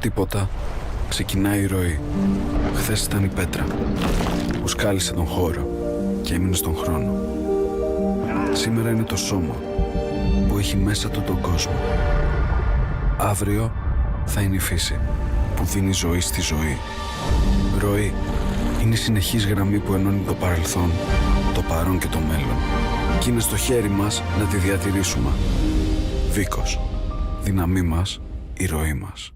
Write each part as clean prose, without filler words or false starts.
τίποτα, ξεκινάει η ροή. Χθες ήταν η πέτρα που σκάλισε τον χώρο και έμεινε στον χρόνο. Σήμερα είναι το σώμα που έχει μέσα του τον κόσμο. Αύριο θα είναι η φύση που δίνει ζωή στη ζωή. Ροή είναι η συνεχής γραμμή που ενώνει το παρελθόν, το παρόν και το μέλλον. Και είναι στο χέρι μας να τη διατηρήσουμε. Βίκος. Δύναμή μας, η ροή μας.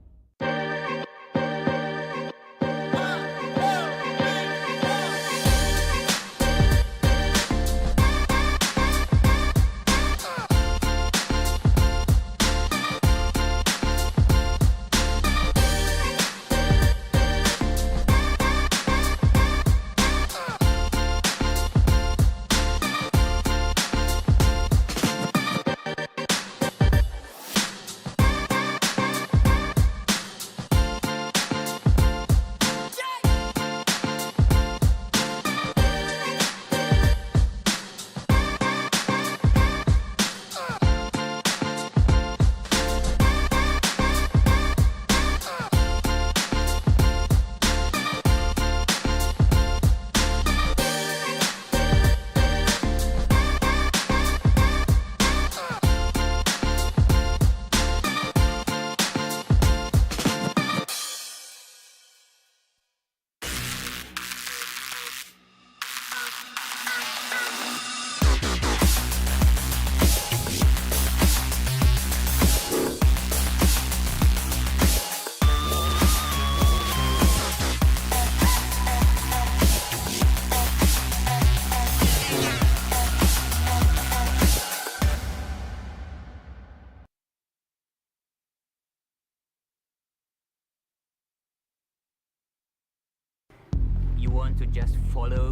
You want to just follow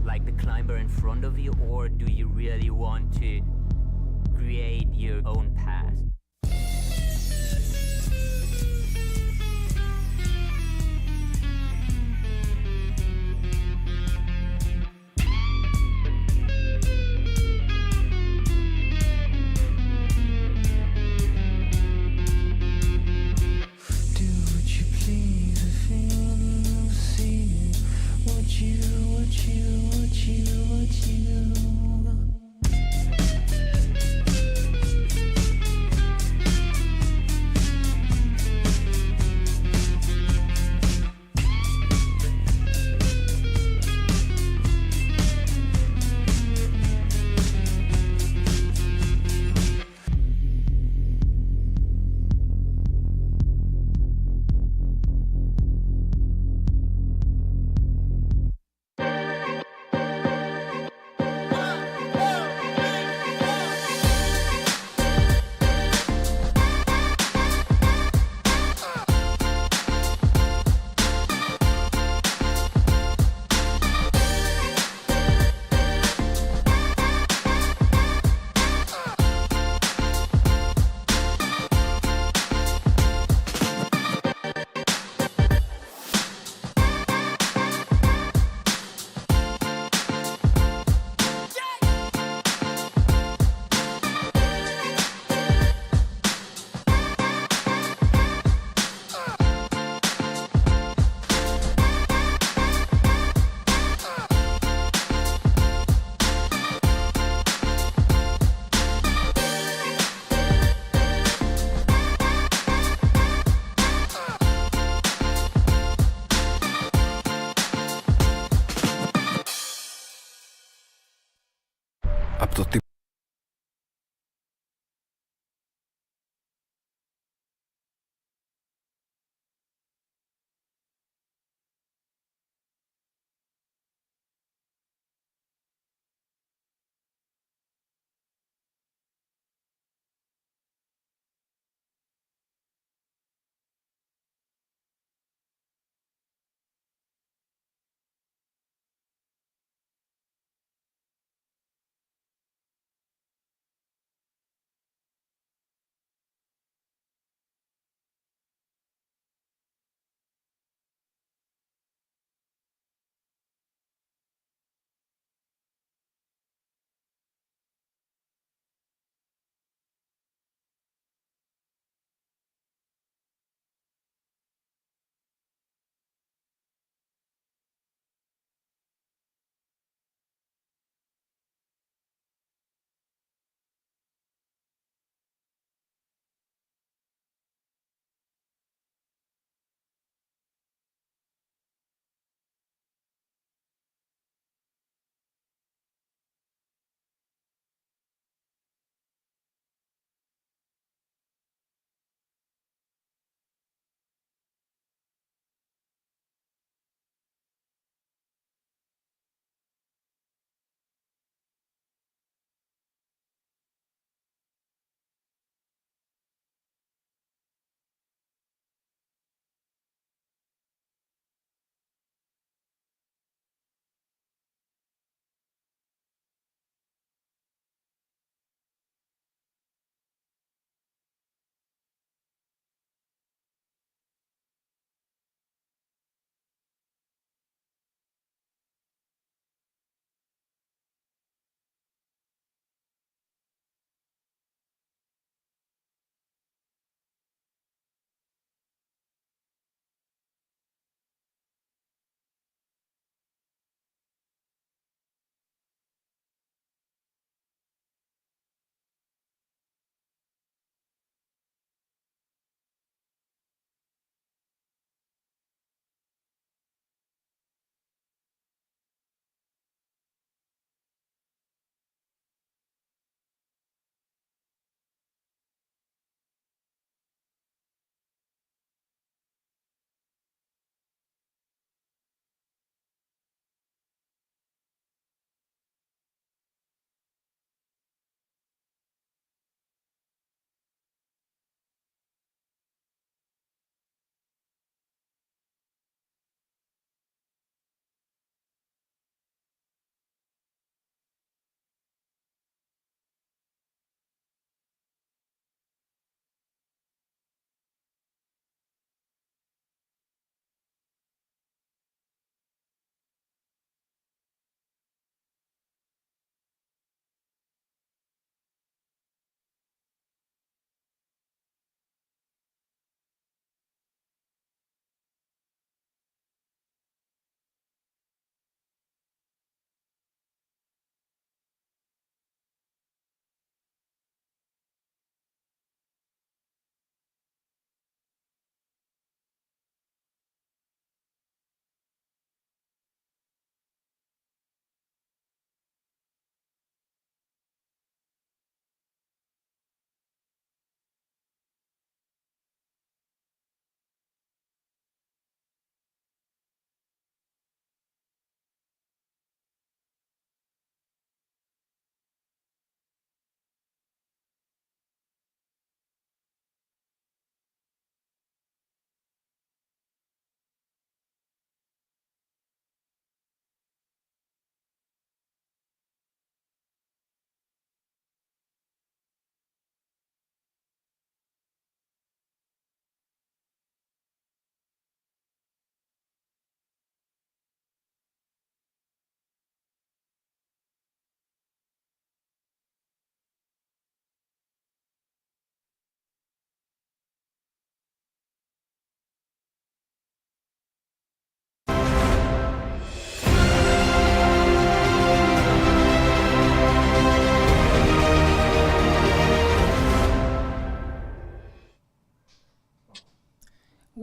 like the climber in front of you, or do you really want to create your own path? Από το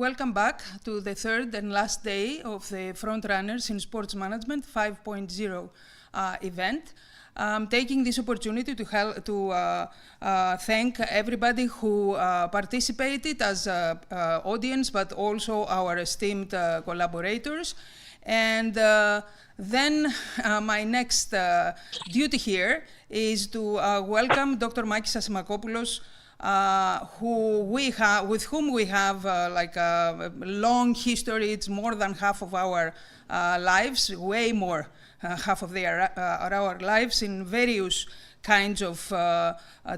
Welcome back to the third and last day of the Frontrunners in Sports Management 5.0 event. I'm taking this opportunity to thank everybody who participated as audience, but also our esteemed collaborators. And then my next duty here is to welcome Dr. Makis Asimakopoulos, with whom we have like a long history. It's more than half of our lives, way more, half of our lives in various kinds of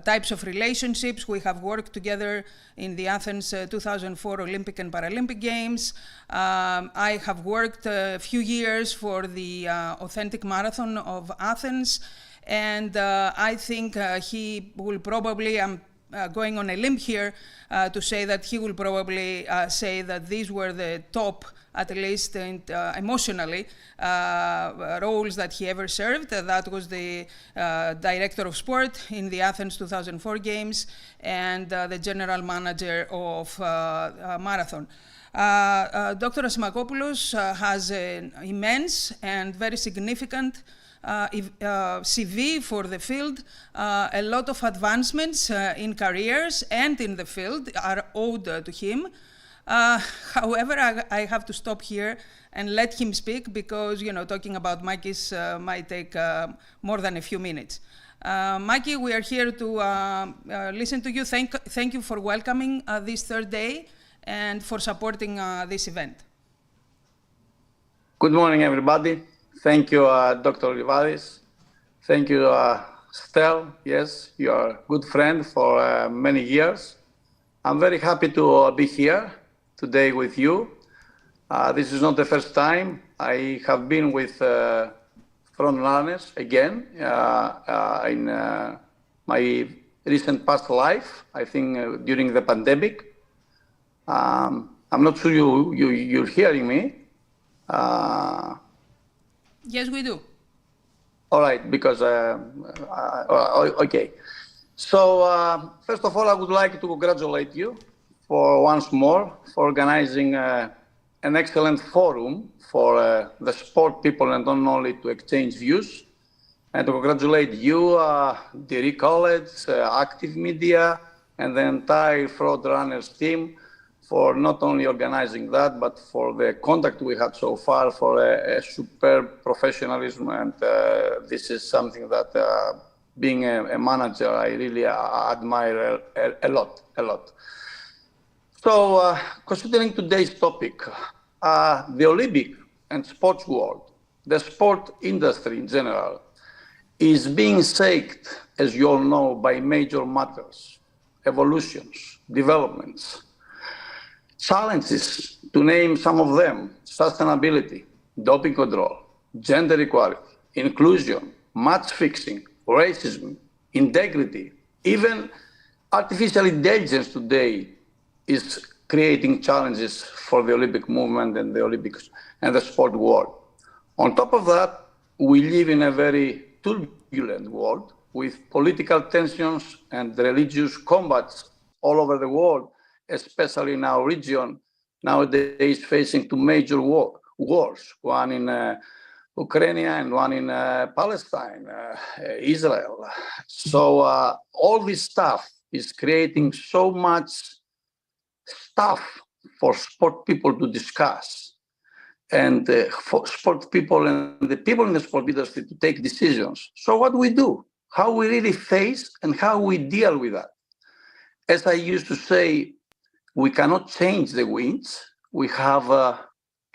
types of relationships. We have worked together in the Athens 2004 Olympic and Paralympic Games. I have worked a few years for the Authentic Marathon of Athens, and I think he will probably, going on a limb here to say that he will probably say that these were the top, at least emotionally, roles that he ever served. That was the director of sport in the Athens 2004 Games and the general manager of Marathon. Dr. Asimakopoulos has an immense and very significant CV for the field. A lot of advancements in careers and in the field are owed to him. However, I have to stop here and let him speak because, talking about Makis might take more than a few minutes. Maki, we are here to listen to you. Thank you for welcoming this third day and for supporting this event. Good morning, everybody. Thank you, Dr. Livaris. Thank you, Stel. Yes, you are a good friend for many years. I'm very happy to be here today with you. This is not the first time. I have been with Frontrunners again in my recent past life, I think during the pandemic. I'm not sure you're hearing me. Yes, we do. All right, because, okay. So, first of all, I would like to congratulate you for once more for organizing an excellent forum for the sport people and not only to exchange views. And to congratulate you, Degree College, Active Media, and the entire Frontrunners team for not only organizing that, but for the contact we had so far, for a superb professionalism. And this is something that, being a manager, I really admire a lot. So, considering today's topic, the Olympic and sports world, the sport industry in general, is being shaped, as you all know, by major matters, evolutions, developments. Challenges, to name some of them: sustainability, doping control, gender equality, inclusion, match fixing, racism, integrity. Even artificial intelligence today is creating challenges for the Olympic movement and the Olympics and the sport world. On top of that, we live in a very turbulent world with political tensions and religious combats all over the world, especially in our region, nowadays facing two major wars, one in Ukraine and one in Palestine, Israel. So all this stuff is creating so much stuff for sport people to discuss, and for sport people and the people in the sport industry to take decisions. So what do we do? How we really face and how we deal with that? As I used to say, we cannot change the winds. We have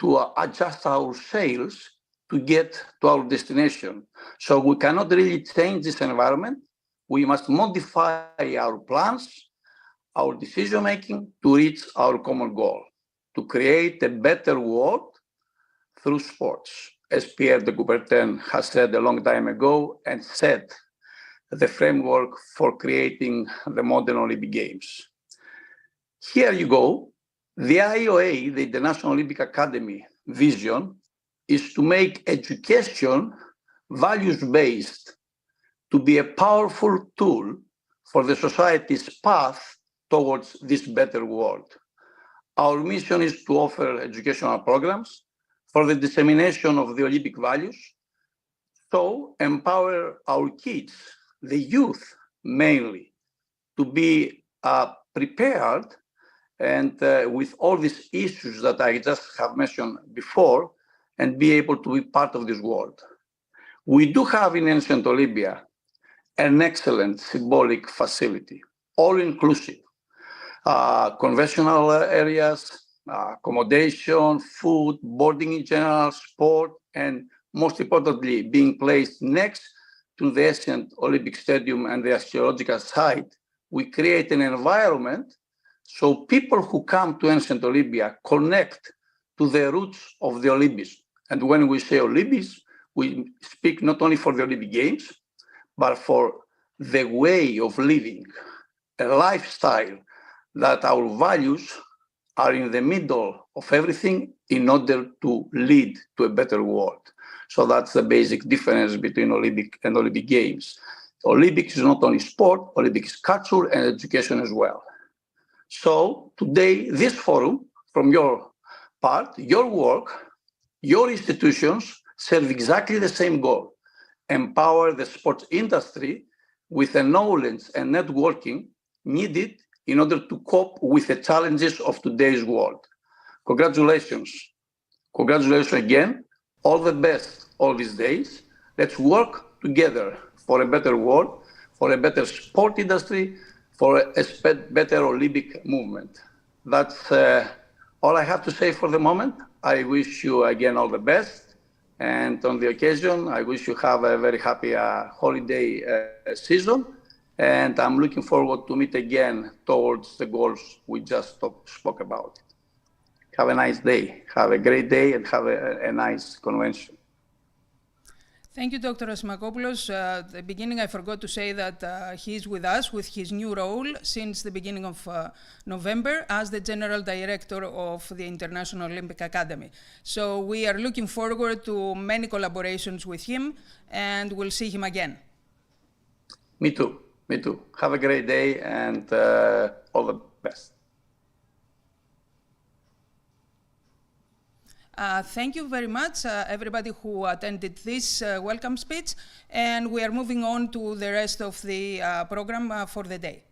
to adjust our sails to get to our destination. So we cannot really change this environment. We must modify our plans, our decision-making to reach our common goal, to create a better world through sports, as Pierre de Coubertin has said a long time ago and set the framework for creating the modern Olympic Games. Here you go. The IOA, the International Olympic Academy vision, is to make education values-based, to be a powerful tool for the society's path towards this better world. Our mission is to offer educational programs for the dissemination of the Olympic values, so empower our kids, the youth mainly, to be prepared and with all these issues that I just have mentioned before, and be able to be part of this world. We do have in ancient Olympia an excellent symbolic facility, all inclusive. Conventional areas, accommodation, food, boarding in general, sport, and most importantly, being placed next to the ancient Olympic Stadium and the archaeological site, we create an environment so people who come to ancient Olympia connect to the roots of the Olympics. And when we say Olympics, we speak not only for the Olympic Games, but for the way of living, a lifestyle that our values are in the middle of everything in order to lead to a better world. So that's the basic difference between Olympic and Olympic Games. Olympics is not only sport, Olympics is culture and education as well. So today, this forum, from your part, your work, your institutions serve exactly the same goal: empower the sports industry with the knowledge and networking needed in order to cope with the challenges of today's world. Congratulations. Congratulations again. All the best all these days. Let's work together for a better world, for a better sport industry, for a better Olympic movement. That's all I have to say for the moment. I wish you again all the best. And on the occasion, I wish you have a very happy holiday season. And I'm looking forward to meet again towards the goals we just spoke about. Have a nice day. Have a great day and have a nice convention. Thank you, Dr. Asimakopoulos. At the beginning, I forgot to say that he's with us with his new role since the beginning of November as the General Director of the International Olympic Academy. So we are looking forward to many collaborations with him, and we'll see him again. Me too. Me too. Have a great day and all the best. Thank you very much, everybody who attended this welcome speech. And we are moving on to the rest of the program for the day.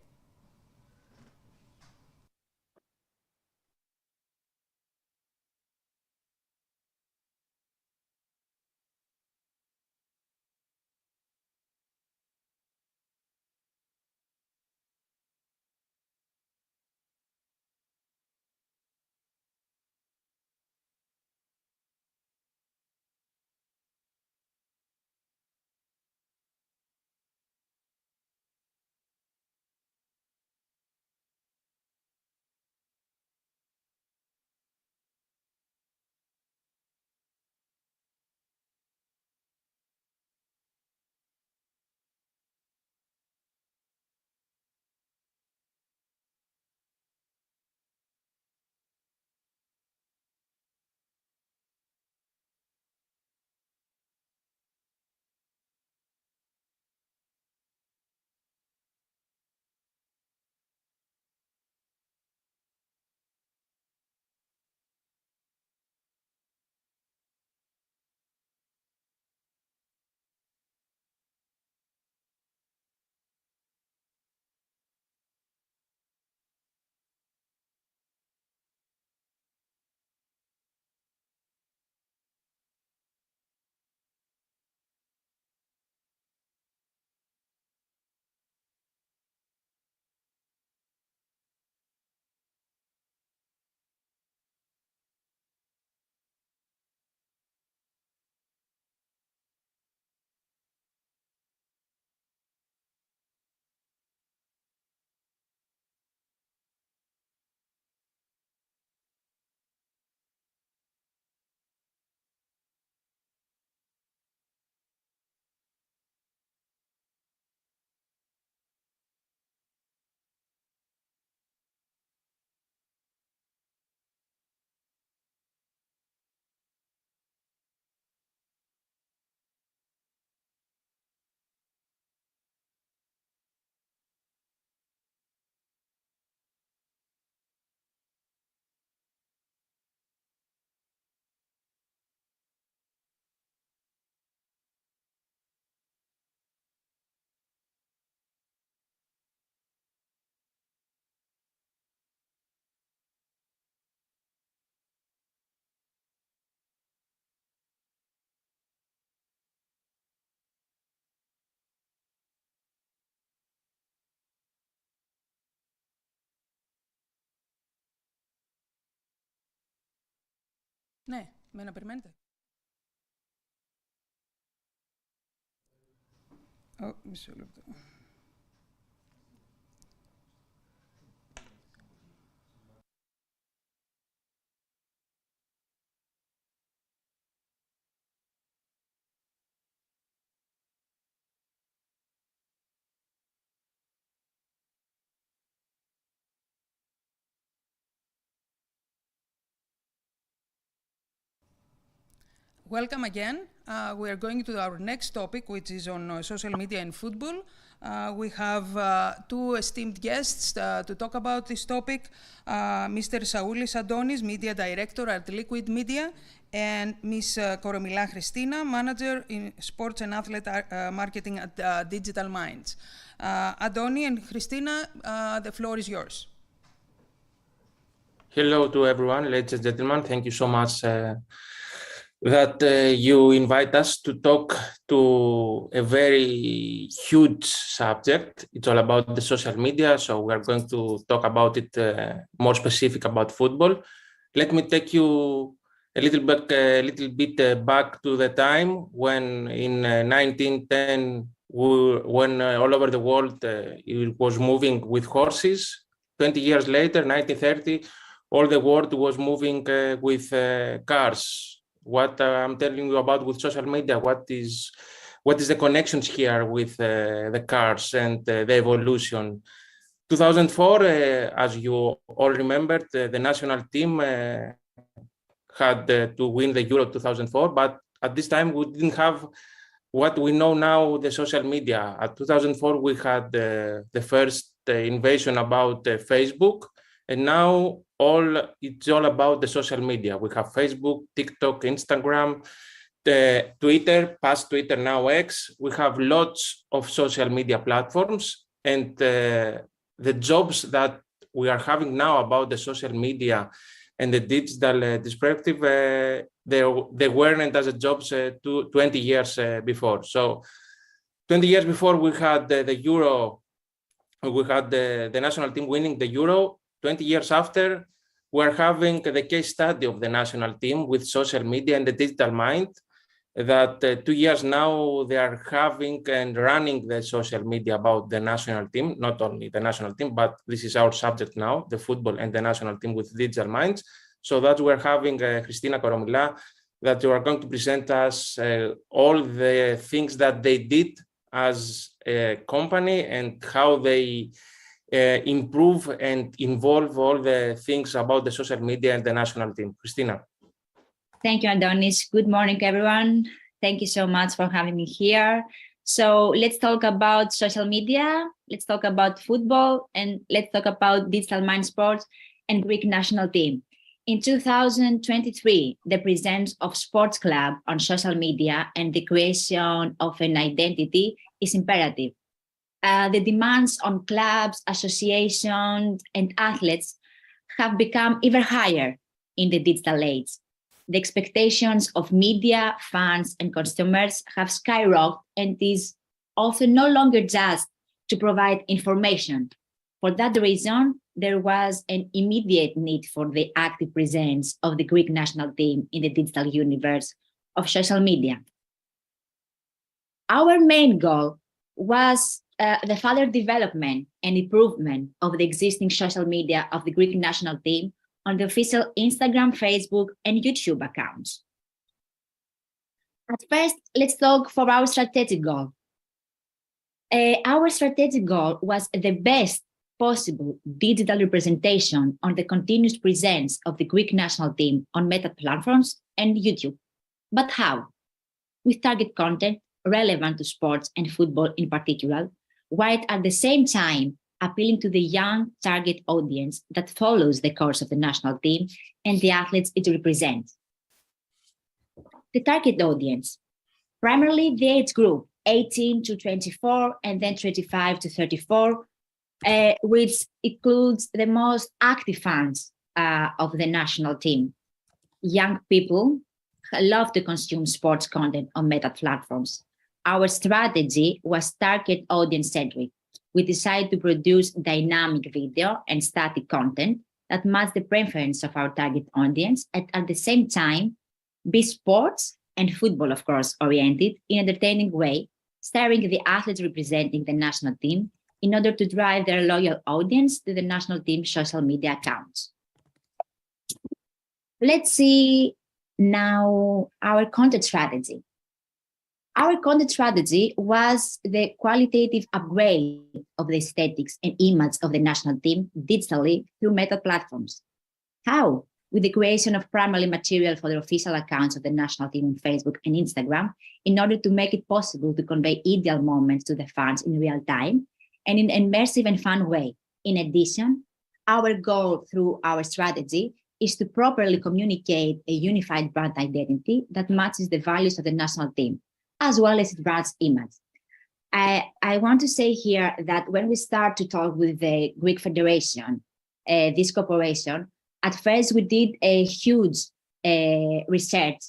Ναι, να περιμένετε. Μισό λεπτό. Welcome again. We are going to our next topic, which is on social media and football. We have two esteemed guests to talk about this topic. Mr. Saoulis Adonis, Media Director at Liquid Media, and Ms. Koromila Christina, Manager in Sports and Athlete Marketing at Digital Minds. Adoni and Christina, the floor is yours. Hello to everyone, ladies and gentlemen. Thank you so much that you invite us to talk to a very huge subject. It's all about the social media, so we are going to talk about it more specific about football. Let me take you a little bit back to the time when in 1910, when all over the world it was moving with horses. 20 years later, 1930, all the world was moving with cars. What I'm telling you about with social media, what is the connections here with the cars and the evolution. 2004, as you all remembered, the national team had to win the Euro 2004, but at this time we didn't have what we know now, the social media. At 2004, we had the first invasion about Facebook, and now it's all about the social media. We have Facebook, TikTok, Instagram, Twitter, past Twitter, now X. We have lots of social media platforms, and the jobs that we are having now about the social media and the digital perspective, they weren't as a jobs 20 years before. So 20 years before, we had the Euro, we had the national team winning the Euro. 20 years after, we're having the case study of the national team with social media and the digital mind, that 2 years now they are having and running the social media about the national team, not only the national team, but this is our subject now, the football and the national team with digital minds. So that we're having Christina Koromila, that you are going to present us all the things that they did as a company and how they improve and involve all the things about the social media and the national team. Christina. Thank you, Adonis. Good morning, everyone. Thank you so much for having me here. So let's talk about social media, let's talk about football, and let's talk about Digital Mind Sports and Greek national team. In 2023, the presence of sports club on social media and the creation of an identity is imperative. The demands on clubs, associations, and athletes have become even higher in the digital age. The expectations of media, fans, and consumers have skyrocketed, and is also no longer just to provide information. For that reason, there was an immediate need for the active presence of the Greek national team in the digital universe of social media. Our main goal was the further development and improvement of the existing social media of the Greek national team on the official Instagram, Facebook, and YouTube accounts. At first, let's talk for our strategic goal. Our strategic goal was the best possible digital representation on the continuous presence of the Greek national team on meta platforms and YouTube. But how? With target content relevant to sports and football in particular, while at the same time appealing to the young target audience that follows the course of the national team and the athletes it represents. The target audience, primarily the age group 18 to 24 and then 25 to 34, which includes the most active fans of the national team. Young people love to consume sports content on meta platforms. Our strategy was target audience centric. We decided to produce dynamic video and static content that match the preference of our target audience, and at the same time, be sports and football, of course, oriented in an entertaining way, starring the athletes representing the national team in order to drive their loyal audience to the national team's social media accounts. Let's see now our content strategy. Our content strategy was the qualitative upgrade of the aesthetics and image of the national team digitally through meta platforms. How? With the creation of primarily material for the official accounts of the national team on Facebook and Instagram, in order to make it possible to convey ideal moments to the fans in real time and in an immersive and fun way. In addition, our goal through our strategy is to properly communicate a unified brand identity that matches the values of the national team, as well as its brand's image. I want to say here that when we start to talk with the Greek Federation, this corporation, at first we did a huge research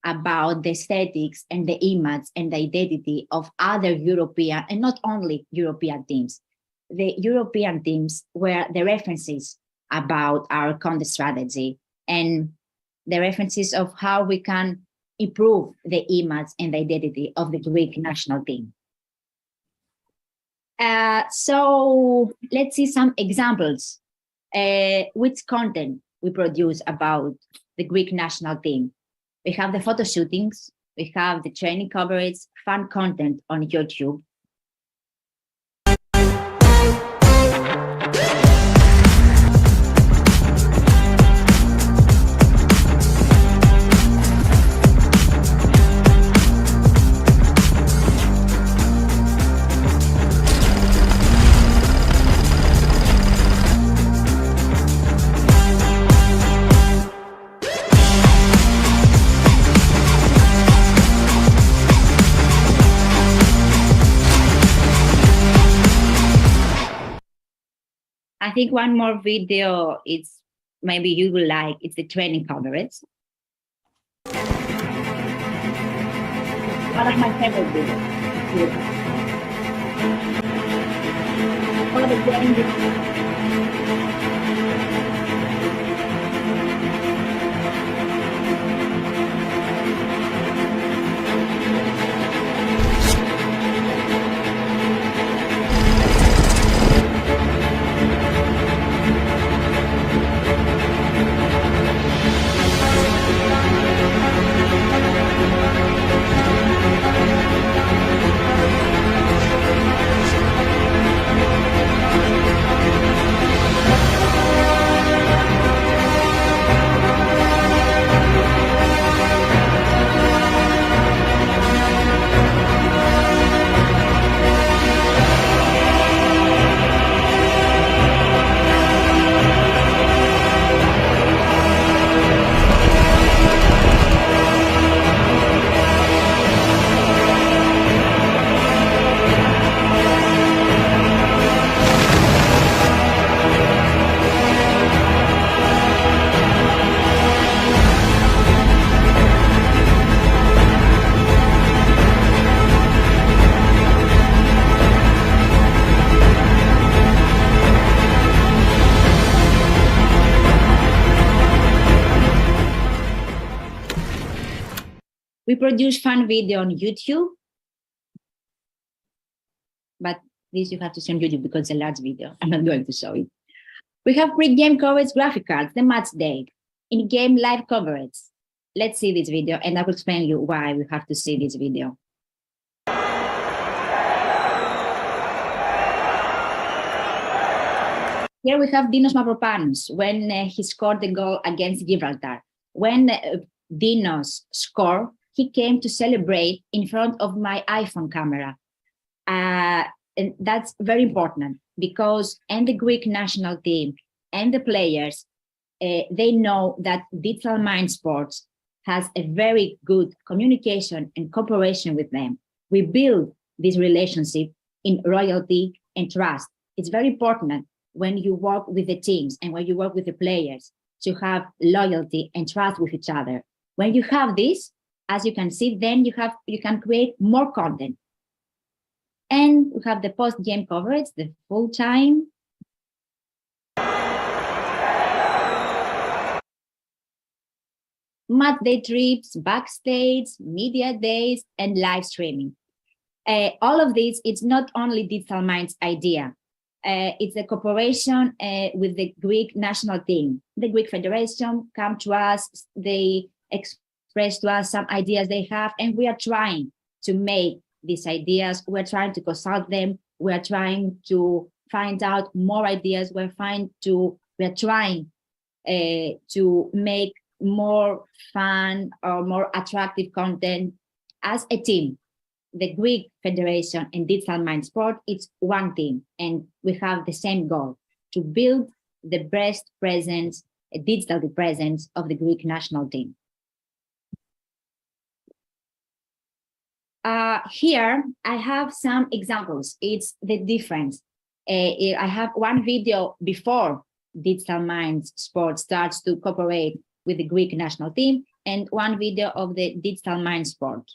about the aesthetics and the image and the identity of other European, and not only European teams. The European teams were the references about our content strategy and the references of how we can improve the image and the identity of the Greek national team. So let's see some examples. Which content we produce about the Greek national team. We have the photo shootings, we have the training coverage, fun content on YouTube. I think one more video is maybe you will like, it's the training coverage. One of my favorite videos. All the training. We produce fun video on YouTube, but this you have to see on YouTube because it's a large video. I'm not going to show it. We have pre-game coverage graphic cards, the match day, in-game live coverage. Let's see this video, and I will explain you why we have to see this video. Here we have Dinos Mavropanos when he scored the goal against Gibraltar. When Dinos scored, he came to celebrate in front of my iPhone camera. And that's very important because and the Greek national team and the players, they know that Digital Mind Sports has a very good communication and cooperation with them. We build this relationship in loyalty and trust. It's very important when you work with the teams and when you work with the players to have loyalty and trust with each other. When you have this, as you can see, then you can create more content. And we have the post-game coverage, the full time. match day trips, backstage, media days, and live streaming. All of this, it's not only Digital Minds idea. It's a cooperation with the Greek national team. The Greek Federation come to us, they express to us some ideas they have, and we are trying to make these ideas. We're trying to consult them. We're trying to find out more ideas. We're trying to make more fun or more attractive content as a team. The Greek Federation and Digital Mind Sport, it's one team, and we have the same goal, to build the best presence, digital presence of the Greek national team. Here, I have some examples. It's the difference. I have one video before Digital Minds Sport starts to cooperate with the Greek national team, and one video of the Digital Mind Sport.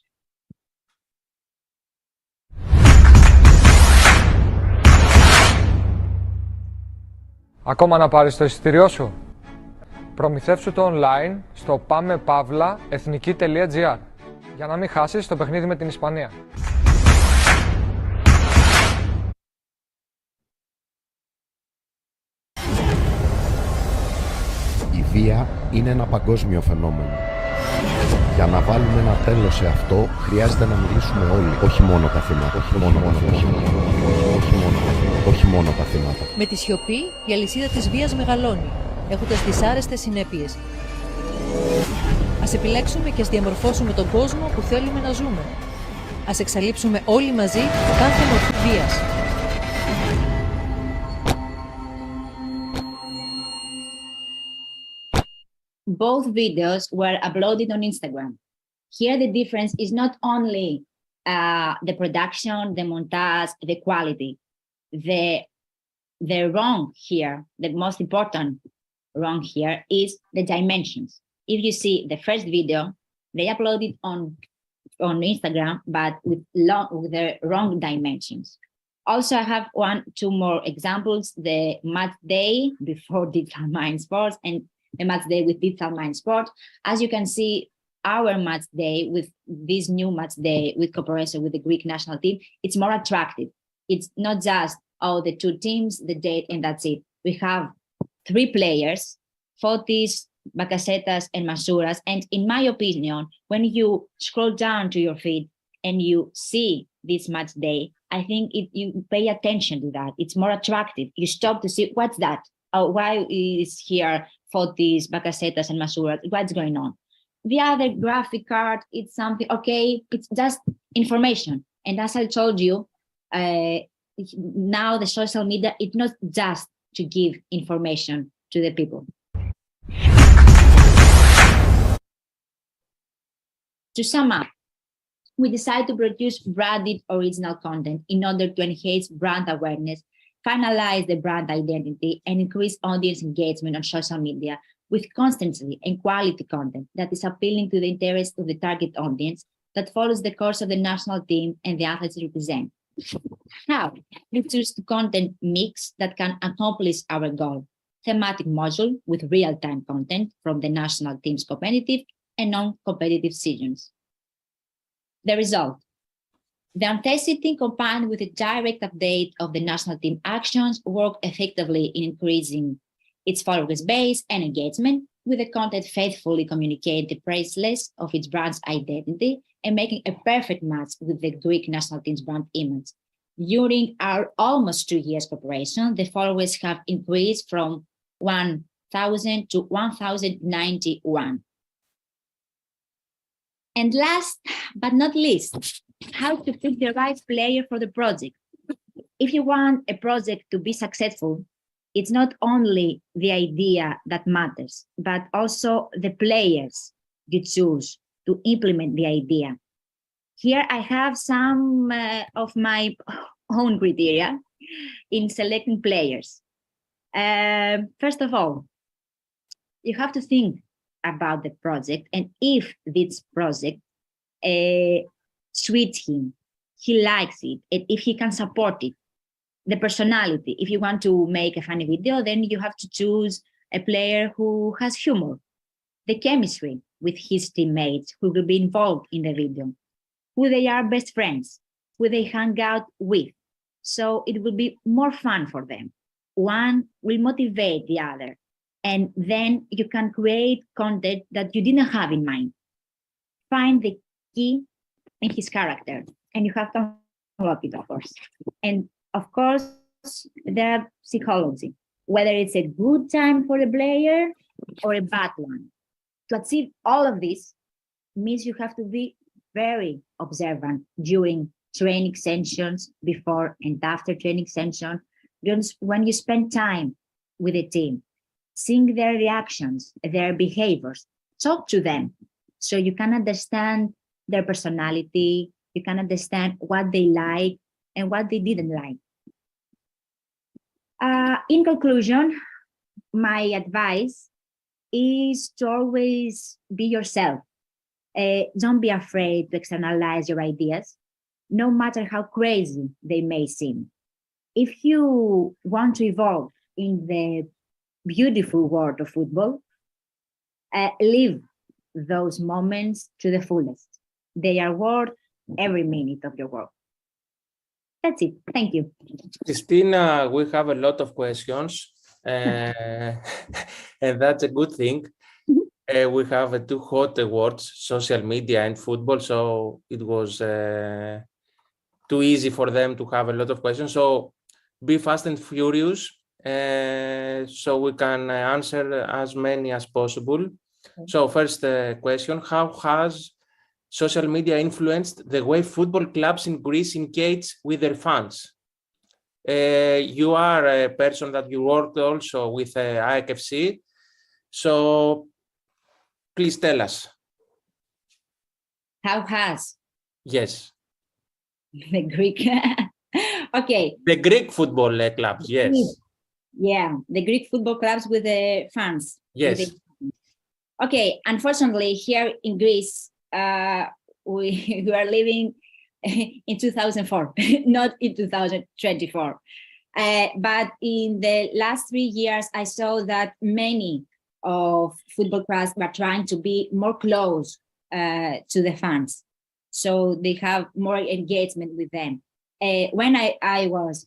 Ακόμα να πάρεις το εισιτήριό σου? Προμηθεύσου το online στο pamepavlaethniki.gr για να μην χάσεις το παιχνίδι με την Ισπανία. Η βία είναι ένα παγκόσμιο φαινόμενο. Για να βάλουμε ένα τέλος σε αυτό, χρειάζεται να μιλήσουμε όλοι, όχι μόνο τα θύματα. Όχι μόνο τα θύματα. Με τη σιωπή, η αλυσίδα της βίας μεγαλώνει, έχοντας δυσάρεστες συνέπειες. Ας επιλέξουμε και ας διαμορφώσουμε τον κόσμο που θέλουμε να ζούμε. Ας εξαλείψουμε όλοι μαζί κάθε μορφή βίας. Both videos were uploaded on Instagram. Here the difference is not only the production, the montage, the quality. The wrong here, the most important wrong here is the dimensions. If you see the first video, they uploaded on Instagram, but with the wrong dimensions. Also, I have two more examples, the match day before Digital Mind Sports and the match day with Digital Mind Sport. As you can see, our match day with this new match day with cooperation with the Greek national team, it's more attractive. It's not just, the two teams, the date, and that's it. We have 3 players, Fotis, Bakasetas, and Masouras. And in my opinion, when you scroll down to your feed and you see this match day, I think you pay attention to that. It's more attractive. You stop to see, what's that? Why is here Fotis, Bakasetas, and Masouras? What's going on? The other graphic card, it's something, okay, it's just information. And as I told you, now the social media, it's not just to give information to the people. To sum up, we decided to produce branded original content in order to enhance brand awareness, finalize the brand identity, and increase audience engagement on social media with constancy and quality content that is appealing to the interests of the target audience that follows the course of the national team and the athletes represent. How? We choose the content mix that can accomplish our goal. Thematic module with real-time content from the national team's competitive and non-competitive seasons. The result. The authenticity combined with a direct update of the national team actions work effectively in increasing its followers base and engagement, with the content faithfully communicate the priceless of its brand's identity and making a perfect match with the Greek national team's brand image. During our almost 2 years cooperation, the followers have increased from 1,000 to 1,091. And last but not least, how to pick the right player for the project. If you want a project to be successful, it's not only the idea that matters, but also the players you choose to implement the idea. Here I have some of my own criteria in selecting players. First of all, you have to think about the project, and if this project suits him, he likes it, and if he can support it. The personality, if you want to make a funny video, then you have to choose a player who has humor. The chemistry, with his teammates who will be involved in the video, who they are best friends, who they hang out with. So it will be more fun for them. One will motivate the other. And then you can create content that you didn't have in mind. Find the key in his character, and you have to unlock it, of course. And of course, there are psychology, whether it's a good time for the player or a bad one. To achieve all of this means you have to be very observant during training sessions, before and after training session, when you spend time with the team, seeing their reactions, their behaviors, talk to them so you can understand their personality, you can understand what they like and what they didn't like. In conclusion, my advice is to always be yourself. Don't be afraid to externalize your ideas, no matter how crazy they may seem. If you want to evolve in the beautiful world of football, live those moments to the fullest. They are worth every minute of your work. That's it. Thank you. Christina, we have a lot of questions, and that's a good thing. We have two hot words, social media and football, so it was too easy for them to have a lot of questions. So be fast and furious, so we can answer as many as possible. So first question, how has social media influenced the way football clubs in Greece engage with their fans? You are a person that you worked also with AEK, so please tell us. How has? Yes. The Greek. Okay. The Greek football clubs, yes. Yeah, the Greek football clubs with the fans. Yes. Okay, unfortunately, here in Greece, we are living in 2004, not in 2024. But in the last 3 years, I saw that many of football clubs were trying to be more close to the fans. So they have more engagement with them. When I was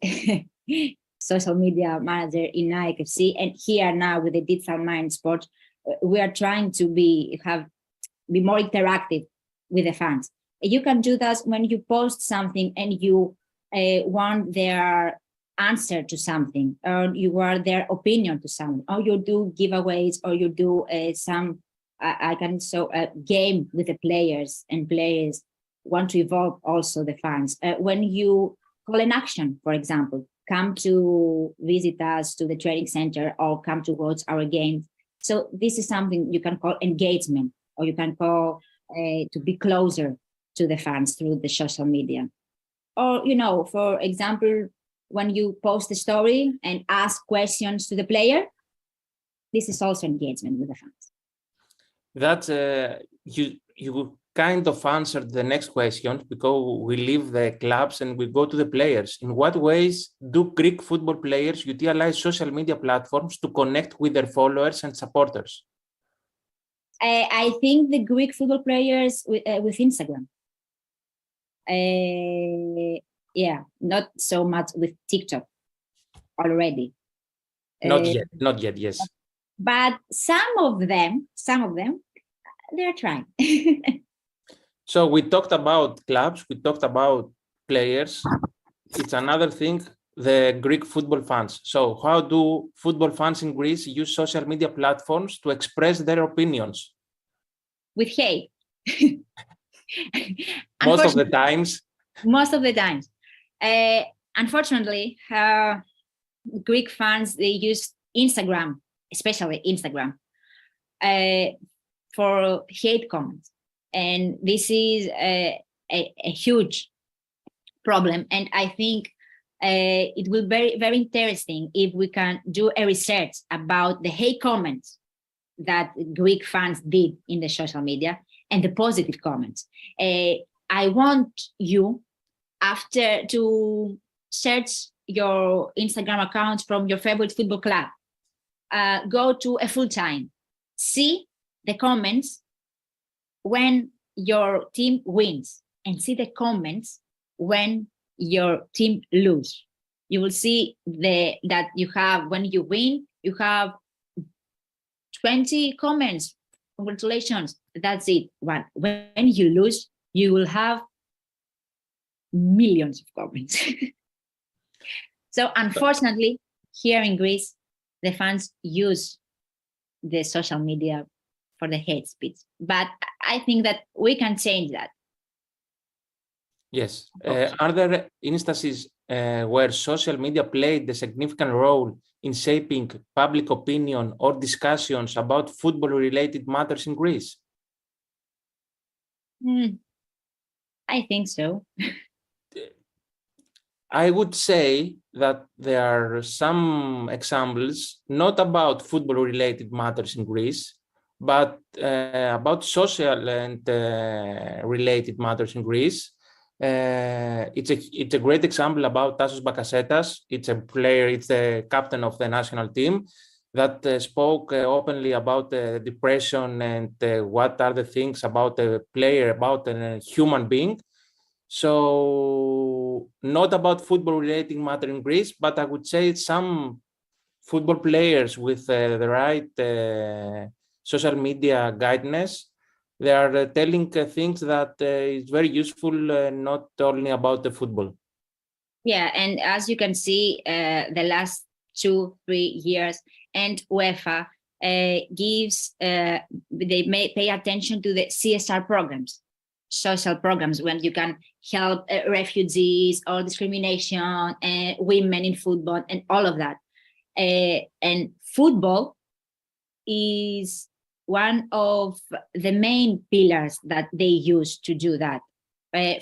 social media manager in AEK, and here now with the Digital Mind Sport, we are trying to be more interactive with the fans. You can do that when you post something and you want their answer to something, or you want their opinion to something, or you do giveaways, or you do a game with the players, and players want to evolve also the fans. When you call an action, for example, come to visit us to the training center or come to watch our games. So this is something you can call engagement, or you can call to be closer to the fans through the social media. Or, for example, when you post a story and ask questions to the player, this is also engagement with the fans. That's you kind of answered the next question, because we leave the clubs and we go to the players. In what ways do Greek football players utilize social media platforms to connect with their followers and supporters? I think the Greek football players with Instagram. Yeah, not so much with TikTok already. Not yet, yes. But some of them, they're trying. So we talked about clubs, we talked about players. It's another thing, the Greek football fans. So how do football fans in Greece use social media platforms to express their opinions? With hate. Most of the times. Most of the times. Unfortunately, Greek fans, they use Instagram, especially Instagram, for hate comments. And this is a huge problem. And I think it will be very interesting if we can do a research about the hate comments that Greek fans did in the social media and the positive comments. I want you, after, to search your Instagram account from your favorite football club, go to a full time, see the comments when your team wins and see the comments when your team lose. You will see that you have, when you win, you have 20 comments. Congratulations, that's it. When you lose, you will have millions of comments. So unfortunately, here in Greece, the fans use the social media for the hate speech. But I think that we can change that. Yes. Are there instances where social media played a significant role in shaping public opinion or discussions about football-related matters in Greece? I think so. I would say that there are some examples, not about football-related matters in Greece, but about social and related matters in Greece. It's a great example about Tassos Bakasetas. It's a player, it's the captain of the national team that spoke openly about depression and what are the things about a player, about a human being. So not about football-related matter in Greece, but I would say some football players with the right social media guidance, they are telling things that is very useful, not only about the football. Yeah, and as you can see, the last 2-3 years, and UEFA gives, they may pay attention to the CSR programs, social programs, when you can help refugees or discrimination, women in football, and all of that. And football is one of the main pillars that they use to do that.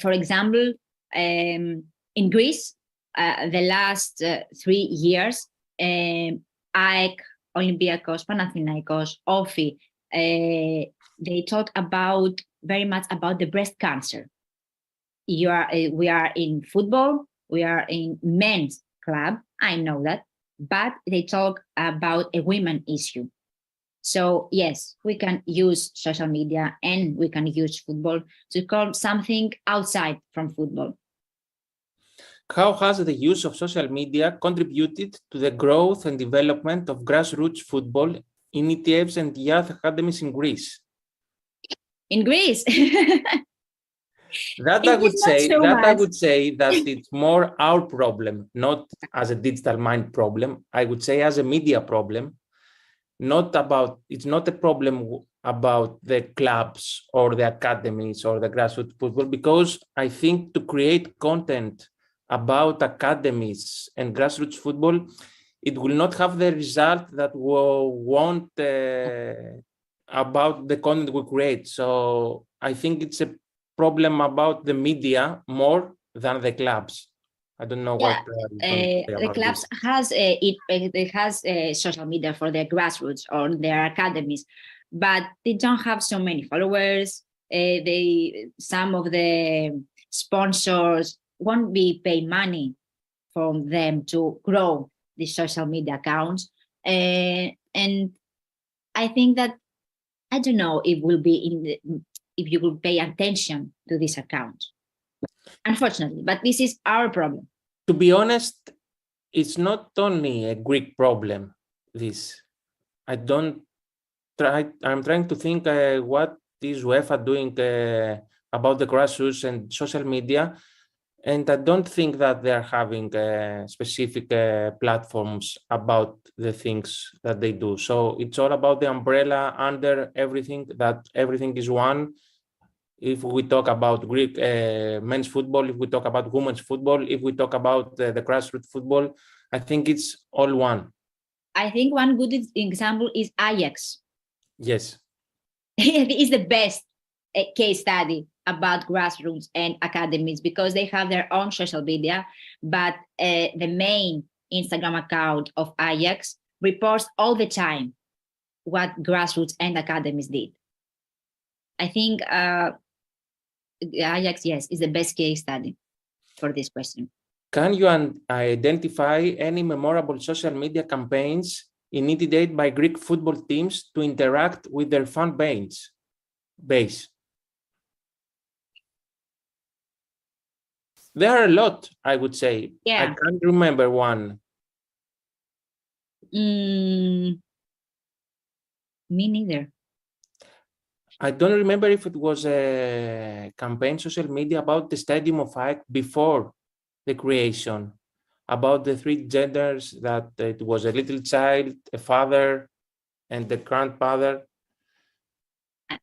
For example, in Greece, the last 3 years, ΑΕΚ, Olympiacos, Panathinaikos, OFI, they talk about very much about the breast cancer. We are in football, we are in men's club, I know that, but they talk about a women issue. So yes, we can use social media and we can use football to call something outside from football. How has the use of social media contributed to the growth and development of grassroots football in ETFs and youth academies in Greece? In Greece? I would say that it's more our problem, not as a digital mind problem. I would say as a media problem. It's not a problem about the clubs or the academies or the grassroots football, because I think to create content about academies and grassroots football, it will not have the result that we want about the content we create. So I think it's a problem about the media more than the clubs. I don't know what the clubs has social media for their grassroots or their academies, but they don't have so many followers. Some of the sponsors won't be pay money from them to grow the social media accounts, and I think that I don't know if you will pay attention to this account. Unfortunately, but this is our problem. To be honest, it's not only a Greek problem, this. I'm trying to think what is UEFA doing about the grassroots and social media, and I don't think that they're having specific platforms about the things that they do. So it's all about the umbrella under everything, that everything is one. If we talk about Greek men's football, if we talk about women's football, if we talk about the grassroots football, I think it's all one. I think one good example is Ajax. Yes. It is the best case study about grassroots and academies because they have their own social media, but the main Instagram account of Ajax reports all the time what grassroots and academies did. I think Ajax, yes, is the best case study for this question. Can you identify any memorable social media campaigns initiated by Greek football teams to interact with their fan base? There are a lot, I would say. Yeah. I can't remember one. Me neither. I don't remember if it was a campaign social media about the Stadium of AEK before the creation, about the three genders, that it was a little child, a father, and the grandfather,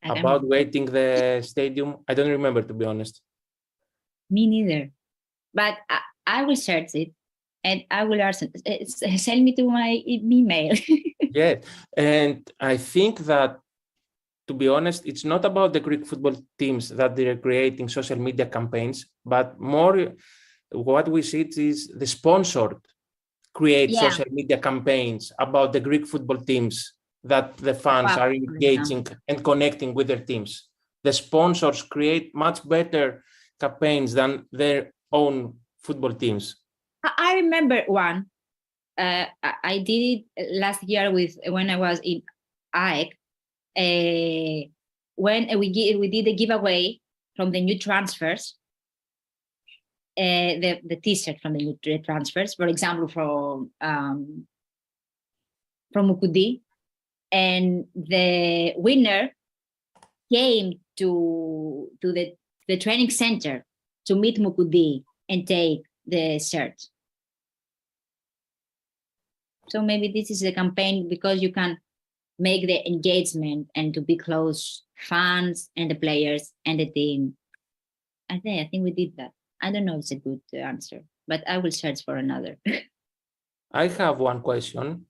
about waiting the stadium. I don't remember, to be honest. Me neither. But I will search it and I will send me to my email. Yeah, and I think that, to be honest, it's not about the Greek football teams that they're creating social media campaigns, but more what we see is the sponsored create social media campaigns about the Greek football teams that the fans are engaging and connecting with their teams. The sponsors create much better campaigns than their own football teams. I remember one. I did it last year when I was in AEK. When we did a giveaway from the new transfers, the T-shirt from the new transfers, for example, from Mukudi, and the winner came to the training center to meet Mukudi and take the shirt. So maybe this is a campaign because you can make the engagement and to be close fans and the players and the team. I think we did that. I don't know if it's a good answer, but I will search for another. I have one question,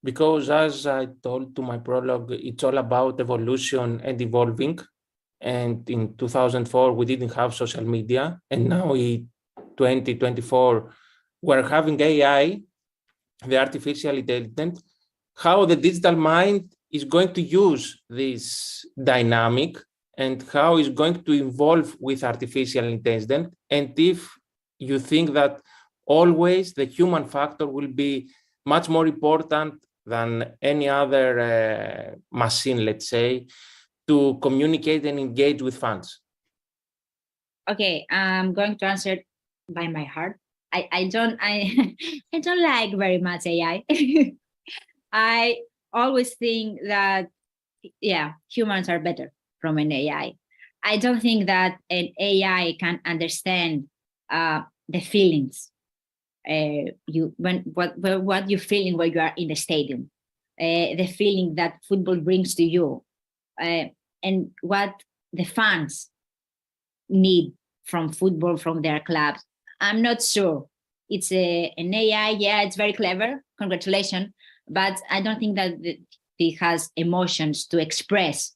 because as I told to my prologue, it's all about evolution and evolving. And in 2004, we didn't have social media. And now in 2024, we're having AI, the artificial intelligence, how the digital mind is going to use this dynamic and how it's going to evolve with artificial intelligence. And if you think that always the human factor will be much more important than any other machine, let's say, to communicate and engage with fans. Okay, I'm going to answer by my heart. I don't like very much AI. I always think that humans are better from an AI. I don't think that an AI can understand the feelings what you feeling when you are in the stadium, the feeling that football brings to you, and what the fans need from football, from their clubs. I'm not sure. It's an AI, it's very clever, congratulations, but I don't think that it has emotions to express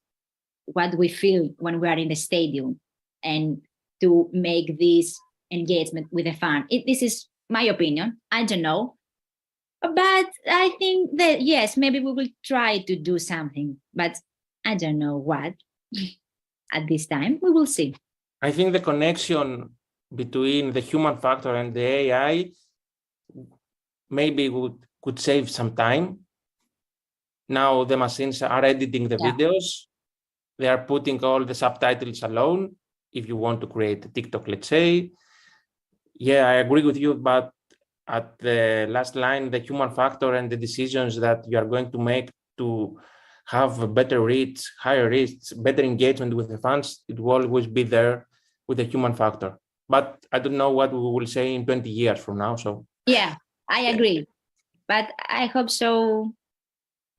what we feel when we are in the stadium and to make this engagement with the fan. This is my opinion. I don't know. But I think that, yes, maybe we will try to do something, but I don't know what. At this time, we will see. I think the connection between the human factor and the AI maybe could save some time. Now the machines are editing the videos. They are putting all the subtitles alone. If you want to create a TikTok, let's say. Yeah, I agree with you, but at the last line, the human factor and the decisions that you are going to make to have a better reach, higher reach, better engagement with the fans, it will always be there with the human factor. But I don't know what we will say in 20 years from now. So yeah, I agree. But I hope so.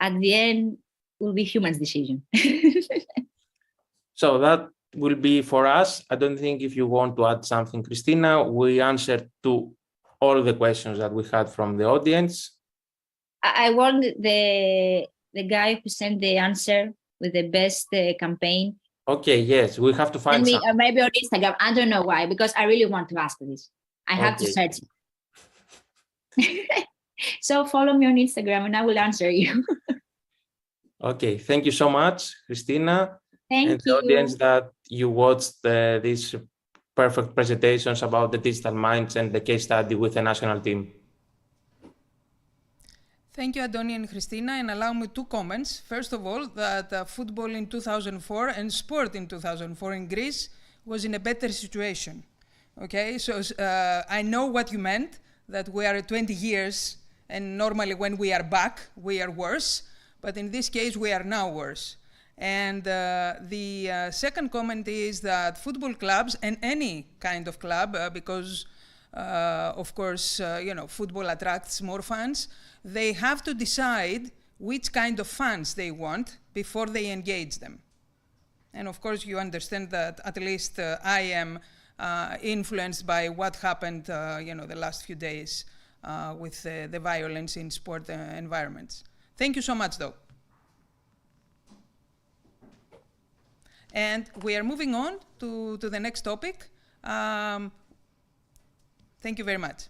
At the end, will be humans' decision. So that will be for us. I don't think if you want to add something, Christina, we answered to all the questions that we had from the audience. I want the guy who sent the answer with the best campaign. Okay, yes, we have to find me, maybe on Instagram. I don't know why, because I really want to ask this. I have to search. So follow me on Instagram and I will answer you. Okay, thank you so much, Christina. Thank and you. The audience that you watched these perfect presentations about the digital minds and the case study with the national team. Thank you, Adoni and Christina, and allow me 2 comments. First of all, that football in 2004 and sport in 2004 in Greece was in a better situation Okay, so I know what you meant, that we are 20 years, and normally when we are back, we are worse. But in this case, we are now worse. And the second comment is that football clubs, and any kind of club, because of course, football attracts more fans, they have to decide which kind of fans they want before they engage them. And of course, you understand that at least I am influenced by what happened, the last few days with the violence in sport environments. Thank you so much, though. And we are moving on to the next topic. Thank you very much.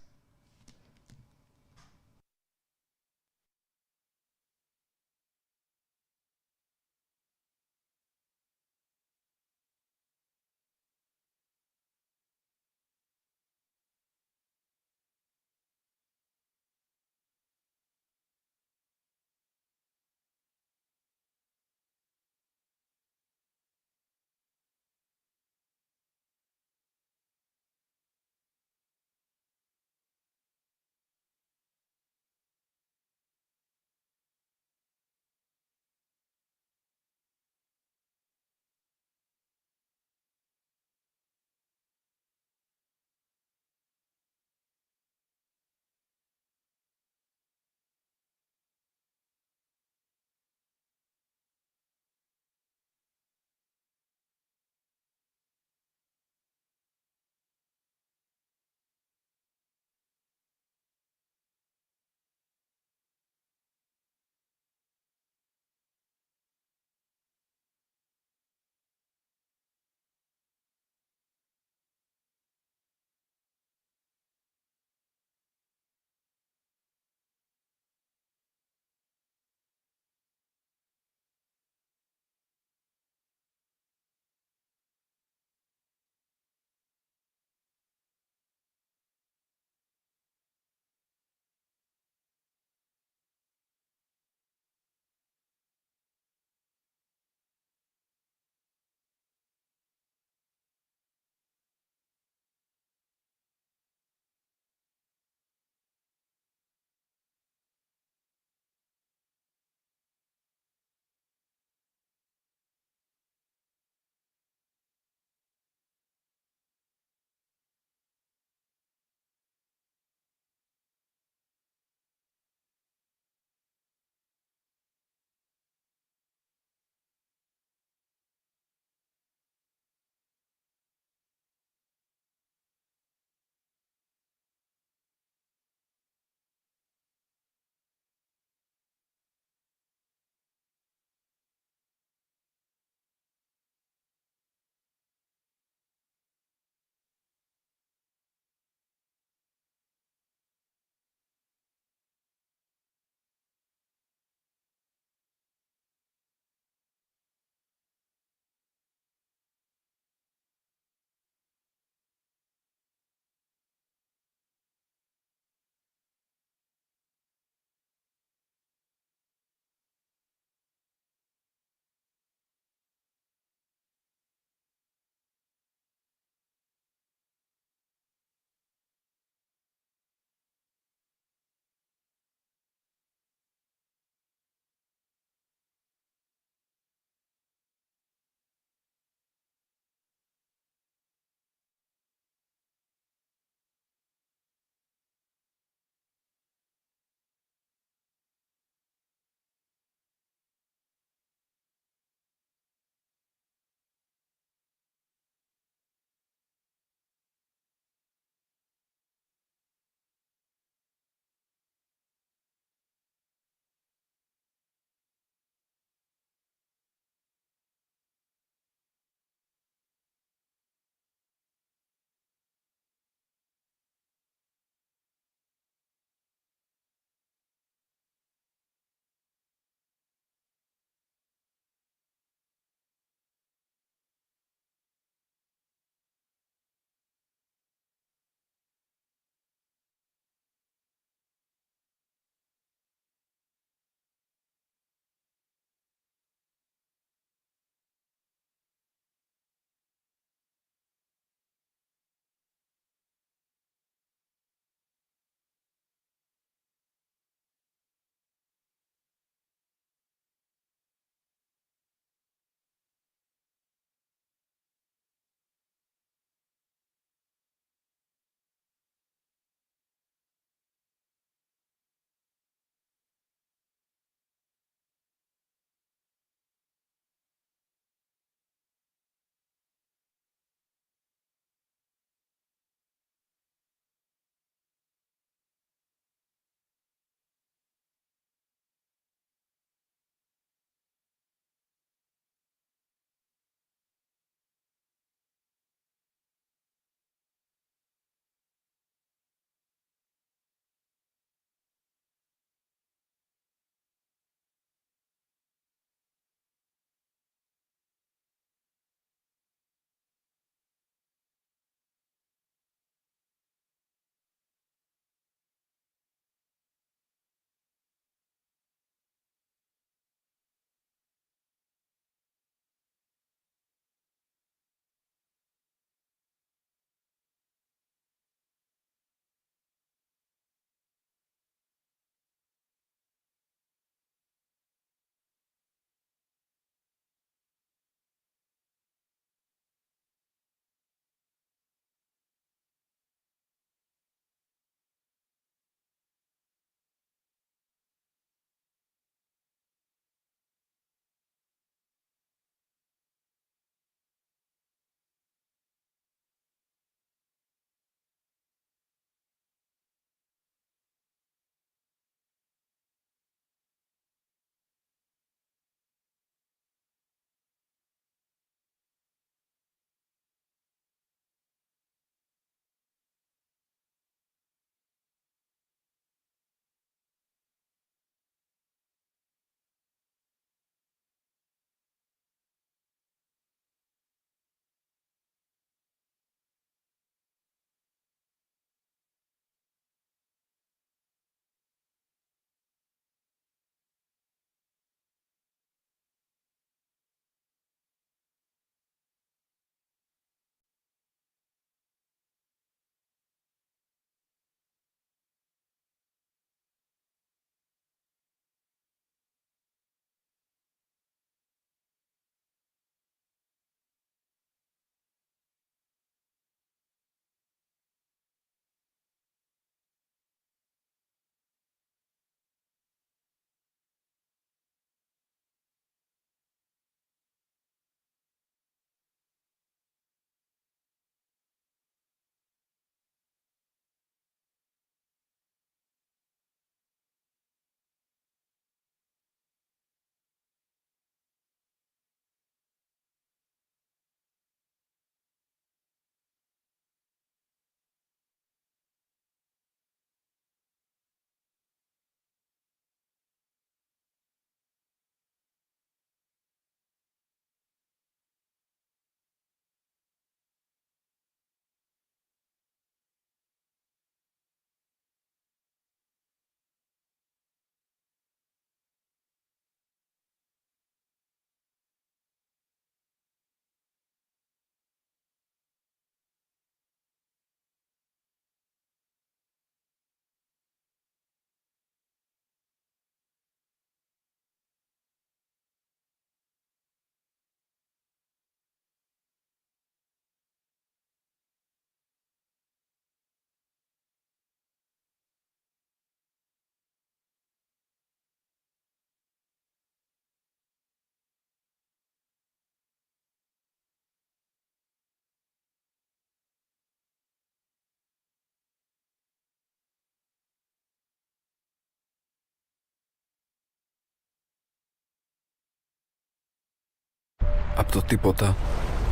Από το τίποτα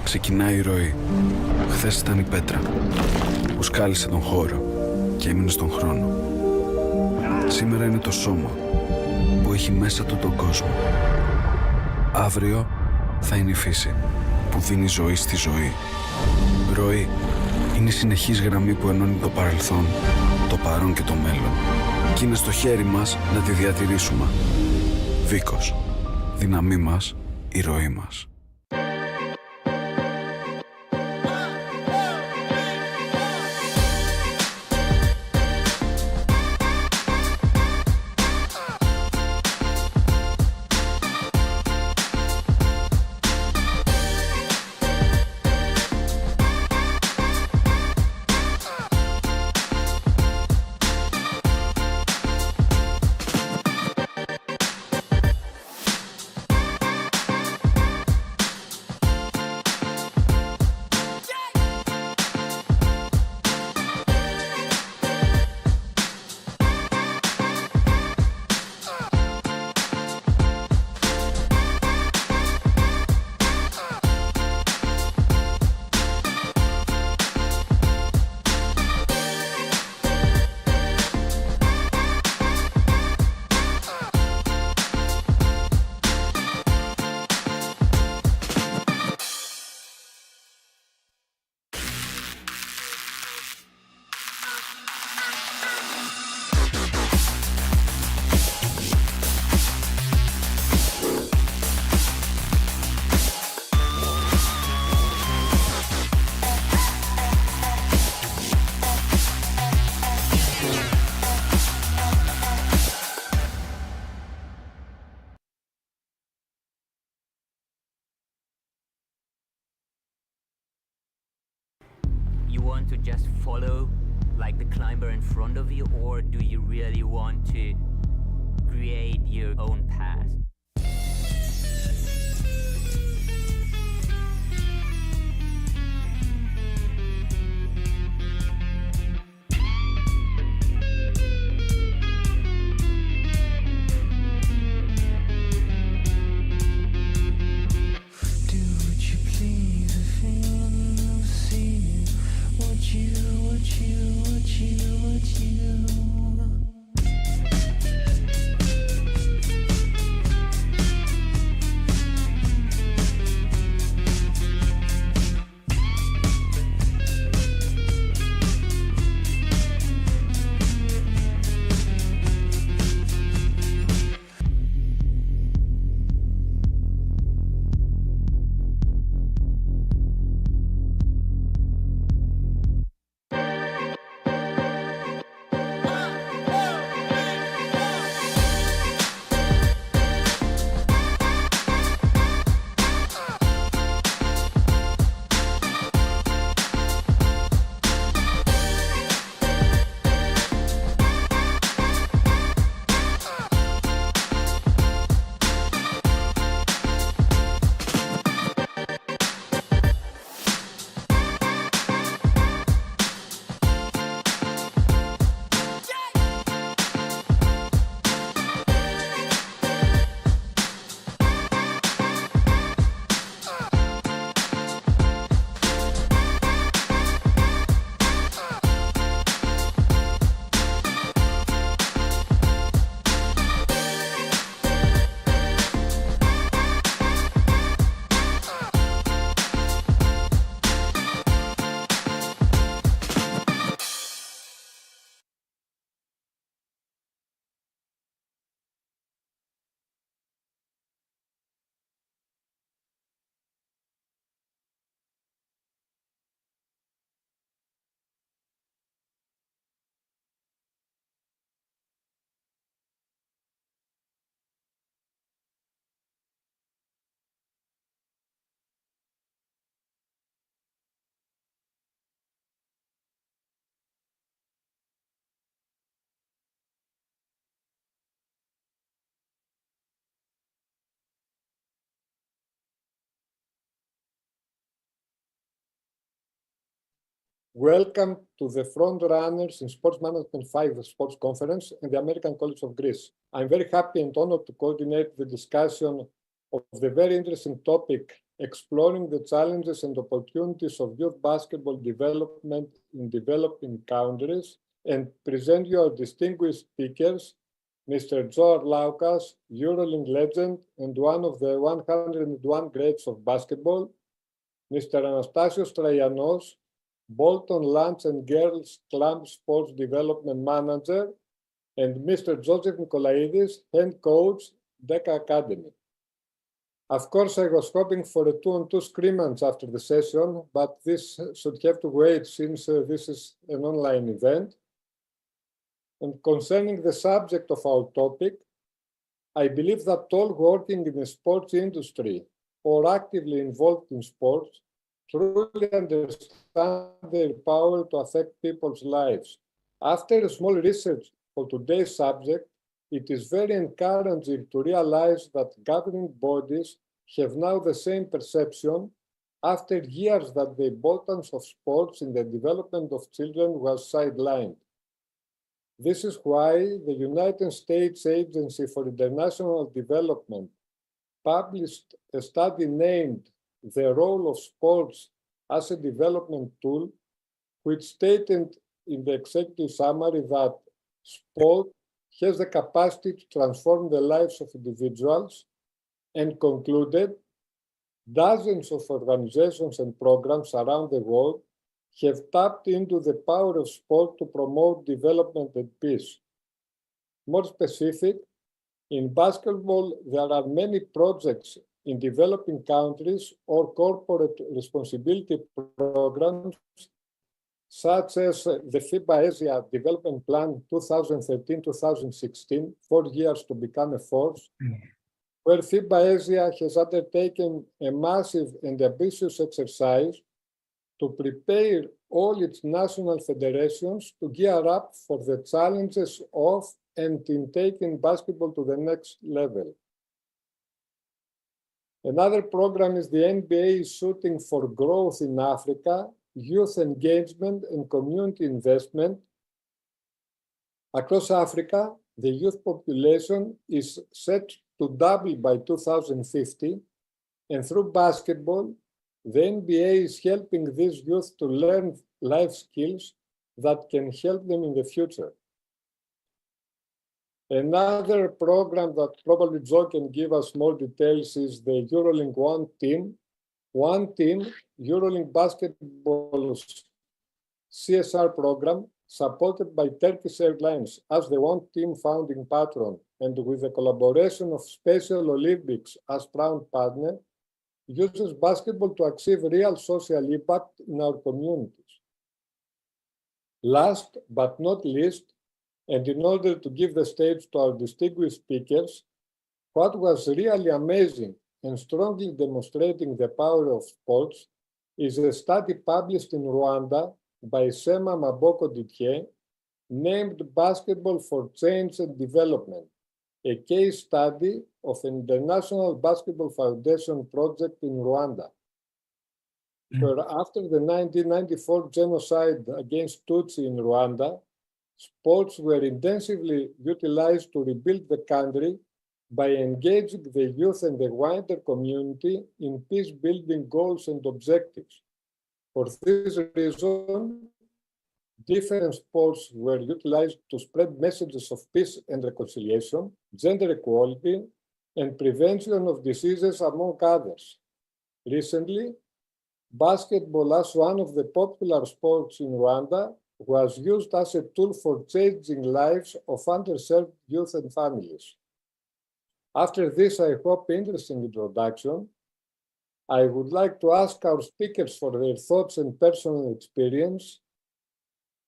ξεκινάει η ροή. Χθες ήταν η πέτρα που σκάλισε τον χώρο και έμεινε στον χρόνο. Σήμερα είναι το σώμα που έχει μέσα του τον κόσμο. Αύριο θα είναι η φύση που δίνει ζωή στη ζωή. Ροή είναι η συνεχής γραμμή που ενώνει το παρελθόν, το παρόν και το μέλλον. Και είναι στο χέρι μας να τη διατηρήσουμε. Βίκος, δύναμή μας, η ροή μας. You want to just follow like the climber in front of you, or do you really want to create your own path? Welcome to the Front Runners in Sports Management 5 Sports Conference and the American College of Greece. I'm very happy and honored to coordinate the discussion of the very interesting topic exploring the challenges and opportunities of youth basketball development in developing countries, and present your distinguished speakers, Mr. Joe Arlauckas, EuroLeague legend and one of the 101 greats of basketball, Mr. Anastasios Traianos, Bolton Lads and Girls Club Sports Development Manager, and Mr. Joseph Nikolaidis, Head Coach, DECA Academy. Of course, I was hoping for a 2-on-2 scrimmage after the session, but this should have to wait since this is an online event. And concerning the subject of our topic, I believe that all working in the sports industry or actively involved in sports truly understand their power to affect people's lives. After a small research for today's subject, it is very encouraging to realize that governing bodies have now the same perception after years that the importance of sports in the development of children was sidelined. This is why the United States Agency for International Development published a study named The Role of Sports as a Development Tool, which stated in the executive summary that sport has the capacity to transform the lives of individuals, and concluded dozens of organizations and programs around the world have tapped into the power of sport to promote development and peace. More specific, in basketball, there are many projects in developing countries or corporate responsibility programs, such as the FIBA Asia Development Plan 2013-2016, 4 years to become a force, where FIBA Asia has undertaken a massive and ambitious exercise to prepare all its national federations to gear up for the challenges of and in taking basketball to the next level. Another program is the NBA Shooting for Growth in Africa, Youth Engagement and Community Investment. Across Africa, the youth population is set to double by 2050, and through basketball, the NBA is helping these youth to learn life skills that can help them in the future. Another program that probably Joe can give us more details is the EuroLeague One Team. One Team, EuroLeague Basketball's CSR program, supported by Turkish Airlines as the One Team founding patron and with the collaboration of Special Olympics as proud partner, uses basketball to achieve real social impact in our communities. Last but not least, and in order to give the stage to our distinguished speakers, what was really amazing and strongly demonstrating the power of sports is a study published in Rwanda by Sema Maboko Didier, named Basketball for Change and Development, a case study of an International Basketball Foundation project in Rwanda, where after the 1994 genocide against Tutsi in Rwanda, sports were intensively utilized to rebuild the country by engaging the youth and the wider community in peace-building goals and objectives. For this reason, different sports were utilized to spread messages of peace and reconciliation, gender equality, and prevention of diseases, among others. Recently, basketball, as one of the popular sports in Rwanda, was used as a tool for changing lives of underserved youth and families. After this, I hope, interesting introduction, I would like to ask our speakers for their thoughts and personal experience.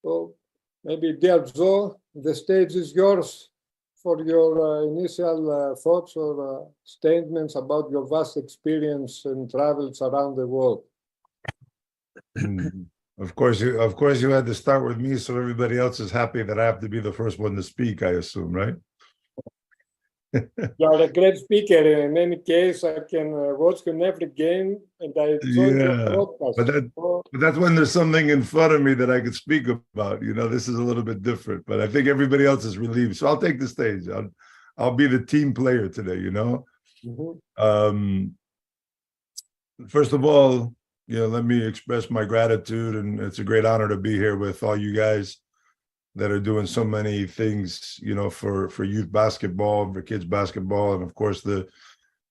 So maybe, dear Joe, the stage is yours for your initial thoughts or statements about your vast experience and travels around the world. Of course, you had to start with me, so everybody else is happy that I have to be the first one to speak, I assume, right? You are a great speaker. In any case, I can watch you in every game, and I enjoy your broadcast. But that's when there's something in front of me that I could speak about. You know, this is a little bit different, but I think everybody else is relieved. So I'll take the stage. I'll be the team player today, you know? first of all, let me express my gratitude, and it's a great honor to be here with all you guys that are doing so many things, for youth basketball, for kids basketball, and of course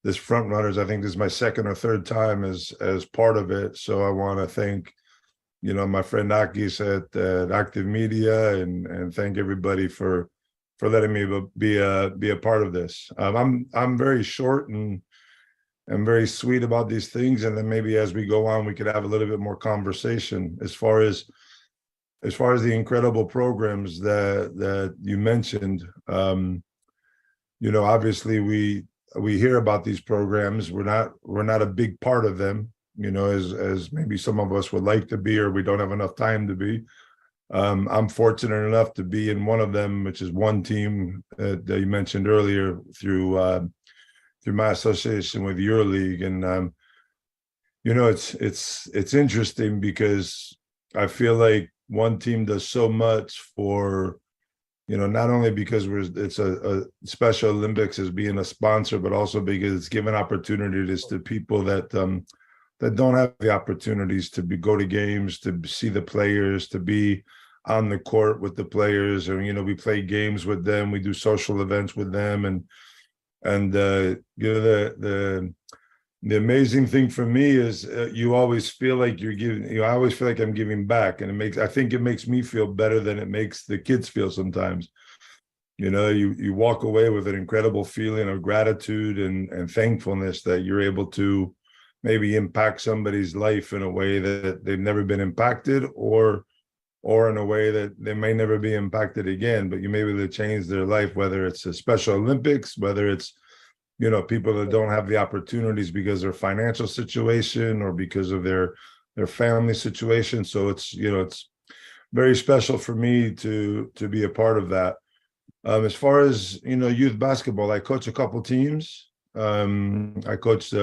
this Front Runners. I think this is my second or third time as part of it. So I want to thank, my friend Akis at Active Media, and thank everybody for letting me be a part of this. I'm very short and very sweet about these things, and then maybe as we go on, we could have a little bit more conversation as far as the incredible programs that you mentioned. Obviously we hear about these programs. We're not a big part of them, as maybe some of us would like to be, or we don't have enough time to be. I'm fortunate enough to be in one of them, which is one team that you mentioned earlier through my association with EuroLeague. And it's interesting because I feel like one team does so much for, not only because it's a Special Olympics as being a sponsor, but also because it's given opportunities to people that don't have the opportunities to go to games, to see the players, to be on the court with the players. And, we play games with them, we do social events with them. And the amazing thing for me is you always feel like you're giving. I always feel like I'm giving back, and I think it makes me feel better than it makes the kids feel sometimes. You walk away with an incredible feeling of gratitude and thankfulness that you're able to maybe impact somebody's life in a way that they've never been impacted, or in a way that they may never be impacted again. But you may be able to change their life, whether it's a Special Olympics, whether it's people that don't have the opportunities because of their financial situation or because of their family situation. So it's very special for me to be a part of that. As far as youth basketball, I coach a couple teams. I coach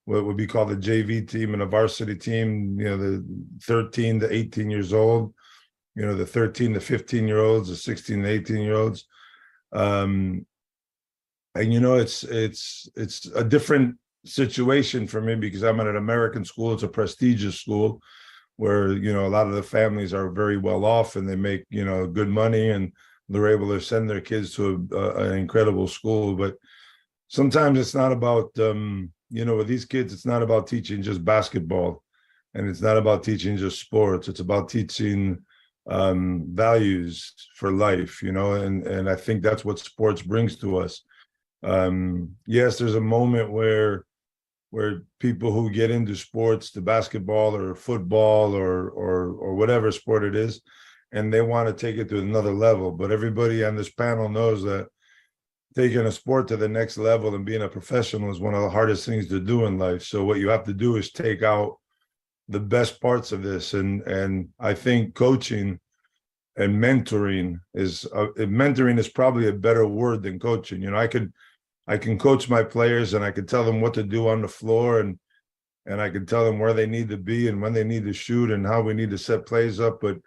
what would be called the JV team and a varsity team. The 13 to 18 years old. The 13 to 15-year-olds, the 16 to 18-year-olds. And it's a different situation for me because I'm at an American school. It's a prestigious school where a lot of the families are very well off and they make good money, and they're able to send their kids to an incredible school. But sometimes it's not about with these kids, it's not about teaching just basketball, and it's not about teaching just sports. It's about teaching values for life, and I think that's what sports brings to us. Yes, there's a moment where people who get into sports, to basketball or football or whatever sport it is, and they want to take it to another level. But everybody on this panel knows that taking a sport to the next level and being a professional is one of the hardest things to do in life. So what you have to do is take out the best parts of this. And I think coaching and mentoring is probably a better word than coaching. I can coach my players and I can tell them what to do on the floor, and I can tell them where they need to be and when they need to shoot and how we need to set plays up. But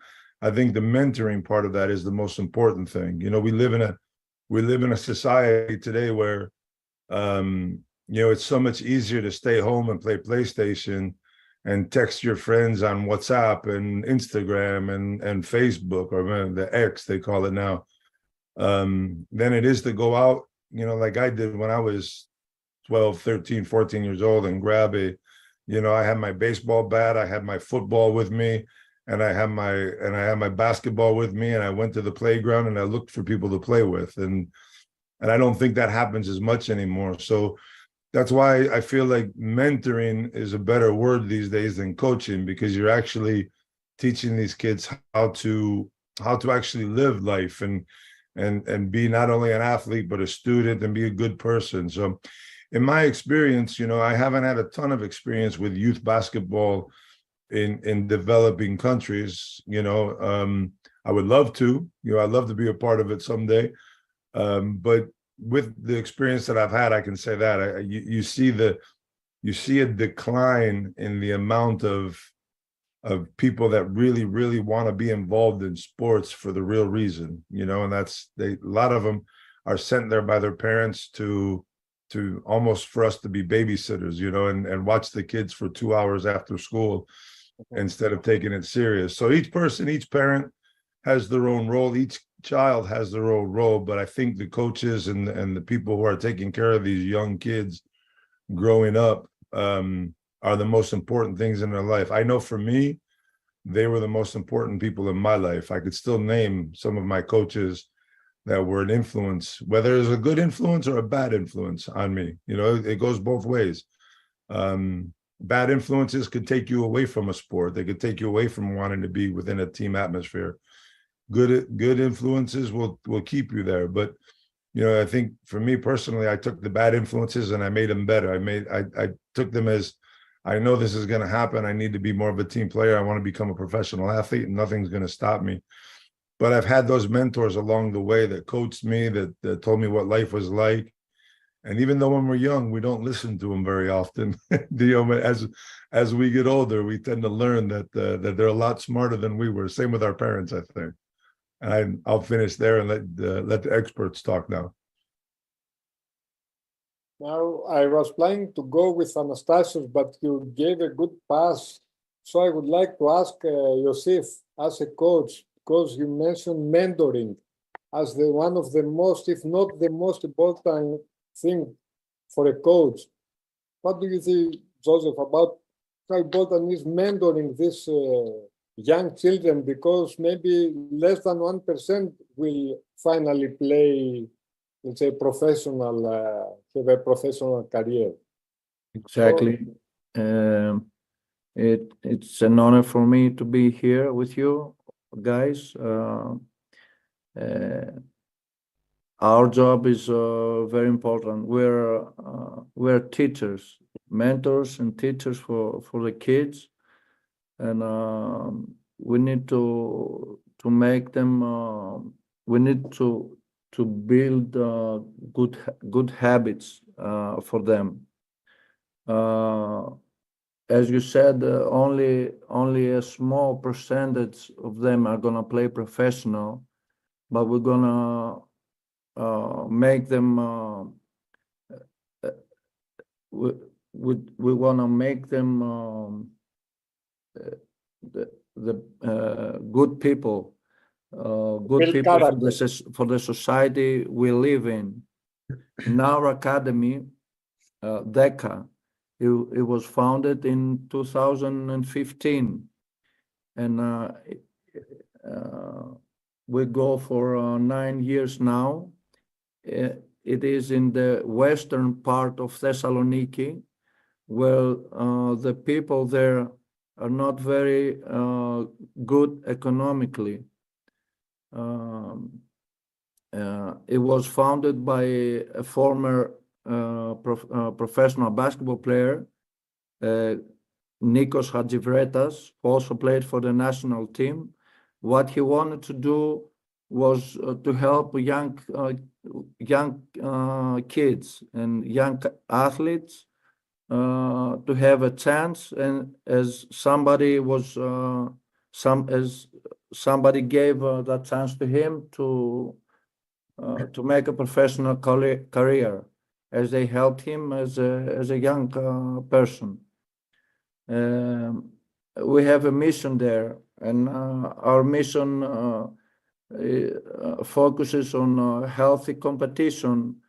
I think the mentoring part of that is the most important thing. We live in a society today where it's so much easier to stay home and play PlayStation and text your friends on WhatsApp and Instagram and Facebook, or the X they call it now, than it is to go out, like I did when I was 12, 13, 14 years old, and grab I had my baseball bat, I had my football with me, and I had my basketball with me, and I went to the playground and I looked for people to play with. And I don't think that happens as much anymore. So that's why I feel like mentoring is a better word these days than coaching, because you're actually teaching these kids how to actually live life and be not only an athlete, but a student, and be a good person. So in my experience, I haven't had a ton of experience with youth basketball in developing countries. I would love to, I'd love to be a part of it someday. But with the experience that I've had, I can say that you see a decline in the amount of people that really, really want to be involved in sports for the real reason, and a lot of them are sent there by their parents to to almost for us to be babysitters, you know, and watch the kids for 2 hours after school instead of taking it serious. So each person, each parent has their own role. Each child has their own role, but I think the coaches and the people who are taking care of these young kids growing up are the most important things in their life. I know for me, they were the most important people in my life. I could still name some of my coaches that were an influence, whether it's a good influence or a bad influence on me. You know, it goes both ways. Bad influences could take you away from a sport. They could take you away from wanting to be within a team atmosphere. Good influences will keep you there. But, you know, I think for me personally, I took the bad influences and I made them better. I took them as, I know this is going to happen. I need to be more of a team player. I want to become a professional athlete and nothing's going to stop me. But I've had those mentors along the way that coached me, that told me what life was like. And even though when we're young, we don't listen to them very often. You know, as we get older, we tend to learn that they're a lot smarter than we were. Same with our parents, I think. And I'll finish there and let the experts talk now. Now, I was planning to go with Anastasios, but you gave a good pass. So I would like to ask Yosif, as a coach, because you mentioned mentoring as one of the most, if not the most important thing for a coach. What do you think, Joseph, about how important is mentoring these young children? Because maybe less than 1% will finally play, let's say, have a professional career. Exactly. It's an honor for me to be here with you guys. Our job is very important. We're teachers, mentors and teachers for the kids, and we need to make them. We need to build good habits for them. As you said, only a small percentage of them are gonna play professional, but we're gonna make them. We want to make them the good people, good people for the society we live in. In our academy, DECA, it was founded in 2015, and we go for 9 years now. It is in the western part of Thessaloniki, where the people there are not very good economically. It was founded by a former professional basketball player, Nikos Hadjivretas, who also played for the national team. What he wanted to do was to help young kids and young athletes to have a chance, and as somebody gave that chance to him to make a professional career, as they helped him as a young person. We have a mission there, and our mission focuses on healthy competition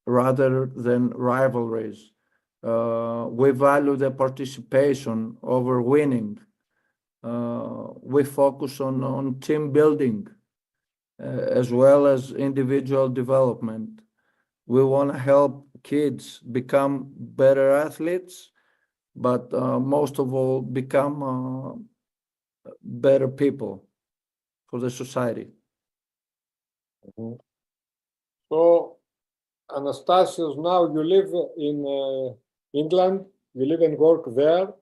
rather than rivalries. We value the participation over winning. We focus on team building as well as individual development. We want to help kids become better athletes, but most of all, become better people for the society. Mm-hmm. So, Anastasios, now you live in England, you live and work there.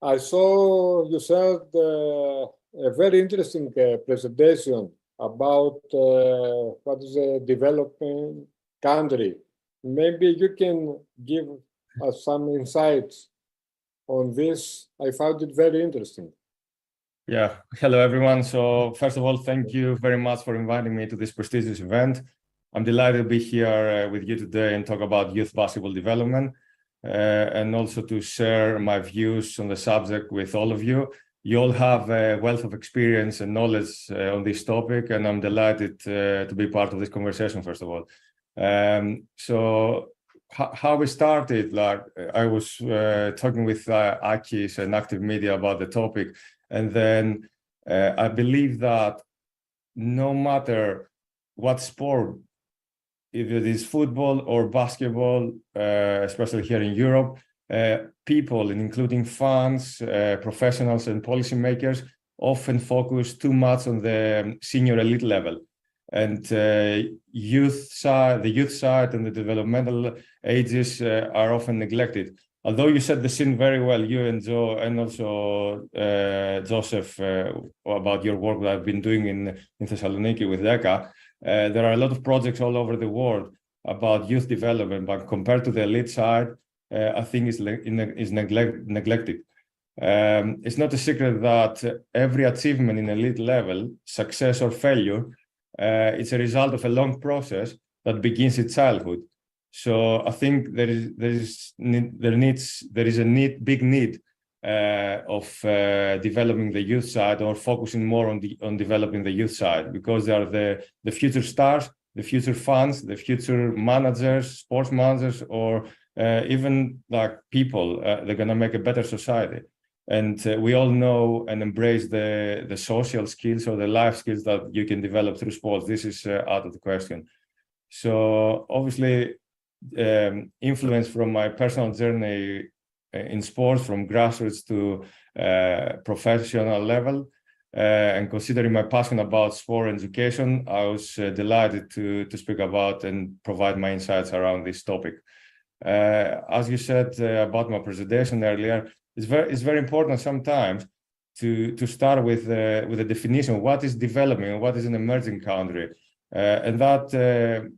I saw you said a very interesting presentation about what is a developing country. Maybe you can give us some insights on this. I found it very interesting. Yeah, hello everyone. So first of all, thank you very much for inviting me to this prestigious event. I'm delighted to be here with you today and talk about youth basketball development and also to share my views on the subject with all of you. You all have a wealth of experience and knowledge on this topic, and I'm delighted to be part of this conversation, first of all. So how we started, like I was talking with Akis and Active Media about the topic, and then I believe that no matter what sport, if it is football or basketball, especially here in Europe, people, including fans, professionals and policymakers, often focus too much on the senior elite level. And the youth side and the developmental ages are often neglected. Although you set the scene very well, you and Joe, and also Joseph, about your work that I've been doing in Thessaloniki with DECA, there are a lot of projects all over the world about youth development, but compared to the elite side, I think is neglected. It's not a secret that every achievement in elite level, success or failure, it's a result of a long process that begins in childhood. So I think there is a big need of developing the youth side, or focusing more on developing the youth side, because they are the future stars, the future fans, the future managers, sports managers, or even like people. They're gonna make a better society. And we all know and embrace the social skills or the life skills that you can develop through sports. This is out of the question. So obviously, influence from my personal journey in sports, from grassroots to professional level, and considering my passion about sport education, I was delighted to speak about and provide my insights around this topic. As you said about my presentation earlier, it's very important sometimes to start with a definition of what is developing and what is an emerging country. And that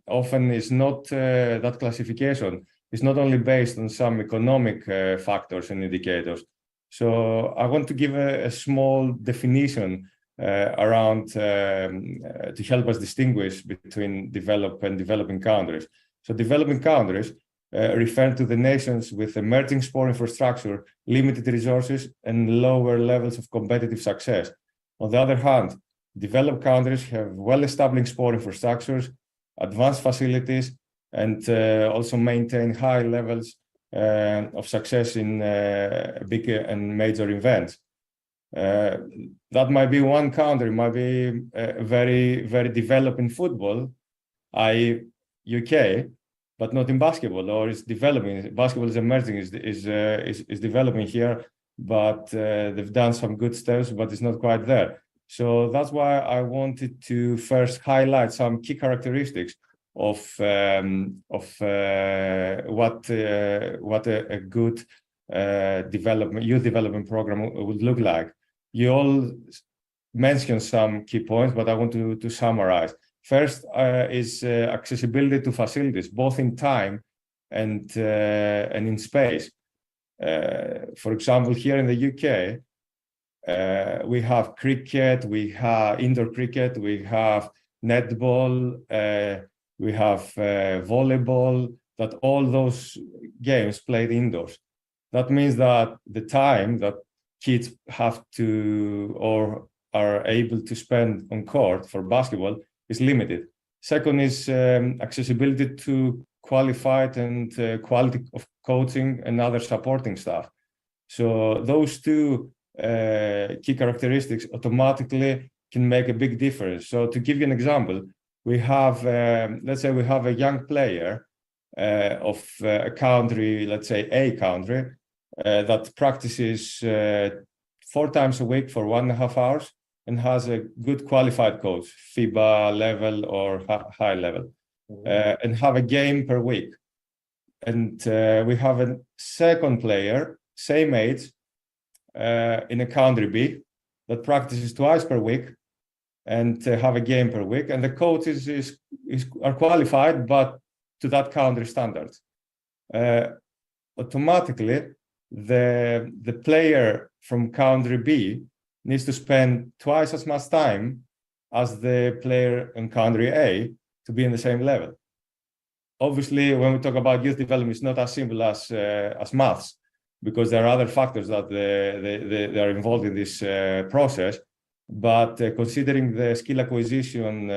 often is not, that classification is not only based on some economic factors and indicators. So I want to give a small definition around to help us distinguish between developed and developing countries. So developing countries refer to the nations with emerging sport infrastructure, limited resources, and lower levels of competitive success. On the other hand, developed countries have well-established sport infrastructures, advanced facilities, and also maintain high levels of success in big and major events. That might be one country, might be very, very developed in football, i.e. UK, but not in basketball, or is developing. Basketball is emerging, is developing here, but they've done some good steps, but it's not quite there. So that's why I wanted to first highlight some key characteristics of what a good youth development program would look like. You all mentioned some key points, but I want to summarize. First is accessibility to facilities, both in time and in space. For example, here in the UK, we have cricket, we have indoor cricket, we have netball, we have volleyball, that all those games played indoors. That means that the time that kids have to or are able to spend on court for basketball is limited. Second is accessibility to qualified and quality of coaching and other supporting staff. So those two key characteristics automatically can make a big difference. So to give you an example, we have, let's say we have a young player of a country, let's say a country, that practices 4 times a week for 1.5 hours and has a good qualified coach, FIBA level or high level, and have a game per week. And we have a second player, same age, in a country B, that practices twice per week and have a game per week. And the coaches are qualified, but to that country standards. Automatically, the player from country B needs to spend twice as much time as the player in country A to be in the same level. Obviously, when we talk about youth development, it's not as simple as maths, because there are other factors that they are involved in this process. But considering the skill acquisition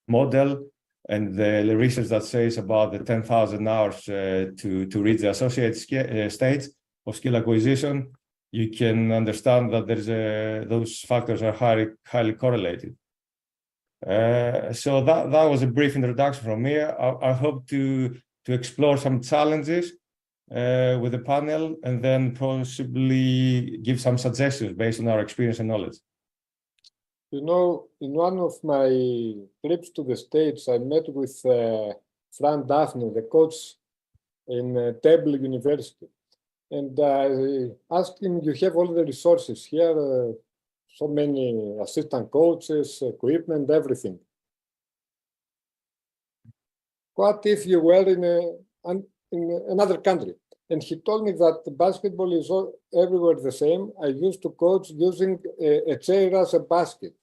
model and the research that says about the 10,000 hours to reach the associate stage of skill acquisition, you can understand that those factors are highly correlated. So that was a brief introduction from me. I hope to explore some challenges with the panel and then possibly give some suggestions based on our experience and knowledge. You know, in one of my trips to the States, I met with Fran Daphne, the coach in Temple University. And I asked him, you have all the resources here, so many assistant coaches, equipment, everything. What if you were in another country? And he told me that basketball is everywhere the same. I used to coach using a chair as a basket.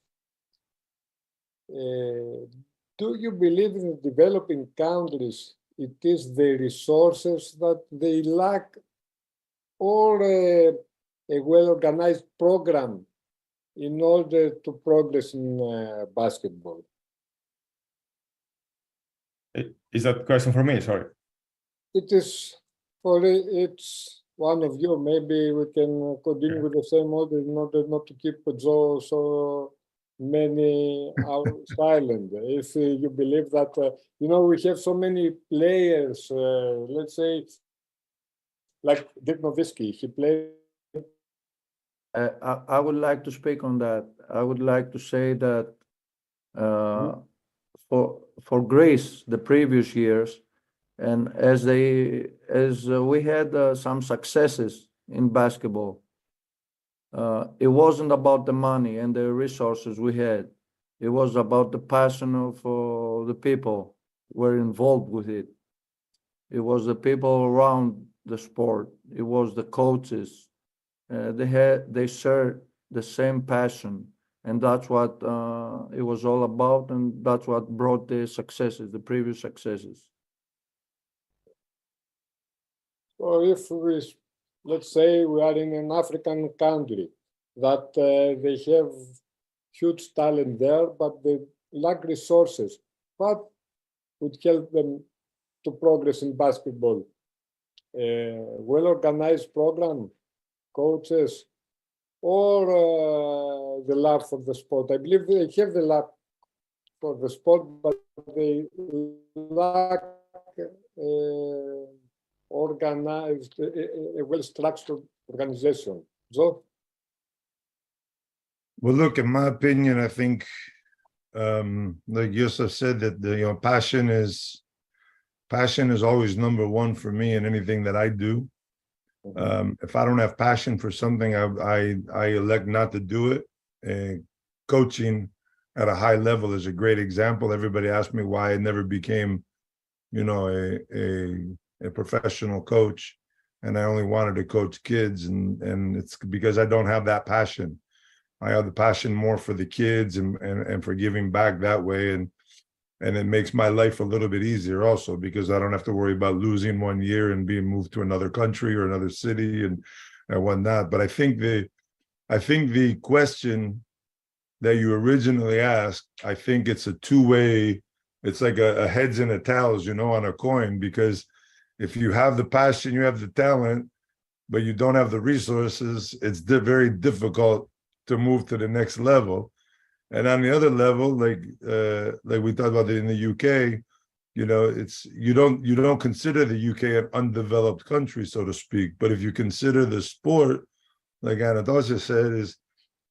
Do you believe in developing countries, it is the resources that they lack, or a well-organized program in order to progress in basketball? Is that a question for me? Sorry. It is for it's one of you. Maybe we can continue with the same order in order not to keep Joe so many hours silent. If you believe that, you know, we have so many players, let's say, like Dirk Nowitzki, he played. I would like to speak on that. I would like to say that for Greece, the previous years, and as we had some successes in basketball, it wasn't about the money and the resources we had. It was about the passion of the people who were involved with it. It was the people around the sport. It was the coaches. They shared the same passion, and that's what it was all about, and that's what brought the successes, the previous successes. So if let's say we are in an African country that they have huge talent there, but they lack resources, what would help them to progress in basketball? Well-organized program, coaches, or the love for the sport? I believe they have the love for the sport, but they lack organized, a well-structured organization. Joe? Well, look, in my opinion, I think, like Yusuf said, that passion is always number one for me in anything that I do. If I don't have passion for something, I elect not to do it. Coaching at a high level is a great example. Everybody asked me why I never became, a professional coach, and I only wanted to coach kids, and it's because I don't have that passion. I have the passion more for the kids and for giving back that way, and it makes my life a little bit easier also, because I don't have to worry about losing 1 year and being moved to another country or another city and whatnot. But I think the question that you originally asked, I think it's a two-way. It's like a heads and a tails, on a coin, because if you have the passion, you have the talent, but you don't have the resources, it's very difficult to move to the next level. And on the other level, like we talked about in the UK, it's you don't consider the UK an undeveloped country, so to speak. But if you consider the sport, like Anastasios said,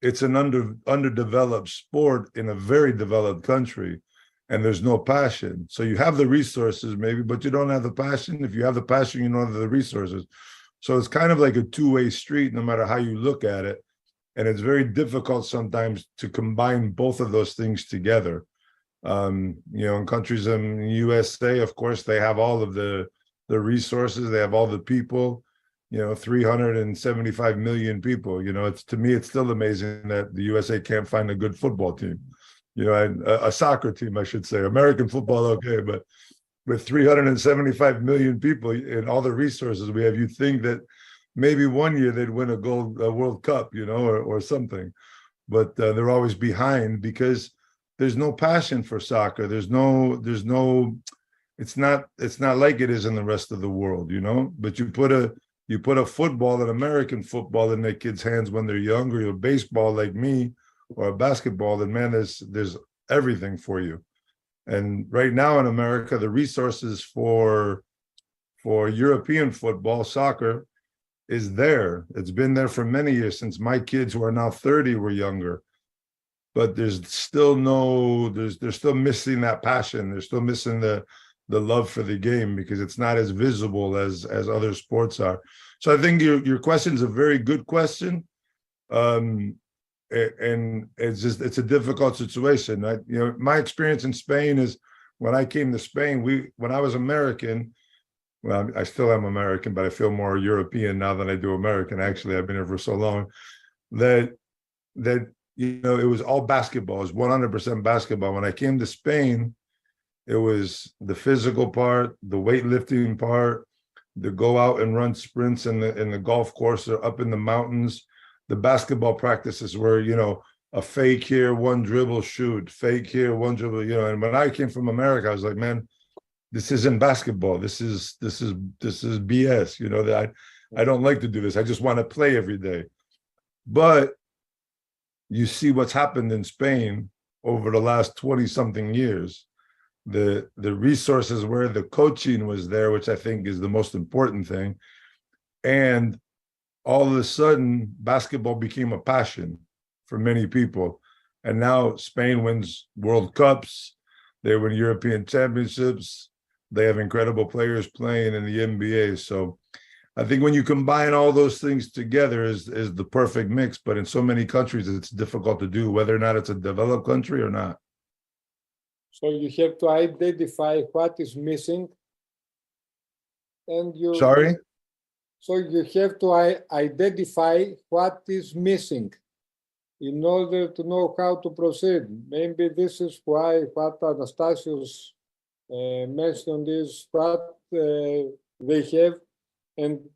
it's an underdeveloped sport in a very developed country, and there's no passion. So you have the resources maybe, but you don't have the passion. If you have the passion, you don't have the resources. So it's kind of like a two-way street, no matter how you look at it. And it's very difficult sometimes to combine both of those things together. In countries in the USA, of course, they have all of the resources, they have all the people, 375 million people. To me, it's still amazing that the USA can't find a good football team. you know, a soccer team, I should say. American football, okay, but with 375 million people and all the resources we have, you'd think that maybe one year they'd win a World Cup, you know, or something. But they're always behind because there's no passion for soccer. There's no, it's not like it is in the rest of the world, you know. But you put a football, an American football, in their kids' hands when they're younger, or baseball like me, or a basketball, then man, there's everything for you. And right now in America, the resources for European football, soccer, is there. It's been there for many years, since my kids, who are now 30, were younger. But there's still they're still missing that passion. They're still missing the love for the game, because it's not as visible as other sports are. So I think your question is a very good question. And it's a difficult situation. You know, my experience in Spain is, when I came to Spain, when I was American, well, I still am American, but I feel more European now than I do American. Actually, I've been here for so long that you know, it was all basketball. It was 100% basketball. When I came to Spain, it was the physical part, the weightlifting part, the go out and run sprints in the golf course or up in the mountains. The basketball practices were, you know, a fake here, one dribble, shoot, fake here, one dribble, you know. And when I came from America, I was like, man, this isn't basketball. This is BS. You know, that I don't like to do this. I just want to play every day. But you see what's happened in Spain over the last 20-something years. The resources were, the coaching was there, which I think is the most important thing. And all of a sudden, basketball became a passion for many people. And now Spain wins World Cups. They win European championships. They have incredible players playing in the NBA. So I think when you combine all those things together is the perfect mix. But in so many countries, it's difficult to do, whether or not it's a developed country or not. So you have to identify what is missing, and you. Sorry? So you have to identify what is missing in order to know how to proceed. Maybe this is why what Anastasios mentioned is what they have and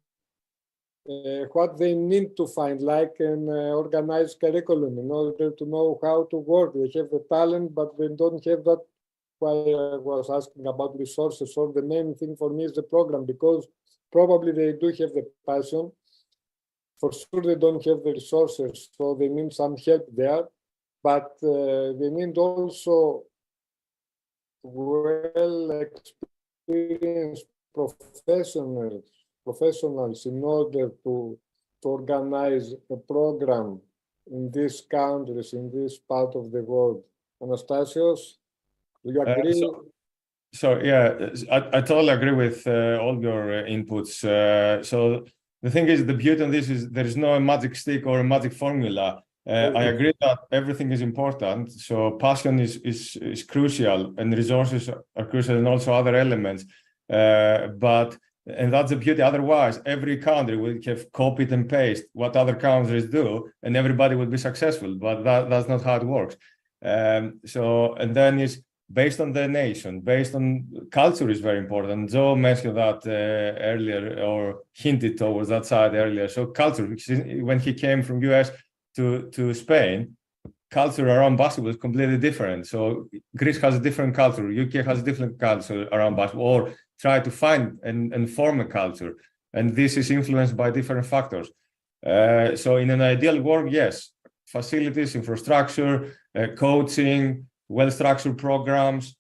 what they need to find, like an organized curriculum, in order to know how to work. They have the talent, but they don't have that. Why I was asking about resources. So the main thing for me is the program, because probably they do have the passion. For sure, they don't have the resources, so they need some help there. But they need also well-experienced professionals in order to organize a program in these countries, in this part of the world. Anastasios, do you agree? So yeah, I totally agree with all your inputs. So the thing is, the beauty of this is there is no magic stick or a magic formula. I agree that everything is important. So passion is crucial, and resources are crucial, and also other elements. And that's the beauty. Otherwise, every country will have copied and paste what other countries do, and everybody will be successful. But that's not how it works. And then it's based on the nation, based on culture is very important. Joe mentioned that earlier, or hinted towards that side earlier. So culture, when he came from US to Spain, culture around basketball is completely different. So Greece has a different culture, UK has a different culture around basketball, or try to find and form a culture. And this is influenced by different factors. So in an ideal world, yes, facilities, infrastructure, coaching, well-structured programs,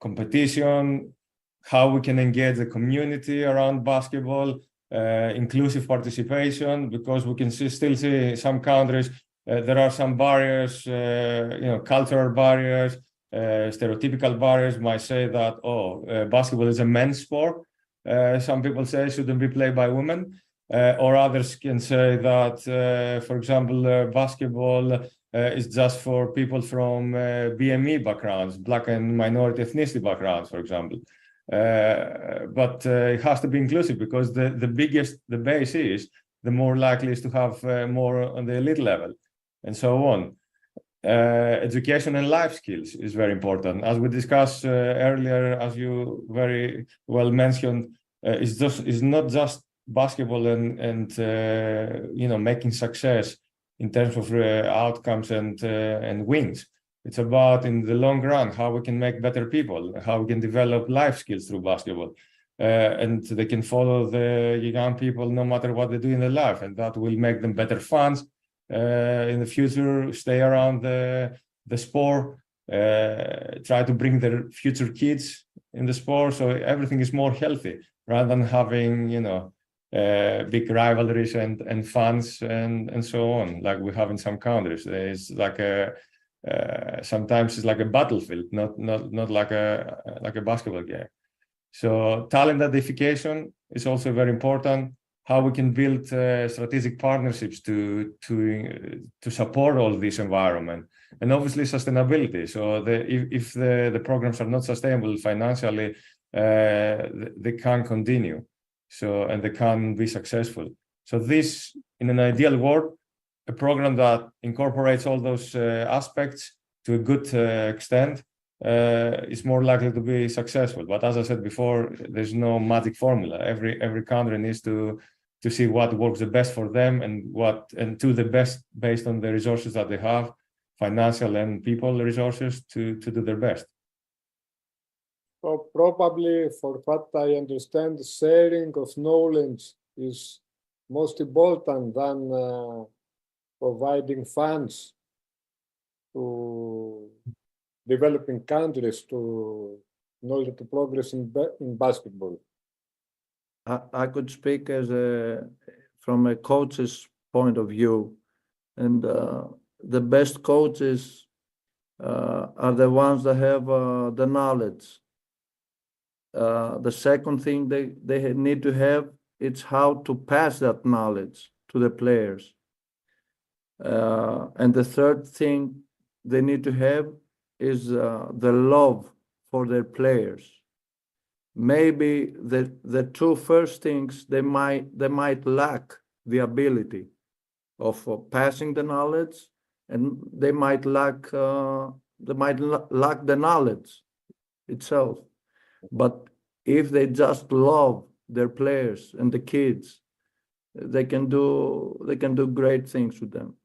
competition, how we can engage the community around basketball, inclusive participation, because we can still see some countries, there are some barriers, cultural barriers, stereotypical barriers might say that, basketball is a men's sport. Some people say it shouldn't be played by women, or others can say that, for example, basketball is just for people from BME backgrounds, Black and minority ethnicity backgrounds, for example. But it has to be inclusive, because the biggest the base is, the more likely is to have more on the elite level, and so on. education and life skills is very important. As we discussed earlier, as you very well mentioned, it's not just basketball and making success in terms of outcomes and wins. It's about, in the long run, how we can make better people, how we can develop life skills through basketball. And they can follow the young people no matter what they do in their life, and that will make them better fans in the future, stay around the sport, try to bring their future kids in the sport, so everything is more healthy rather than having big rivalries and fans and so on, like we have in some countries. It's like sometimes it's like a battlefield, not like a basketball game. So talent identification is also very important. How we can build strategic partnerships to support all this environment, and obviously sustainability. So if the programs are not sustainable financially, they can't continue. So, and they can't be successful. So this, in an ideal world, a program that incorporates all those aspects to a good extent is more likely to be successful. But as I said before, there's no magic formula. Every country needs to see what works the best for them and do the best based on the resources that they have, financial and people resources, to do their best. So probably, for what I understand, sharing of knowledge is most important than providing funds to developing countries in order to progress in basketball. I could speak from a coach's point of view, and the best coaches are the ones that have the knowledge. The second thing they need to have is how to pass that knowledge to the players. And the third thing they need to have is the love for their players. Maybe the two first things they might lack the ability of passing the knowledge, and they might lack the knowledge itself. But if they just love their players and the kids, they can do great things with them.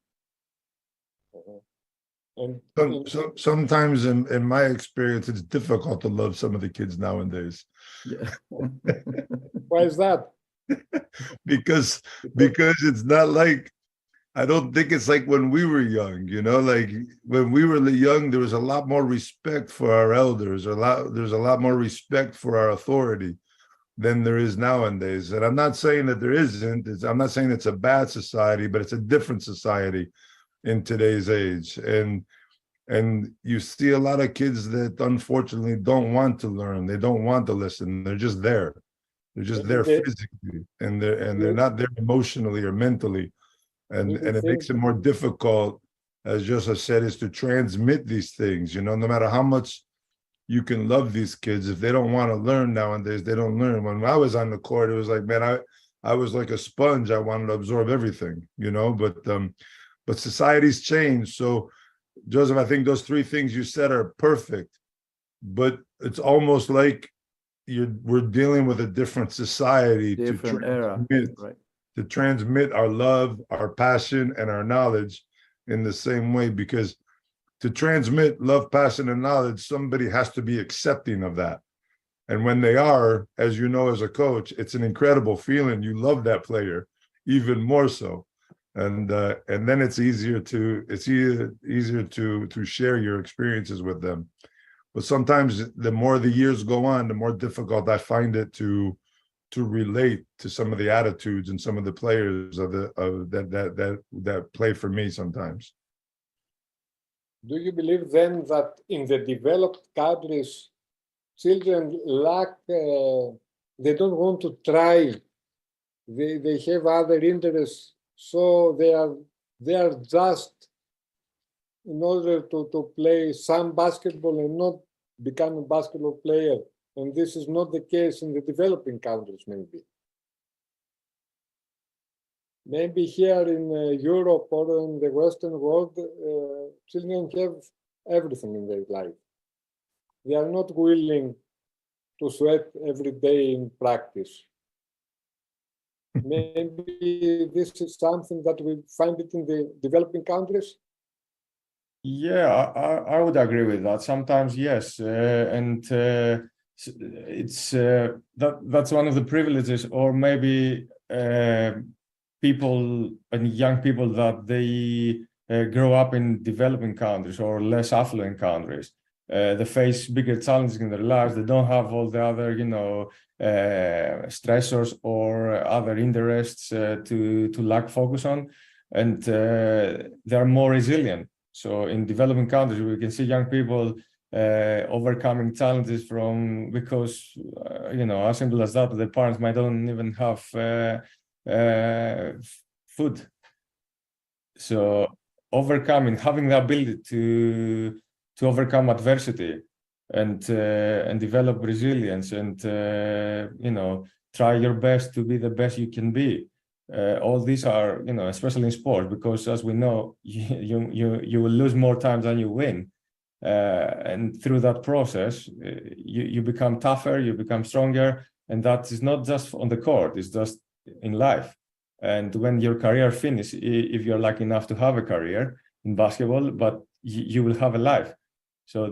Sometimes in my experience, it's difficult to love some of the kids nowadays. Yeah. Why is that? Because it's not like, I don't think it's like when we were young, like when we were young, there was a lot more respect for our elders, there's a lot more respect for our authority than there is nowadays. And I'm not saying that there isn't, I'm not saying it's a bad society, but it's a different society in today's age. And you see a lot of kids that unfortunately don't want to learn, they don't want to listen, they're just there. They're just there physically, and they're not there emotionally or mentally. And it makes it more difficult, as Joseph said, is to transmit these things. No matter how much you can love these kids, if they don't want to learn nowadays, they don't learn. When I was on the court, it was like, man, I was like a sponge. I wanted to absorb everything, but society's changed. So, Joseph, I think those three things you said are perfect, but it's almost like we're dealing with a different society, different era, right? To transmit our love, our passion, and our knowledge in the same way, because to transmit love, passion, and knowledge, somebody has to be accepting of that. And when they are, as you know, as a coach, it's an incredible feeling. You love that player even more so. And then it's easier to share your experiences with them. But sometimes the more the years go on, the more difficult I find it to relate to some of the attitudes and some of the players that play for me sometimes. Do you believe then that in the developed countries, children lack, they don't want to try, they have other interests, so they are just in order to play some basketball and not become a basketball player? And this is not the case in the developing countries, maybe. maybe here in Europe or in the Western world, children have everything in their life. They are not willing to sweat every day in practice. Maybe this is something that we find it in the developing countries. Yeah, I would agree with that. Sometimes, yes, and it's that's one of the privileges, or maybe people and young people that they grow up in developing countries or less affluent countries. They face bigger challenges in their lives. They don't have all the other, stressors or other interests to lack focus on, and they are more resilient. So in developing countries, we can see young people overcoming challenges because, as simple as that, the parents might don't even have food. So having the ability to overcome adversity and develop resilience and, try your best to be the best you can be. All these are, especially in sports, because as we know, you will lose more times than you win. And through that process, you become tougher, you become stronger. And that is not just on the court, it's just in life. And when your career finishes, if you're lucky enough to have a career in basketball, but you will have a life. So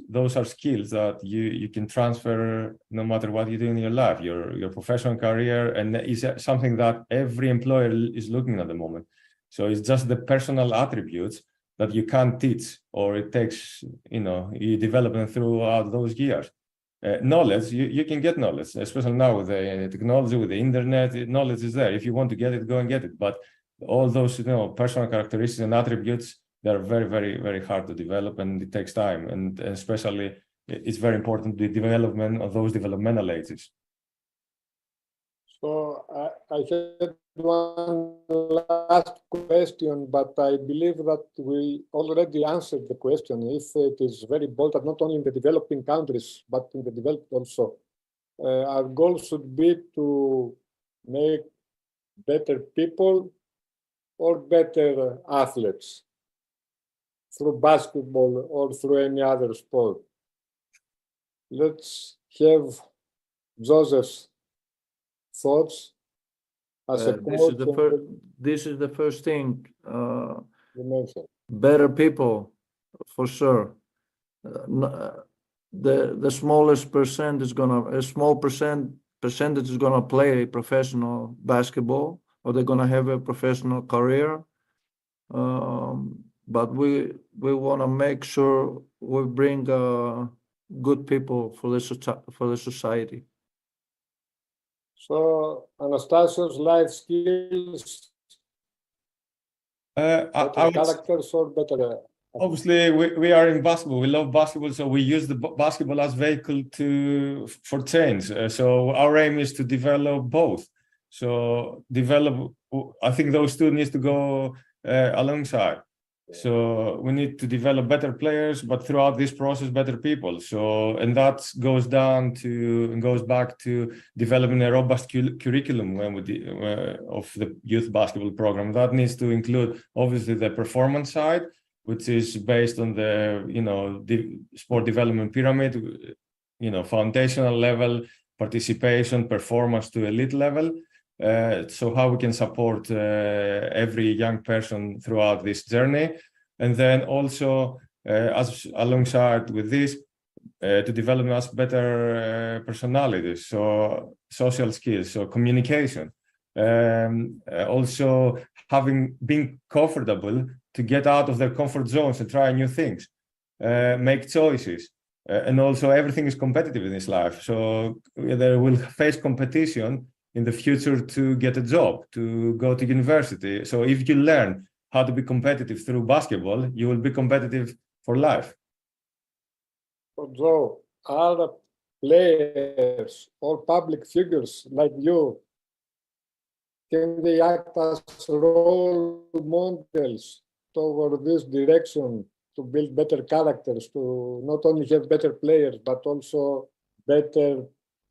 those are skills that you can transfer no matter what you do in your life, your professional career, and is something that every employer is looking at the moment. So it's just the personal attributes that you can't teach, or it takes, you develop them throughout those years. Knowledge, you can get knowledge, especially now with the technology, with the internet, knowledge is there. If you want to get it, go and get it. But all those, personal characteristics and attributes, they're very, very, very hard to develop, and it takes time. And especially, it's very important the development of those developmental ages. So I had one last question, but I believe that we already answered the question. If it is very important, not only in the developing countries, but in the developed also, our goal should be to make better people or better athletes through basketball or through any other sport. Let's have Joseph's thoughts as a coach. This is the first thing. You mentioned Better people, for sure. The smallest percent is a small percentage is gonna play professional basketball, or they're gonna have a professional career. But we want to make sure we bring good people for the society. So Anastasios, life skills, characters or better? Obviously, we are in basketball. We love basketball, so we use the basketball as vehicle for change. So our aim is to develop both. So I think those two needs to go alongside. So we need to develop better players, but throughout this process, better people. So, and that goes back to developing a robust curriculum of the youth basketball program. That needs to include obviously the performance side, which is based on the sport development pyramid, foundational level, participation, performance to elite level. So how we can support every young person throughout this journey, and then also alongside with this to develop us better personalities, so social skills, so communication, also being comfortable to get out of their comfort zones and try new things, make choices, and also everything is competitive in this life, so they will face competition in the future to get a job, to go to university. So if you learn how to be competitive through basketball, you will be competitive for life. So Joe, are players or public figures like you, can they act as role models toward this direction to build better characters, to not only have better players, but also better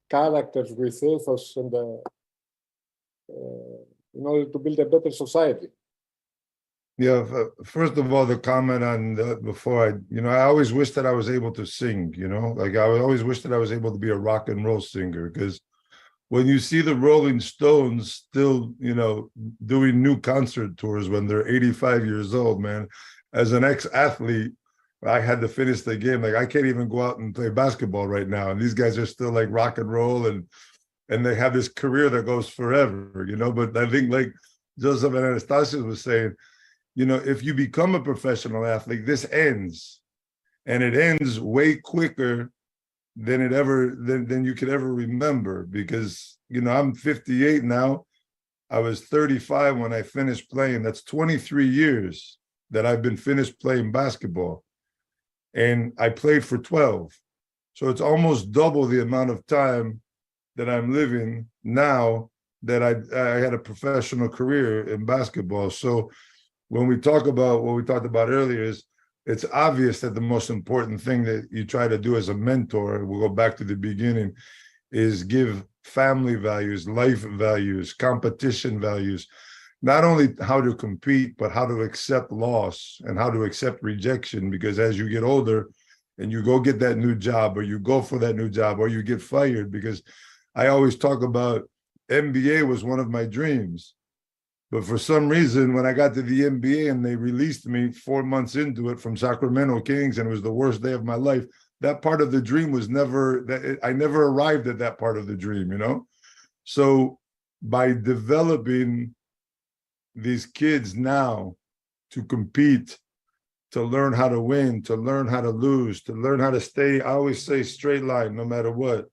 characters with ethos and in order to build a better society. Yeah, first of all, the comment on before I always wish that I was able to sing, like I always wish that I was able to be a rock and roll singer, because when you see the Rolling Stones still, doing new concert tours when they're 85 years old, man, as an ex-athlete, I had to finish the game. Like I can't even go out and play basketball right now. And these guys are still like rock and roll and they have this career that goes forever, but I think like Joseph and Anastasia was saying, if you become a professional athlete, this ends, and it ends way quicker than than you could ever remember, because, I'm 58 now. I was 35 when I finished playing. That's 23 years that I've been finished playing basketball, and I played for 12. So it's almost double the amount of time that I'm living now that I had a professional career in basketball. So when we talk about what we talked about earlier, is it's obvious that the most important thing that you try to do as a mentor, we'll go back to the beginning, is give family values, life values, competition values, not only how to compete, but how to accept loss and how to accept rejection. Because as you get older and you go get that new job, or you go for that new job, or you get fired, because I always talk about NBA was one of my dreams. But for some reason, when I got to the NBA and they released me 4 months into it from Sacramento Kings, and it was the worst day of my life, that part of the dream was I never arrived at that part of the dream, So by developing these kids now to compete, to learn how to win, to learn how to lose, to learn how to stay, I always say straight line, no matter what,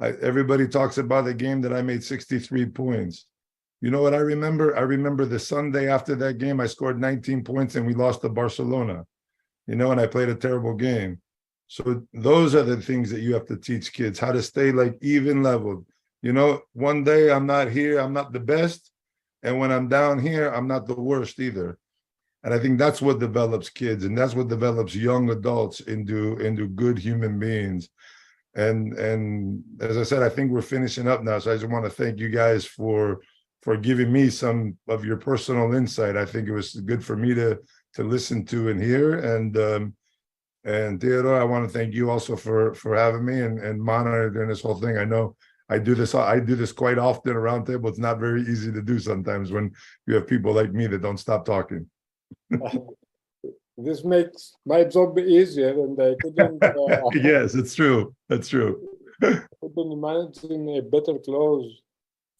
everybody talks about the game that I made 63 points. You know what I remember? I remember the Sunday after that game, I scored 19 points and we lost to Barcelona, and I played a terrible game. So those are the things that you have to teach kids, how to stay like even leveled. One day I'm not here, I'm not the best. And when I'm down here, I'm not the worst either. And I think that's what develops kids, and that's what develops young adults into good human beings. And as I said, I think we're finishing up now. So I just want to thank you guys for giving me some of your personal insight. I think it was good for me to listen to and hear. And Theodore, I want to thank you also for having me and monitoring this whole thing. I know I do this quite often around table. It's not very easy to do sometimes when you have people like me that don't stop talking. This makes my job easier, and I couldn't. Yes, it's true. That's true. I couldn't imagine a better close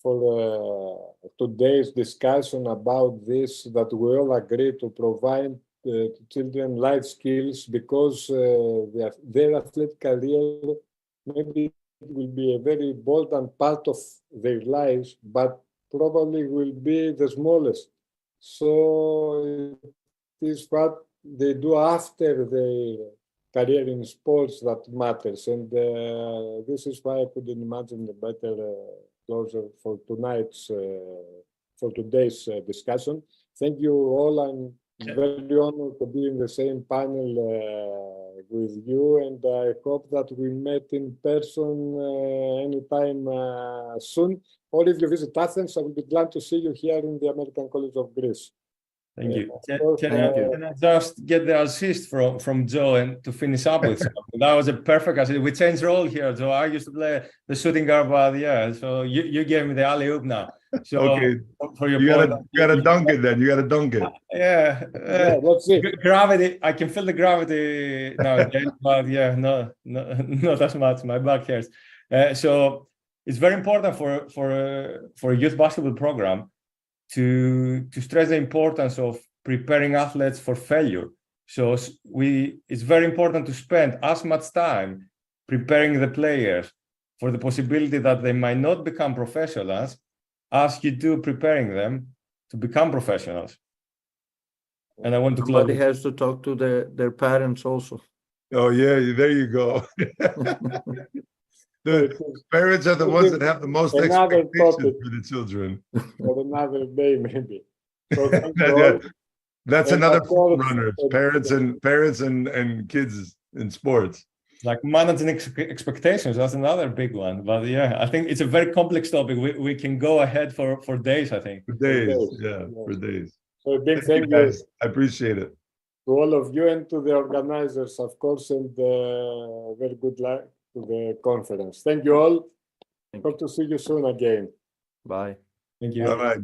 for today's discussion about this, that we all agree to provide to children life skills, because their athletic career maybe will be a very important part of their lives, but probably will be the smallest. So it is what they do after their career in sports that matters. And this is why I couldn't imagine a better closer for today's discussion. Thank you all. I'm very honored to be in the same panel with you, and I hope that we met in person anytime soon. Or if you visit Athens, I will be glad to see you here in the American College of Greece. Thank you. Can I just get the assist from Joe and to finish up with something? That was a perfect assist. We changed role here, Joe. I used to play the shooting guard, but yeah, so you gave me the alley-oop now. So okay, for your you gotta dunk it then. You gotta dunk it. Yeah, let's see. Gravity. I can feel the gravity now, but yeah, not as much. My back hurts. So it's very important for a youth basketball program to stress the importance of preparing athletes for failure. So it's very important to spend as much time preparing the players for the possibility that they might not become professionals as you do preparing them to become professionals. And I want to Somebody has to talk to their parents also. Oh yeah, there you go. The parents are the ones that have the most expectations for the children. For another day, maybe. So that's another runner. Parents and kids in sports. Like managing expectations, that's another big one. But yeah, I think it's a very complex topic. We can go ahead for days, I think. For days, yeah, for days. So a big Thank you, guys. I appreciate it. to all of you and to the organizers, of course, and very good luck to the conference. Thank you all. Hope to see you soon again. Bye. Thank you. Bye-bye.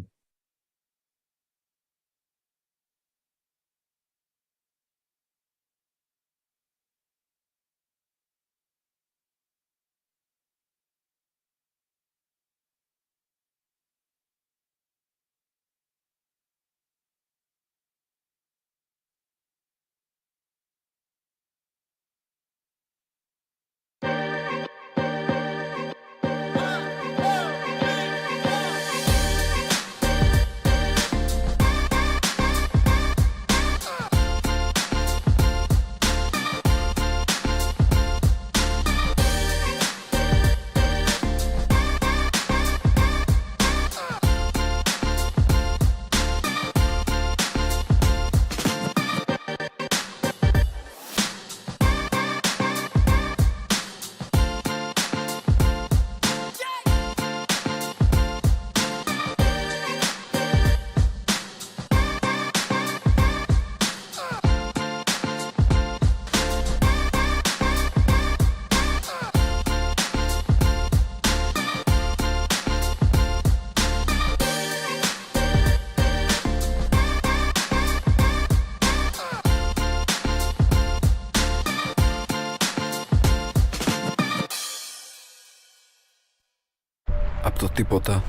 Από το τίποτα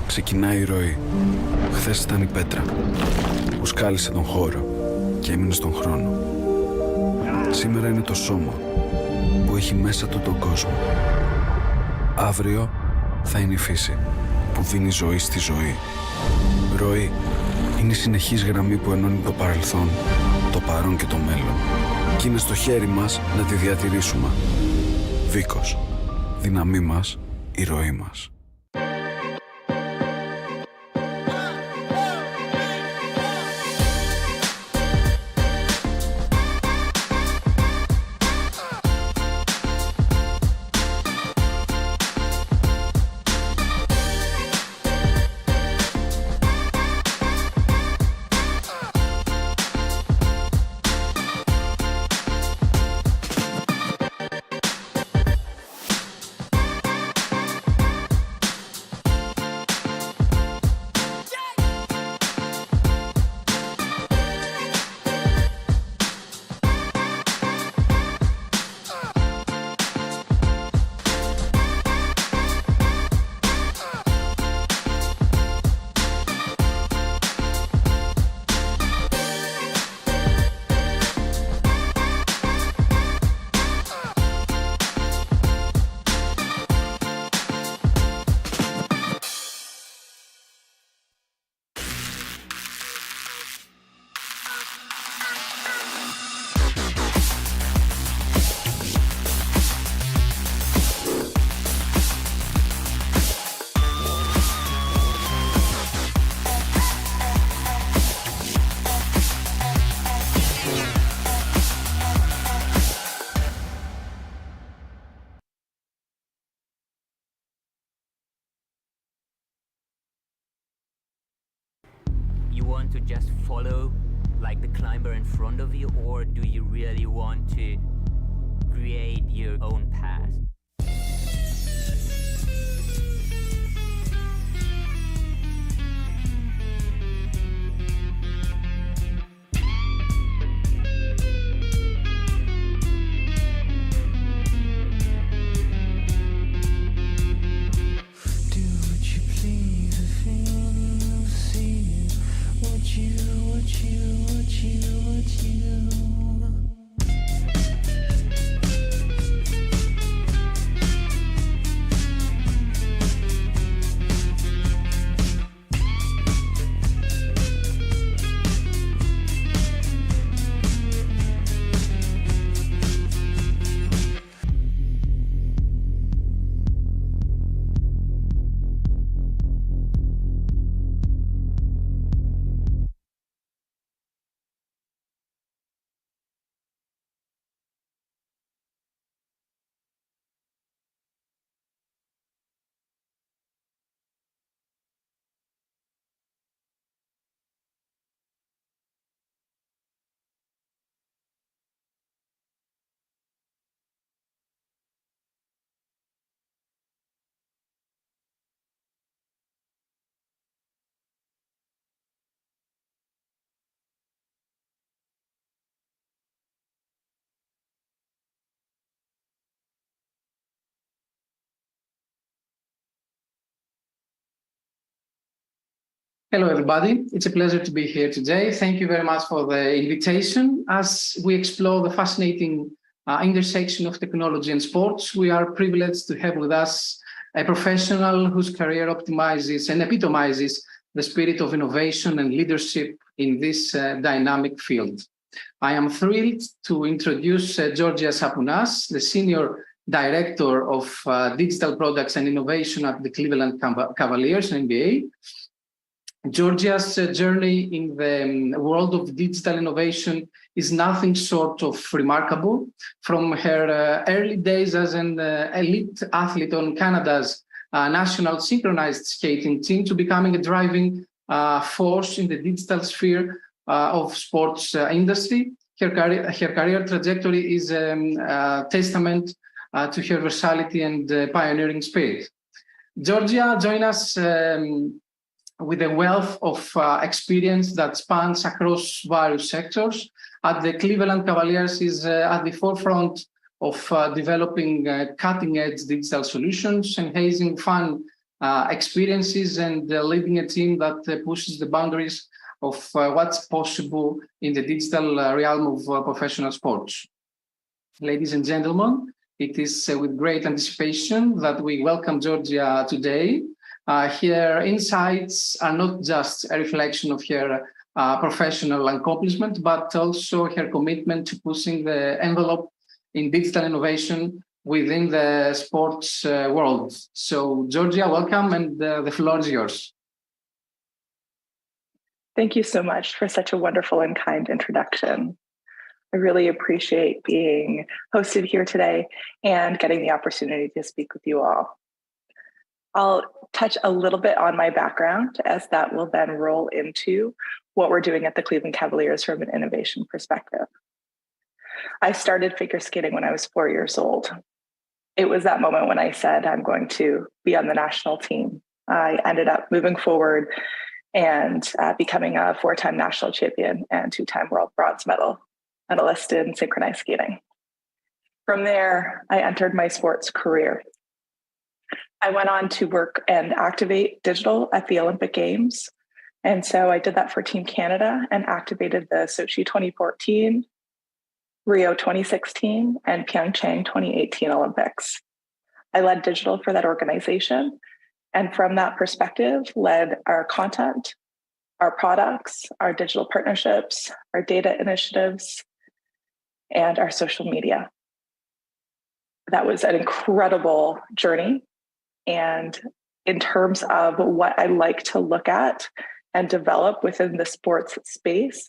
ξεκινάει η ροή. Χθες ήταν η πέτρα που σκάλισε τον χώρο και έμεινε στον χρόνο. Σήμερα είναι το σώμα που έχει μέσα του τον κόσμο. Αύριο θα είναι η φύση που δίνει ζωή στη ζωή. Ροή είναι η συνεχής γραμμή που ενώνει το παρελθόν, το παρόν και το μέλλον. Και είναι στο χέρι μας να τη διατηρήσουμε. Βίκος, δύναμή μας, η ροή μας. You want to just follow like the climber in front of you, or do you really want to create your own path? What you Hello, everybody. It's a pleasure to be here today. Thank you very much for the invitation. As we explore the fascinating intersection of technology and sports, we are privileged to have with us a professional whose career optimizes and epitomizes the spirit of innovation and leadership in this dynamic field. I am thrilled to introduce Georgia Sapounas, the Senior Director of Digital Products and Innovation at the Cleveland Cavaliers, NBA. Georgia's journey in the world of digital innovation is nothing short of remarkable. From her early days as an elite athlete on Canada's national synchronized skating team to becoming a driving force in the digital sphere of sports industry, her career trajectory is a testament to her versatility and pioneering spirit. Georgia joined us with a wealth of experience that spans across various sectors. At the Cleveland Cavaliers is at the forefront of developing cutting-edge digital solutions, enhancing fun experiences, and leading a team that pushes the boundaries of what's possible in the digital realm of professional sports. Ladies and gentlemen, it is with great anticipation that we welcome Georgia today. Her insights are not just a reflection of her professional accomplishment, but also her commitment to pushing the envelope in digital innovation within the sports world. So, Georgia, welcome, and the floor is yours. Thank you so much for such a wonderful and kind introduction. I really appreciate being hosted here today and getting the opportunity to speak with you all. I'll touch a little bit on my background, as that will then roll into what we're doing at the Cleveland Cavaliers from an innovation perspective. I started figure skating when I was 4 years old. It was that moment when I said, I'm going to be on the national team. I ended up moving forward and becoming a 4-time national champion and 2-time world bronze medalist in synchronized skating. From there, I entered my sports career. I went on to work and activate digital at the Olympic Games. And so I did that for Team Canada and activated the Sochi 2014, Rio 2016, and Pyeongchang 2018 Olympics. I led digital for that organization. And from that perspective, led our content, our products, our digital partnerships, our data initiatives, and our social media. That was an incredible journey. And in terms of what I like to look at and develop within the sports space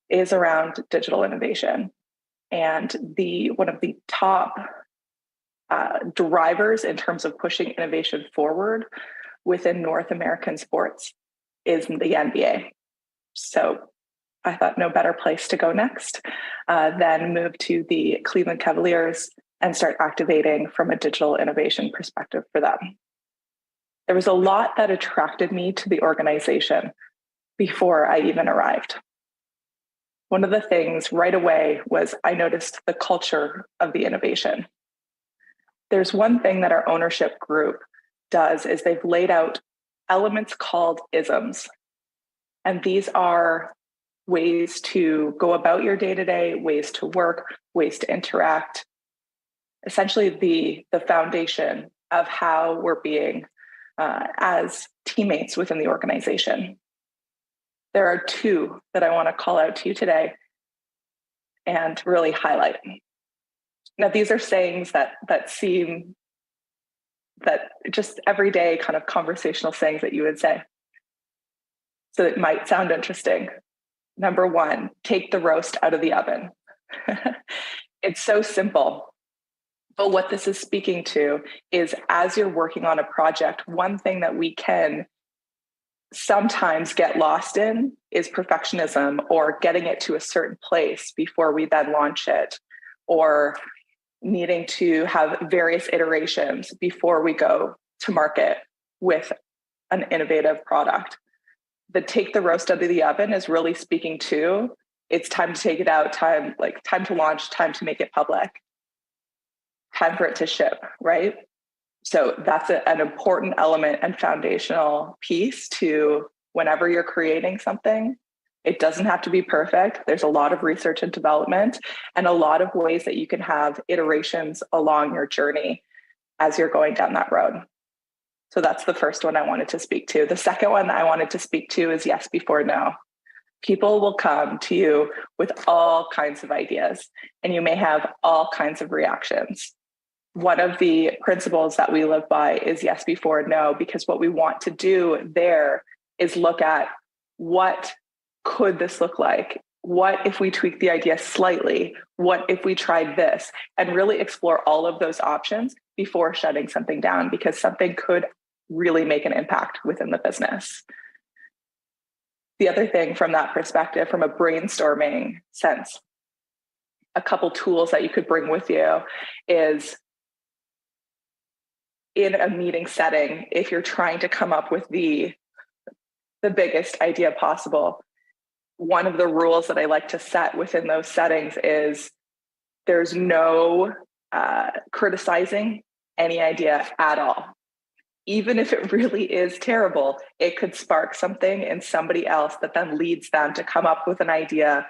is around digital innovation. And one of the top drivers in terms of pushing innovation forward within North American sports is the NBA. So I thought no better place to go next than move to the Cleveland Cavaliers and start activating from a digital innovation perspective for them. There was a lot that attracted me to the organization before I even arrived. One of the things right away was I noticed the culture of the innovation. There's one thing that our ownership group does is they've laid out elements called isms. And these are ways to go about your day-to-day, ways to work, ways to interact, essentially the foundation of how we're being as teammates within the organization. There are two that I want to call out to you today and really highlight. Now, these are sayings that seem that just everyday kind of conversational sayings that you would say. So it might sound interesting. Number one, take the roast out of the oven. It's so simple. But what this is speaking to is as you're working on a project, one thing that we can sometimes get lost in is perfectionism or getting it to a certain place before we then launch it, or needing to have various iterations before we go to market with an innovative product. The take the roast out of the oven is really speaking to it's time to take it out, time to launch, time to make it public, time for it to ship, right? So that's an important element and foundational piece to whenever you're creating something, it doesn't have to be perfect. There's a lot of research and development and a lot of ways that you can have iterations along your journey as you're going down that road. So that's the first one I wanted to speak to. The second one that I wanted to speak to is yes before no. People will come to you with all kinds of ideas, and you may have all kinds of reactions. One of the principles that we live by is yes before no, because what we want to do there is look at what could this look like? What if we tweak the idea slightly? What if we tried this? And really explore all of those options before shutting something down, because something could really make an impact within the business. The other thing from that perspective, from a brainstorming sense, a couple tools that you could bring with you is in a meeting setting, if you're trying to come up with the biggest idea possible, one of the rules that I like to set within those settings is there's no criticizing any idea at all. Even if it really is terrible, it could spark something in somebody else that then leads them to come up with an idea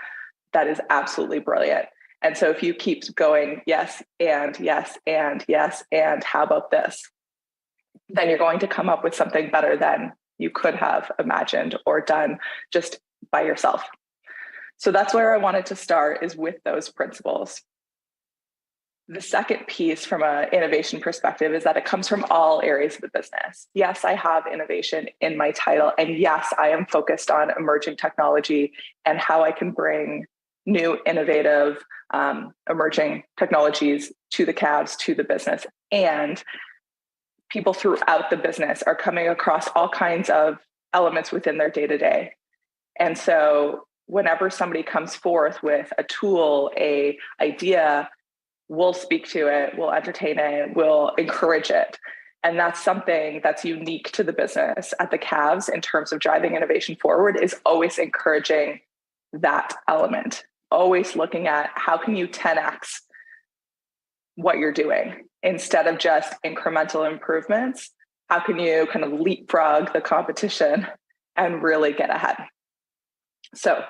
that is absolutely brilliant. And so if you keep going, yes, and yes, and yes, and how about this? Then you're going to come up with something better than you could have imagined or done just by yourself. So that's where I wanted to start, is with those principles. The second piece from an innovation perspective is that it comes from all areas of the business. Yes, I have innovation in my title, and yes, I am focused on emerging technology and how I can bring new, innovative, emerging technologies to the Cavs, to the business. And people throughout the business are coming across all kinds of elements within their day-to-day. And so whenever somebody comes forth with a tool, a idea, we'll speak to it, we'll entertain it, we'll encourage it. And that's something that's unique to the business at the Cavs in terms of driving innovation forward, is always encouraging that element, always looking at how can you 10x what you're doing instead of just incremental improvements. How can you kind of leapfrog the competition and really get ahead? So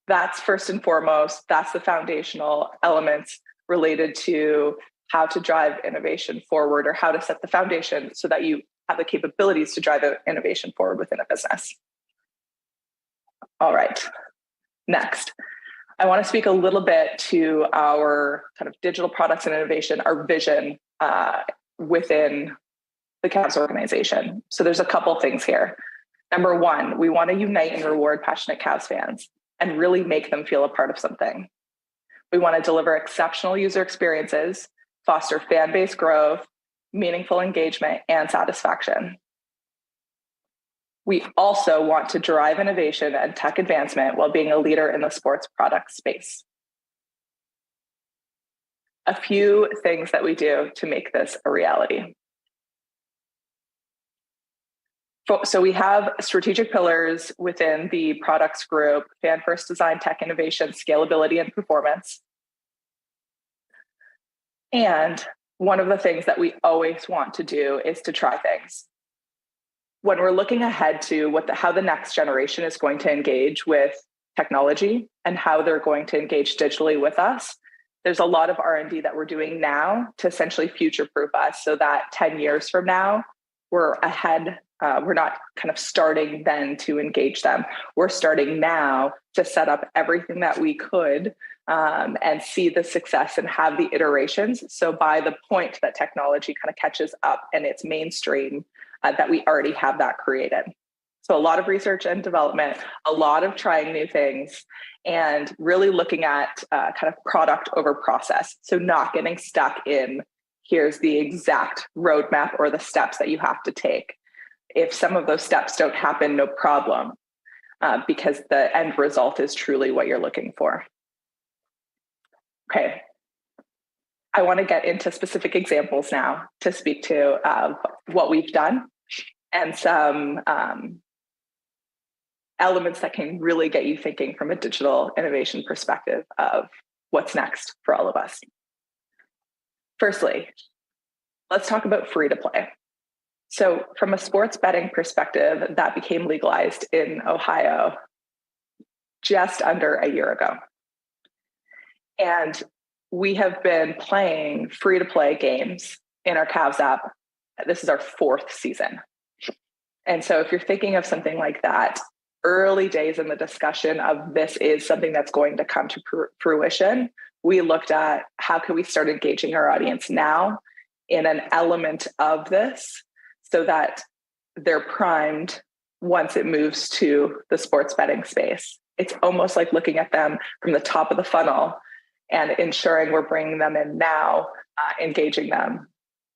that's first and foremost, that's the foundational elements related to how to drive innovation forward, or how to set the foundation so that you have the capabilities to drive innovation forward within a business. All right, next, I want to speak a little bit to our kind of digital products and innovation, our vision within the Cavs organization. So there's a couple things here. Number one, we want to unite and reward passionate Cavs fans and really make them feel a part of something. We want to deliver exceptional user experiences, foster fan base growth, meaningful engagement, and satisfaction. We also want to drive innovation and tech advancement while being a leader in the sports product space. A few things that we do to make this a reality. So we have strategic pillars within the products group: fan first design, tech innovation, scalability, and performance. And one of the things that we always want to do is to try things. When we're looking ahead to how the next generation is going to engage with technology and how they're going to engage digitally with us, there's a lot of R&D that we're doing now to essentially future-proof us so that 10 years from now, we're ahead. We're not kind of starting then to engage them. We're starting now to set up everything that we could and see the success and have the iterations. So by the point that technology kind of catches up and it's mainstream, that we already have that created. So a lot of research and development, a lot of trying new things, and really looking at kind of product over process. So not getting stuck in, here's the exact roadmap or the steps that you have to take. If some of those steps don't happen, no problem, because the end result is truly what you're looking for. Okay, I want to get into specific examples now to speak to what we've done and some elements that can really get you thinking from a digital innovation perspective of what's next for all of us. Firstly, let's talk about free to play. So from a sports betting perspective, that became legalized in Ohio just under a year ago. And we have been playing free-to-play games in our Cavs app. This is our 4th season. And so if you're thinking of something like that, early days in the discussion of this is something that's going to come to fruition, we looked at how can we start engaging our audience now in an element of this so that they're primed once it moves to the sports betting space. It's almost like looking at them from the top of the funnel and ensuring we're bringing them in now, engaging them,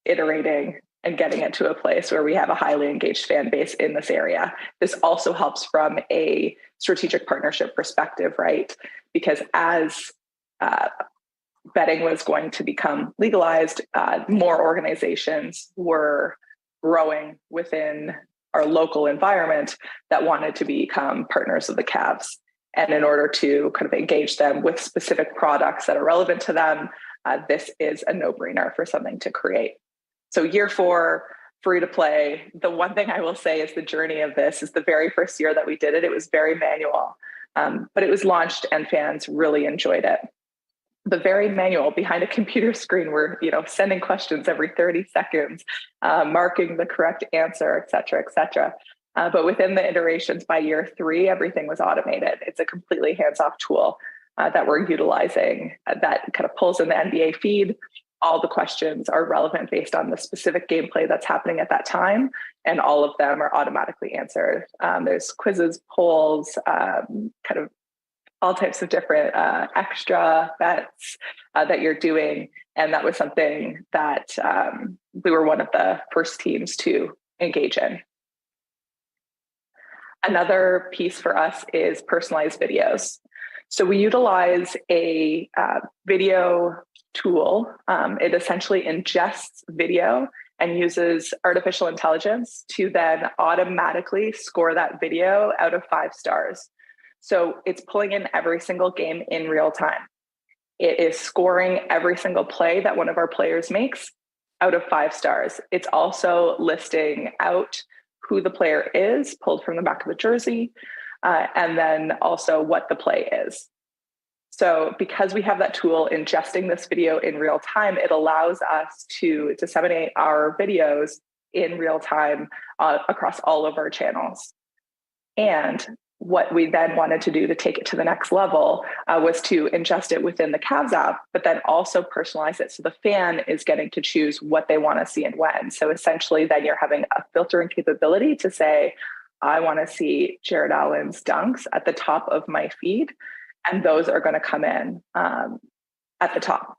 iterating, and getting it to a place where we have a highly engaged fan base in this area. This also helps from a strategic partnership perspective, right? Because as betting was going to become legalized, more organizations were growing within our local environment that wanted to become partners of the Cavs. And in order to kind of engage them with specific products that are relevant to them, this is a no-brainer for something to create. So year 4, free to play. The one thing I will say is the journey of this is the very first year that we did it, it was very manual, but it was launched and fans really enjoyed it. But very manual behind a computer screen. We're sending questions every 30 seconds, marking the correct answer, et cetera, et cetera. But within the iterations by year 3, everything was automated. It's a completely hands-off tool that we're utilizing that kind of pulls in the NBA feed. All the questions are relevant based on the specific gameplay that's happening at that time, and all of them are automatically answered. There's quizzes, polls, kind of all types of different extra bets that you're doing. And that was something that we were one of the first teams to engage in. Another piece for us is personalized videos. So we utilize a video tool. It essentially ingests video and uses artificial intelligence to then automatically score that video out of 5 stars. So it's pulling in every single game in real time. It is scoring every single play that one of our players makes out of 5 stars. It's also listing out who the player is, pulled from the back of the jersey, and then also what the play is. So because we have that tool ingesting this video in real time, it allows us to disseminate our videos in real time across all of our channels. And what we then wanted to do to take it to the next level was to ingest it within the Cavs app, but then also personalize it so the fan is getting to choose what they want to see and when. So essentially then you're having a filtering capability to say, I want to see Jared Allen's dunks at the top of my feed, and those are going to come in at the top.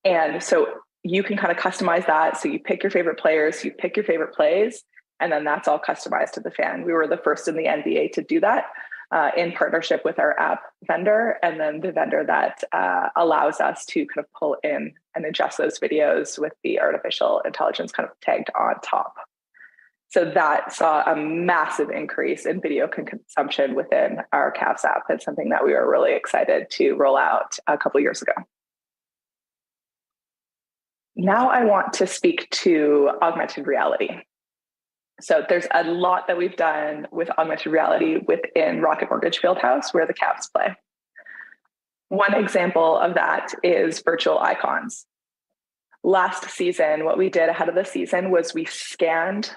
And so you can kind of customize that. So you pick your favorite players, you pick your favorite plays, and then that's all customized to the fan. We were the first in the NBA to do that in partnership with our app vendor, and then the vendor that allows us to kind of pull in and adjust those videos with the artificial intelligence kind of tagged on top. So that saw a massive increase in video consumption within our Cavs app. It's something that we were really excited to roll out a couple years ago. Now I want to speak to augmented reality. So there's a lot that we've done with augmented reality within Rocket Mortgage Fieldhouse, where the Cavs play. One example of that is virtual icons. Last season, what we did ahead of the season was we scanned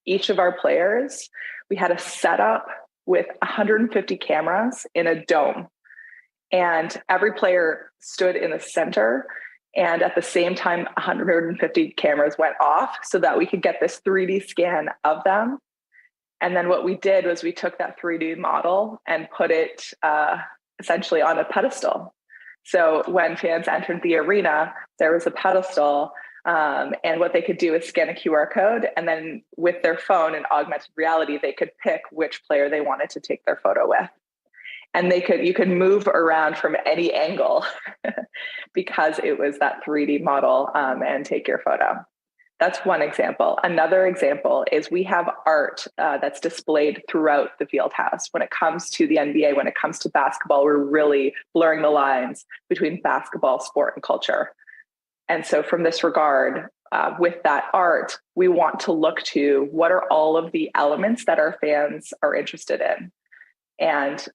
each of our players. We had a setup with 150 cameras in a dome, and every player stood in the center. And at the same time, 150 cameras went off so that we could get this 3D scan of them. And then what we did was we took that 3D model and put it essentially on a pedestal. So when fans entered the arena, there was a pedestal, and what they could do is scan a QR code, and then with their phone in augmented reality, they could pick which player they wanted to take their photo with. And you could move around from any angle because it was that 3D model and take your photo. That's one example. Another example is we have art that's displayed throughout the field house. When it comes to the NBA, when it comes to basketball, we're really blurring the lines between basketball, sport, and culture. And so from this regard, with that art, we want to look to what are all of the elements that our fans are interested in. And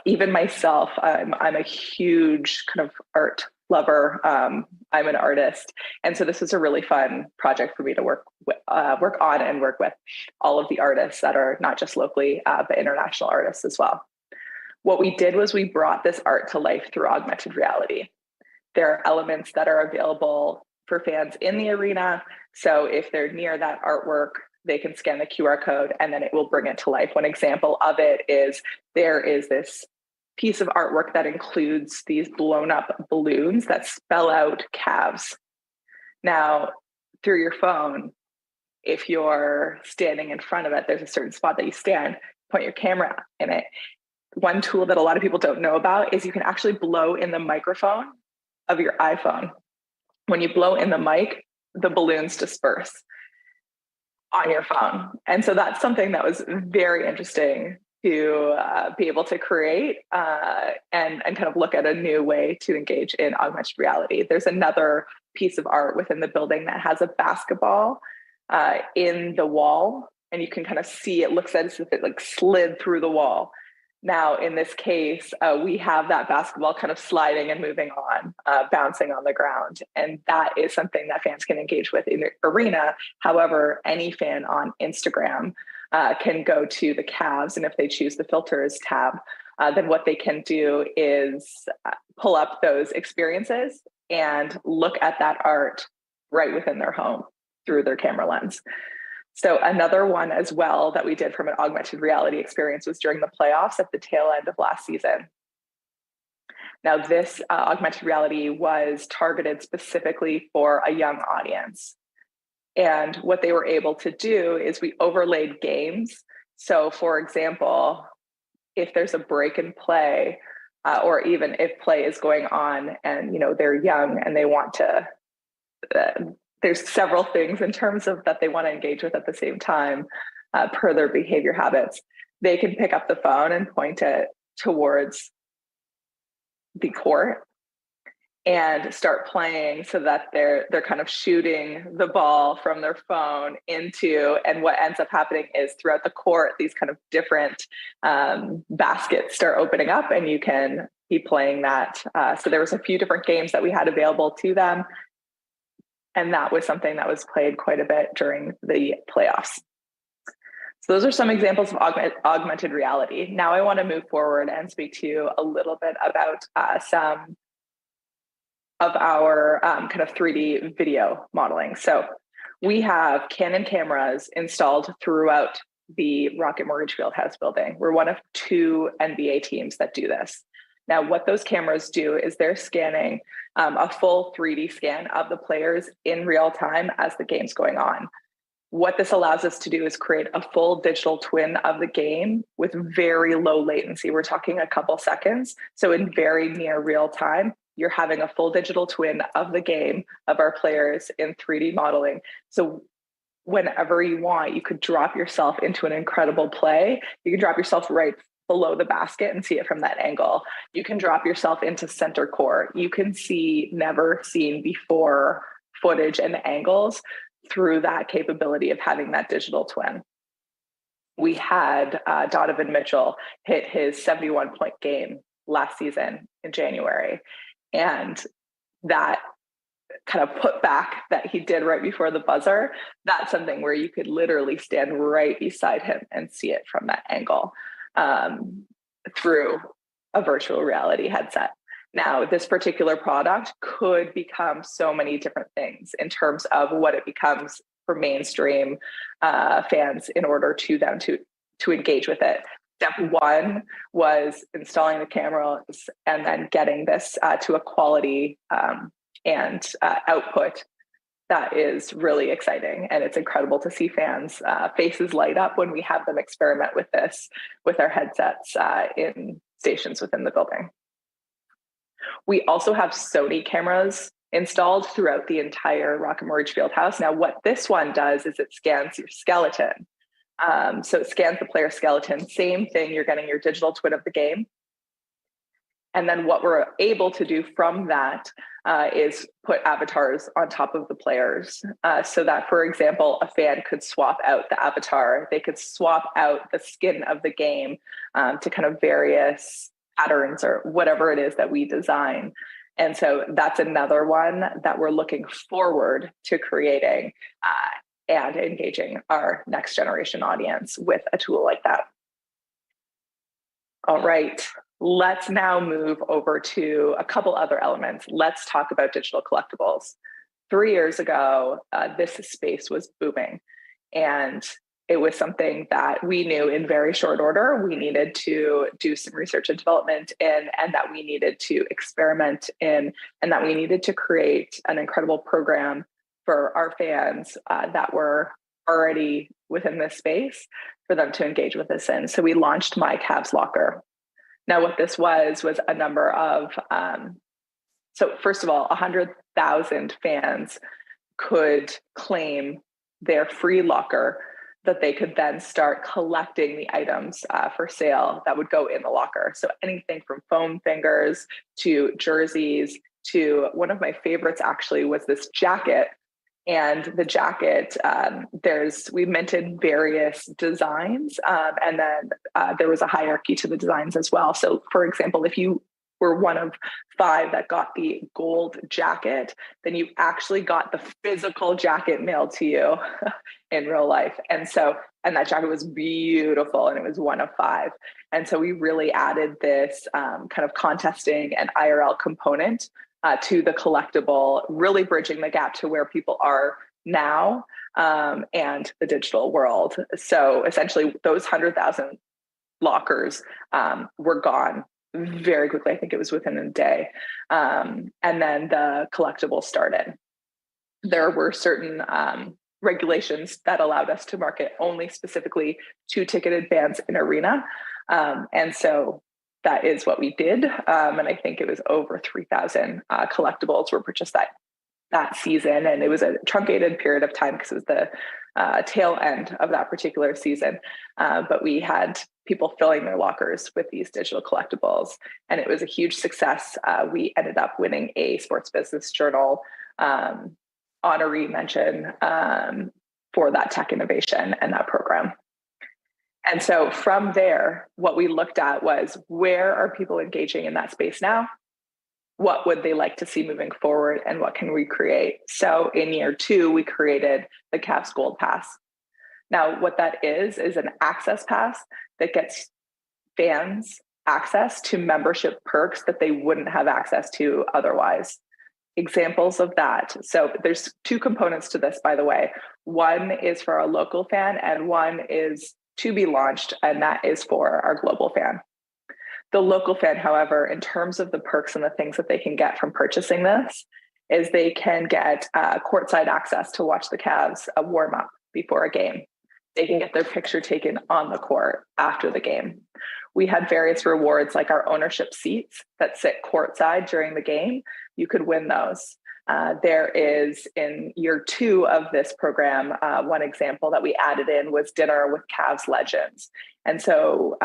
even myself, I'm a huge kind of art lover. I'm an artist. And so this is a really fun project for me to work on and work with all of the artists that are not just locally, but international artists as well. What we did was we brought this art to life through augmented reality. There are elements that are available for fans in the arena. So if they're near that artwork, they can scan the QR code and then it will bring it to life. One example of it is there is this piece of artwork that includes these blown up balloons that spell out Cavs. Now, through your phone, if you're standing in front of it, there's a certain spot that you stand, point your camera in it. One tool that a lot of people don't know about is you can actually blow in the microphone of your iPhone. When you blow in the mic, the balloons disperse on your phone. And so that's something that was very interesting to be able to create and kind of look at a new way to engage in augmented reality. There's another piece of art within the building that has a basketball in the wall, and you can kind of see it looks as if it like slid through the wall. Now, in this case, we have that basketball kind of sliding and moving on, bouncing on the ground. And that is something that fans can engage with in the arena. However, any fan on Instagram can go to the Cavs, and if they choose the filters tab, then what they can do is pull up those experiences and look at that art right within their home through their camera lens. So another one as well that we did from an augmented reality experience was during the playoffs at the tail end of last season. Now, this augmented reality was targeted specifically for a young audience. And what they were able to do is we overlaid games. So for example, if there's a break in play, or even if play is going on and they're young and they want to, there's several things in terms of that they want to engage with at the same time per their behavior habits. They can pick up the phone and point it towards the court and start playing so that they're kind of shooting the ball from their phone into, and what ends up happening is throughout the court, these kind of different baskets start opening up and you can be playing that. So there was a few different games that we had available to them. And that was something that was played quite a bit during the playoffs. So those are some examples of augmented reality. Now I want to move forward and speak to you a little bit about some of our kind of 3D video modeling. So we have Canon cameras installed throughout the Rocket Mortgage Fieldhouse building. We're one of 2 NBA teams that do this. Now, what those cameras do is they're scanning a full 3D scan of the players in real time as the game's going on. What this allows us to do is create a full digital twin of the game with very low latency. We're talking a couple seconds. So in very near real time, you're having a full digital twin of the game of our players in 3D modeling. So whenever you want, you could drop yourself into an incredible play. You can drop yourself right below the basket and see it from that angle. You can drop yourself into center court. You can see never seen before footage and angles through that capability of having that digital twin. We had Donovan Mitchell hit his 71-point game last season in January. And that kind of put back that he did right before the buzzer, that's something where you could literally stand right beside him and see it from that angle. Through a virtual reality headset. Now, this particular product could become so many different things in terms of what it becomes for mainstream fans in order to them to engage with it. Step 1 was installing the cameras and then getting this to a quality and output that is really exciting. And it's incredible to see fans' faces light up when we have them experiment with this with our headsets in stations within the building. We also have Sony cameras installed throughout the entire Rocket Mortgage Fieldhouse. Now, what this one does is it scans your skeleton. So it scans the player skeleton, same thing, you're getting your digital twin of the game. And then what we're able to do from that is put avatars on top of the players so that, for example, a fan could swap out the avatar. They could swap out the skin of the game to kind of various patterns or whatever it is that we design. And so that's another one that we're looking forward to creating and engaging our next generation audience with a tool like that. All right, let's now move over to a couple other elements. Let's talk about digital collectibles. 3 years ago, this space was booming, and it was something that we knew in very short order we needed to do some research and development in, and that we needed to experiment in, and that we needed to create an incredible program for our fans that were already within this space for them to engage with us in. So we launched My Cavs Locker. Now, what this was a number of, so first of all, 100,000 fans could claim their free locker that they could then start collecting the items for sale that would go in the locker. So anything from foam fingers to jerseys to one of my favorites actually was this jacket. And the jacket, we minted various designs, and then there was a hierarchy to the designs as well. So for example, if you were one of 5 that got the gold jacket, then you actually got the physical jacket mailed to you in real life. And that jacket was beautiful, and it was one of 5. And so we really added this kind of contesting and IRL component to the collectible, really bridging the gap to where people are now and the digital world. So essentially those 100,000 lockers were gone very quickly. I think it was within a day. And then the collectible started. There were certain regulations that allowed us to market only specifically to ticketed fans in arena. And so that is what we did. And I think it was over 3,000 collectibles were purchased that season. And it was a truncated period of time because it was the tail end of that particular season. But we had people filling their lockers with these digital collectibles. And it was a huge success. We ended up winning a Sports Business Journal honorary mention for that tech innovation and that program. And so from there, what we looked at was, where are people engaging in that space now? What would they like to see moving forward, and what can we create? So in year 2, we created the Cavs Gold Pass. Now, what that is an access pass that gets fans access to membership perks that they wouldn't have access to otherwise. Examples of that. So there's 2 components to this, by the way. One is for our local fan, and one is to be launched, and that is for our global fan. The local fan, however, in terms of the perks and the things that they can get from purchasing this, is they can get courtside access to watch the Cavs warm up before a game. They can get their picture taken on the court after the game. We had various rewards like our ownership seats that sit courtside during the game. You could win those. There is, in year 2 of this program, one example that we added in was dinner with Cavs legends. And so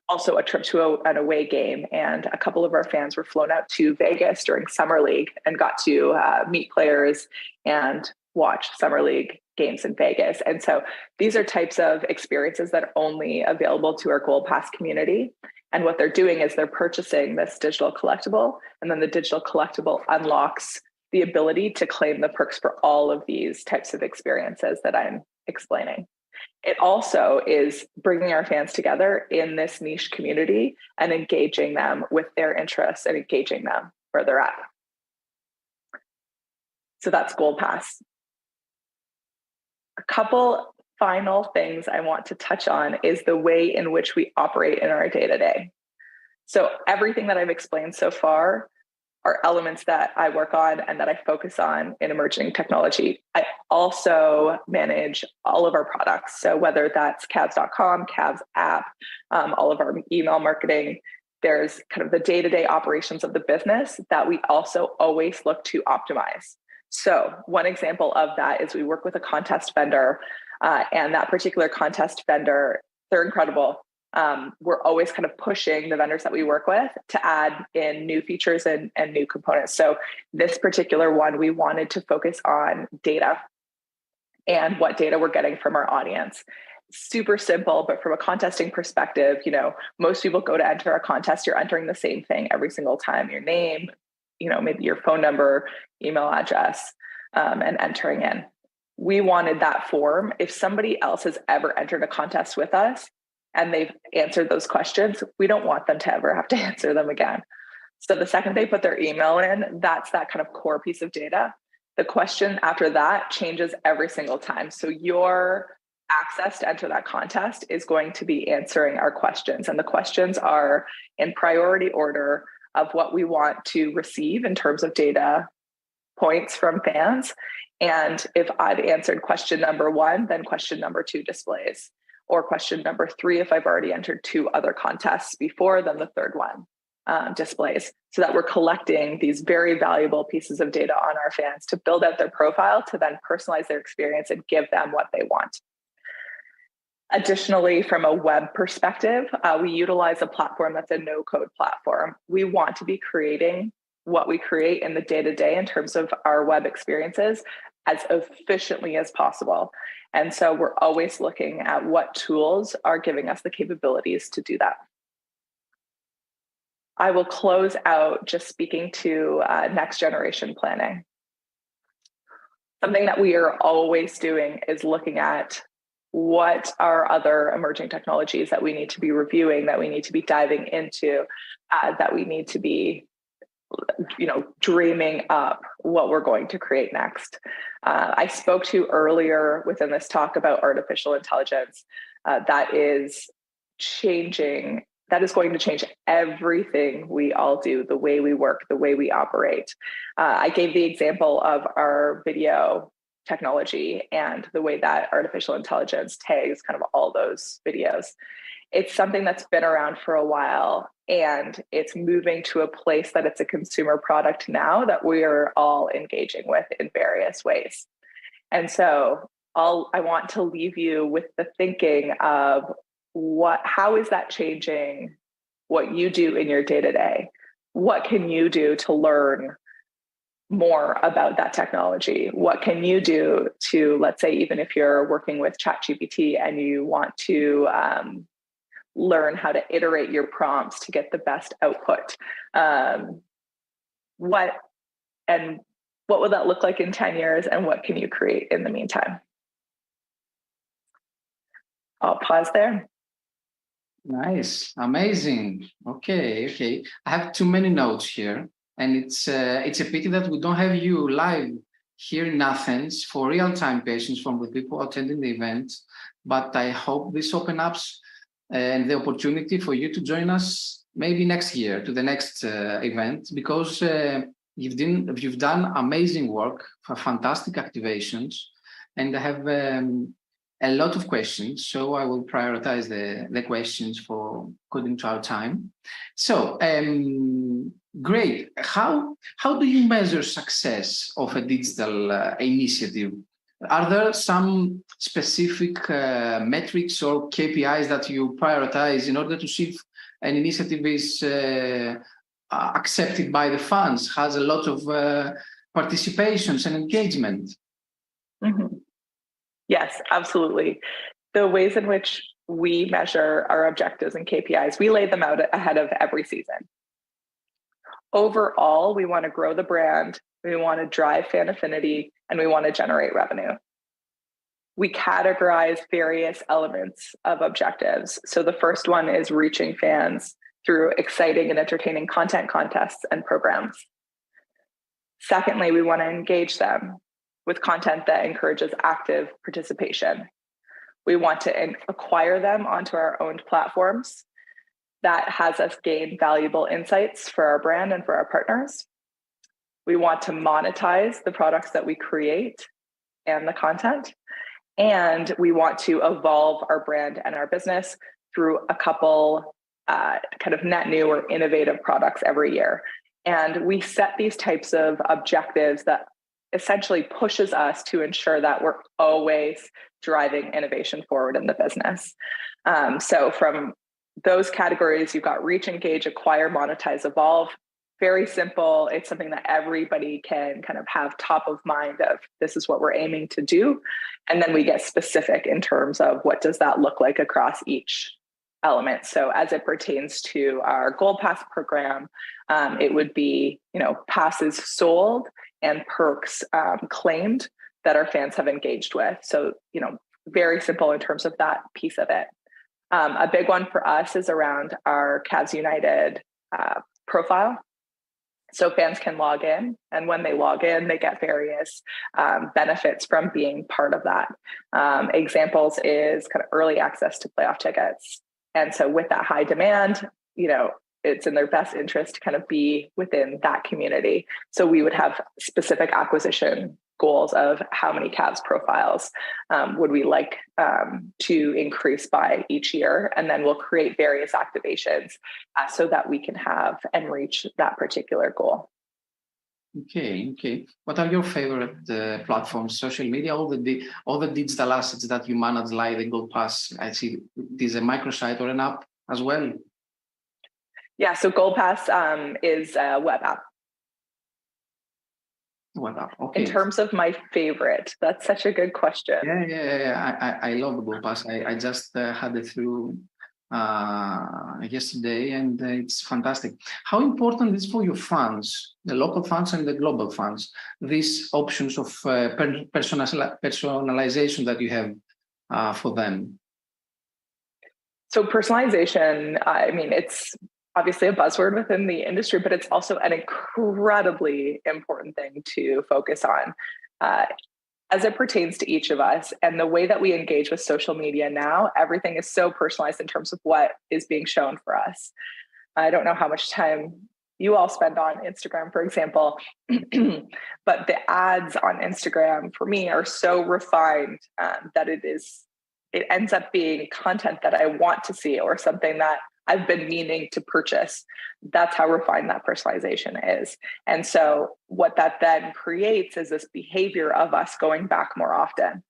also a trip to an away game, and a couple of our fans were flown out to Vegas during Summer League and got to meet players and watch Summer League games in Vegas. And so these are types of experiences that are only available to our Gold Pass community. And what they're doing is they're purchasing this digital collectible, and then the digital collectible unlocks the ability to claim the perks for all of these types of experiences that I'm explaining. It also is bringing our fans together in this niche community and engaging them with their interests and engaging them where they're at. So that's Gold Pass. A couple final things I want to touch on is the way in which we operate in our day-to-day. So everything that I've explained so far are elements that I work on and that I focus on in emerging technology. I also manage all of our products. So whether that's Cavs.com, Cavs app, all of our email marketing, there's kind of the day-to-day operations of the business that we also always look to optimize. So one example of that is we work with a contest vendor, and that particular contest vendor, they're incredible. we're always kind of pushing the vendors that we work with to add in new features and new components. So this particular one, we wanted to focus on data and what data we're getting from our audience. Super simple, but from a contesting perspective, you know, most people go to enter a contest, you're entering the same thing every single time, your name, you know, maybe your phone number, email address, and entering in. We wanted that form. If somebody else has ever entered a contest with us and they've answered those questions, we don't want them to ever have to answer them again. So the second they put their email in, that's that kind of core piece of data. The question after that changes every single time. So your access to enter that contest is going to be answering our questions. And the questions are in priority order of what we want to receive in terms of data points from fans. And if I've answered question number 1, then question number 2 displays, or question number 3, if I've already entered 2 other contests before, then the third one displays, so that we're collecting these very valuable pieces of data on our fans to build out their profile, to then personalize their experience and give them what they want. Additionally, from a web perspective, we utilize a platform that's a no-code platform. We want to be creating what we create in the day-to-day in terms of our web experiences as efficiently as possible. And so we're always looking at what tools are giving us the capabilities to do that. I will close out just speaking to next generation planning. Something that we are always doing is looking at what are other emerging technologies that we need to be reviewing, that we need to be diving into, that we need to be, you know, dreaming up what we're going to create next. I spoke to earlier within this talk about artificial intelligence. That is changing. That is going to change everything we all do, the way we work, the way we operate. I gave the example of our video technology and the way that artificial intelligence tags kind of all those videos. It's something that's been around for a while, and it's moving to a place that it's a consumer product now that we are all engaging with in various ways. And so I want to leave you with the thinking of how is that changing what you do in your day-to-day? What can you do to learn more about that technology? What can you do to, let's say, even if you're working with ChatGPT and you want to learn how to iterate your prompts to get the best output? What will that look like in 10 years, and what can you create in the meantime? I'll pause there. Nice, amazing. Okay. I have too many notes here, and it's a pity that we don't have you live here in Athens for real-time patients from the people attending the event. But I hope this opens up and the opportunity for you to join us maybe next year to the next event, because you've done amazing work, for fantastic activations, and I have a lot of questions, so I will prioritize the questions according to our time. So, great. How do you measure success of a digital initiative? Are there some specific metrics or KPIs that you prioritize in order to see if an initiative is accepted by the fans, has a lot of participations and engagement? Mm-hmm. Yes, absolutely. The ways in which we measure our objectives and KPIs, we lay them out ahead of every season. Overall, we want to grow the brand, we want to drive fan affinity, and we want to generate revenue. We categorize various elements of objectives. So the first one is reaching fans through exciting and entertaining content, contests, and programs. Secondly, we want to engage them with content that encourages active participation. We want to acquire them onto our owned platforms. That has us gain valuable insights for our brand and for our partners. We want to monetize the products that we create and the content. And we want to evolve our brand and our business through a couple kind of net new or innovative products every year. And we set these types of objectives that essentially pushes us to ensure that we're always driving innovation forward in the business. So from those categories, you've got reach, engage, acquire, monetize, evolve. Very simple. It's something that everybody can kind of have top of mind of, this is what we're aiming to do. And then we get specific in terms of what does that look like across each element. So as it pertains to our Gold Pass program, it would be, passes sold and perks claimed that our fans have engaged with. So, very simple in terms of that piece of it. A big one for us is around our Cavs United profile. So fans can log in, and when they log in, they get various benefits from being part of that. Examples is kind of early access to playoff tickets. And so with that high demand, it's in their best interest to kind of be within that community. So we would have specific acquisition goals of how many Cavs profiles would we like to increase by each year. And then we'll create various activations so that we can have and reach that particular goal. Okay. What are your favorite platforms, social media, all the digital assets that you manage, like the Gold Pass? I see there's a microsite or an app as well. Yeah, so Gold Pass is a web app. Okay. In terms of my favorite, that's such a good question. Yeah. I love the Gold Pass. I just had it through yesterday, and it's fantastic. How important is for your fans, the local fans and the global fans, these options of personalization that you have for them? So personalization, it's obviously a buzzword within the industry, but it's also an incredibly important thing to focus on as it pertains to each of us. And the way that we engage with social media now, everything is so personalized in terms of what is being shown for us. I don't know how much time you all spend on Instagram, for example, but the ads on Instagram for me are so refined that it ends up being content that I want to see or something that I've been meaning to purchase. That's how refined that personalization is. And so what that then creates is this behavior of us going back more often.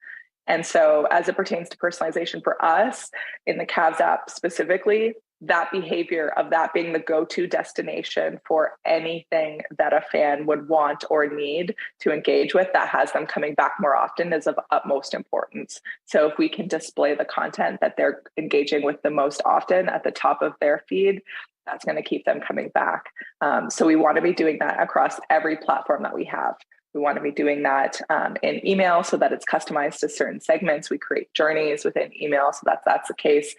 And so as it pertains to personalization for us in the Cavs app specifically, that behavior of that being the go-to destination for anything that a fan would want or need to engage with that has them coming back more often is of utmost importance. So if we can display the content that they're engaging with the most often at the top of their feed, that's going to keep them coming back. So we want to be doing that across every platform that we have. We want to be doing that in email so that it's customized to certain segments. We create journeys within email so that that's the case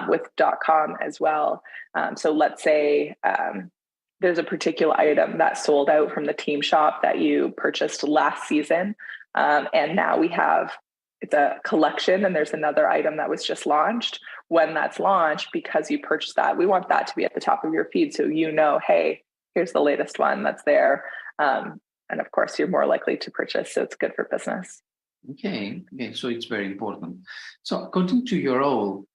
with .com as well. So let's say there's a particular item that sold out from the team shop that you purchased last season. And now it's a collection and there's another item that was just launched. When that's launched, because you purchased that, we want that to be at the top of your feed. So hey, here's the latest one that's there. And of course, you're more likely to purchase, so it's good for business. Okay, so it's very important. So according to your role,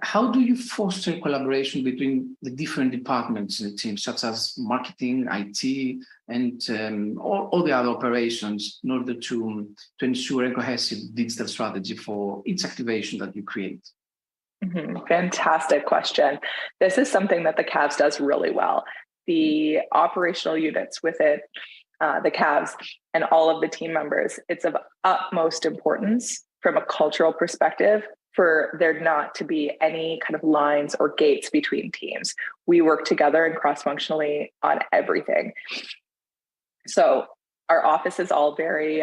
how do you foster collaboration between the different departments in the team, such as marketing, IT, and all the other operations in order to ensure a cohesive digital strategy for each activation that you create? Fantastic question. This is something that the Cavs does really well. The operational units within the Cavs and all of the team members, it's of utmost importance from a cultural perspective for there not to be any kind of lines or gates between teams. We work together and cross-functionally on everything. So our office is all very,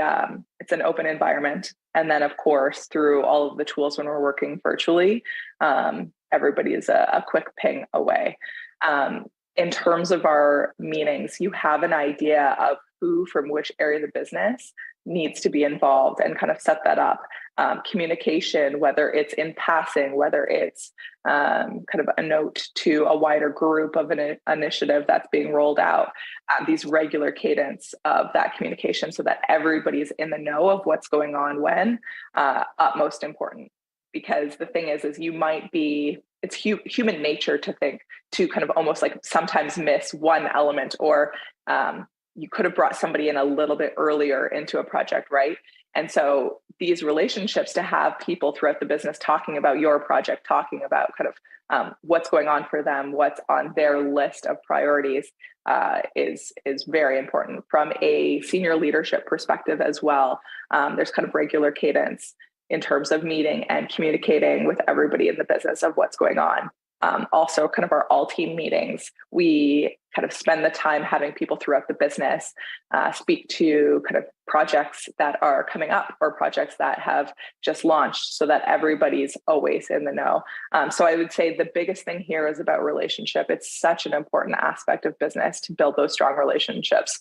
it's an open environment. And then of course, through all of the tools when we're working virtually, everybody is a quick ping away. In terms of our meetings, you have an idea of who from which area of the business needs to be involved and kind of set that up. Communication, whether it's in passing, whether it's kind of a note to a wider group of an initiative that's being rolled out, these regular cadence of that communication so that everybody's in the know of what's going on when, utmost important. Because the thing is you might be, it's human nature to think, to kind of almost like sometimes miss one element, or you could have brought somebody in a little bit earlier into a project, right? And so these relationships, to have people throughout the business talking about your project, talking about kind of what's going on for them, what's on their list of priorities, is very important. From a senior leadership perspective as well, there's kind of regular cadence in terms of meeting and communicating with everybody in the business of what's going on. Also, kind of our all team meetings, we kind of spend the time having people throughout the business speak to kind of projects that are coming up or projects that have just launched, so that everybody's always in the know. So I would say the biggest thing here is about relationship. It's such an important aspect of business to build those strong relationships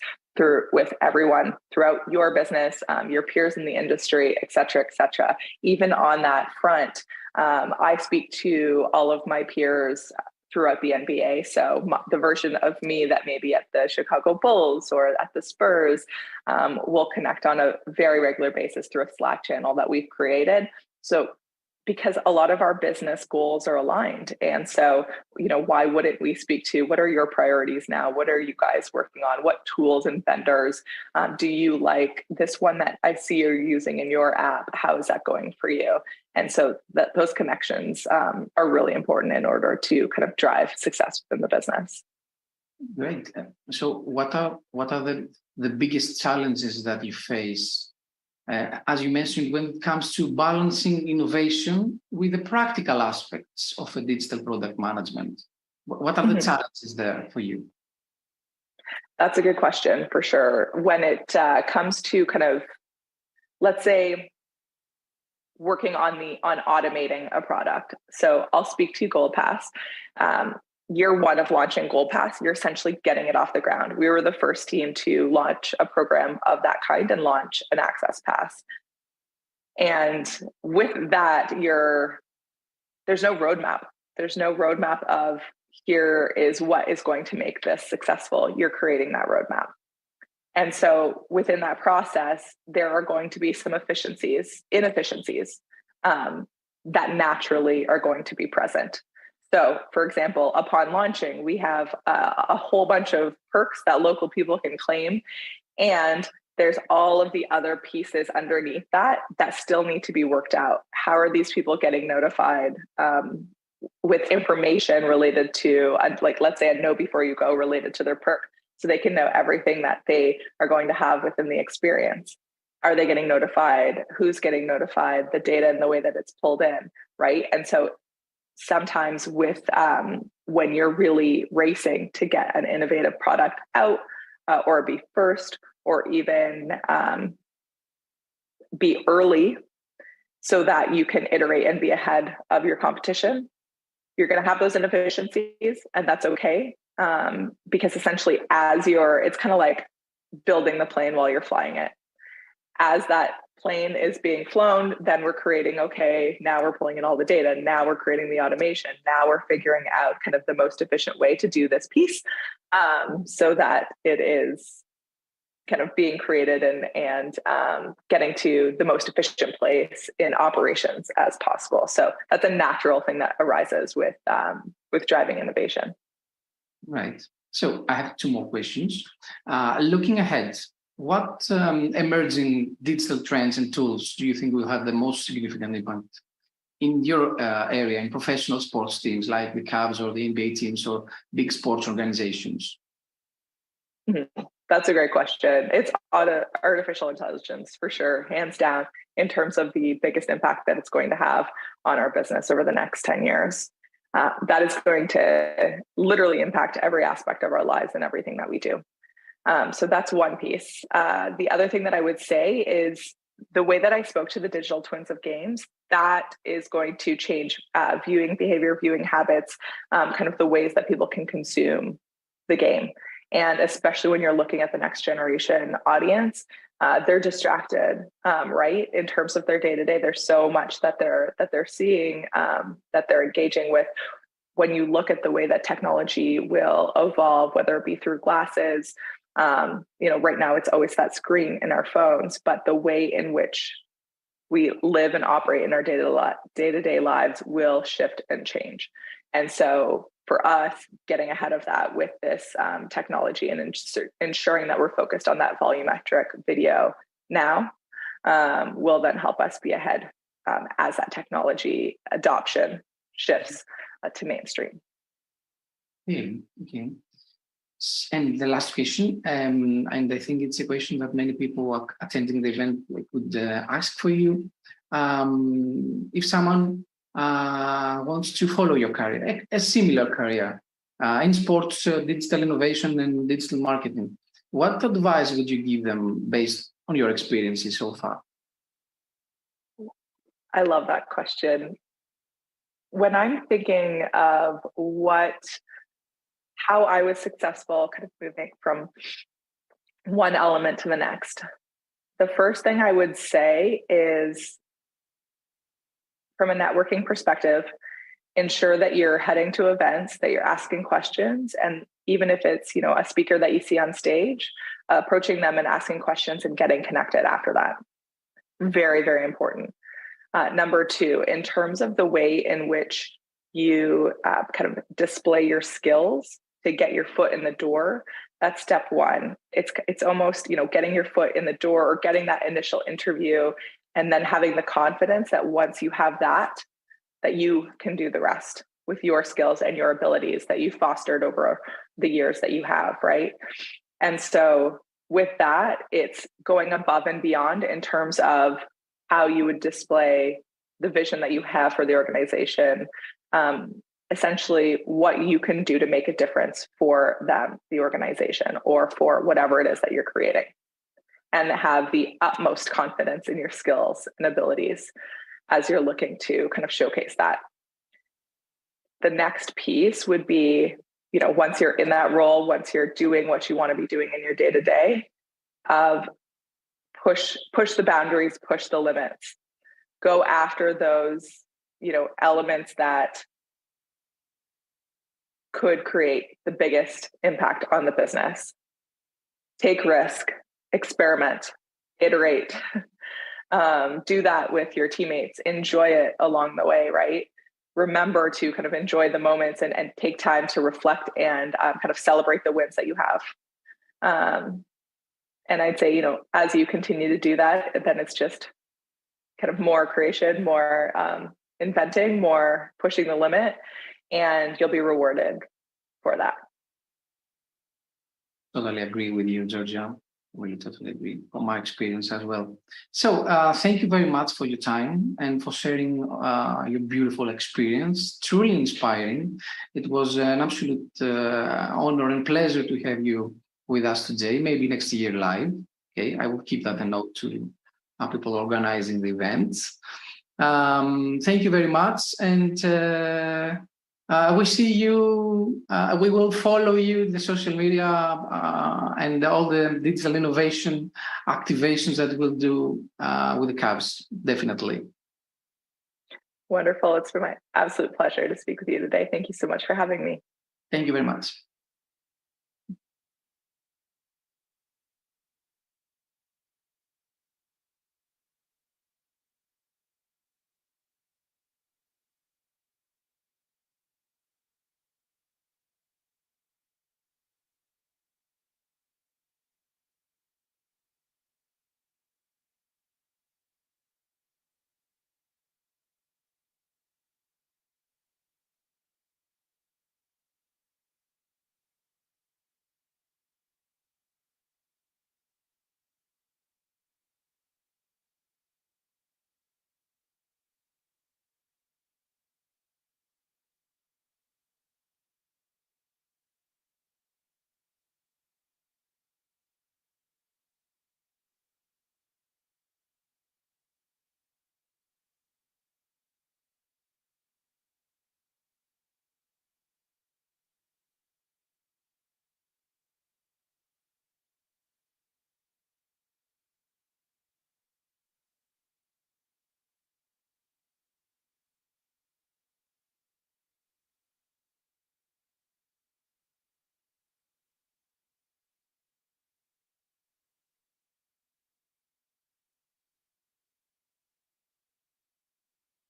with everyone throughout your business, your peers in the industry, et cetera, et cetera. Even on that front, I speak to all of my peers throughout the NBA. So the version of me that may be at the Chicago Bulls or at the Spurs will connect on a very regular basis through a Slack channel that we've created. So because a lot of our business goals are aligned. And so, why wouldn't we speak to what are your priorities now? What are you guys working on? What tools and vendors do you like? This one that I see you're using in your app, how is that going for you? And so those connections are really important in order to kind of drive success within the business. Great. So what are the biggest challenges that you face? As you mentioned, when it comes to balancing innovation with the practical aspects of a digital product management, what are the challenges there for you? That's a good question, for sure. When it comes to kind of, let's say, working on automating a product. So I'll speak to GoldPass. Year one of launching GoldPass, you're essentially getting it off the ground. We were the first team to launch a program of that kind and launch an access pass. And with that, there's no roadmap. There's no roadmap of here is what is going to make this successful. You're creating that roadmap. And so within that process, there are going to be some inefficiencies that naturally are going to be present. So, for example, upon launching, we have a whole bunch of perks that local people can claim. And there's all of the other pieces underneath that still need to be worked out. How are these people getting notified with information related to, like, let's say a know before you go related to their perk, so they can know everything that they are going to have within the experience? Are they getting notified? Who's getting notified? The data and the way that it's pulled in, right? And so sometimes with when you're really racing to get an innovative product out or be first or even be early so that you can iterate and be ahead of your competition, you're going to have those inefficiencies, and that's okay. Because essentially it's kind of like building the plane while you're flying it. As that plane is being flown, then we're creating, okay, now we're pulling in all the data. Now we're creating the automation. Now we're figuring out kind of the most efficient way to do this piece so that it is kind of being created and getting to the most efficient place in operations as possible. So that's a natural thing that arises with driving innovation. Right. So I have two more questions. Looking ahead, what emerging digital trends and tools do you think will have the most significant impact in your area, in professional sports teams like the Cavs or the NBA teams or big sports organizations? That's a great question. It's artificial intelligence for sure, hands down, in terms of the biggest impact that it's going to have on our business over the next 10 years. That is going to literally impact every aspect of our lives and everything that we do. So that's one piece. The other thing that I would say is the way that I spoke to the digital twins of games, that is going to change viewing behavior, viewing habits, kind of the ways that people can consume the game. And especially when you're looking at the next generation audience, they're distracted, right? In terms of their day-to-day, there's so much that they're seeing, that they're engaging with. When you look at the way that technology will evolve, whether it be through glasses, right now it's always that screen in our phones, but the way in which we live and operate in our day-to-day lives will shift and change. And so for us, getting ahead of that with this technology and ensuring that we're focused on that volumetric video now will then help us be ahead as that technology adoption shifts to mainstream. Okay. And the last question, and I think it's a question that many people attending the event would ask for you. If someone wants to follow your career, a similar career in sports, digital innovation, and digital marketing, what advice would you give them based on your experiences so far? I love that question. When I'm thinking of how I was successful, kind of moving from one element to the next, the first thing I would say is, from a networking perspective, ensure that you're heading to events, that you're asking questions, and even if it's, you know, a speaker that you see on stage, approaching them and asking questions and getting connected after that. Very, very important. Number two, in terms of the way in which you kind of display your skills to get your foot in the door, that's step one. It's almost, you know, getting your foot in the door or getting that initial interview, and then having the confidence that once you have that you can do the rest with your skills and your abilities that you've fostered over the years that you have, right? And so with that, it's going above and beyond in terms of how you would display the vision that you have for the organization, essentially what you can do to make a difference for them, the organization, or for whatever it is that you're creating, and have the utmost confidence in your skills and abilities as you're looking to kind of showcase that. The next piece would be, you know, once you're in that role, once you're doing what you want to be doing in your day-to-day, of push the boundaries, push the limits, go after those, you know, elements that could create the biggest impact on the business. Take risk, experiment, iterate, do that with your teammates, enjoy it along the way, right? Remember to kind of enjoy the moments and take time to reflect and kind of celebrate the wins that you have. And I'd say, you know, as you continue to do that, then it's just kind of more creation, more inventing, more pushing the limit, and you'll be rewarded for that. Totally agree with you, Georgia. We totally agree from my experience as well. So thank you very much for your time and for sharing your beautiful experience. Truly inspiring. It was an absolute honor and pleasure to have you with us today, maybe next year live. Okay, I will keep that a note to people organizing the events. Thank you very much. And we see you, we will follow you, the social media and all the digital innovation activations that we'll do with the Cavs, definitely. Wonderful. It's been my absolute pleasure to speak with you today. Thank you so much for having me. Thank you very much.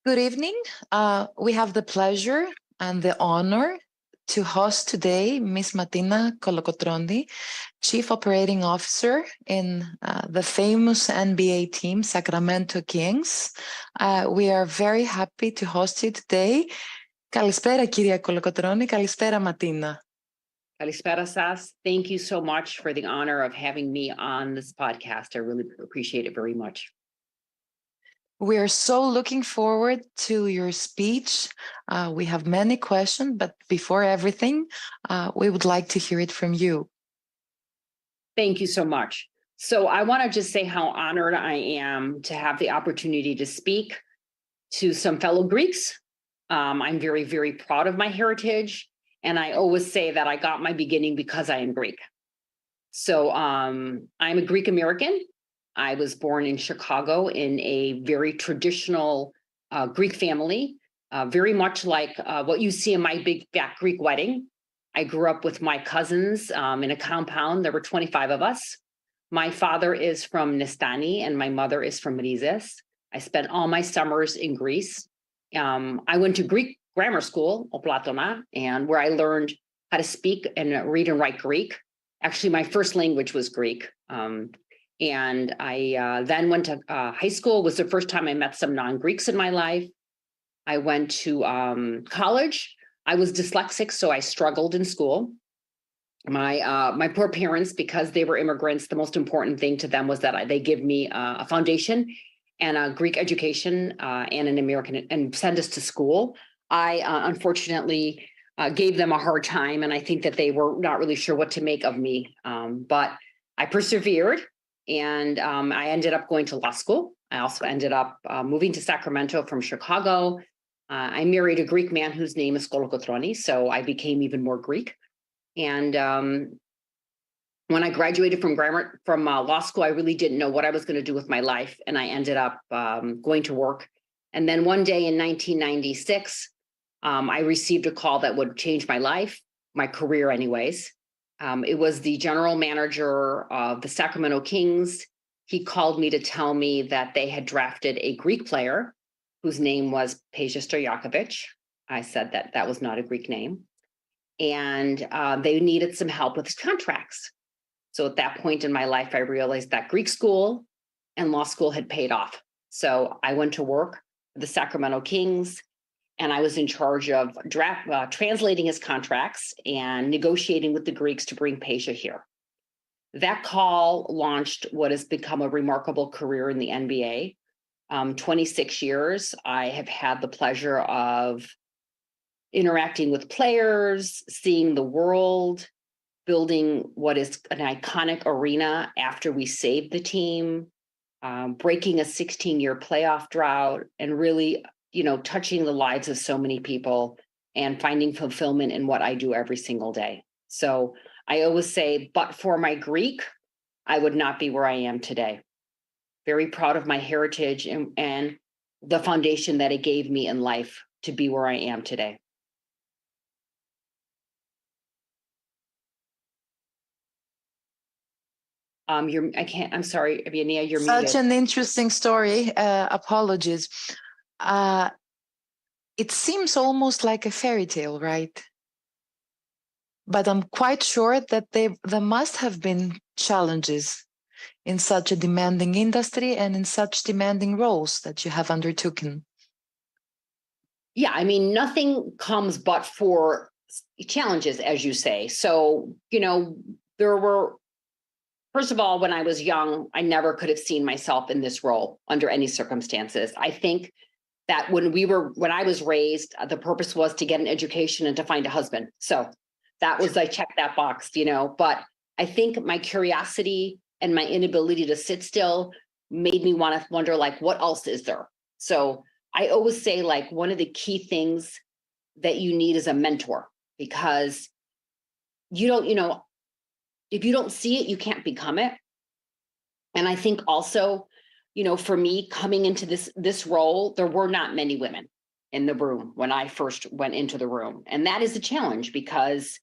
Good evening. We have the pleasure and the honor to host today Ms. Martina Kolokotroni, Chief Operating Officer in the famous NBA team, Sacramento Kings. We are very happy to host you today. Kalispera, κυρία Kolokotroni. Kalispera, Martina. Kalispera σας. Thank you so much for the honor of having me on this podcast. I really appreciate it very much. We are so looking forward to your speech. We have many questions, but before everything, we would like to hear it from you. Thank you so much. So I want to just say how honored I am to have the opportunity to speak to some fellow Greeks. I'm very, very proud of my heritage. And I always say that I got my beginning because I am Greek. So I'm a Greek American. I was born in Chicago in a very traditional Greek family, very much like what you see in my big fat Greek wedding. I grew up with my cousins in a compound. There were 25 of us. My father is from Nestani and my mother is from Rizes. I spent all my summers in Greece. I went to Greek grammar school, Oplatona, and where I learned how to speak and read and write Greek. Actually, my first language was Greek. And I then went to high school. It was the first time I met some non-Greeks in my life. I went to college. I was dyslexic, so I struggled in school. My poor parents, because they were immigrants, the most important thing to them was that they give me a foundation and a Greek education and an American and send us to school. I unfortunately gave them a hard time, and I think that they were not really sure what to make of me. But I persevered. And I ended up going to law school. I also ended up moving to Sacramento from Chicago. I married a Greek man whose name is Kolokotroni, so I became even more Greek. And when I graduated from law school, I really didn't know what I was going to do with my life, and I ended up going to work. And then one day in 1996, I received a call that would change my life, my career anyways. It was the general manager of the Sacramento Kings. He called me to tell me that they had drafted a Greek player whose name was Peja Stojakovic. I said that that was not a Greek name. And they needed some help with his contracts. So at that point in my life, I realized that Greek school and law school had paid off. So I went to work for the Sacramento Kings. And I was in charge of translating his contracts and negotiating with the Greeks to bring Peja here. That call launched what has become a remarkable career in the NBA. 26 years, I have had the pleasure of interacting with players, seeing the world, building what is an iconic arena after we saved the team, breaking a 16-year playoff drought, and really touching the lives of so many people and finding fulfillment in what I do every single day. So I always say, but for my Greek, I would not be where I am today. Very proud of my heritage and the foundation that it gave me in life to be where I am today. I'm sorry, Eviania, you're muted. Such an interesting story. Apologies. It seems almost like a fairy tale, right? But I'm quite sure that there must have been challenges in such a demanding industry and in such demanding roles that you have undertaken. Yeah, I mean, nothing comes but for challenges, as you say. So, there were, first of all, when I was young, I never could have seen myself in this role under any circumstances. I think that when I was raised, the purpose was to get an education and to find a husband. So that was, I checked that box, but I think my curiosity and my inability to sit still made me want to wonder, what else is there? So I always say, one of the key things that you need is a mentor, because if you don't see it, you can't become it. And I think also, for me coming into this role, there were not many women in the room when I first went into the room. And that is a challenge because,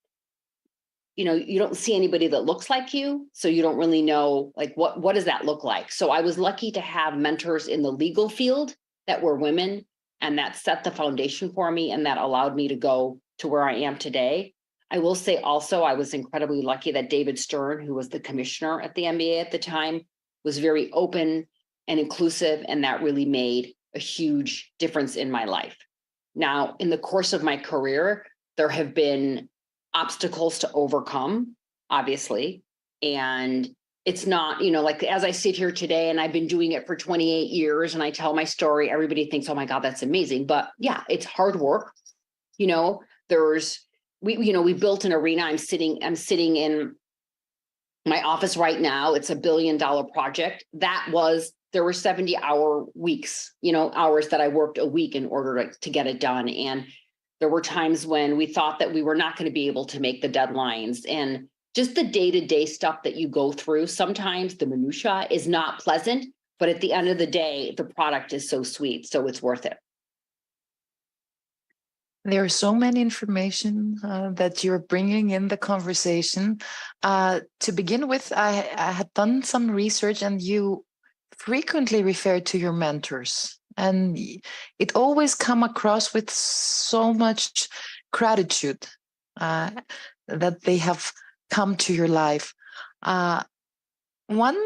you don't see anybody that looks like you. So you don't really know, what does that look like? So I was lucky to have mentors in the legal field that were women, and that set the foundation for me, and that allowed me to go to where I am today. I will say also, I was incredibly lucky that David Stern, who was the commissioner at the NBA at the time, was very open and inclusive, and that really made a huge difference in my life. Now, in the course of my career, there have been obstacles to overcome, obviously, and it's not, you know, like as I sit here today and I've been doing it for 28 years and I tell my story, everybody thinks, oh my God, that's amazing. But yeah, it's hard work. You know, we built an arena. I'm sitting in my office right now. It's $1 billion project. There were 70-hour weeks, hours that I worked a week in order to get it done. And there were times when we thought that we were not going to be able to make the deadlines, and just the day-to-day stuff that you go through. Sometimes the minutia is not pleasant, but at the end of the day, the product is so sweet, so it's worth it. There are so many information that you're bringing in the conversation. To begin with, I had done some research, and you frequently refer to your mentors, and it always come across with so much gratitude that they have come to your life. One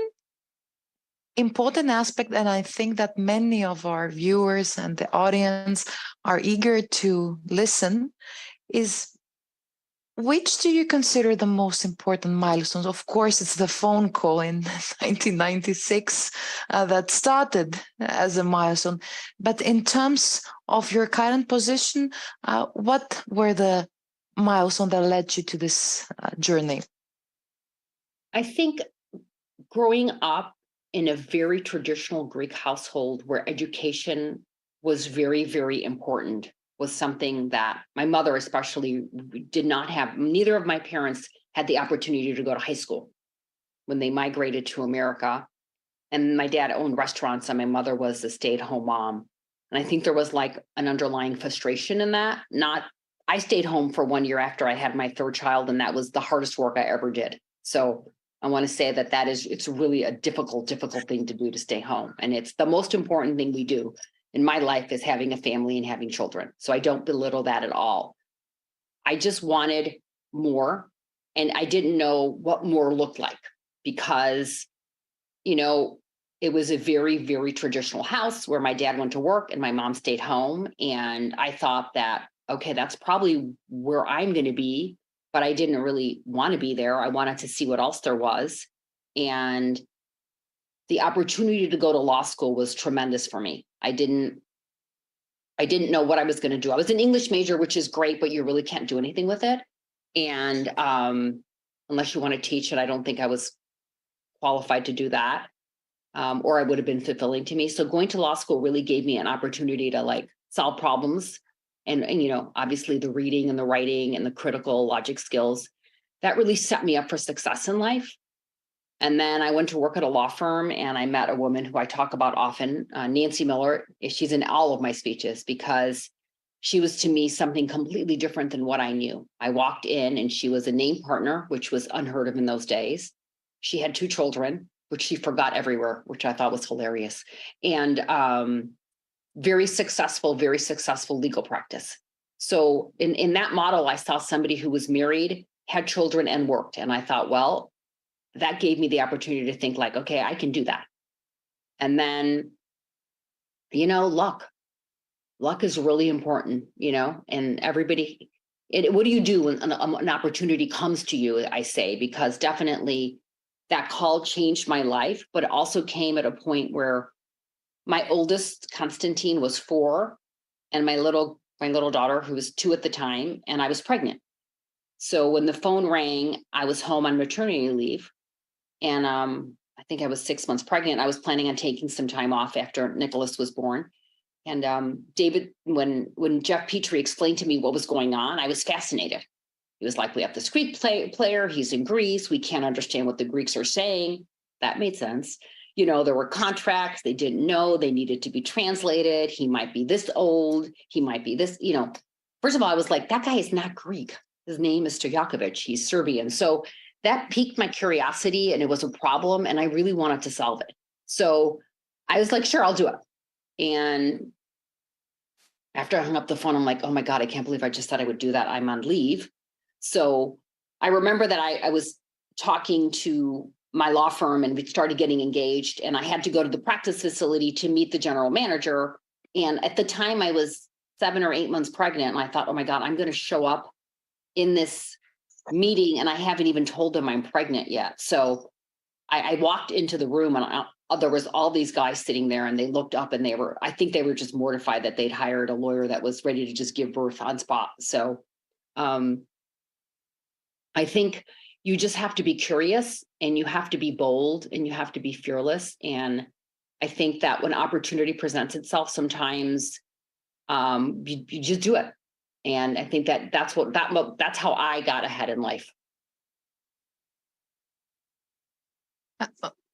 important aspect, and I think that many of our viewers and the audience are eager to listen, is which do you consider the most important milestones? Of course, it's the phone call in 1996 that started as a milestone. But in terms of your current position, what were the milestones that led you to this journey? I think growing up in a very traditional Greek household where education was very, very important was something that my mother especially did not have. Neither of my parents had the opportunity to go to high school when they migrated to America. And my dad owned restaurants and my mother was a stay-at-home mom. And I think there was like an underlying frustration in that. I stayed home for 1 year after I had my third child, and that was the hardest work I ever did. So I want to say it's really a difficult thing to do, to stay home. And it's the most important thing we do in my life is having a family and having children. So I don't belittle that at all. I just wanted more, and I didn't know what more looked like because, it was a very, very traditional house where my dad went to work and my mom stayed home. And I thought that, okay, that's probably where I'm going to be, but I didn't really want to be there. I wanted to see what else there was. And the opportunity to go to law school was tremendous for me. I didn't know what I was going to do. I was an English major, which is great, but you really can't do anything with it. And unless you want to teach it, I don't think I was qualified to do that. Or I would have been fulfilling to me. So going to law school really gave me an opportunity to solve problems. And obviously the reading and the writing and the critical logic skills that really set me up for success in life. And then I went to work at a law firm, and I met a woman who I talk about often, Nancy Miller. She's in all of my speeches because she was to me something completely different than what I knew. I walked in and she was a named partner, which was unheard of in those days. She had 2 children, which she forgot everywhere, which I thought was hilarious. And very successful legal practice. So in that model, I saw somebody who was married, had children, and worked. And I thought, well, that gave me the opportunity to think okay, I can do that. And then, luck is really important, and everybody, what do you do when an opportunity comes to you, I say, because definitely that call changed my life, but it also came at a point where my oldest, Constantine, was 4, and my little daughter, who was 2 at the time, and I was pregnant. So when the phone rang, I was home on maternity leave, and I think I was 6 months pregnant. I was planning on taking some time off after Nicholas was born. And David, when Jeff Petrie explained to me what was going on, I was fascinated. He was like, we have this Greek player, he's in Greece, we can't understand what the Greeks are saying. That made sense. There were contracts they didn't know, they needed to be translated. He might be this old, he might be this, First of all, I was like, that guy is not Greek. His name is Stojakovic, he's Serbian. So that piqued my curiosity, and it was a problem, and I really wanted to solve it. So I was like, sure, I'll do it. And after I hung up the phone, I'm like, oh my God, I can't believe I just said I would do that. I'm on leave. So I remember that I was talking to my law firm and we started getting engaged, and I had to go to the practice facility to meet the general manager. And at the time I was 7 or 8 months pregnant, and I thought, oh my God, I'm going to show up in this meeting and I haven't even told them I'm pregnant yet. So I walked into the room and there was all these guys sitting there, and they looked up and I think they were just mortified that they'd hired a lawyer that was ready to just give birth on spot. So I think you just have to be curious, and you have to be bold, and you have to be fearless. And I think that when opportunity presents itself, sometimes you just do it. And I think that's how I got ahead in life.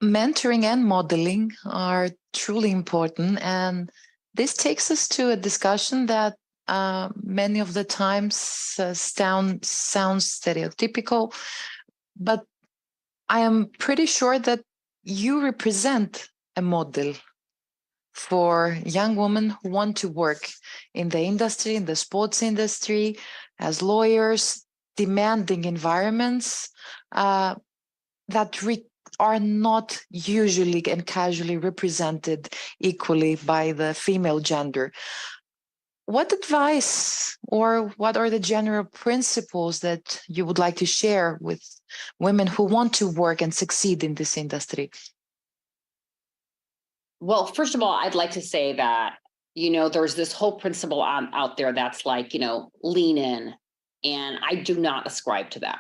Mentoring and modeling are truly important. And this takes us to a discussion that many of the times sounds stereotypical, but I am pretty sure that you represent a model for young women who want to work in the industry, in the sports industry, as lawyers, demanding environments that are not usually and casually represented equally by the female gender. What advice or what are the general principles that you would like to share with women who want to work and succeed in this industry? Well, first of all, I'd like to say that, there's this whole principle out there that's like, lean in. And I do not ascribe to that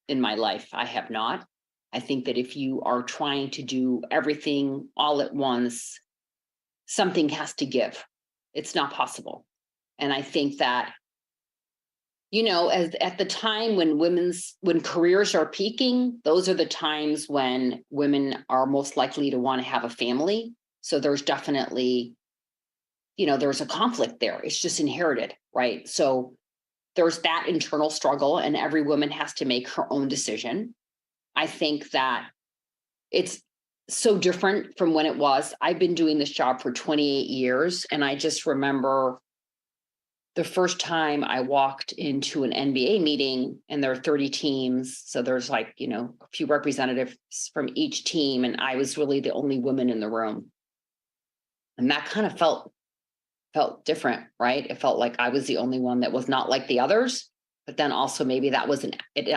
in my life. I have not. I think that if you are trying to do everything all at once, something has to give. It's not possible. And I think that, at the time when careers are peaking, those are the times when women are most likely to want to have a family. So there's definitely, there's a conflict there. It's just inherited, right? So there's that internal struggle, and every woman has to make her own decision. I think that it's so different from when it was. I've been doing this job for 28 years, and I just remember the first time I walked into an NBA meeting, and there are 30 teams. So there's a few representatives from each team, and I was really the only woman in the room. And that kind of felt different, right? It felt like I was the only one that was not like the others, but then also maybe that was an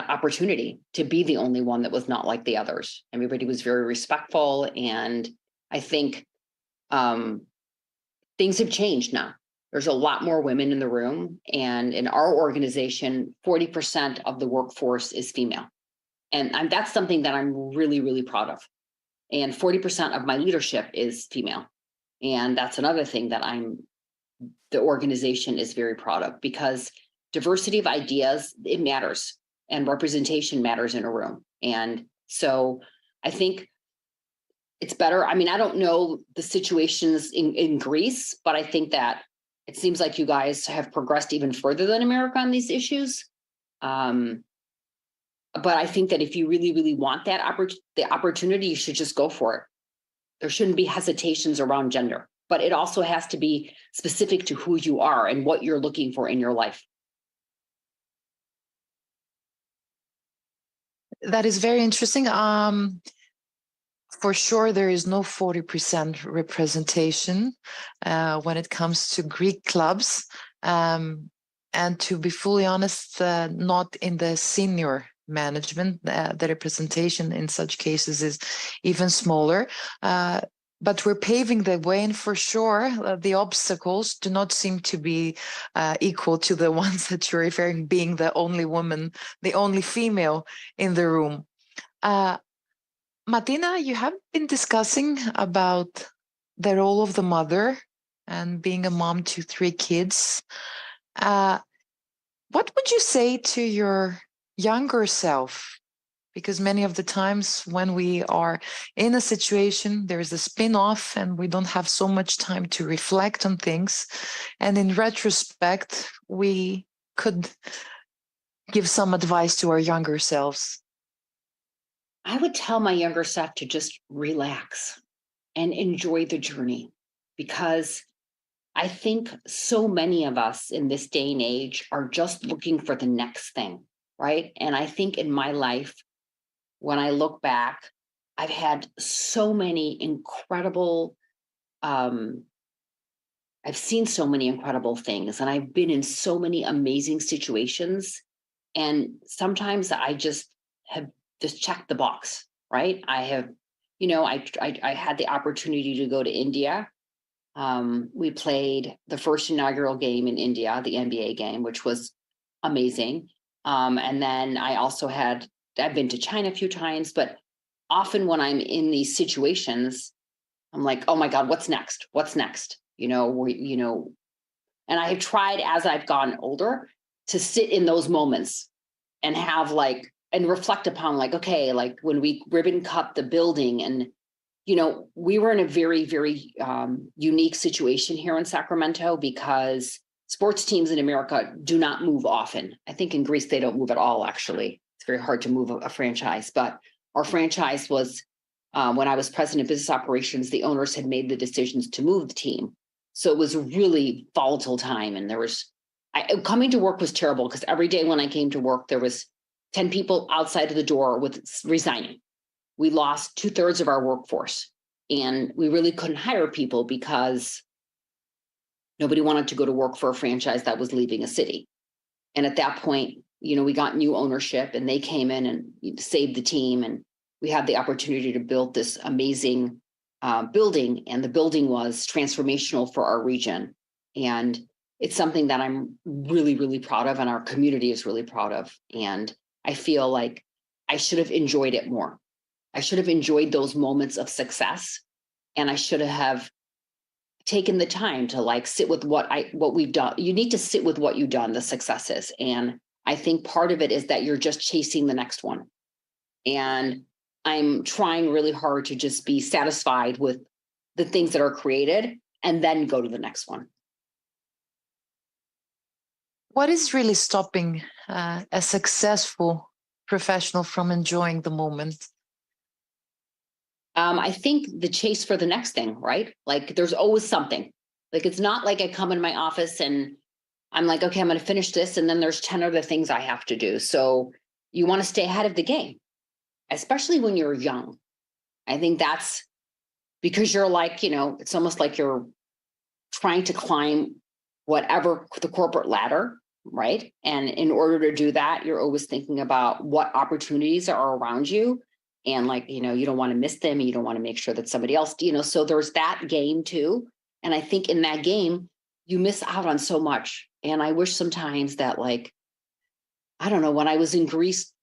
opportunity to be the only one that was not like the others. Everybody was very respectful. And I think things have changed now. There's a lot more women in the room. And in our organization, 40% of the workforce is female. And that's something that I'm really, really proud of. And 40% of my leadership is female. And that's another thing that the organization is very proud of, because diversity of ideas, it matters, and representation matters in a room. And so I think it's better. I mean, I don't know the situations in Greece, but I think that it seems like you guys have progressed even further than America on these issues. But I think that if you really, really want the opportunity, you should just go for it. There shouldn't be hesitations around gender, but it also has to be specific to who you are and what you're looking for in your life. That is very interesting. For sure, there is no 40% representation when it comes to Greek clubs. And to be fully honest, not in the senior management. The representation in such cases is even smaller. But we're paving the way, and for sure, the obstacles do not seem to be equal to the ones that you're referring, being the only woman, the only female in the room. Martina, you have been discussing about the role of the mother and being a mom to 3 kids. What would you say to your younger self? Because many of the times when we are in a situation, there is a spin-off and we don't have so much time to reflect on things. And in retrospect, we could give some advice to our younger selves. I would tell my younger self to just relax and enjoy the journey, because I think so many of us in this day and age are just looking for the next thing. right? And I think in my life, when I look back, I've had so many incredible, I've seen so many incredible things, and I've been in so many amazing situations. And sometimes I just have just checked the box, right? I have, I had the opportunity to go to India. We played the first inaugural game in India, the NBA game, which was amazing. And then I've been to China a few times, but often when I'm in these situations, I'm like, oh my God, what's next? What's next? And I have tried as I've gotten older to sit in those moments and have and reflect upon okay, when we ribbon cut the building, and we were in a very, very unique situation here in Sacramento because sports teams in America do not move often. I think in Greece, they don't move at all, actually. It's very hard to move a franchise. But our franchise was, when I was president of business operations, the owners had made the decisions to move the team. So it was a really volatile time. And coming to work was terrible because every day when I came to work, there was 10 people outside of the door resigning. We lost 2/3 of our workforce, and we really couldn't hire people because nobody wanted to go to work for a franchise that was leaving a city. And at that point, we got new ownership, and they came in and saved the team. And we had the opportunity to build this amazing building, and the building was transformational for our region. And it's something that I'm really, really proud of, and our community is really proud of. And I feel like I should have enjoyed it more. I should have enjoyed those moments of success, and I should have taken the time to sit with what we've done. You need to sit with what you've done, the successes. And I think part of it is that you're just chasing the next one. And I'm trying really hard to just be satisfied with the things that are created and then go to the next one. What is really stopping a successful professional from enjoying the moment? I think the chase for the next thing, right? There's always something. It's not like I come in my office and I'm like, okay, I'm going to finish this, and then there's 10 other things I have to do. So you want to stay ahead of the game, especially when you're young. I think that's because you're it's almost like you're trying to climb whatever the corporate ladder, right? And in order to do that, you're always thinking about what opportunities are around you. And you don't want to miss them. And you don't want to make sure that somebody else, so there's that game too. And I think in that game, you miss out on so much. And I wish sometimes that I don't know, when I was in Greece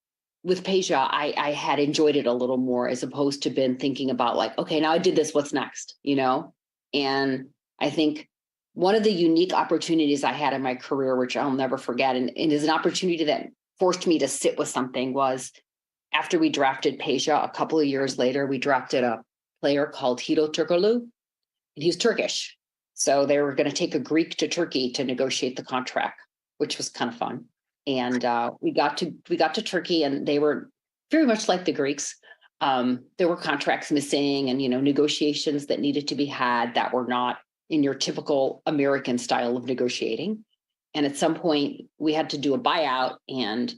with Peja, I had enjoyed it a little more as opposed to been thinking about okay, now I did this, what's next, And I think one of the unique opportunities I had in my career, which I'll never forget, and is an opportunity that forced me to sit with something, was after we drafted Peja, a couple of years later, we drafted a player called Hiro Turkoglu, and he's Turkish. So they were going to take a Greek to Turkey to negotiate the contract, which was kind of fun. And we got to Turkey, and they were very much like the Greeks. There were contracts missing, and negotiations that needed to be had that were not in your typical American style of negotiating. And at some point, we had to do a buyout, and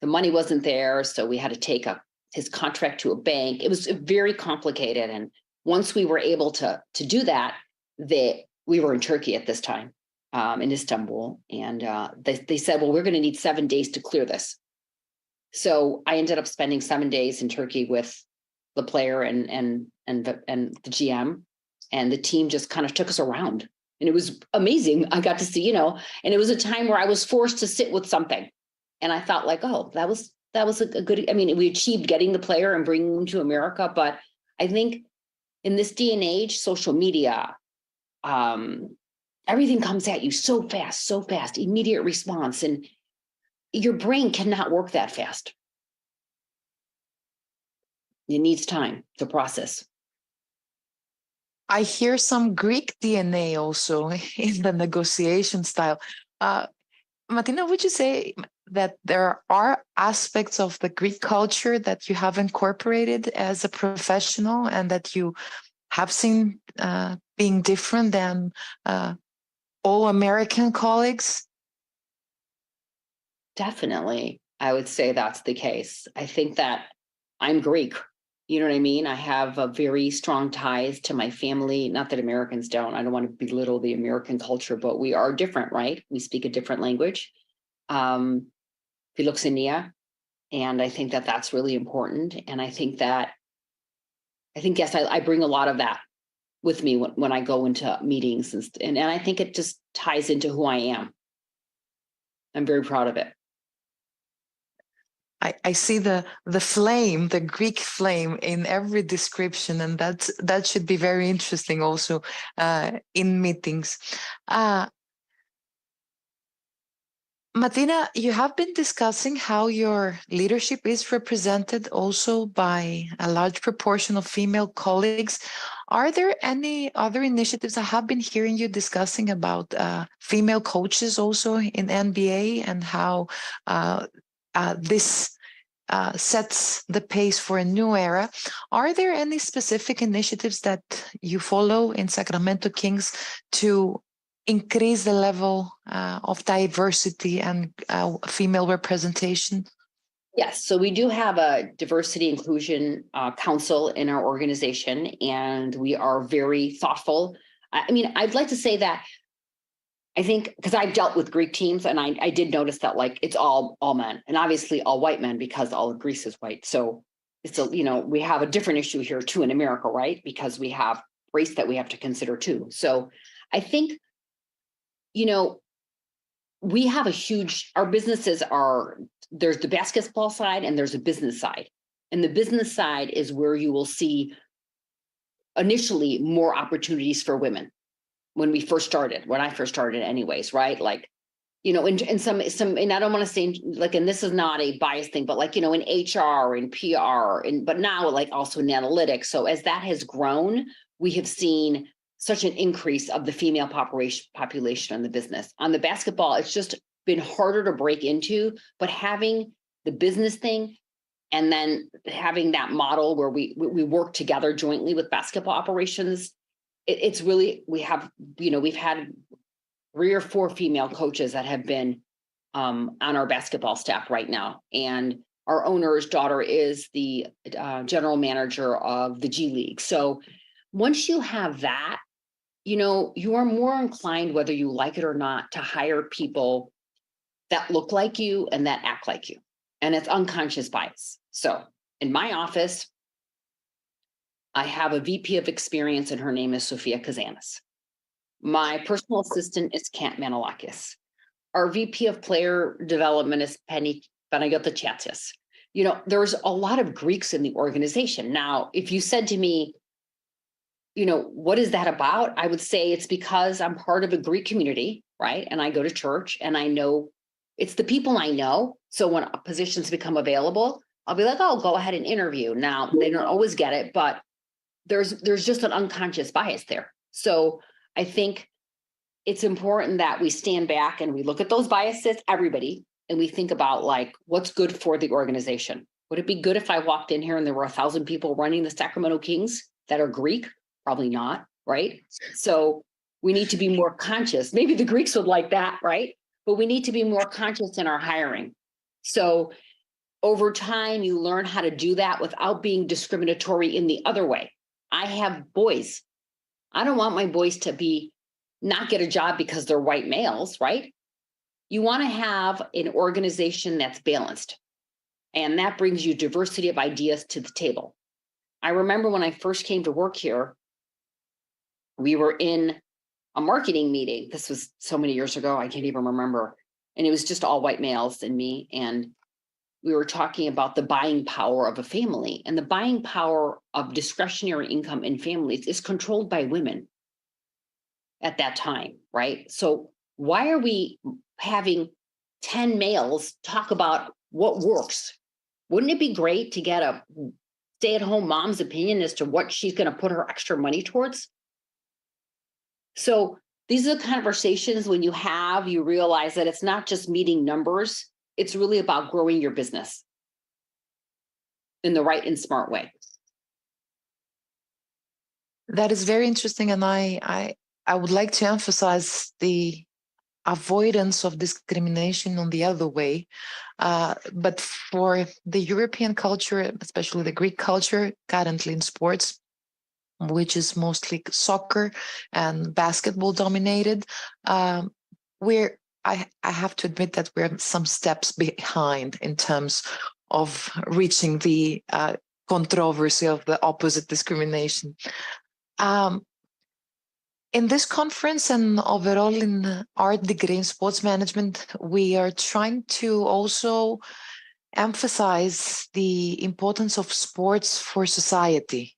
the money wasn't there, so we had to take his contract to a bank. It was very complicated. And once we were able to do that, we were in Turkey at this time, in Istanbul. And they said, well, we're going to need 7 days to clear this. So I ended up spending 7 days in Turkey with the player and the GM. And the team just kind of took us around. And it was amazing. I got to see, and it was a time where I was forced to sit with something. And I thought oh, that was a good, we achieved getting the player and bringing him to America. But I think in this day and age, social media, everything comes at you so fast, immediate response. And your brain cannot work that fast. It needs time to process. I hear some Greek DNA also in the negotiation style. Martina, would you say that there are aspects of the Greek culture that you have incorporated as a professional and that you have seen being different than all American colleagues? Definitely. I would say that's the case. I think that I'm Greek. You know what I mean? I have a very strong ties to my family. Not that Americans don't. I don't want to belittle the American culture, but we are different, right? We speak a different language. Philoxenia. And I think that that's really important. And I think, yes, I bring a lot of that with me when I go into meetings. And I think it just ties into who I am. I'm very proud of it. I see the flame, the Greek flame in every description, and that should be very interesting also in meetings. Martina, you have been discussing how your leadership is represented also by a large proportion of female colleagues. Are there any other initiatives? I have been hearing you discussing about female coaches also in NBA and how this sets the pace for a new era. Are there any specific initiatives that you follow in Sacramento Kings to increase the level of diversity and female representation? Yes, so we do have a diversity inclusion council in our organization, and we are very thoughtful. I mean, I'd like to say that I think, because I've dealt with Greek teams, and I did notice that like it's all men, and obviously all white men because all of Greece is white. So it's we have a different issue here too in America, right? Because we have race that we have to consider too. So I think, we have our businesses there's the basketball side and there's a business side. And the business side is where you will see initially more opportunities for women when I first started anyways, right? Like, in some, and I don't want to say like, and this is not a bias thing, but like, in HR and PR but now like also in analytics. So as that has grown, we have seen such an increase of the female population in the business. On the basketball, it's just been harder to break into, but having the business thing and then having that model where we work together jointly with basketball operations, it's really, we've had 3 or 4 female coaches that have been on our basketball staff right now. And our owner's daughter is the general manager of the G League. So once you have that, you are more inclined, whether you like it or not, to hire people that look like you and that act like you. And it's unconscious bias. So in my office, I have a VP of experience and her name is Sofia Kazanis. My personal assistant is Kent Manolakis. Our VP of player development is Penny Panagiotachatis. There's a lot of Greeks in the organization. Now, if you said to me, what is that about? I would say it's because I'm part of a Greek community, right? And I go to church and I know it's the people I know. So when positions become available, I'll be like, oh, go ahead and interview. Now, they don't always get it, but there's just an unconscious bias there. So I think it's important that we stand back and we look at those biases, everybody, and we think about like, what's good for the organization? Would it be good if I walked in here and there were 1,000 people running the Sacramento Kings that are Greek? Probably not, right? So we need to be more conscious. Maybe the Greeks would like that, right? But we need to be more conscious in our hiring. So over time, you learn how to do that without being discriminatory in the other way. I have boys. I don't want my boys to not get a job because they're white males, right? You want to have an organization that's balanced. And that brings you diversity of ideas to the table. I remember when I first came to work here, we were in a marketing meeting. This was so many years ago, I can't even remember. And it was just all white males and me. And we were talking about the buying power of a family. And the buying power of discretionary income in families is controlled by women at that time, right? So why are we having 10 males talk about what works? Wouldn't it be great to get a stay-at-home mom's opinion as to what she's going to put her extra money towards? So these are the conversations when you realize that it's not just meeting numbers, it's really about growing your business in the right and smart way. That is very interesting. And I would like to emphasize the avoidance of discrimination on the other way. But for the European culture, especially the Greek culture, currently in sports, which is mostly soccer and basketball dominated, I have to admit that we're some steps behind in terms of reaching the controversy of the opposite discrimination. In this conference and overall in art degree in sports management, we are trying to also emphasize the importance of sports for society.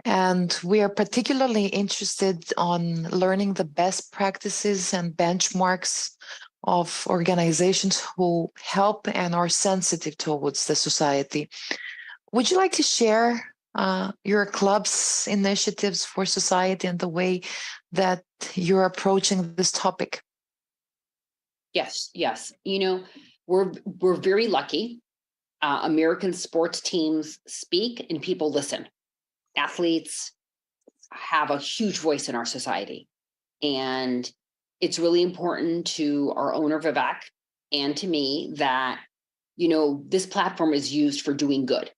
And we are particularly interested on learning the best practices and benchmarks of organizations who help and are sensitive towards the society. Would you like to share your club's initiatives for society and the way that you're approaching this topic? Yes. You know, we're very lucky. American sports teams speak and people listen. Athletes have a huge voice in our society. And it's really important to our owner, Vivek, and to me that, you know, this platform is used for doing good.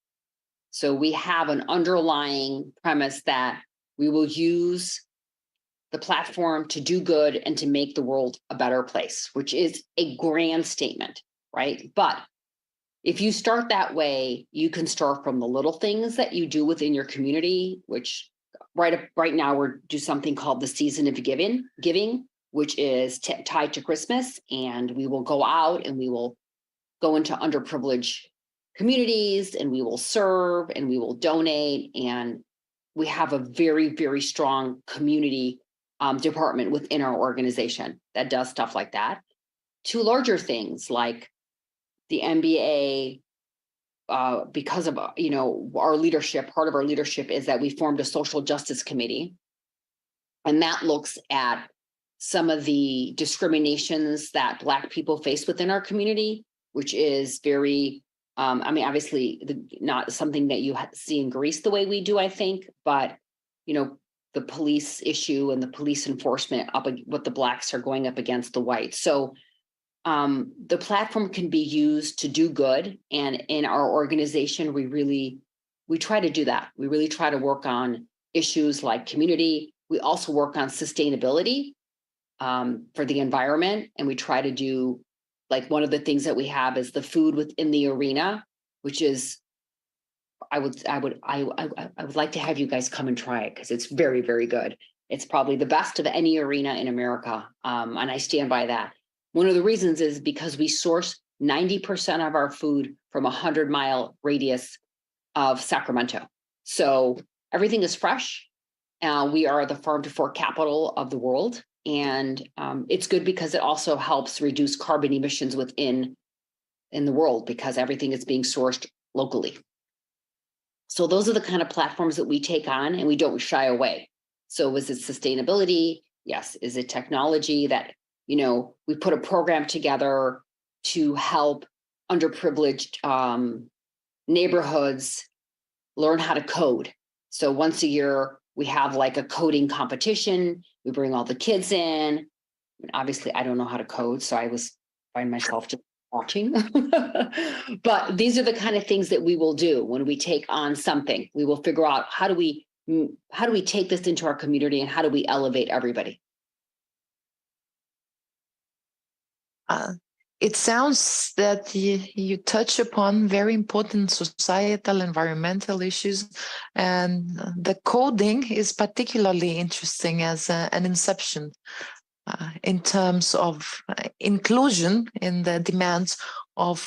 So we have an underlying premise that we will use the platform to do good and to make the world a better place, which is a grand statement, right? But if you start that way, you can start from the little things that you do within your community, which right now we're do something called the Season of Giving, which is tied to Christmas. And we will go out and we will go into underprivileged communities and we will serve and we will donate. And we have a very, very strong community department within our organization that does stuff like that. To larger things like the NBA, because of, you know, our leadership, part of our leadership is that we formed a social justice committee. And that looks at some of the discriminations that Black people face within our community, which is very, I mean, obviously not something that you see in Greece the way we do, I think, but, you know, the police issue and the police enforcement what the Blacks are going up against the whites. So the platform can be used to do good. And in our organization, we try to do that. We really try to work on issues like community. We also work on sustainability for the environment. And we try to do, like, one of the things that we have is the food within the arena, which is, I would like to have you guys come and try it because it's very, very good. It's probably the best of any arena in America. And I stand by that. One of the reasons is because we source 90% of our food from a 100-mile radius of Sacramento. So everything is fresh. We are the farm to fork capital of the world. And it's good because it also helps reduce carbon emissions in the world because everything is being sourced locally. So those are the kind of platforms that we take on and we don't shy away. So is it sustainability? Yes. Is it technology that, you know, we put a program together to help underprivileged neighborhoods learn how to code. So once a year, we have like a coding competition. We bring all the kids in. And obviously, I don't know how to code, so I find myself just watching. But these are the kind of things that we will do when we take on something. We will figure out how do we take this into our community and how do we elevate everybody. It sounds that you touch upon very important societal, environmental issues, and the coding is particularly interesting as an inception in terms of inclusion in the demands of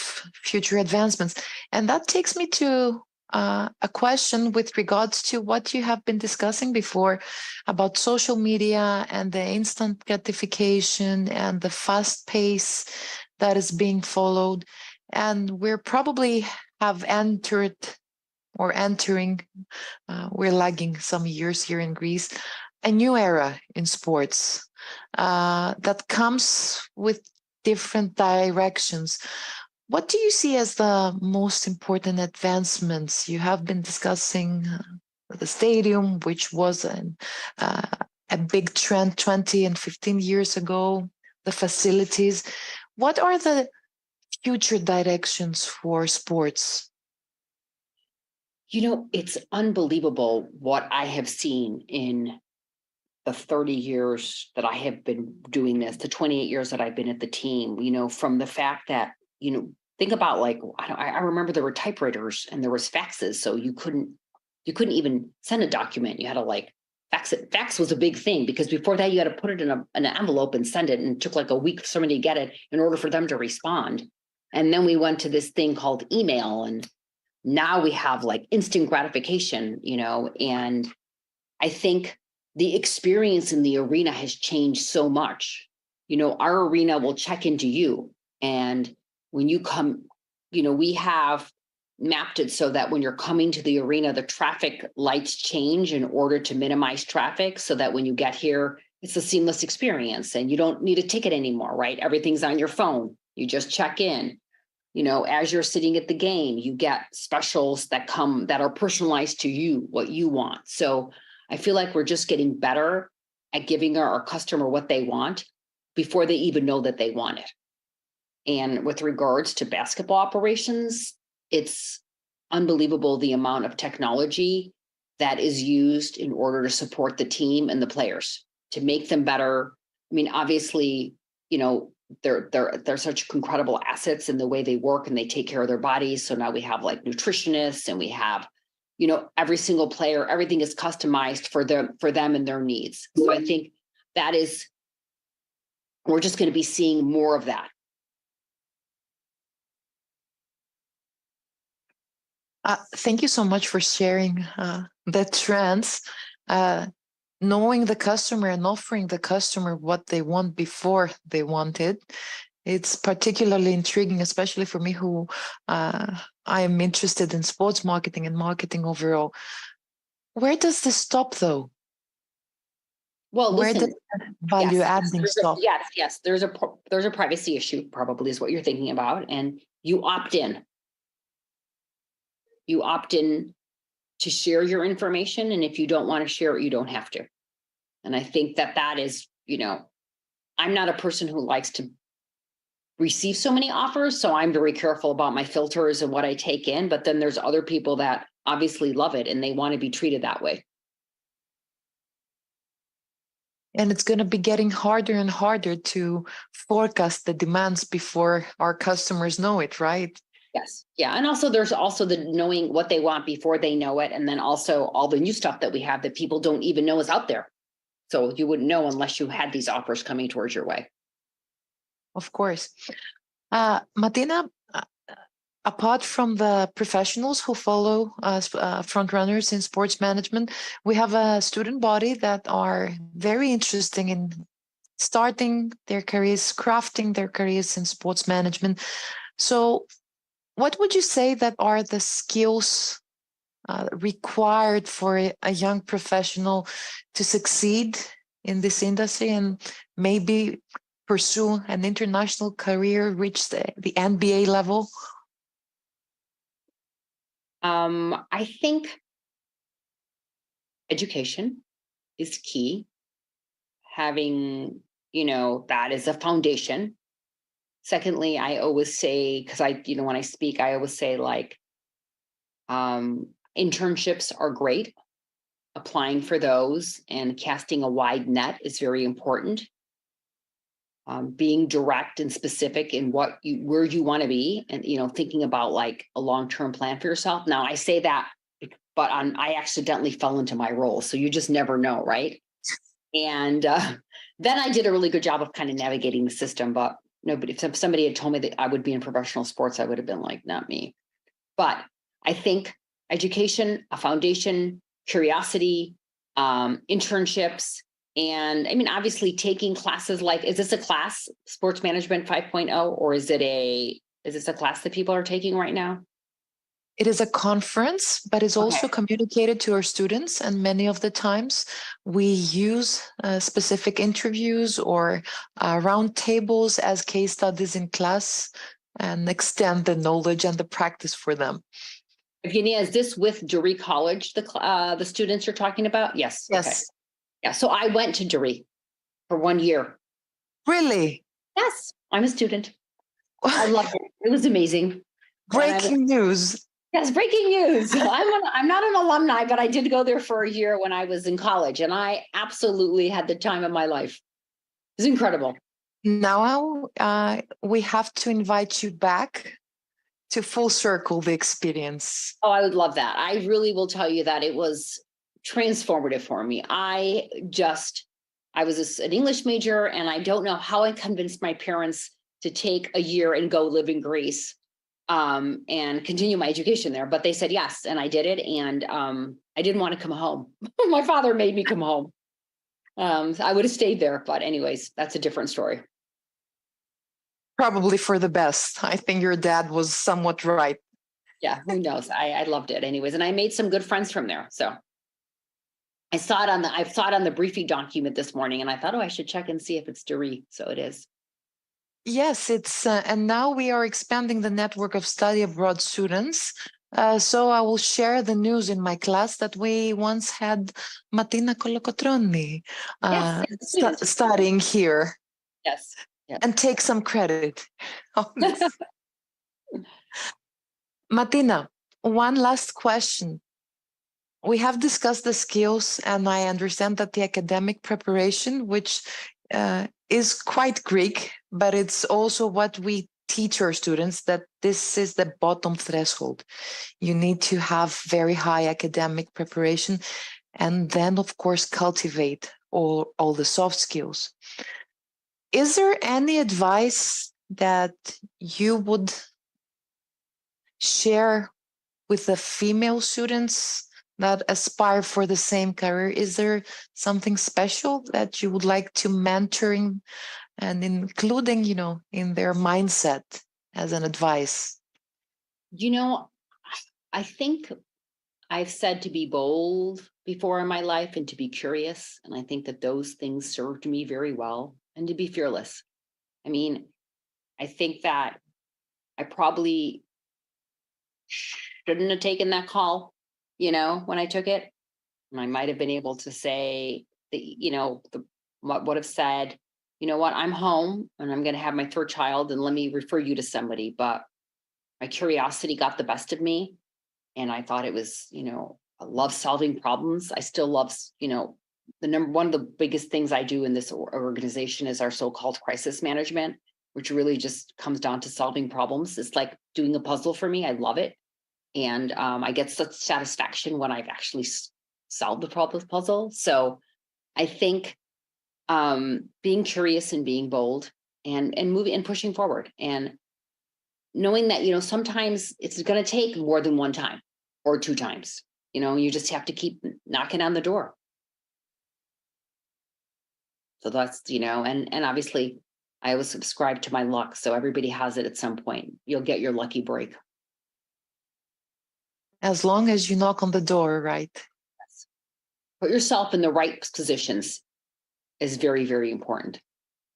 future advancements. And that takes me to a question with regards to what you have been discussing before about social media and the instant gratification and the fast pace that is being followed. And we're probably have entered or entering, we're lagging some years here in Greece, a new era in sports that comes with different directions. What do you see as the most important advancements? You have been discussing the stadium, which was a big trend 20 and 15 years ago. the facilities. What are the future directions for sports? You know, it's unbelievable what I have seen in the 30 years that I have been doing this, the 28 years that I've been at the team, you know, from the fact that, you know, think about like, I remember there were typewriters and there was faxes. So you couldn't even send a document. You had to like fax it. Fax was a big thing because before that you had to put it in an envelope and send it. And it took like a week for somebody to get it in order for them to respond. And then we went to this thing called email, and now we have like instant gratification, you know, and I think the experience in the arena has changed so much. You know, our arena will check into you. And when you come, you know, we have mapped it so that when you're coming to the arena, the traffic lights change in order to minimize traffic so that when you get here, it's a seamless experience and you don't need a ticket anymore, right? Everything's on your phone. You just check in. You know, as you're sitting at the game, you get specials that come that are personalized to you, what you want. So I feel like we're just getting better at giving our customer what they want before they even know that they want it. And with regards to basketball operations, it's unbelievable the amount of technology that is used in order to support the team and the players to make them better. I mean, obviously, you know, they're such incredible assets in the way they work and they take care of their bodies. So now we have like nutritionists and we have, you know, every single player, everything is customized for them and their needs. So I think that is, we're just going to be seeing more of that. Thank you so much for sharing the trends. Knowing the customer and offering the customer what they want before they want it. It's particularly intriguing, especially for me who I am interested in sports marketing and marketing overall. Where does this stop though? Well, where listen, does value adding stop? Yes. There's a privacy issue, probably is what you're thinking about. And you opt in. You opt in to share your information. And if you don't want to share it, you don't have to. And I think that is, you know, I'm not a person who likes to receive so many offers. So I'm very careful about my filters and what I take in. But then there's other people that obviously love it and they want to be treated that way. And it's going to be getting harder and harder to forecast the demands before our customers know it, right? Yes. Yeah. And also there's also the knowing what they want before they know it. And then also all the new stuff that we have that people don't even know is out there. So you wouldn't know unless you had these offers coming towards your way. Of course. Martina, apart from the professionals who follow front runners in sports management, we have a student body that are very interested in starting their careers, crafting their careers in sports management. So what would you say that are the skills required for a young professional to succeed in this industry and maybe pursue an international career, reach the NBA level? I think education is key. Having, you know, that is a foundation. Secondly, I always say, because when I speak, I always say like, internships are great. Applying for those and casting a wide net is very important. Being direct and specific in where you want to be, and thinking about like a long-term plan for yourself. Now I say that, but I accidentally fell into my role, so you just never know, right? And then I did a really good job of kind of navigating the system. But nobody, if somebody had told me that I would be in professional sports, I would have been like, not me. But I think education, a foundation, curiosity, internships. And I mean, obviously taking classes like, is this a class, Sports Management 5.0, or is this a class that people are taking right now? It is a conference, but it's also communicated to our students. And many of the times we use specific interviews or round tables as case studies in class and extend the knowledge and the practice for them. Evgenia, is this with Dury College, the students you're talking about? Yes. Yes. Okay. Yeah. So I went to Dury for 1 year. Really? Yes, I'm a student. I loved it. It was amazing. Breaking news. Yes, breaking news. I'm not an alumni, but I did go there for a year when I was in college, and I absolutely had the time of my life. It was incredible. Now we have to invite you back to full circle the experience. Oh, I would love that. I really will tell you that it was transformative for me. I was an English major, and I don't know how I convinced my parents to take a year and go live in Greece and continue my education there. But they said yes, and I did it. And I didn't want to come home. My father made me come home. I would have stayed there, but anyways, that's a different story. Probably for the best. I think your dad was somewhat right. Yeah, who knows? I loved it anyways. And I made some good friends from there. So I saw it on the briefing document this morning, and I thought, oh, I should check and see if it's Doree. So it is. Yes, it's and now we are expanding the network of study abroad students. So I will share the news in my class that we once had Martina Kolokotroni studying here. Yes. Yes. And take some credit. Martina, one last question. We have discussed the skills, and I understand that the academic preparation, which is quite Greek, but it's also what we teach our students, that this is the bottom threshold. You need to have very high academic preparation, and then, of course, cultivate all the soft skills. Is there any advice that you would share with the female students that aspire for the same career? Is there something special that you would like to mentoring and including, in their mindset as an advice? I think I've said to be bold before in my life and to be curious. And I think that those things served me very well. And to be fearless. I mean, I think that I probably shouldn't have taken that call, when I took it. And I might have been able to say that, would have said, you know what, I'm home and I'm going to have my third child, and let me refer you to somebody. But my curiosity got the best of me. And I thought it was, I love solving problems. I still love, one of the biggest things I do in this organization is our so-called crisis management, which really just comes down to solving problems. It's like doing a puzzle for me. I love it. And I get such satisfaction when I've actually solved the puzzle. So I think being curious and being bold and moving and pushing forward, and knowing that, sometimes it's going to take more than one time or two times, you just have to keep knocking on the door. So that's, and obviously I always subscribe to my luck. So everybody has it at some point. You'll get your lucky break. As long as you knock on the door, right? Yes. Put yourself in the right positions is very, very important.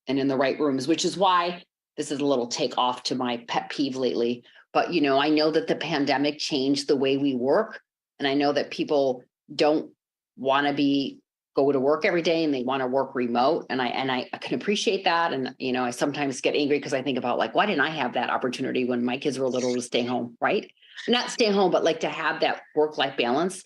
And in the right rooms, which is why this is a little takeoff to my pet peeve lately. But, I know that the pandemic changed the way we work. And I know that people don't want to go to work every day, and they want to work remote. And I can appreciate that. And, I sometimes get angry because I think about why didn't I have that opportunity when my kids were little to stay home, right? Not stay home, but to have that work-life balance.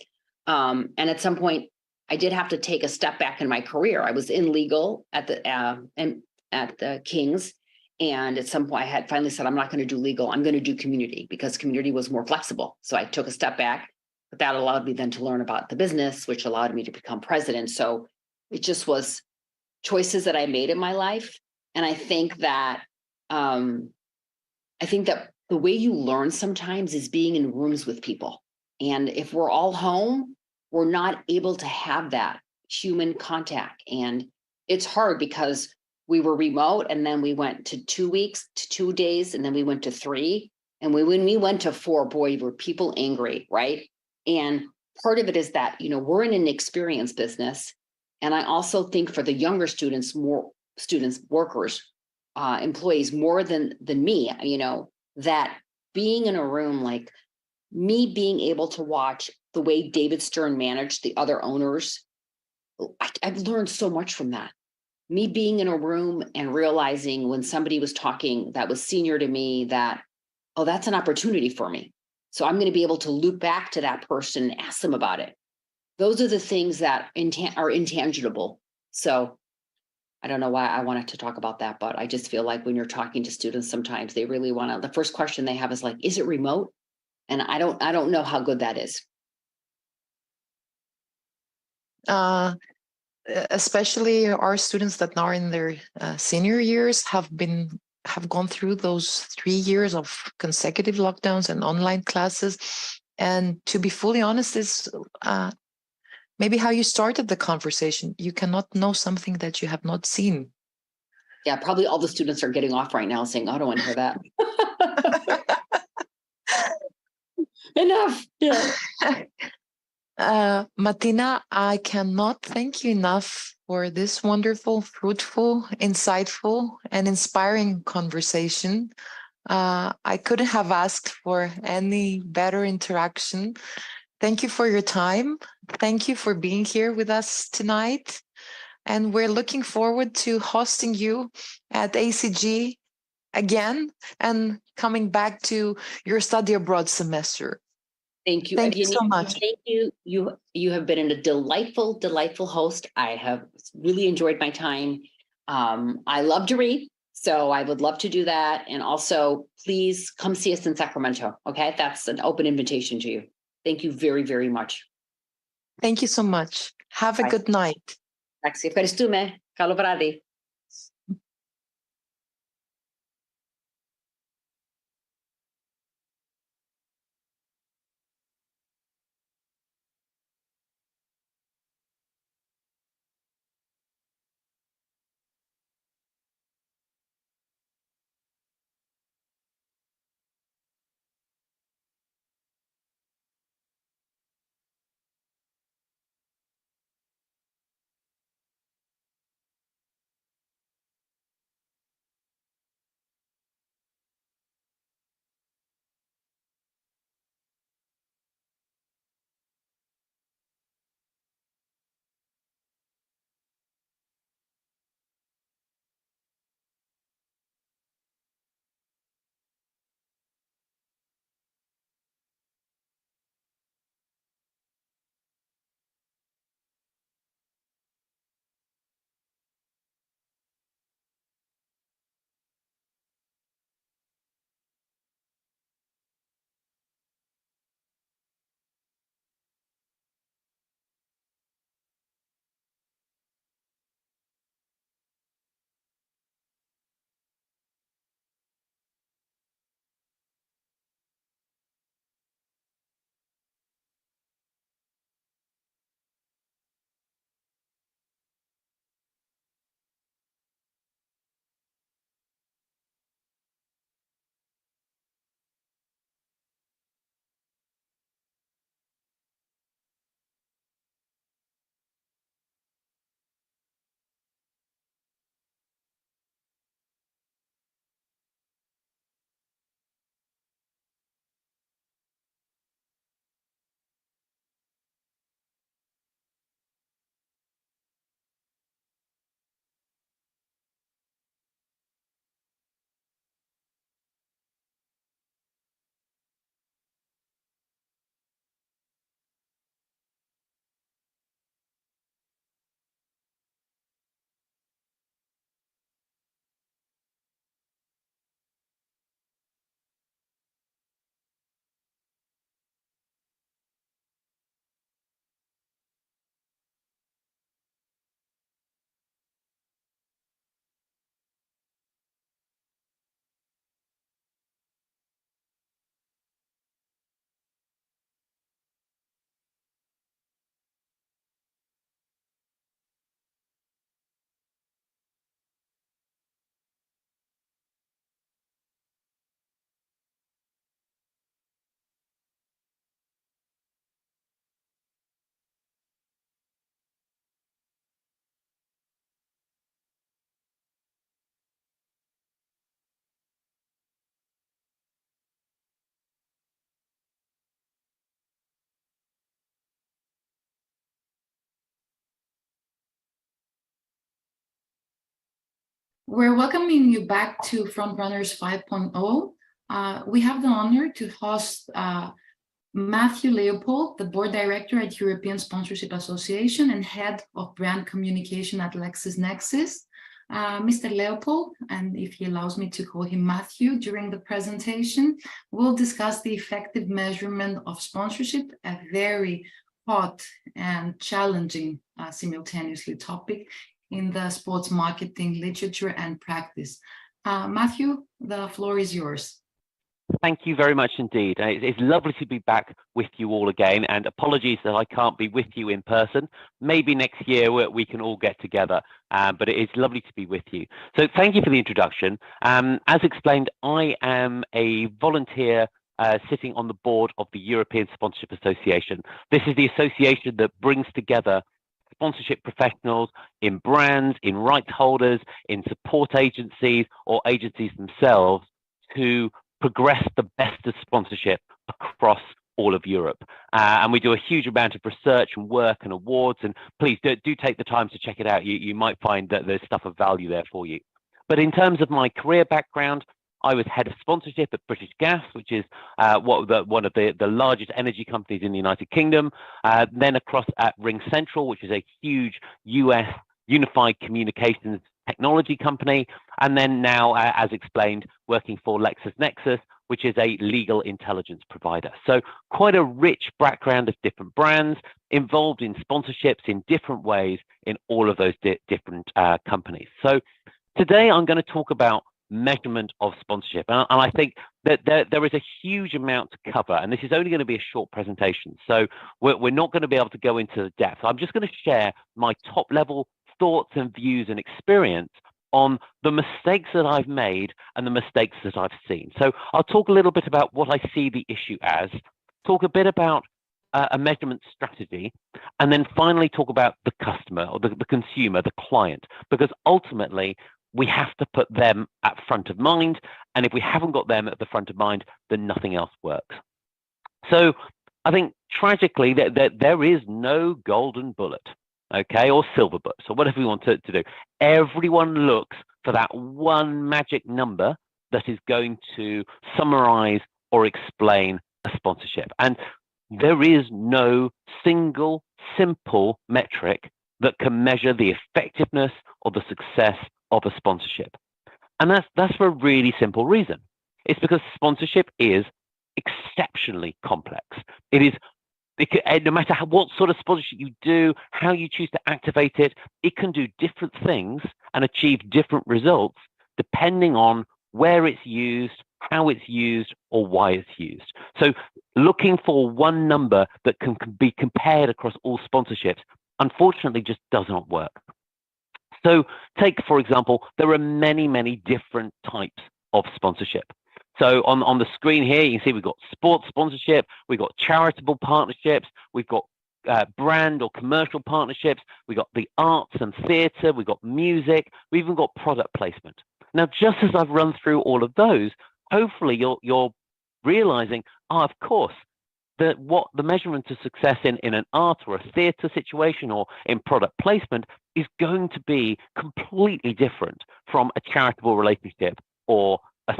And at some point I did have to take a step back in my career. I was in legal at the King's. And at some point I had finally said, I'm not going to do legal. I'm going to do community, because community was more flexible. So I took a step back. But that allowed me then to learn about the business, which allowed me to become president. So it just was choices that I made in my life. And I think that the way you learn sometimes is being in rooms with people. And if we're all home, we're not able to have that human contact. And it's hard because we were remote, and then we went to 2 weeks to 2 days, and then we went to 3. And when we went to 4, boy, were people angry, right? And part of it is that, we're in an experience business. And I also think for the younger students, workers, employees, more than me, that being in a room, like me being able to watch the way David Stern managed the other owners, I've learned so much from that. me being in a room and realizing when somebody was talking that was senior to me that, oh, that's an opportunity for me. So I'm going to be able to loop back to that person and ask them about it. Those are the things that are intangible. So I don't know why I wanted to talk about that, but I just feel like when you're talking to students, sometimes they really want to, the first question they have is like, is it remote? And I don't know how good that is. Especially our students that now are in their senior years have gone through those 3 years of consecutive lockdowns and online classes. And to be fully honest, is maybe how you started the conversation. You cannot know something that you have not seen. Yeah, probably all the students are getting off right now saying, I don't want to hear that. Enough. Yeah. Martina, I cannot thank you enough for this wonderful, fruitful, insightful, and inspiring conversation. I couldn't have asked for any better interaction. Thank you for your time. Thank you for being here with us tonight. And we're looking forward to hosting you at ACG again and coming back to your study abroad semester. Thank you. Thank you so much. Thank you. You have been a delightful, delightful host. I have really enjoyed my time. I love to read, so I would love to do that. And also, please come see us in Sacramento. Okay, that's an open invitation to you. Thank you very, very much. Thank you so much. Have a good night. Ευχαριστούμε. Καλό βράδυ. We're welcoming you back to Frontrunners 5.0. We have the honor to host Matthew Leopold, the board director at European Sponsorship Association and head of brand communication at LexisNexis. Mr. Leopold, and if he allows me to call him Matthew during the presentation, will discuss the effective measurement of sponsorship, a very hot and challenging simultaneously topic in the sports marketing literature and practice. Matthew, the floor is yours. Thank you very much indeed. It's lovely to be back with you all again, and apologies that I can't be with you in person. Maybe next year we can all get together, but it is lovely to be with you. So thank you for the introduction. As explained, I am a volunteer sitting on the board of the European Sponsorship Association. This is the association that brings together sponsorship professionals in brands, in rights holders, in support agencies or agencies themselves to progress the best of sponsorship across all of Europe. And we do a huge amount of research and work and awards, and please do take the time to check it out. You might find that there's stuff of value there for you. But in terms of my career background, I was head of sponsorship at British Gas, which is one of the largest energy companies in the United Kingdom. Then across at RingCentral, which is a huge US unified communications technology company. And then now, as explained, working for LexisNexis, which is a legal intelligence provider. So quite a rich background of different brands involved in sponsorships in different ways in all of those different companies. So today I'm going to talk about measurement of sponsorship. And I think that there is a huge amount to cover, and this is only going to be a short presentation. So we're not going to be able to go into the depth. I'm just going to share my top level thoughts and views and experience on the mistakes that I've made and the mistakes that I've seen. So I'll talk a little bit about what I see the issue as, talk a bit about a measurement strategy, and then finally talk about the customer or the consumer, the client, because ultimately we have to put them at front of mind. And if we haven't got them at the front of mind, then nothing else works. So I think tragically that there is no golden bullet, okay, or silver bullet, so whatever we want to do. Everyone looks for that one magic number that is going to summarize or explain a sponsorship. And there is no single simple metric that can measure the effectiveness or the success of a sponsorship. And that's for a really simple reason. It's because sponsorship is exceptionally complex. No matter what sort of sponsorship you do, how you choose to activate it, it can do different things and achieve different results depending on where it's used, how it's used, or why it's used. So looking for one number that can be compared across all sponsorships, unfortunately, just does not work. So take, for example, there are many, many different types of sponsorship. So on the screen here, you can see we've got sports sponsorship, we've got charitable partnerships, we've got brand or commercial partnerships, we've got the arts and theatre, we've got music, we've even got product placement. Now, just as I've run through all of those, hopefully you're realizing, of course, that what the measurement of success in an art or a theatre situation or in product placement is going to be completely different from a charitable relationship or a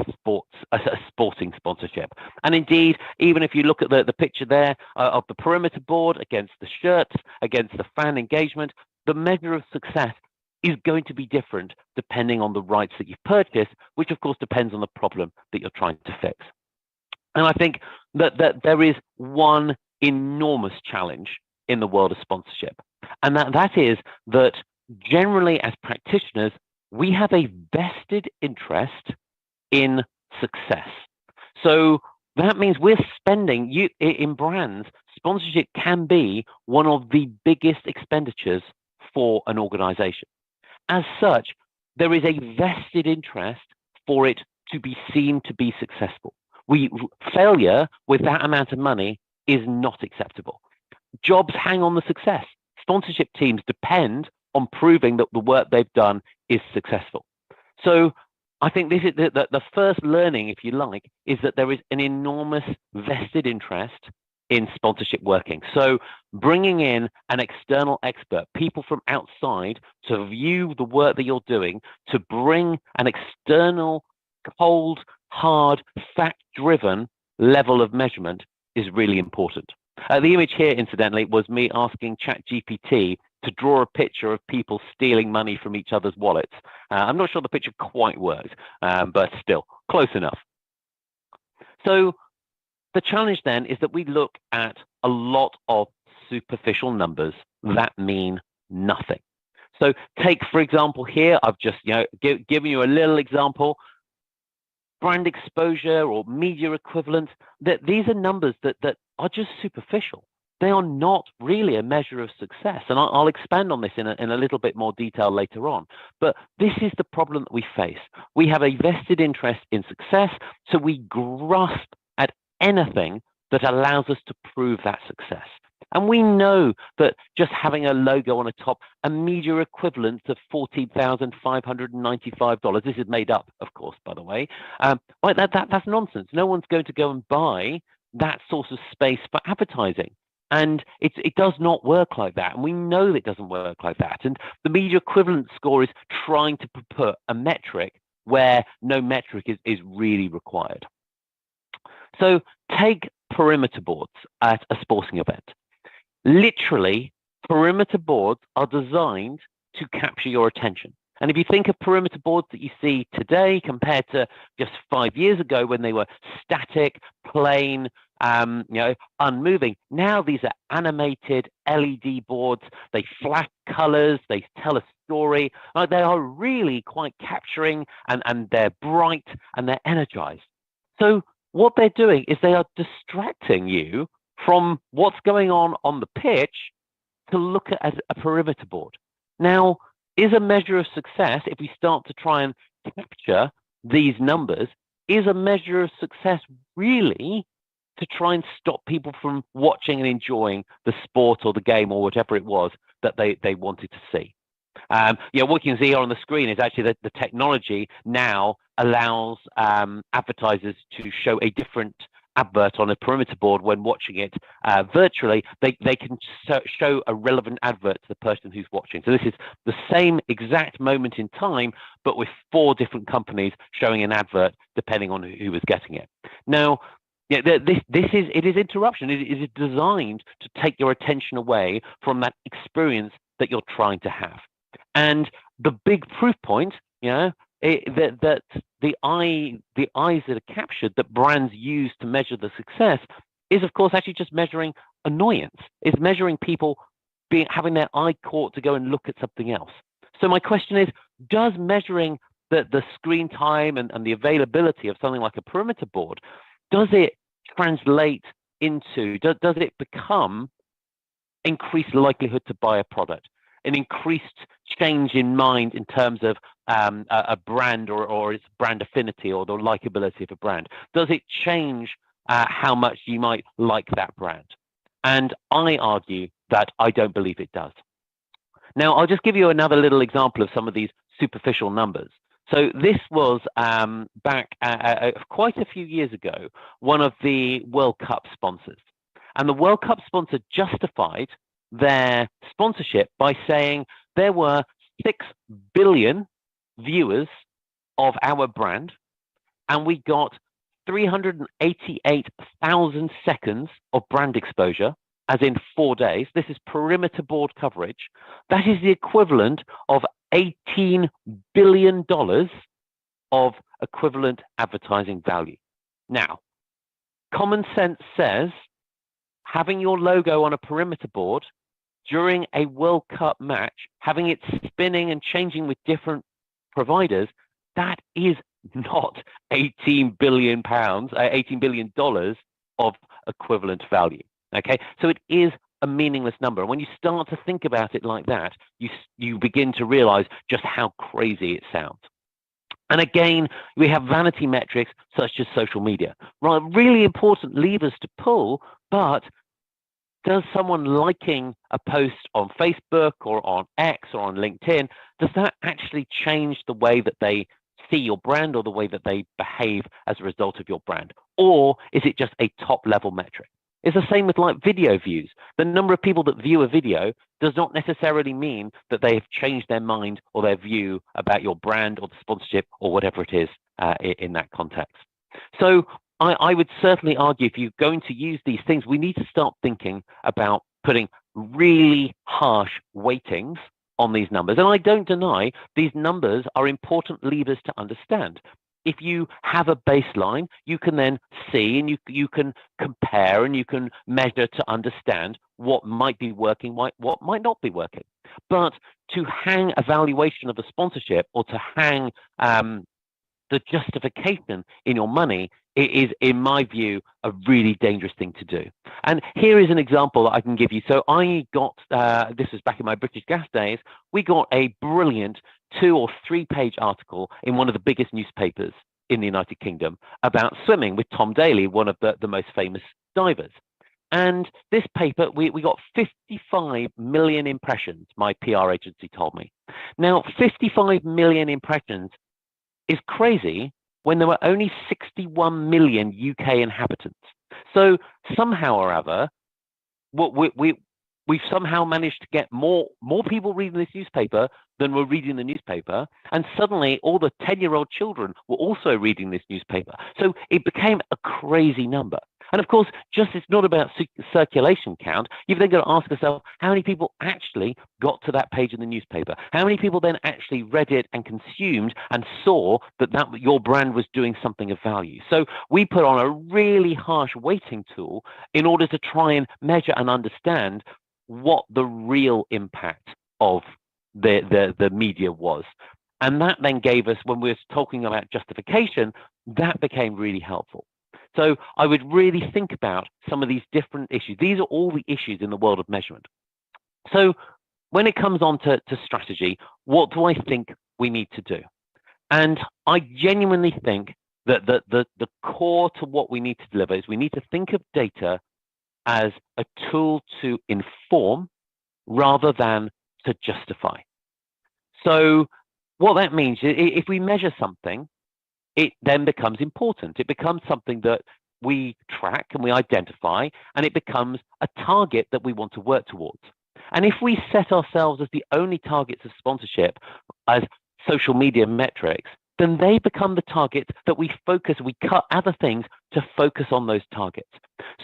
sporting sponsorship. And indeed, even if you look at the picture there of the perimeter board against the shirts, against the fan engagement, the measure of success is going to be different depending on the rights that you've purchased, which of course depends on the problem that you're trying to fix. And I think that there is one enormous challenge in the world of sponsorship, and that is that generally as practitioners, we have a vested interest in success. So that means we're spending, in brands, sponsorship can be one of the biggest expenditures for an organization. As such, there is a vested interest for it to be seen to be successful. Failure with that amount of money is not acceptable. Jobs hang on the success. Sponsorship teams depend on proving that the work they've done is successful. So I think this is the first learning, if you like, is that there is an enormous vested interest in sponsorship working. So bringing in an external expert, people from outside to view the work that you're doing, to bring an external, cold, hard, fact-driven level of measurement is really important. The image here, incidentally, was me asking ChatGPT to draw a picture of people stealing money from each other's wallets. I'm not sure the picture quite worked, but still, close enough. So the challenge then is that we look at a lot of superficial numbers that mean nothing. So take, for example, here, I've just given you a little example. Brand exposure or media equivalent, that these are numbers that are just superficial. They are not really a measure of success. And I'll expand on this in a little bit more detail later on. But this is the problem that we face. We have a vested interest in success, so we grasp at anything that allows us to prove that success. And we know that just having a logo on a top, a media equivalent of $14,595, this is made up, of course, by the way, that's nonsense. No one's going to go and buy that sort of space for advertising. And it does not work like that. And we know that it doesn't work like that. And the media equivalent score is trying to put a metric where no metric is really required. So take perimeter boards at a sporting event. Literally, perimeter boards are designed to capture your attention. And if you think of perimeter boards that you see today compared to just 5 years ago when they were static, plain, unmoving, now these are animated LED boards. They flash colors, they tell a story. They are really quite capturing, and they're bright and they're energized. So what they're doing is they are distracting you from what's going on the pitch to look at as a perimeter board. Now, is a measure of success, if we start to try and capture these numbers, is a measure of success really to try and stop people from watching and enjoying the sport or the game or whatever it was that they wanted to see? What you can see here on the screen is actually that the technology now allows advertisers to show a different advert on a perimeter board when watching it virtually. They can show a relevant advert to the person who's watching. So this is the same exact moment in time, but with 4 different companies showing an advert depending on who was getting it. Now, it is interruption. It is designed to take your attention away from that experience that you're trying to have. And the big proof point, that the eyes that are captured that brands use to measure the success is, of course, actually just measuring annoyance. It's measuring people having their eye caught to go and look at something else. So my question is, does measuring the screen time and the availability of something like a perimeter board, does it translate into, does it become increased likelihood to buy a product? An increased change in mind in terms of a brand or its brand affinity or the likability of a brand? Does it change how much you might like that brand? And I argue that I don't believe it does. Now, I'll just give you another little example of some of these superficial numbers. So this was back quite a few years ago, one of the World Cup sponsors. And the World Cup sponsor justified their sponsorship by saying there were 6 billion viewers of our brand, and we got 388,000 seconds of brand exposure, as in 4 days. This is perimeter board coverage. That is the equivalent of $18 billion of equivalent advertising value. Now, common sense says having your logo on a perimeter board during a World Cup match, having it spinning and changing with different providers, that is not $18 billion of equivalent value. Okay, so it is a meaningless number. And when you start to think about it like that, you begin to realize just how crazy it sounds. And again, we have vanity metrics such as social media, right? Really important levers to pull, but does someone liking a post on Facebook or on X or on LinkedIn, does that actually change the way that they see your brand or the way that they behave as a result of your brand? Or is it just a top level metric? It's the same with like video views. The number of people that view a video does not necessarily mean that they have changed their mind or their view about your brand or the sponsorship or whatever it is in that context. So I would certainly argue if you're going to use these things, we need to start thinking about putting really harsh weightings on these numbers. And I don't deny these numbers are important levers to understand. If you have a baseline, you can then see and you can compare and you can measure to understand what might be working, what might not be working. But to hang a valuation of a sponsorship or to hang the justification in your money, it is, in my view, a really dangerous thing to do. And here is an example that I can give you. So I got, this was back in my British Gas days, we got a brilliant 2 or 3 page article in one of the biggest newspapers in the United Kingdom about swimming with Tom Daley, one of the most famous divers. And this paper, we got 55 million impressions, my PR agency told me. Now, 55 million impressions is crazy when there were only 61 million UK inhabitants. So somehow or other, we've somehow managed to get more people reading this newspaper than were reading the newspaper. And suddenly all the 10-year-old children were also reading this newspaper. So it became a crazy number. And of course, just it's not about circulation count. You've then got to ask yourself, how many people actually got to that page in the newspaper? How many people then actually read it and consumed and saw that your brand was doing something of value? So we put on a really harsh weighting tool in order to try and measure and understand what the real impact of the media was. And that then gave us, when we were talking about justification, that became really helpful. So I would really think about some of these different issues. These are all the issues in the world of measurement. So when it comes on to strategy, what do I think we need to do? And I genuinely think that the core to what we need to deliver is we need to think of data as a tool to inform rather than to justify. So what that means is if we measure something, it then becomes important. It becomes something that we track and we identify, and it becomes a target that we want to work towards. And if we set ourselves as the only targets of sponsorship as social media metrics, then they become the targets that we cut other things to focus on those targets.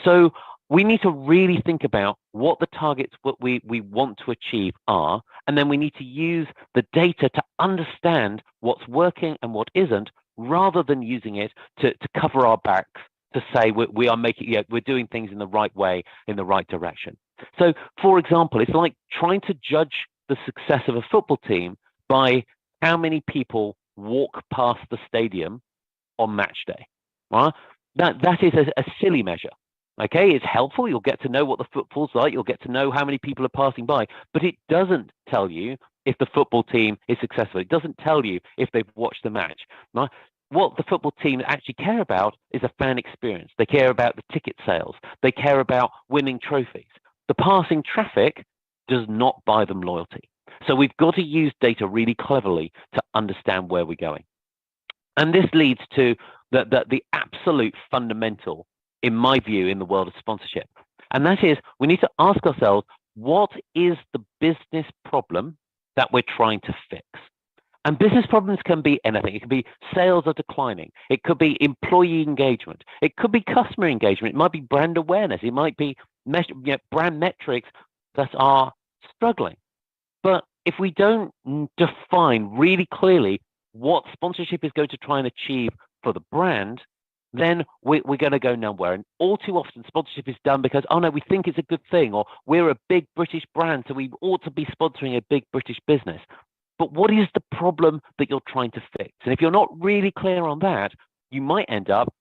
So we need to really think about what the targets what we want to achieve are, and then we need to use the data to understand what's working and what isn't, rather than using it to cover our backs to say we are making, we're doing things in the right way, in the right direction. So, for example, it's like trying to judge the success of a football team by how many people walk past the stadium on match day. Right? That is a silly measure. Okay, it's helpful. You'll get to know what the football's like. You'll get to know how many people are passing by, but it doesn't tell you if the football team is successful. It doesn't tell you if they've watched the match. Right? What the football team actually care about is a fan experience. They care about the ticket sales. They care about winning trophies. The passing traffic does not buy them loyalty. So we've got to use data really cleverly to understand where we're going. And this leads to the absolute fundamental, in my view, in the world of sponsorship. And that is, we need to ask ourselves, what is the business problem that we're trying to fix? And business problems can be anything. It could be sales are declining. It could be employee engagement. It could be customer engagement. It might be brand awareness. It might be brand metrics that are struggling. But if we don't define really clearly what sponsorship is going to try and achieve for the brand, then we're going to go nowhere. And all too often, sponsorship is done because, oh no, we think it's a good thing, or we're a big British brand, so we ought to be sponsoring a big British business. But what is the problem that you're trying to fix? And if you're not really clear on that, you might end up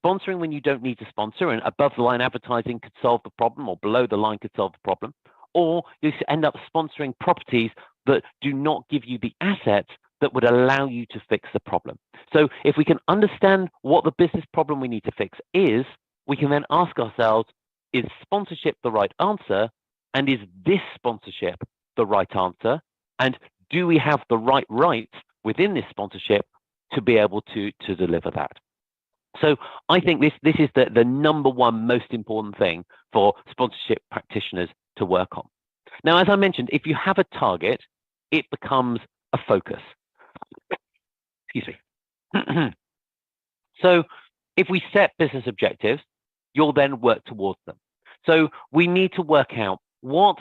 sponsoring when you don't need to sponsor, and above the line advertising could solve the problem, or below the line could solve the problem. Or you end up sponsoring properties that do not give you the assets that would allow you to fix the problem. So if we can understand what the business problem we need to fix is, we can then ask ourselves, is sponsorship the right answer? And is this sponsorship the right answer? And do we have the right rights within this sponsorship to be able to deliver that? So I think this is the number one most important thing for sponsorship practitioners to work on. Now, as I mentioned, if you have a target, it becomes a focus. Excuse me. So if we set business objectives, you'll then work towards them. So we need to work out what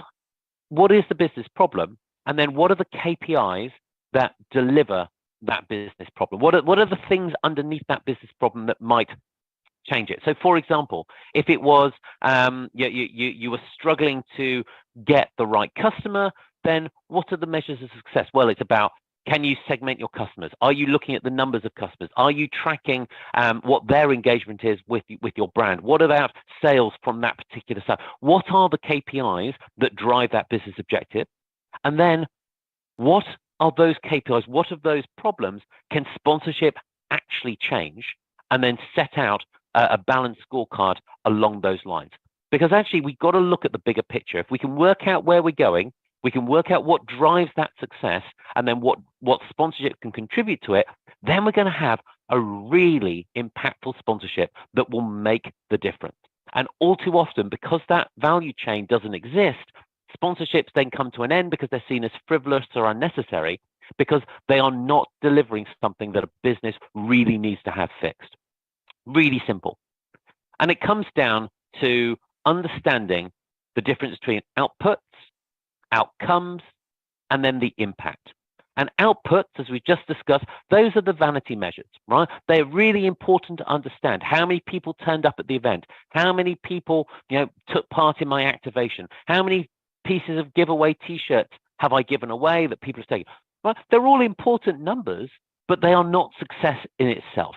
is the business problem, and then what are the KPIs that deliver that business problem? What are the things underneath that business problem that might change it? So, for example, if it was you were struggling to get the right customer, then what are the measures of success? Well, it's about, can you segment your customers? Are you looking at the numbers of customers? Are you tracking what their engagement is with your brand? What about sales from that particular side? What are the KPIs that drive that business objective? And then what are those KPIs? What of those problems can sponsorship actually change? And then set out a balanced scorecard along those lines. Because actually, we've got to look at the bigger picture. If we can work out where we're going, we can work out what drives that success, and then what sponsorship can contribute to it, then we're going to have a really impactful sponsorship that will make the difference. And all too often, because that value chain doesn't exist, sponsorships then come to an end because they're seen as frivolous or unnecessary, because they are not delivering something that a business really needs to have fixed. Really simple. And it comes down to understanding the difference between outputs, outcomes, and then the impact. And outputs, as we just discussed, those are the vanity measures, right? They're really important to understand. How many people turned up at the event? How many people, took part in my activation? How many pieces of giveaway T-shirts have I given away that people have taken? Right? They're all important numbers, but they are not success in itself.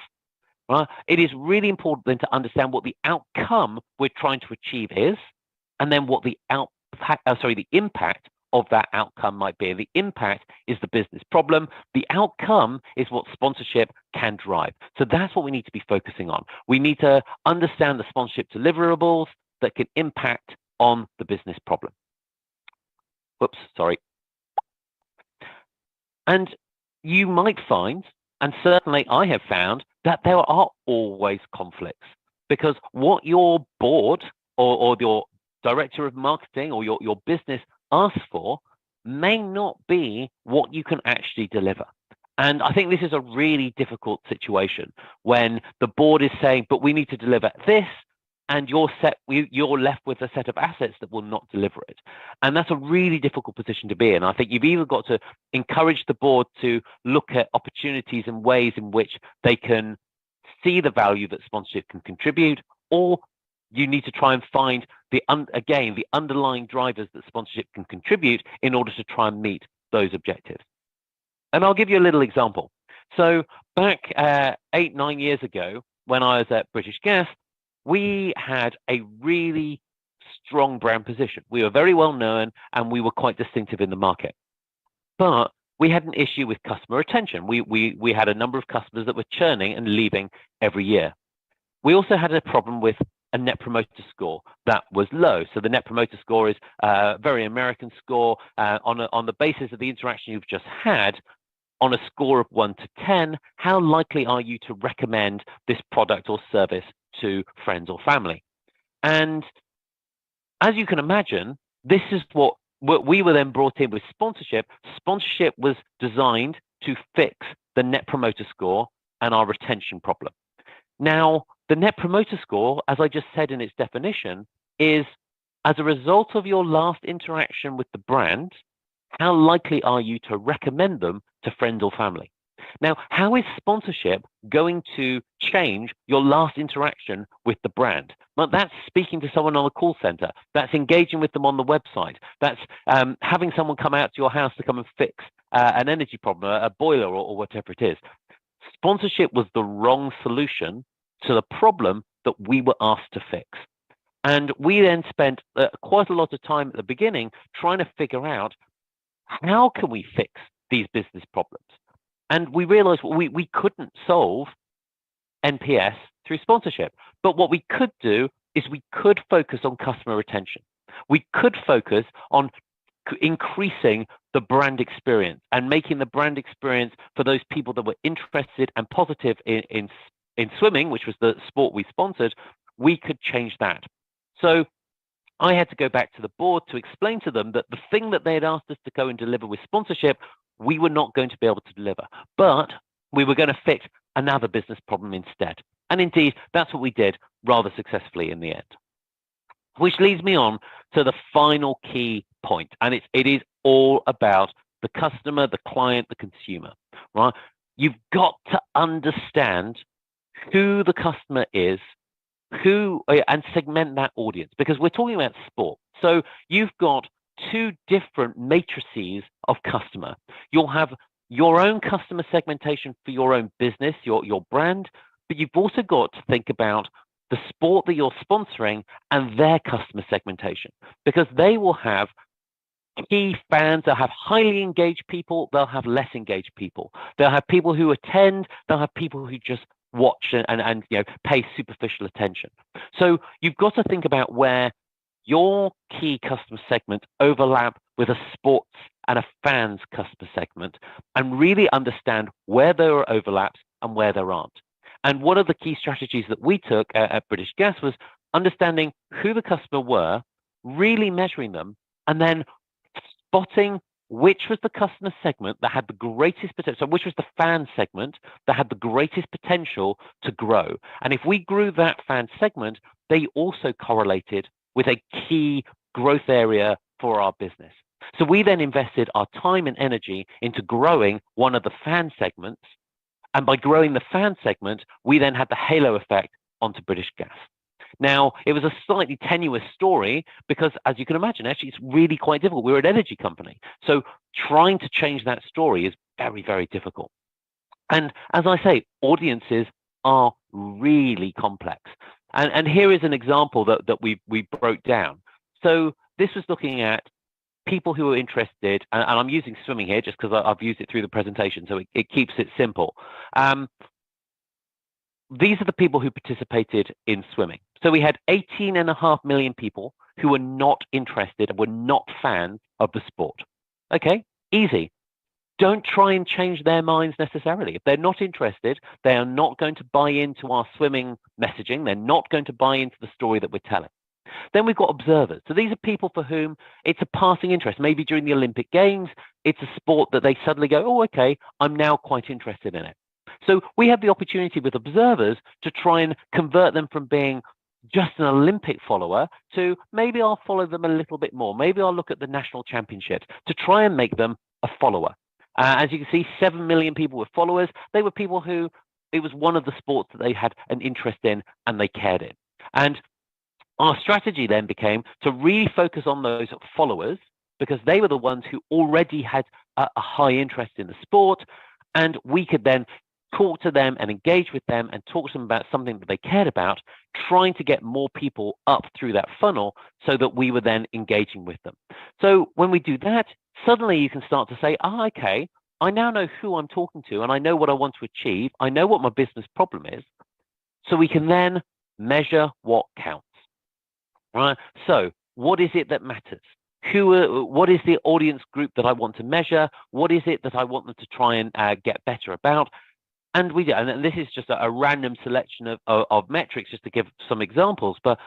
Right? It is really important then to understand what the outcome we're trying to achieve is, and then what the impact of that outcome might be. The impact is the business problem. The outcome is what sponsorship can drive. So that's what we need to be focusing on. We need to understand the sponsorship deliverables that can impact on the business problem. Whoops, sorry. And you might find, and certainly I have found, that there are always conflicts, because what your board or your director of marketing or your business asks for may not be what you can actually deliver. And I think this is a really difficult situation when the board is saying, but we need to deliver this, and you're left with a set of assets that will not deliver it. And that's a really difficult position to be in. I think you've either got to encourage the board to look at opportunities and ways in which they can see the value that sponsorship can contribute, or you need to try and find the underlying drivers that sponsorship can contribute in order to try and meet those objectives. And I'll give you a little example. So back 8-9 years ago, when I was at British Gas, we had a really strong brand position. We were very well known and we were quite distinctive in the market. But we had an issue with customer retention. We had a number of customers that were churning and leaving every year. We also had a problem with a net promoter score that was low. So the net promoter score is a very American score on the basis of the interaction you've just had. On a score of 1 to 10, how likely are you to recommend this product or service to friends or family? And as you can imagine, this is what we were then brought in with sponsorship. Sponsorship was designed to fix the net promoter score and our retention problem. Now, the net promoter score, as I just said in its definition, is as a result of your last interaction with the brand, how likely are you to recommend them to friends or family? Now, how is sponsorship going to change your last interaction with the brand? Well, that's speaking to someone on a call center. That's engaging with them on the website. That's having someone come out to your house to come and fix an energy problem, a boiler or whatever it is. Sponsorship was the wrong solution to the problem that we were asked to fix. And we then spent quite a lot of time at the beginning trying to figure out, how can we fix these business problems? And we realized we couldn't solve NPS through sponsorship. But what we could do is we could focus on customer retention. We could focus on increasing the brand experience and making the brand experience for those people that were interested and positive in in swimming, which was the sport we sponsored, we could change that. So I had to go back to the board to explain to them that the thing that they had asked us to go and deliver with sponsorship, we were not going to be able to deliver, but we were going to fix another business problem instead. And indeed, that's what we did rather successfully in the end. Which leads me on to the final key point, and it is all about the customer, the client, the consumer, right? You've got to understand who the customer is, and segment that audience, because we're talking about sport. So you've got two different matrices of customer. You'll have your own customer segmentation for your own business, your brand, but you've also got to think about the sport that you're sponsoring and their customer segmentation, because they will have key fans. They'll have highly engaged people, they'll have less engaged people, they'll have people who attend, they'll have people who just watch and pay superficial attention. So you've got to think about where your key customer segment overlap with a sports and a fans customer segment, and really understand where there are overlaps and where there aren't. And one of the key strategies that we took at British Gas was understanding who the customer were, really measuring them, and then spotting which was the customer segment that had the greatest potential, so which was the fan segment that had the greatest potential to grow. And if we grew that fan segment, they also correlated with a key growth area for our business. So we then invested our time and energy into growing one of the fan segments. And by growing the fan segment, we then had the halo effect onto British Gas. Now, it was a slightly tenuous story because, as you can imagine, actually, it's really quite difficult. We're an energy company. So trying to change that story is very, very difficult. And as I say, audiences are really complex. And here is an example that we broke down. So this was looking at people who are interested, and I'm using swimming here just because I've used it through the presentation, so it keeps it simple. These are the people who participated in swimming. So we had 18.5 million people who were not interested and were not fans of the sport. Okay, easy. Don't try and change their minds necessarily. If they're not interested, they are not going to buy into our swimming messaging. They're not going to buy into the story that we're telling. Then we've got observers. So these are people for whom it's a passing interest. Maybe during the Olympic Games, it's a sport that they suddenly go, oh, okay, I'm now quite interested in it. So we have the opportunity with observers to try and convert them from being just an Olympic follower to maybe I'll follow them a little bit more. Maybe I'll look at the national championships to try and make them a follower. As you can see, 7 million people were followers. They were people who it was one of the sports that they had an interest in and they cared in. And our strategy then became to really focus on those followers because they were the ones who already had a high interest in the sport, and we could then talk to them and engage with them and talk to them about something that they cared about, trying to get more people up through that funnel so that we were then engaging with them. So when we do that, suddenly you can start to say, okay, I now know who I'm talking to and I know what I want to achieve. I know what my business problem is. So we can then measure what counts. Right? So what is it that matters? What is the audience group that I want to measure? What is it that I want them to try and get better about? And we do, and this is just a random selection of metrics just to give some examples, but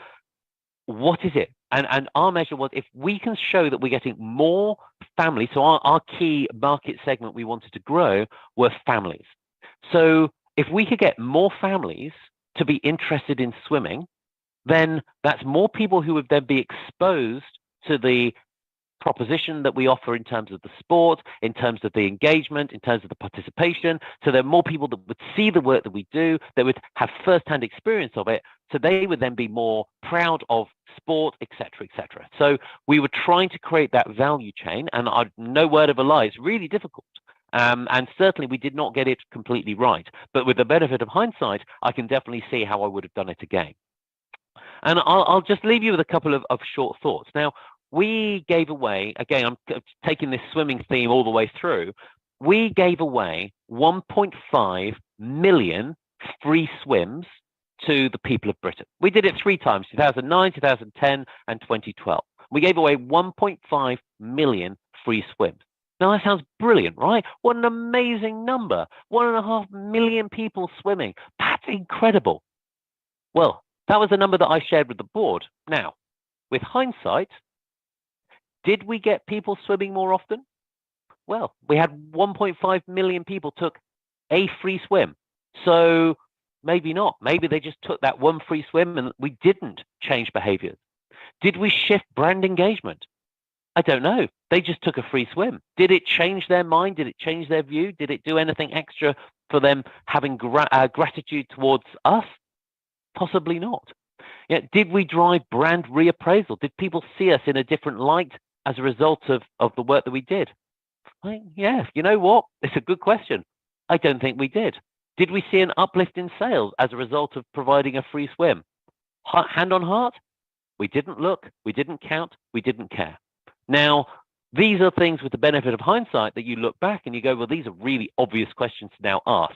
what is it? And our measure was if we can show that we're getting more families, so our key market segment we wanted to grow were families. So if we could get more families to be interested in swimming, then that's more people who would then be exposed to the proposition that we offer in terms of the sport, in terms of the engagement, in terms of the participation. So there are more people that would see the work that we do, that would have first-hand experience of it. So they would then be more proud of sport, et cetera, et cetera. So we were trying to create that value chain, and no word of a lie, it's really difficult. And certainly we did not get it completely right. But with the benefit of hindsight, I can definitely see how I would have done it again. And I'll just leave you with a couple of short thoughts. Now, we gave away, again, I'm taking this swimming theme all the way through, we gave away 1.5 million free swims to the people of Britain. We did it 3 times, 2009, 2010, and 2012. We gave away 1.5 million free swims. Now that sounds brilliant, right? What an amazing number. 1.5 million people swimming. That's incredible. Well, that was the number that I shared with the board. Now, with hindsight, did we get people swimming more often? Well, we had 1.5 million people took a free swim. So maybe not. Maybe they just took that one free swim and we didn't change behaviors. Did we shift brand engagement? I don't know. They just took a free swim. Did it change their mind? Did it change their view? Did it do anything extra for them having gratitude towards us? Possibly not. Yeah, did we drive brand reappraisal? Did people see us in a different light as a result of the work that we did? Yeah, you know what? It's a good question. I don't think we did. Did we see an uplift in sales as a result of providing a free swim? Hand on heart? We didn't look, we didn't count, we didn't care. Now, these are things with the benefit of hindsight that you look back and you go, well, these are really obvious questions to now ask.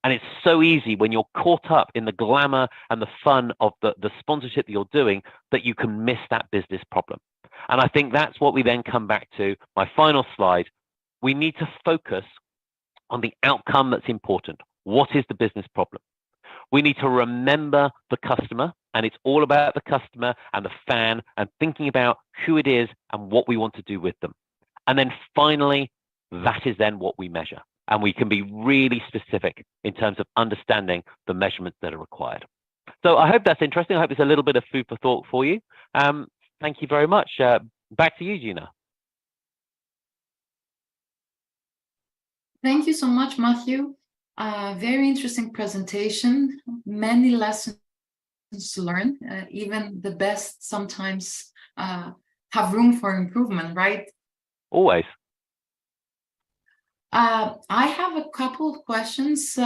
And it's so easy when you're caught up in the glamour and the fun of the sponsorship that you're doing that you can miss that business problem. And I think that's what we then come back to. My final slide, we need to focus on the outcome that's important. What is the business problem? We need to remember the customer, and it's all about the customer and the fan and thinking about who it is and what we want to do with them. And then finally, that is then what we measure. And we can be really specific in terms of understanding the measurements that are required. So I hope that's interesting. I hope it's a little bit of food for thought for you. Thank you very much. Back to you, Gina. Thank you so much, Matthew. Very interesting presentation. Many lessons to learn. Even the best sometimes have room for improvement, right? Always. I have a couple of questions.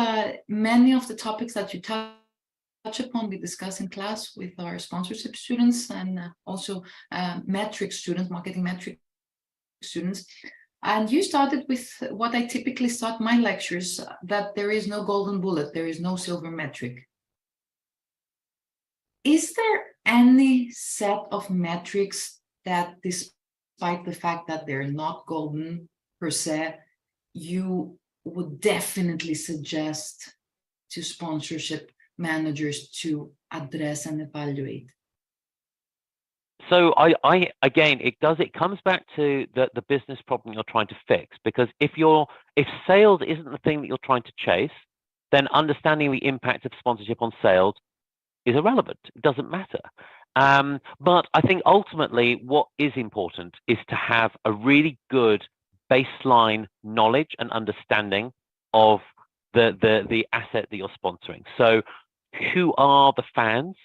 Many of the topics that you touch upon, we discuss in class with our sponsorship students and also metric students, marketing metric students. And you started with what I typically start my lectures, that there is no golden bullet, there is no silver metric. Is there any set of metrics that, despite the fact that they're not golden per se, you would definitely suggest to sponsorship managers to address and evaluate? So again, it comes back to the business problem you're trying to fix, because if sales isn't the thing that you're trying to chase, then understanding the impact of sponsorship on sales is irrelevant. It doesn't matter. But I think ultimately what is important is to have a really good baseline knowledge and understanding of the asset that you're sponsoring. So who are the fans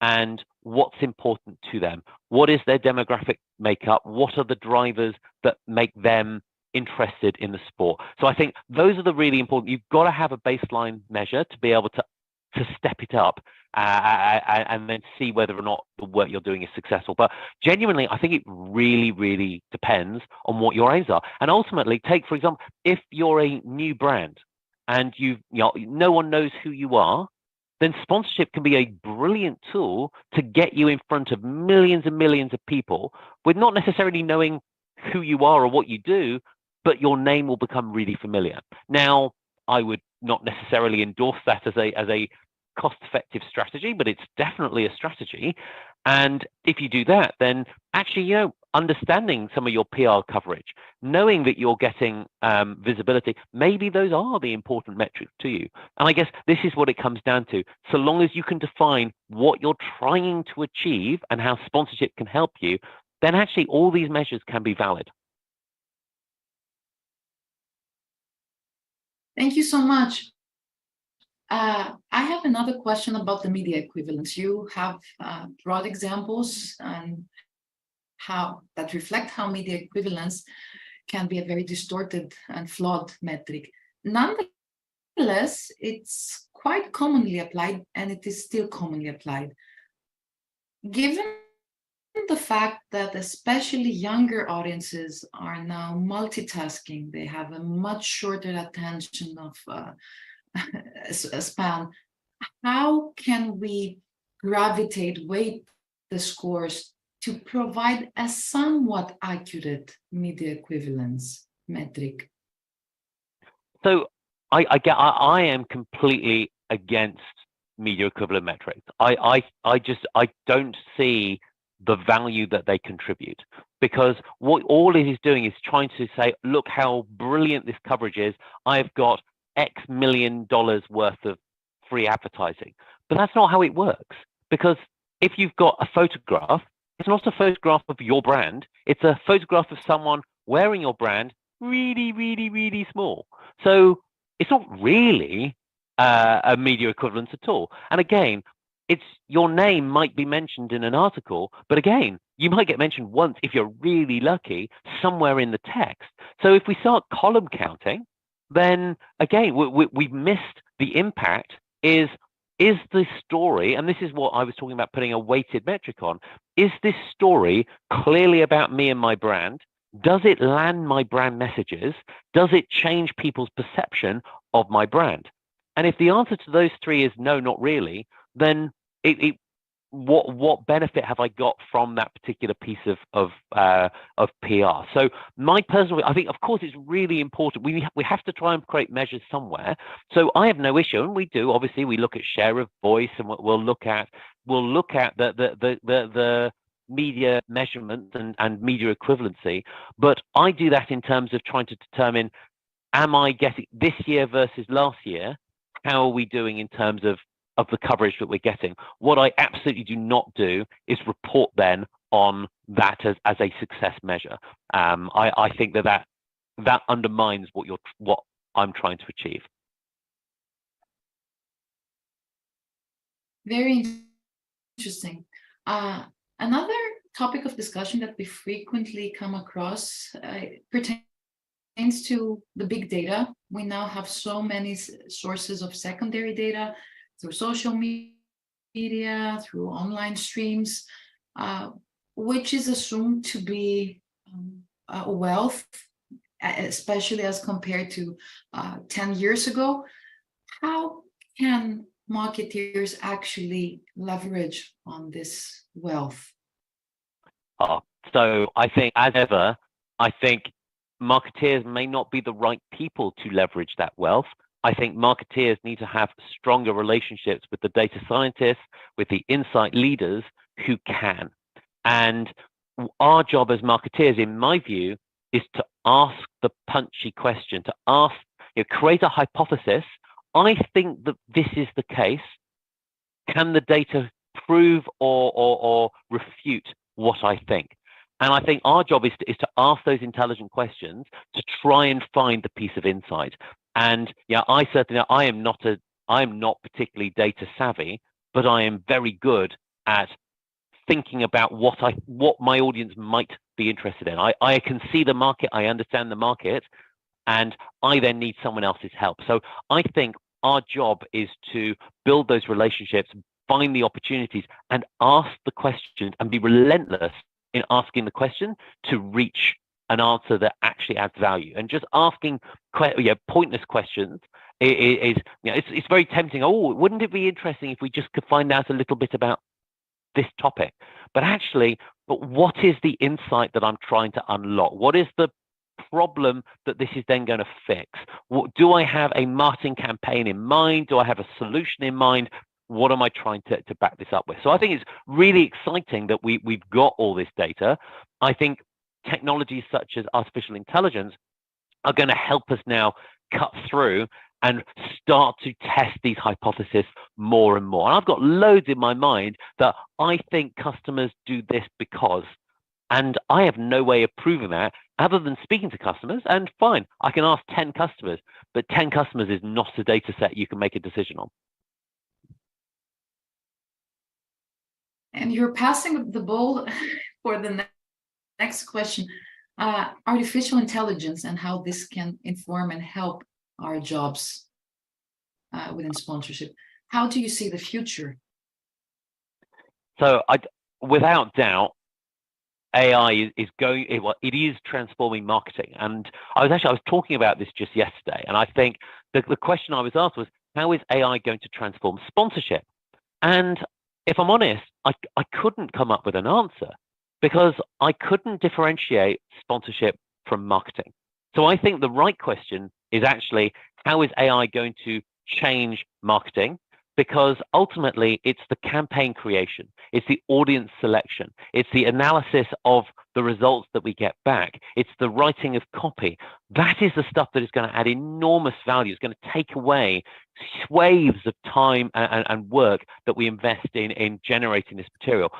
and what's important to them? What is their demographic makeup? What are the drivers that make them interested in the sport? So I think those are the really important. You've got to have a baseline measure to be able to step it up and then see whether or not the work you're doing is successful. But genuinely, I think it really, really depends on what your aims are. And ultimately, take, for example, if you're a new brand and no one knows who you are, then sponsorship can be a brilliant tool to get you in front of millions and millions of people with not necessarily knowing who you are or what you do, but your name will become really familiar. Now, I would not necessarily endorse that as a cost-effective strategy, but it's definitely a strategy. And if you do that, then actually, understanding some of your PR coverage, knowing that you're getting visibility, maybe those are the important metrics to you. And I guess this is what it comes down to. So long as you can define what you're trying to achieve and how sponsorship can help you, then actually all these measures can be valid. Thank you so much. I have another question about the media equivalence. You have brought examples and how that reflect how media equivalence can be a very distorted and flawed metric. Nonetheless, it's quite commonly applied, and it is still commonly applied. Given the fact that especially younger audiences are now multitasking, they have a much shorter attention of span, how can we weight the scores to provide a somewhat accurate media equivalence? metric? So I am completely against media equivalent metrics. I don't see the value that they contribute, because what all it is doing is trying to say, look how brilliant this coverage is. I've got X million dollars worth of free advertising. But that's not how it works, because if you've got a photograph, it's not a photograph of your brand. It's a photograph of someone wearing your brand really, really, really small. So it's not really a media equivalence at all. And again, it's your name might be mentioned in an article, but again, you might get mentioned once if you're really lucky somewhere in the text. So if we start column counting, then again, we've missed the impact. Is the story, and this is what I was talking about putting a weighted metric on, is this story clearly about me and my brand? Does it land my brand messages? Does it change people's perception of my brand? And if the answer to those three is no, not really, then what benefit have I got from that particular piece of PR? So my personal, I think, of course, it's really important. We have to try and create measures somewhere. So I have no issue, and we do. Obviously, we look at share of voice, and we'll look at the media measurement and media equivalency. But I do that in terms of trying to determine, am I getting this year versus last year? How are we doing in terms of the coverage that we're getting? What I absolutely do not do is report then on that as a success measure. I think that undermines what I'm trying to achieve. Very interesting. Another topic of discussion that we frequently come across pertains to the big data. We now have so many sources of secondary data through social media, through online streams, which is assumed to be a wealth, especially as compared to 10 years ago. How can marketeers actually leverage on this wealth? So I think, as ever, I think marketeers may not be the right people to leverage that wealth. I think marketeers need to have stronger relationships with the data scientists, with the insight leaders who can. And our job as marketeers, in my view, is to ask the punchy question, to ask, create a hypothesis. I think that this is the case. Can the data prove or refute what I think? And I think our job is to ask those intelligent questions to try and find the piece of insight. And I certainly, I am not particularly data savvy, but I am very good at thinking about what my audience might be interested in. I can see the market, I understand the market, and I then need someone else's help. So I think our job is to build those relationships, find the opportunities, and ask the questions, and be relentless in asking the question to reach an answer that actually adds value. And just asking pointless questions is it's very tempting. Oh, wouldn't it be interesting if we just could find out a little bit about this topic? But actually, what is the insight that I'm trying to unlock? What is the problem that this is then going to fix? Do I have a marketing campaign in mind? Do I have a solution in mind? What am I trying to back this up with? So I think it's really exciting that we've got all this data. I think technologies such as artificial intelligence are going to help us now cut through and start to test these hypotheses more and more. And I've got loads in my mind that I think customers do this because, and I have no way of proving that other than speaking to customers. And fine, I can ask 10 customers, but 10 customers is not a data set you can make a decision on. And you're passing the ball for the next question. Artificial intelligence and how this can inform and help our jobs within sponsorship. How do you see the future? So without doubt, AI is going, it is transforming marketing. And I was talking about this just yesterday. And I think the question I was asked was, how is AI going to transform sponsorship? And if I'm honest, I couldn't come up with an answer, because I couldn't differentiate sponsorship from marketing. So I think the right question is actually, how is AI going to change marketing? Because ultimately it's the campaign creation, it's the audience selection, it's the analysis of the results that we get back, it's the writing of copy. That is the stuff that is going to add enormous value. It's going to take away swathes of time and work that we invest in generating this material.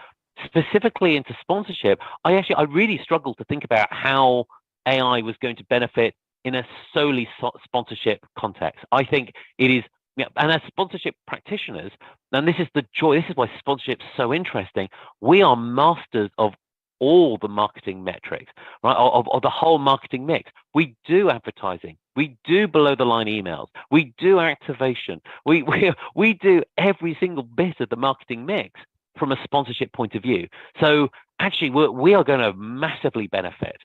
Specifically into sponsorship, I really struggled to think about how AI was going to benefit in a solely sponsorship context. I think it is. Yeah, and as sponsorship practitioners, and this is the joy, this is why sponsorship is so interesting, we are masters of all the marketing metrics, right? Of the whole marketing mix. We do advertising, we do below the line emails, we do activation, we do every single bit of the marketing mix from a sponsorship point of view. So actually we are going to massively benefit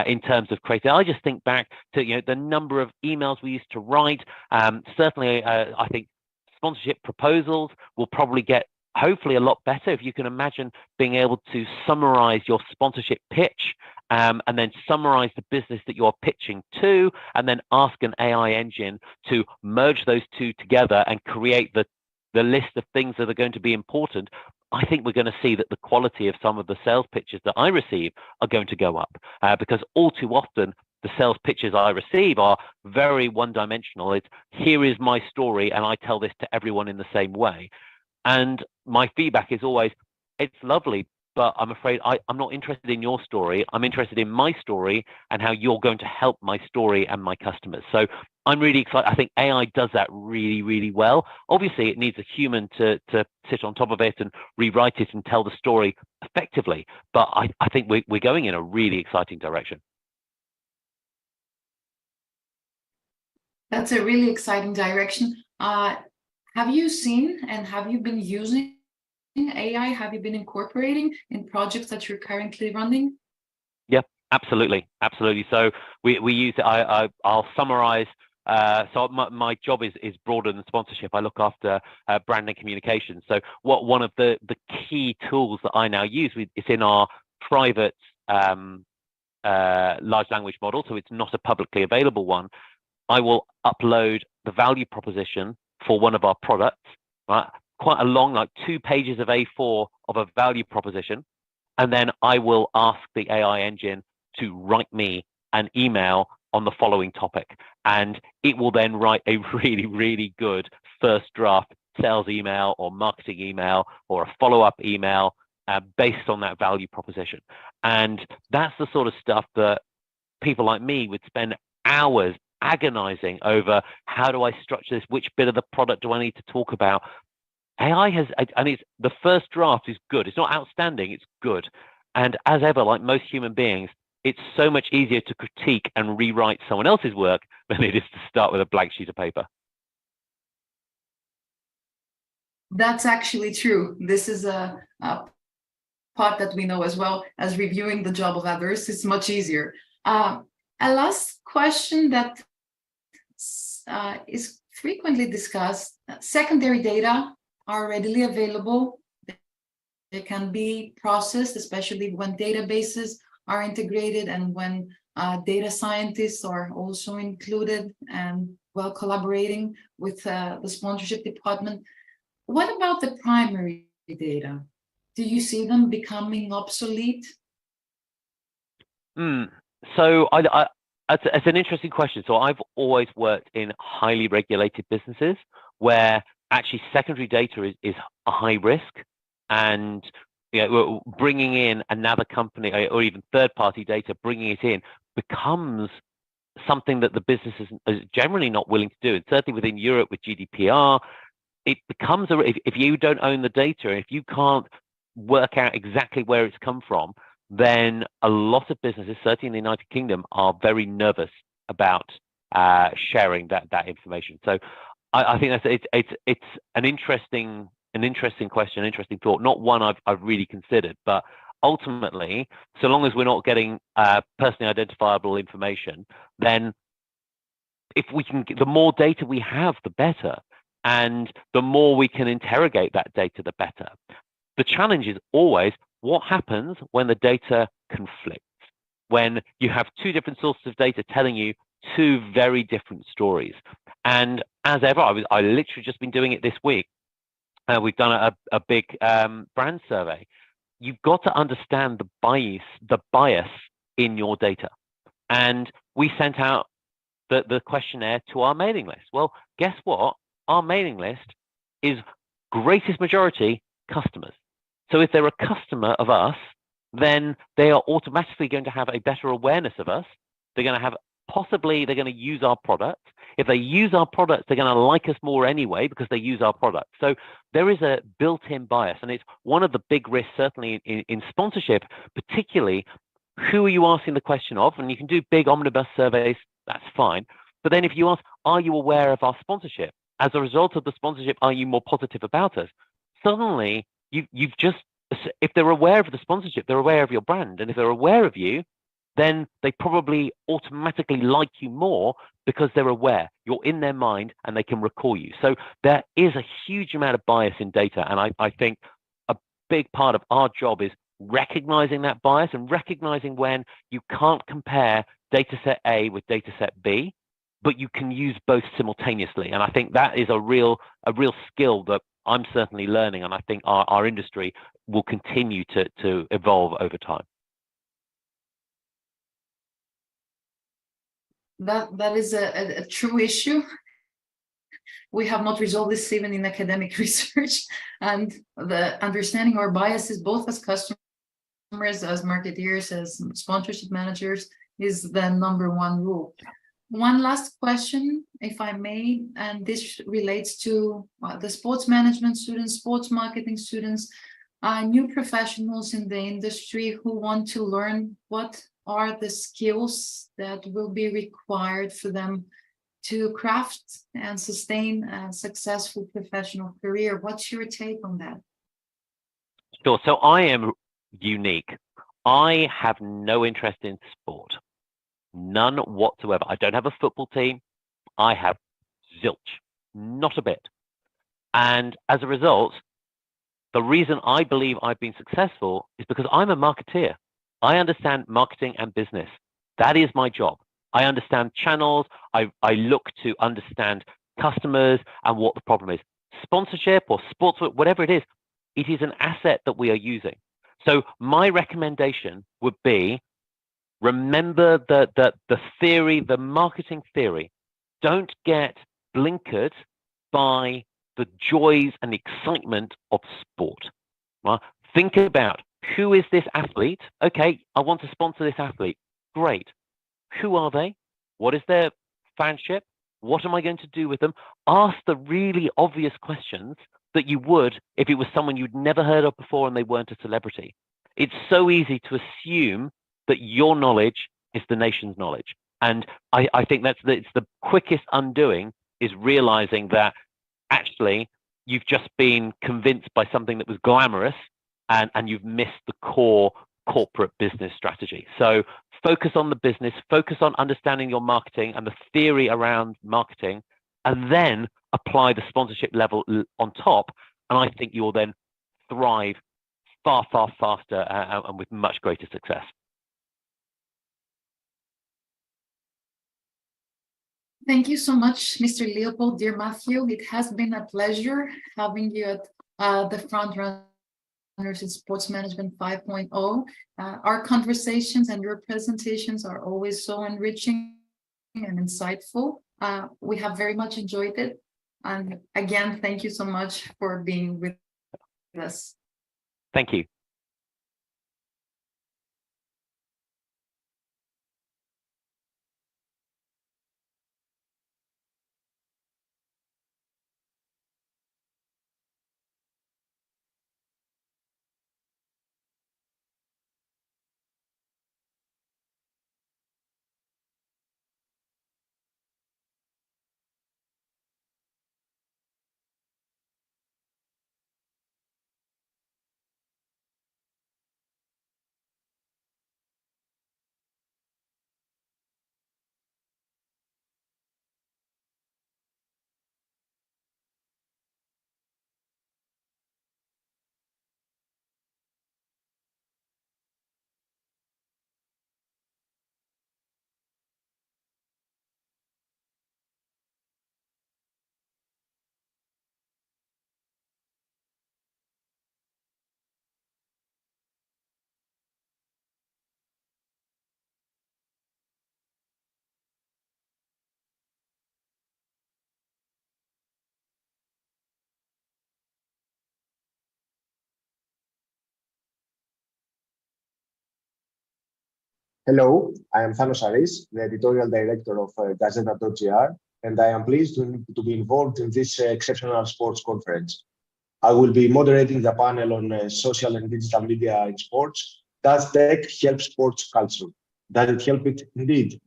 in terms of creating. I just think back to the number of emails we used to write. Certainly I think sponsorship proposals will probably get hopefully a lot better. If you can imagine being able to summarize your sponsorship pitch and then summarize the business that you're pitching to, and then ask an AI engine to merge those two together and create the list of things that are going to be important. I think we're going to see that the quality of some of the sales pitches that I receive are going to go up because all too often the sales pitches I receive are very one-dimensional. It's, here is my story and I tell this to everyone in the same way. And my feedback is always, it's lovely, but I'm afraid I'm not interested in your story. I'm interested in my story and how you're going to help my story and my customers. So I'm really excited. I think AI does that really, really well. Obviously, it needs a human to sit on top of it and rewrite it and tell the story effectively. But I think we're going in a really exciting direction. That's a really exciting direction. Have you seen and have you been using AI? Have you been incorporating in projects that you're currently running? Yeah, absolutely. Absolutely. So we use it. I'll summarize. So my job is broader than sponsorship. I look after brand and communications. So one of the key tools that I now use is in our private large language model. So it's not a publicly available one. I will upload the value proposition for one of our products, right? Quite a long, like 2 pages of A4 of a value proposition. And then I will ask the AI engine to write me an email on the following topic. And it will then write a really, really good first draft sales email or marketing email or a follow-up email based on that value proposition. And that's the sort of stuff that people like me would spend hours agonizing over. How do I structure this? Which bit of the product do I need to talk about? AI has, and it's the first draft is good. It's not outstanding, it's good. And as ever, like most human beings, it's so much easier to critique and rewrite someone else's work than it is to start with a blank sheet of paper. That's actually true. This is a part that we know as well as reviewing the job of others. It's much easier. A last question that is frequently discussed. Secondary data are readily available. They can be processed, especially when databases are integrated and when data scientists are also included and well collaborating with the sponsorship department. What about the primary data? Do you see them becoming obsolete? So it's an interesting question. So I've always worked in highly regulated businesses where actually secondary data is a high risk, and bringing in another company or even third-party data, bringing it in becomes something that the business is generally not willing to do. And certainly within Europe with GDPR, it becomes if you don't own the data, if you can't work out exactly where it's come from, then a lot of businesses, certainly in the United Kingdom, are very nervous about sharing that information. So I think it's an interesting question, an interesting thought, not one I've really considered, but ultimately, so long as we're not getting personally identifiable information, then if we can, the more data we have, the better, and the more we can interrogate that data, the better. The challenge is always what happens when the data conflicts. when you have two different sources of data telling you two very different stories. And as ever, I literally just been doing it this week. We've done a big brand survey. You've got to understand the bias in your data. And we sent out the questionnaire to our mailing list. Well, guess what? Our mailing list is greatest majority customers. So if they're a customer of us, then they are automatically going to have a better awareness of us. They're going to have, possibly they're going to use our product. If they use our product, they're going to like us more anyway because they use our product. So there is a built-in bias, and it's one of the big risks, certainly in sponsorship, particularly who are you asking the question of? And you can do big omnibus surveys, that's fine. But then if you ask, are you aware of our sponsorship? As a result of the sponsorship, are you more positive about us? Suddenly, you've just, if they're aware of the sponsorship, they're aware of your brand. And if they're aware of you, then they probably automatically like you more because they're aware. You're in their mind and they can recall you. So there is a huge amount of bias in data. And I think a big part of our job is recognizing that bias and recognizing when you can't compare dataset A with dataset B, but you can use both simultaneously. And I think that is a real skill that I'm certainly learning, and I think our industry will continue to evolve over time. That is a true issue. We have not resolved this even in academic research, and the understanding our biases both as customers, as marketeers, as sponsorship managers is the #1 rule. One last question, if I may, and this relates to the sports management students, sports marketing students, new professionals in the industry who want to learn what are the skills that will be required for them to craft and sustain a successful professional career. What's your take on that? Sure. So I am unique. I have no interest in sport. None whatsoever. I don't have a football team. I have zilch, not a bit. And as a result, the reason I believe I've been successful is because I'm a marketeer. I understand marketing and business. That is my job. I understand channels. I look to understand customers and what the problem is. Sponsorship or sports, whatever it is an asset that we are using. So my recommendation would be, remember the theory, the marketing theory. Don't get blinkered by the joys and excitement of sport. Right? Think about, who is this athlete? Okay, I want to sponsor this athlete. Great. Who are they? What is their fanship? What am I going to do with them? Ask the really obvious questions that you would if it was someone you'd never heard of before and they weren't a celebrity. It's so easy to assume that your knowledge is the nation's knowledge. And I think it's the quickest undoing, is realizing that actually you've just been convinced by something that was glamorous and you've missed the core corporate business strategy. So focus on the business, focus on understanding your marketing and the theory around marketing, and then apply the sponsorship level on top. And I think you'll then thrive far, far faster and with much greater success. Thank you so much, Mr. Leopold, dear Matthew. It has been a pleasure having you at the Front Runners in Sports Management 5.0. Our conversations and your presentations are always so enriching and insightful. We have very much enjoyed it. And again, thank you so much for being with us. Thank you. Hello, I am Thanos Aris, the editorial director of Gazeta.gr, and I am pleased to be involved in this exceptional sports conference. I will be moderating the panel on social and digital media in sports. Does tech help sports culture? Does it help it? Indeed.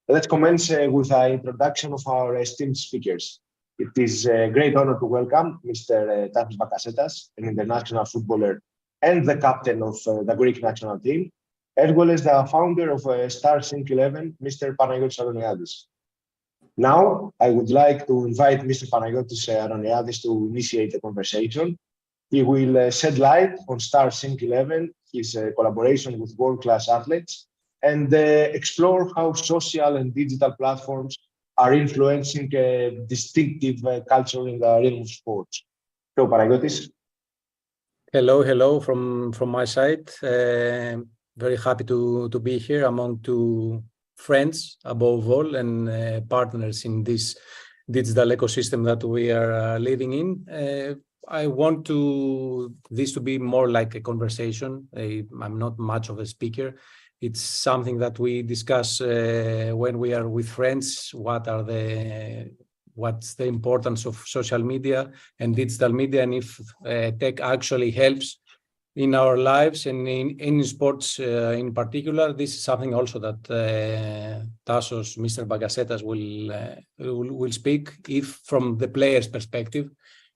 Let's commence with an introduction of our esteemed speakers. It is a great honor to welcome Mr. Tasos Bakasetas, an international footballer and the captain of the Greek national team, as well as the founder of Star Sync 11, Mr. Panagiotis Aroniadis. Now, I would like to invite Mr. Panagiotis Aroniadis to initiate the conversation. He will shed light on Star Sync 11, his collaboration with world-class athletes, and explore how social and digital platforms are influencing a distinctive culture in the realm of sports. So, Panagiotis. Hello from my side. Very happy to be here among two friends above all and partners in this digital ecosystem that we are living in. I want this to be more like a conversation. I'm not much of a speaker. It's something that we discuss when we are with friends. What's the importance of social media and digital media, and if tech actually helps in our lives and in sports in particular. This is something also that Tasos, Mr. Bakasetas will speak, if from the player's perspective,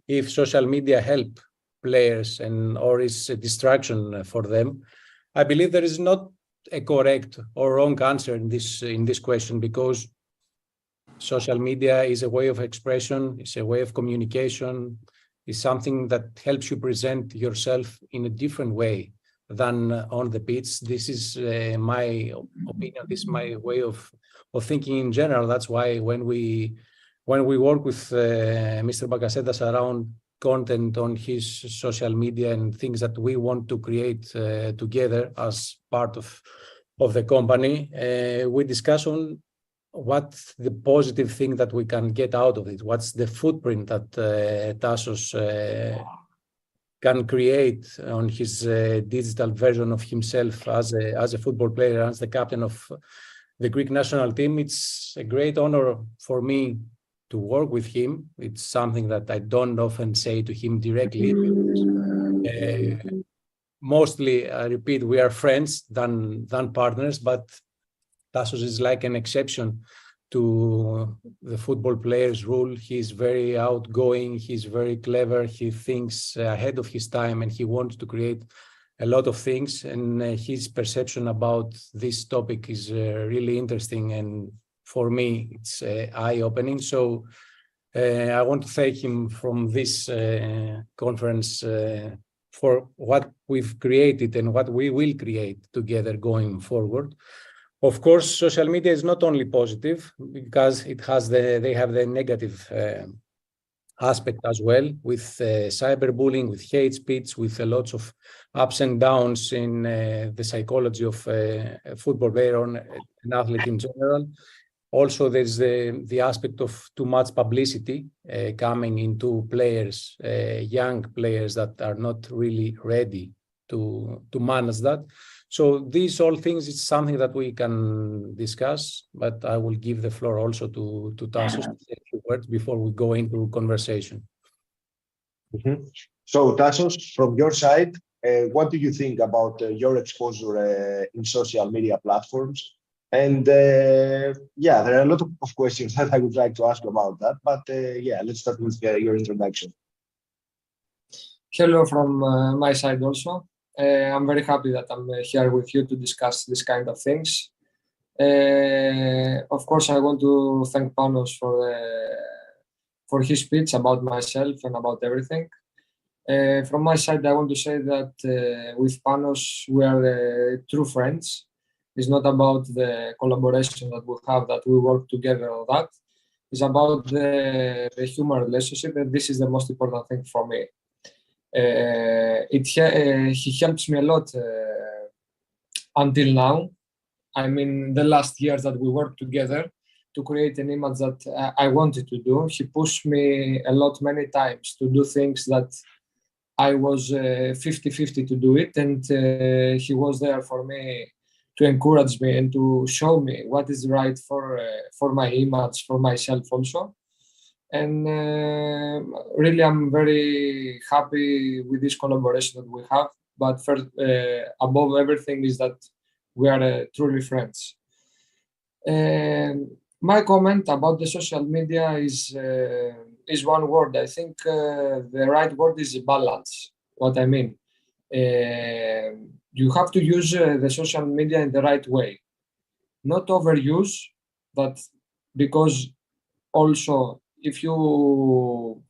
if social media help players or is a distraction for them. I believe there is not a correct or wrong answer in this question, because social media is a way of expression, it's a way of communication, is something that helps you present yourself in a different way than on the pitch. This is my opinion, this is my way of thinking in general. That's why when we work with Mr. Bakasetas around content on his social media and things that we want to create together as part of the company, we discuss on what's the positive thing that we can get out of it, what's the footprint that Tasos can create on his digital version of himself as a football player, as the captain of the Greek national team. It's a great honor for me to work with him. It's something that I don't often say to him directly. Mostly, I repeat, we are friends than partners, but Tasos is like an exception to the football player's rule. He's very outgoing, he's very clever, he thinks ahead of his time, and he wants to create a lot of things. And his perception about this topic is really interesting, and for me, it's eye-opening. So I want to thank him from this conference for what we've created and what we will create together going forward. Of course, social media is not only positive, because they have the negative aspect as well, with cyberbullying, with hate speech, with lots of ups and downs in the psychology of a football player or an athlete in general. Also, there's the aspect of too much publicity coming into players, young players that are not really ready to manage that. So these all things is something that we can discuss, but I will give the floor also to Tasos to say a few words before we go into conversation. Mm-hmm. So Tasos, from your side, what do you think about your exposure in social media platforms? And yeah, there are a lot of questions that I would like to ask about that, but yeah, let's start with your introduction. Hello from my side also. I'm very happy that I'm here with you to discuss this kind of things. Of course, I want to thank Panos for his speech about myself and about everything. From my side, I want to say that with Panos, we are true friends. It's not about the collaboration that we have, that we work together on that. It's about the human relationship, and this is the most important thing for me. He helps me a lot until now. I mean, the last years that we worked together to create an image that I wanted to do. He pushed me a lot, many times, to do things that I was 50-50 to do it, and he was there for me encourage me and to show me what is right for my image, for myself also. And really, I'm very happy with this collaboration that we have. But first, above everything, is that we are truly friends. My comment about the social media is one word. I think the right word is balance. What I mean, you have to use the social media in the right way, not overuse, but because also if you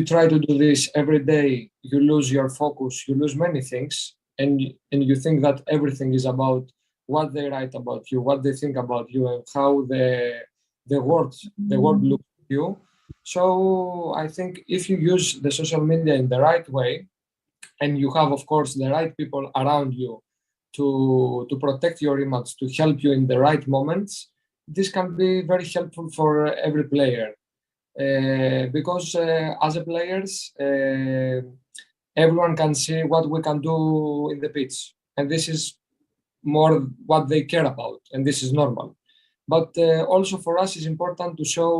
try to do this every day, you lose your focus, you lose many things, and you think that everything is about what they write about you, what they think about you, and how the world looks at you. So I think if you use the social media in the right way, and you have, of course, the right people around you to protect your image, to help you in the right moments, this can be very helpful for every player. Because as a players, everyone can see what we can do in the pitch, and this is more what they care about, and this is normal. But also for us, it's important to show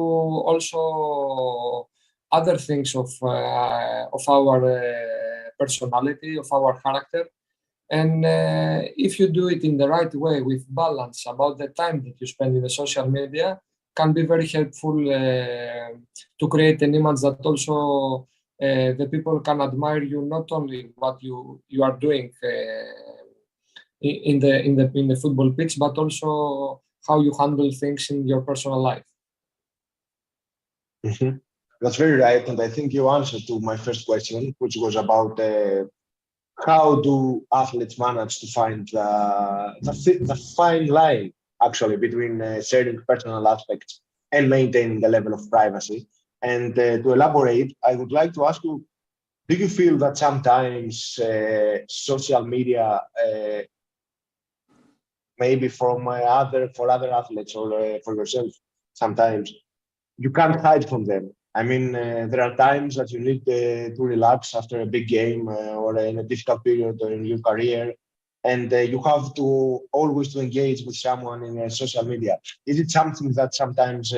also other things of our personality, of our character. And if you do it in the right way with balance about the time that you spend in the social media, can be very helpful to create an image that also the people can admire you, not only what you are doing in the football pitch, but also how you handle things in your personal life. Mm-hmm. That's very right, and I think you answered to my first question, which was about how do athletes manage to find the fine line actually between sharing personal aspects and maintaining a level of privacy. And to elaborate, I would like to ask you, do you feel that sometimes social media, maybe for other athletes or for yourself, sometimes you can't hide from them? I mean, there are times that you need to relax after a big game or in a difficult period in your career, and you have to always to engage with someone in social media. Is it something that sometimes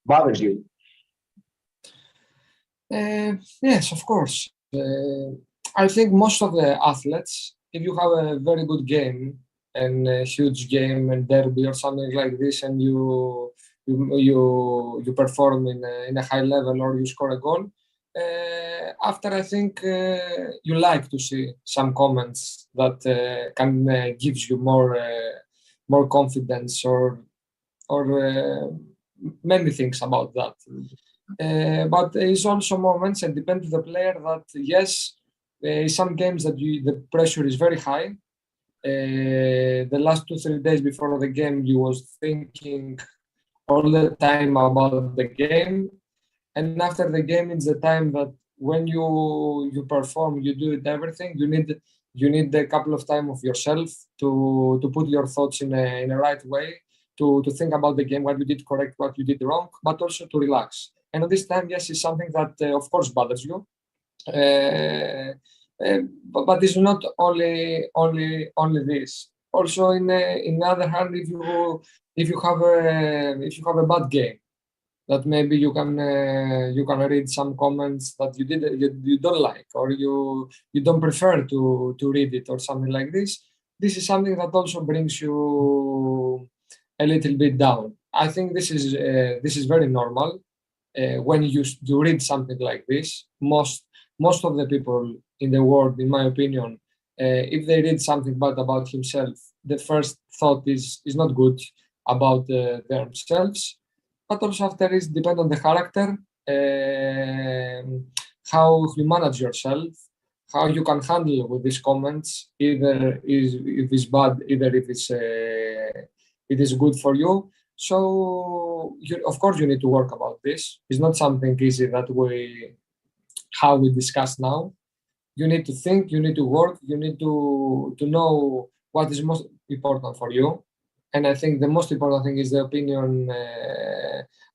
bothers you? Yes, of course. I think most of the athletes, if you have a very good game and a huge game and derby or something like this, and you perform in a high level or you score a goal, after I think you like to see some comments that can gives you more confidence or many things about that. But there is also moments, and depend on the player, that yes, some games that the pressure is very high. The last 2-3 days before the game, you was thinking all the time about the game, and after the game, it's the time that when you perform, you do it everything. You need a couple of time of yourself to put your thoughts in a right way, to think about the game, what you did correct, what you did wrong, but also to relax. And at this time, yes, it's something that of course bothers you. But it's not only this. Also, in the other hand, if you have a bad game, that maybe you can read some comments that you don't like, or you don't prefer to read it, or something like this. This is something that also brings you a little bit down. I think this is very normal. When you read something like this, most of the people in the world, in my opinion, if they read something bad about himself, the first thought is not good about themselves. But also after it depends on the character, how you manage yourself, how you can handle with these comments, either if it's bad, either if it is good for you. So of course you need to work about this. It's not something easy that how we discuss now. You need to think, you need to work, you need to know what is most important for you. And I think the most important thing is the opinion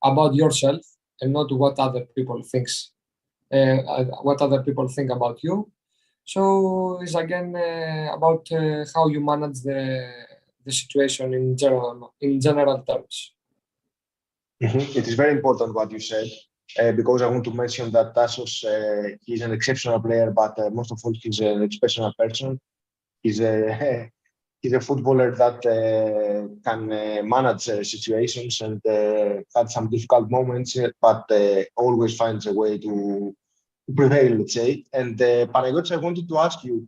about yourself, and not what other people think about you. So it's again about how you manage the situation in general terms. It is very important what you said, because I want to mention that Tassos, he's an exceptional player, but most of all, he's an exceptional person. He's a footballer that can manage situations and had some difficult moments, but always finds a way to prevail, let's say. And Panagiotis, I wanted to ask you,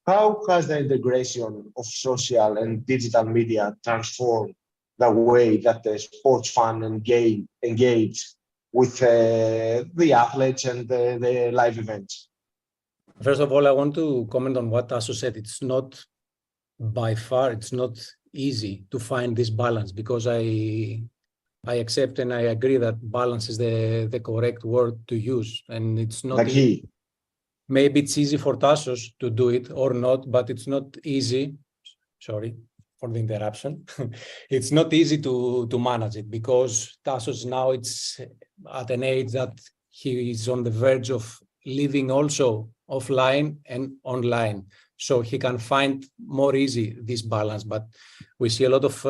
how has the integration of social and digital media transformed the way that the sports fan engage with the athletes and the live events? First of all, I want to comment on what Tassos said. It's not easy to find this balance, because I accept and I agree that balance is the correct word to use, and it's not easy. Maybe it's easy for Tassos to do it or not, but it's not easy. Sorry for the interruption. It's not easy to manage it, because Tassos now it's at an age that he is on the verge of living also offline and online. So he can find more easy this balance. But we see a lot of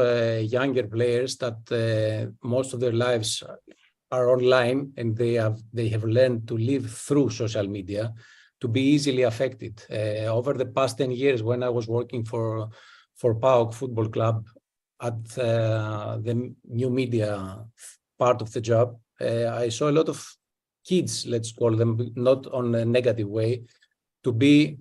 younger players that most of their lives are online, and they have learned to live through social media to be easily affected. Over the past 10 years, when I was working for PAOK Football Club at the new media part of the job, I saw a lot of kids, let's call them, not on a negative way, to be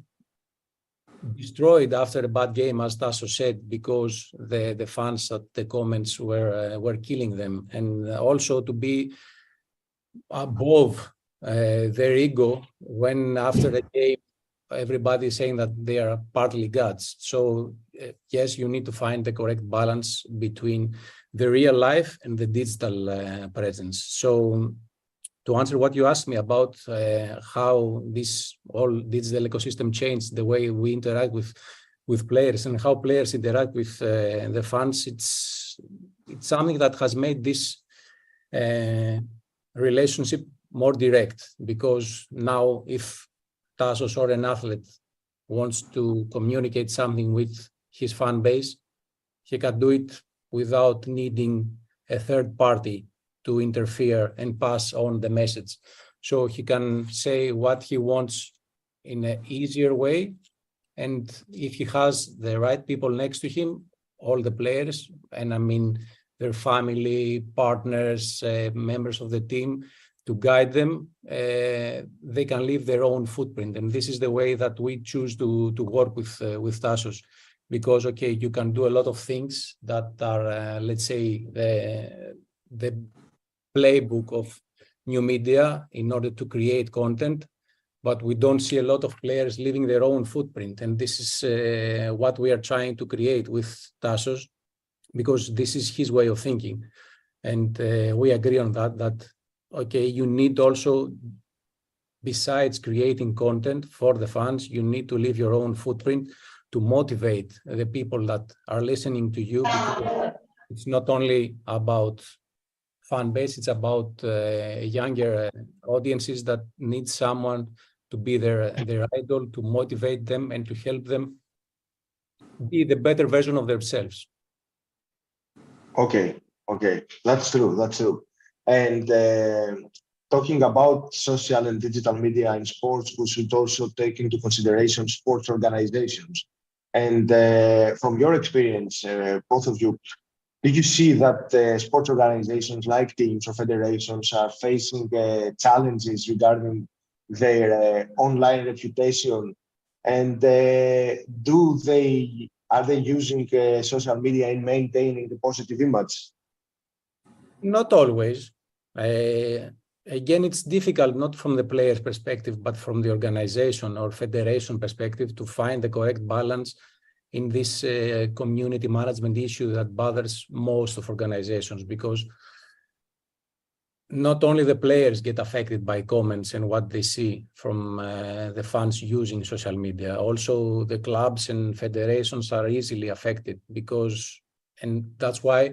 destroyed after a bad game, as Tassos said, because the fans at the comments were killing them, and also to be above their ego when after the game everybody is saying that they are partly gods. So yes, you need to find the correct balance between the real life and the digital presence. So to answer what you asked me about how this whole digital ecosystem changed the way we interact with players and how players interact with the fans, it's something that has made this relationship more direct, because now if Tassos or an athlete wants to communicate something with his fan base, he can do it without needing a third party to interfere and pass on the message. So he can say what he wants in an easier way. And if he has the right people next to him, all the players, and I mean their family, partners, members of the team, to guide them, they can leave their own footprint. And this is the way that we choose to work with Tassos, because, okay, you can do a lot of things that are, let's say, the playbook of new media in order to create content, but we don't see a lot of players leaving their own footprint. And this is what we are trying to create with Tassos, because this is his way of thinking. And we agree on that, okay, you need also, besides creating content for the fans, you need to leave your own footprint to motivate the people that are listening to you. Because it's not only about fan base, it's about younger audiences that need someone to be their idol, to motivate them and to help them be the better version of themselves. Okay, that's true. And talking about social and digital media in sports, we should also take into consideration sports organizations. And from your experience, both of you, do you see that sports organizations like teams or federations are facing challenges regarding their online reputation? And are they using social media in maintaining the positive image? Not always. Again, it's difficult, not from the player's perspective, but from the organization or federation perspective, to find the correct balance in this community management issue that bothers most of organizations, because not only the players get affected by comments and what they see from the fans using social media, also the clubs and federations are easily affected, because, and that's why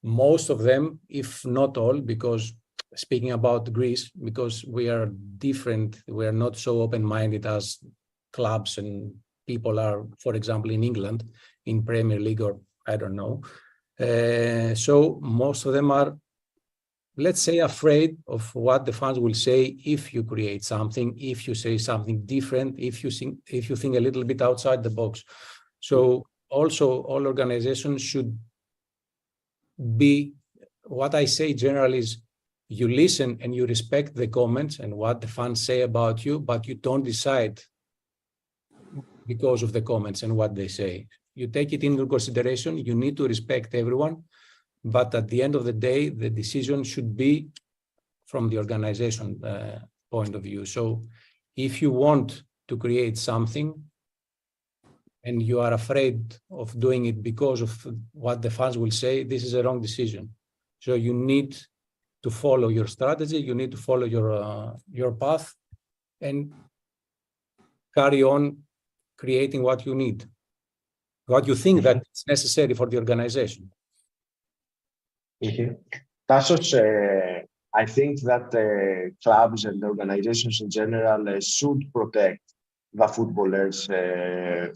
most of them, if not all, because speaking about Greece, because we are different, we are not so open-minded as clubs and people are, for example, in England, in Premier League or I don't know. So most of them are, let's say, afraid of what the fans will say if you create something, if you say something different, if you think a little bit outside the box. So also all organizations should be, what I say generally is, you listen and you respect the comments and what the fans say about you, but you don't decide because of the comments and what they say. You take it into consideration, you need to respect everyone, but at the end of the day, the decision should be from the organization point of view. So if you want to create something and you are afraid of doing it because of what the fans will say, this is a wrong decision. So you need to follow your strategy, you need to follow your path and carry on creating what you need, what you think that is necessary for the organization. Tassos, I think that clubs and organizations in general should protect the footballers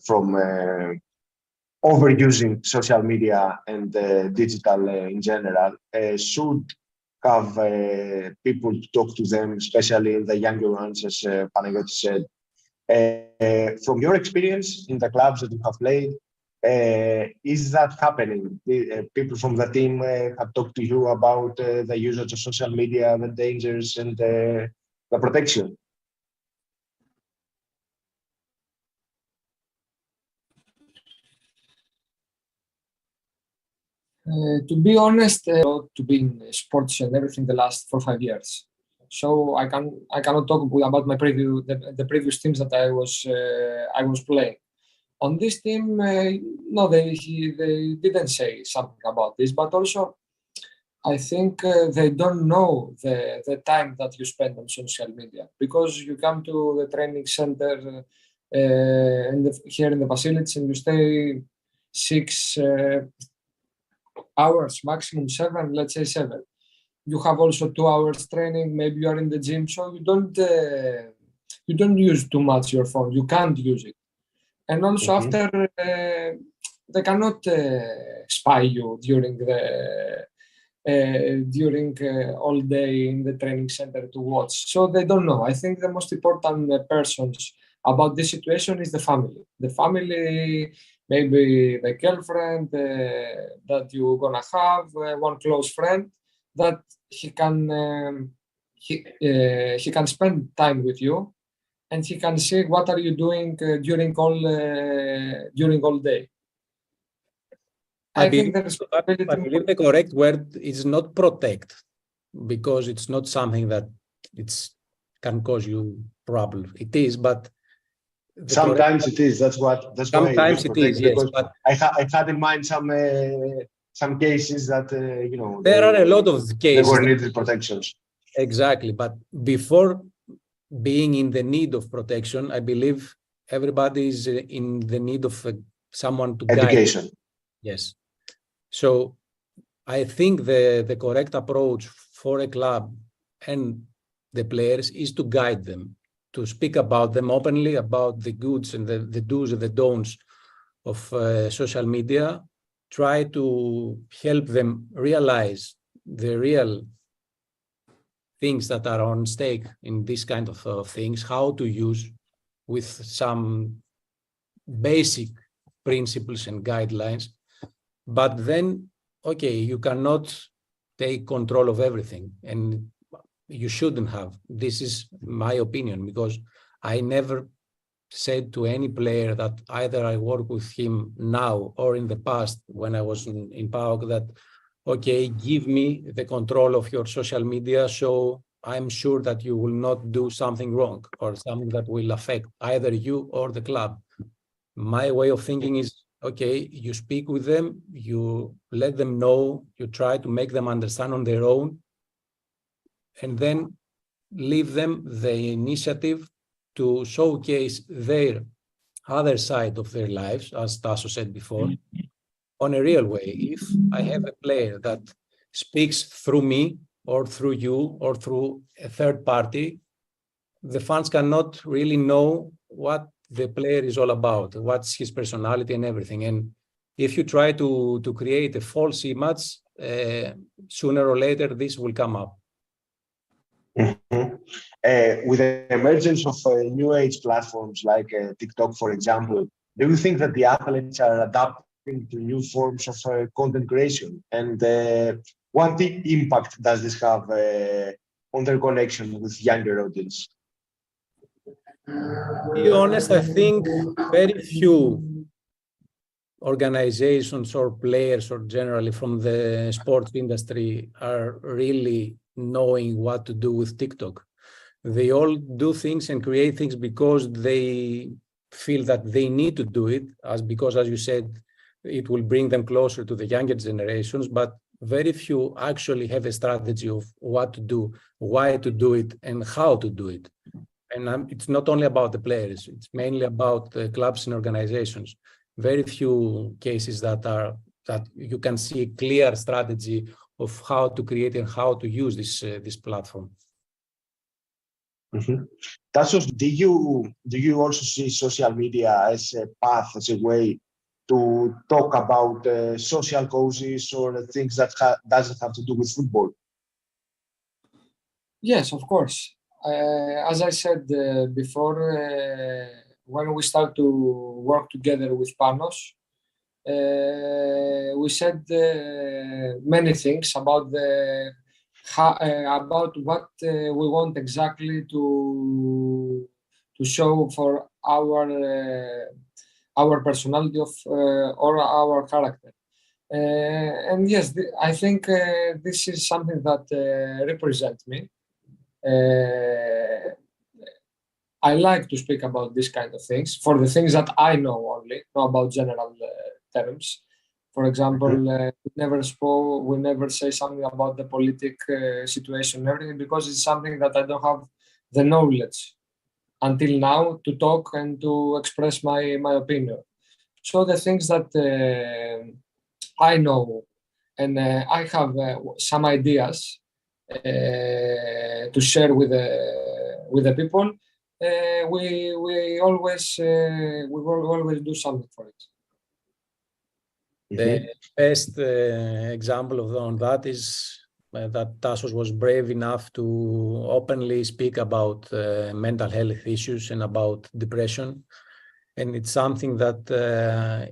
from overusing social media and digital in general, should have people to talk to them, especially the younger ones, as Panagiotis said. From your experience in the clubs that you have played, is that happening? People from the team have talked to you about the usage of social media, the dangers and the protection? To be honest, to be in sports and everything the last 4 or 5 years. So I cannot talk about my the previous teams that I was playing. On this team, no, they didn't say something about this, but also I think they don't know the time that you spend on social media, because you come to the training center here in the facilities and you stay 6 hours, maximum 7, let's say 7. You have also 2 hours training, maybe you are in the gym, so you don't use too much your phone, you can't use it. And also after, they cannot spy you during all day in the training center to watch. So they don't know. I think the most important persons about this situation is the family. The family, maybe the girlfriend that you're gonna have, one close friend, that he can spend time with you, and he can see what are you doing during all day. I believe the correct word is not protect, because it's not something that can cause you problem. It is, but sometimes it is. That's sometimes it is. Yes, but I had in mind some cases that there are a lot of cases. There were needed protections. Exactly, but before being in the need of protection, I believe everybody is in the need of someone to education. Guide. Yes. So I think the correct approach for a club and the players is to guide them, to speak about them openly, about the goods and the do's and the don'ts of social media, try to help them realize the real things that are on stake in this kind of things, how to use with some basic principles and guidelines. But then, okay, you cannot take control of everything, and you shouldn't have. This is my opinion, because I never said to any player that either I work with him now or in the past when I was in PAOK that, okay, give me the control of your social media so I'm sure that you will not do something wrong or something that will affect either you or the club. My way of thinking is, okay, you speak with them, you let them know, you try to make them understand on their own, and then leave them the initiative to showcase their other side of their lives, as Tasso said before, on a real way. If I have a player that speaks through me or through you or through a third party, the fans cannot really know what the player is all about, what's his personality and everything. And if you try to create a false image, sooner or later this will come up. With the emergence of new age platforms like TikTok, for example, do you think that the athletes are adapting to new forms of content creation? And what impact does this have on their connection with younger audience? To be honest, I think very few organizations or players or generally from the sports industry are really knowing what to do with TikTok. They all do things and create things because they feel that they need to do it, because as you said, it will bring them closer to the younger generations, but very few actually have a strategy of what to do, why to do it, and how to do it. And it's not only about the players, it's mainly about the clubs and organizations. Very few cases that you can see a clear strategy of how to create and how to use this platform. Mm-hmm. Tassos, do you also see social media as a path, as a way to talk about social causes or things that doesn't have to do with football? Yes, of course. As I said before, when we start to work together with Panos, we said many things about about what we want exactly to show for our personality or our character. And yes, I think this is something that represents me. I like to speak about this kind of things for the things that I know only, not about general terms. For example, we never say something about the political situation and everything because it's something that I don't have the knowledge until now to talk and to express my opinion. So the things that I know and I have some ideas to share with the people, we will always do something for it. The best example on that is that Tassos was brave enough to openly speak about mental health issues and about depression. And it's something that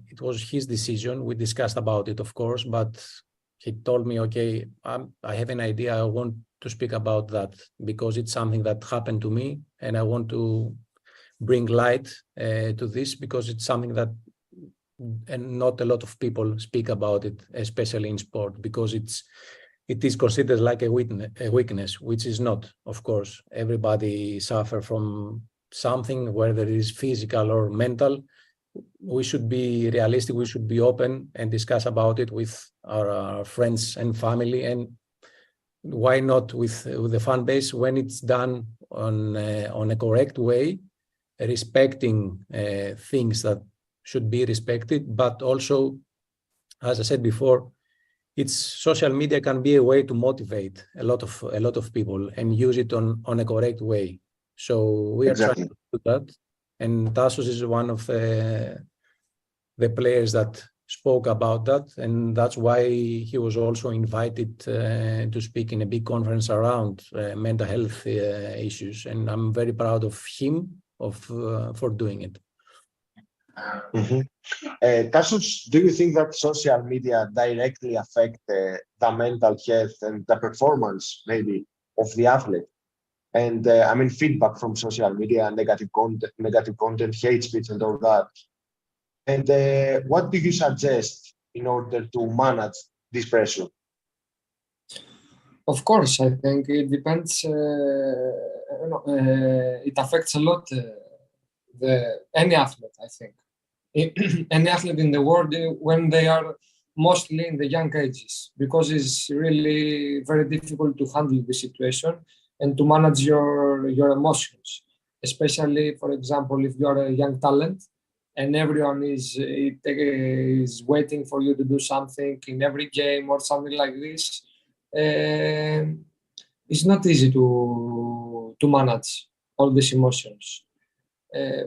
it was his decision. We discussed about it, of course, but he told me, okay, I have an idea. I want to speak about that because it's something that happened to me. And I want to bring light to this because it's something that and not a lot of people speak about it, especially in sport, because it is considered like a weakness, which is not, of course. Everybody suffers from something, whether it is physical or mental. We should be realistic, we should be open and discuss about it with our friends and family, and why not with the fan base when it's done on a correct way, respecting things that should be respected, but also, as I said before, social media can be a way to motivate a lot of people and use it on a correct way. So we are trying to do that, and Tassos is one of the players that spoke about that, and that's why he was also invited to speak in a big conference around mental health issues, and I'm very proud of him for doing it. Mm-hmm. Tassos, do you think that social media directly affect the mental health and the performance maybe of the athlete? And I mean feedback from social media, negative content, hate speech and all that. And what do you suggest in order to manage this pressure? Of course, I think it depends. It affects a lot any athlete, I think. Any athlete in the world when they are mostly in the young ages, because it's really very difficult to handle the situation and to manage your emotions, especially, for example, if you're a young talent and everyone is waiting for you to do something in every game or something like this. It's not easy to manage all these emotions.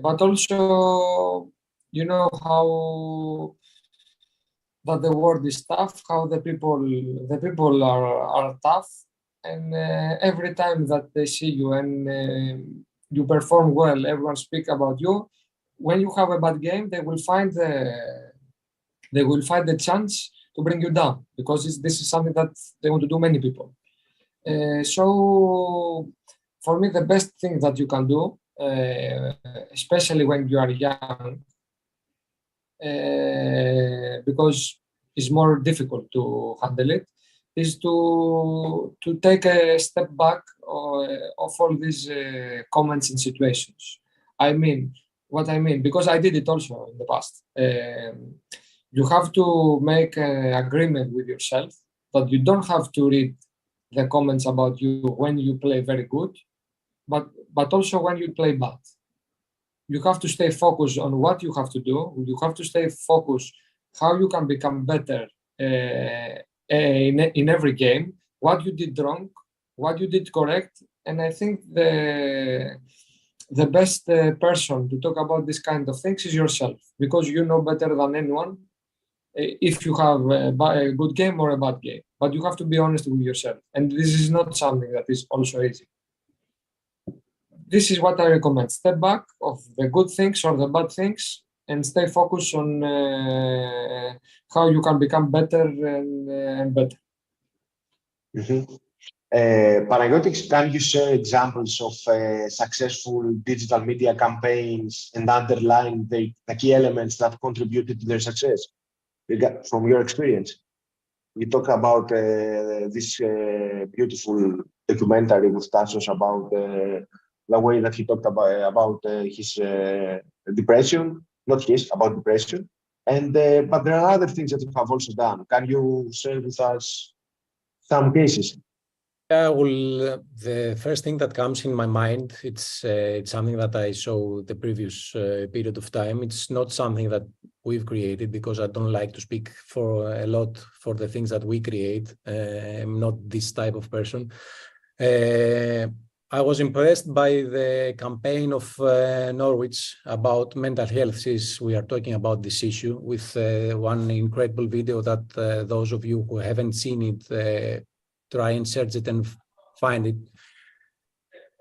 But also, you know how that the world is tough, how the people are tough, and every time that they see you and you perform well, everyone speak about you. When you have a bad game, they will find the chance to bring you down, because this is something that they want to do, many people. So for me, the best thing that you can do, especially when you are young, because it's more difficult to handle it, is to take a step back of all these comments and situations. What I mean, because I did it also in the past. You have to make an agreement with yourself that you don't have to read the comments about you when you play very good, but also when you play bad. You have to stay focused on what you have to do. You have to stay focused how you can become better in every game, what you did wrong, what you did correct. And I think the best person to talk about this kind of things is yourself, because you know better than anyone if you have a good game or a bad game. But you have to be honest with yourself. And this is not something that is also easy. This is what I recommend. Step back of the good things or the bad things and stay focused on how you can become better and better. Panagiotis, can you share examples of successful digital media campaigns and underline the key elements that contributed to their success from your experience? You talk about this beautiful documentary with Tassos about the way that he talked about his depression, about depression. And but there are other things that you have also done. Can you share with us some cases? Yeah, well, the first thing that comes in my mind, it's something that I saw the previous period of time. It's not something that we've created, because I don't like to speak for a lot for the things that we create. I'm not this type of person. I was impressed by the campaign of Norwich about mental health, since we are talking about this issue, with one incredible video that those of you who haven't seen it, try and search it and find it.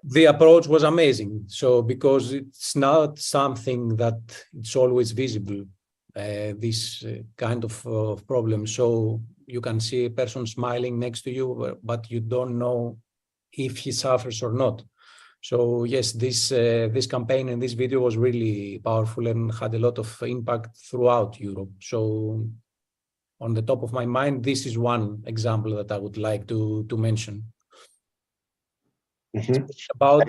The approach was amazing. So, because it's not something that it's always visible, this kind of problem. So you can see a person smiling next to you, but you don't know if he suffers or not. So yes, this campaign and this video was really powerful and had a lot of impact throughout Europe. So on the top of my mind, this is one example that I would like to mention. About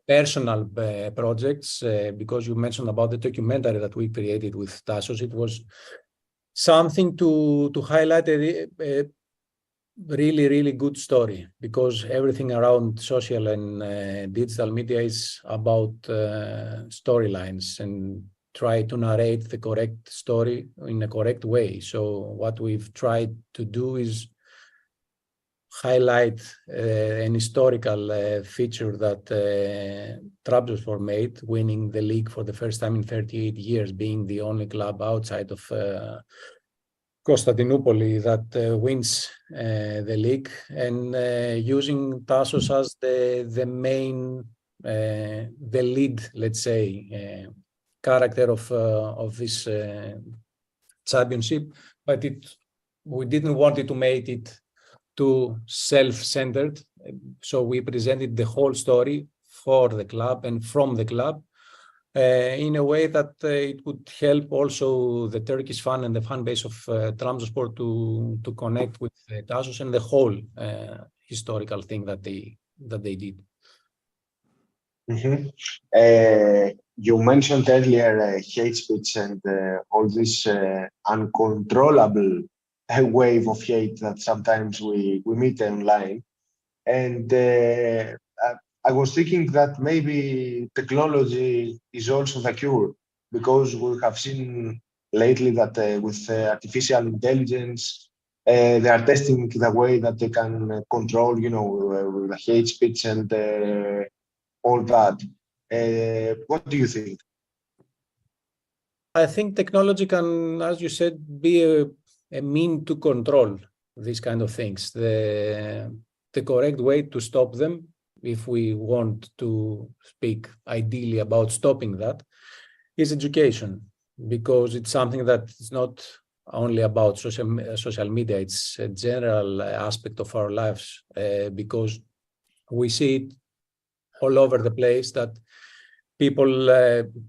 personal projects, because you mentioned about the documentary that we created with Tassos, it was something to highlight a really, really good story, because everything around social and digital media is about storylines and try to narrate the correct story in a correct way. So what we've tried to do is highlight an historical feature that Trabzonspor made, winning the league for the first time in 38 years, being the only club outside of Constantinople that wins the league, and using Tassos as the main, the lead, let's say, character of this championship. But we didn't want it to make it too self-centered, so we presented the whole story for the club and from the club in a way that it would help also the Turkish fan and the fan base of Trabzonspor to connect with Tassos and the whole historical thing that they did. You mentioned earlier hate speech and all this uncontrollable wave of hate that sometimes we meet online. And I was thinking that maybe technology is also the cure, because we have seen lately that with artificial intelligence, they are testing the way that they can control, the hate speech and all that. What do you think? I think technology can, as you said, be a mean to control these kind of things. The correct way to stop them, if we want to speak ideally about stopping that, is education, because it's something that is not only about social media, it's a general aspect of our lives, because we see it all over the place that people,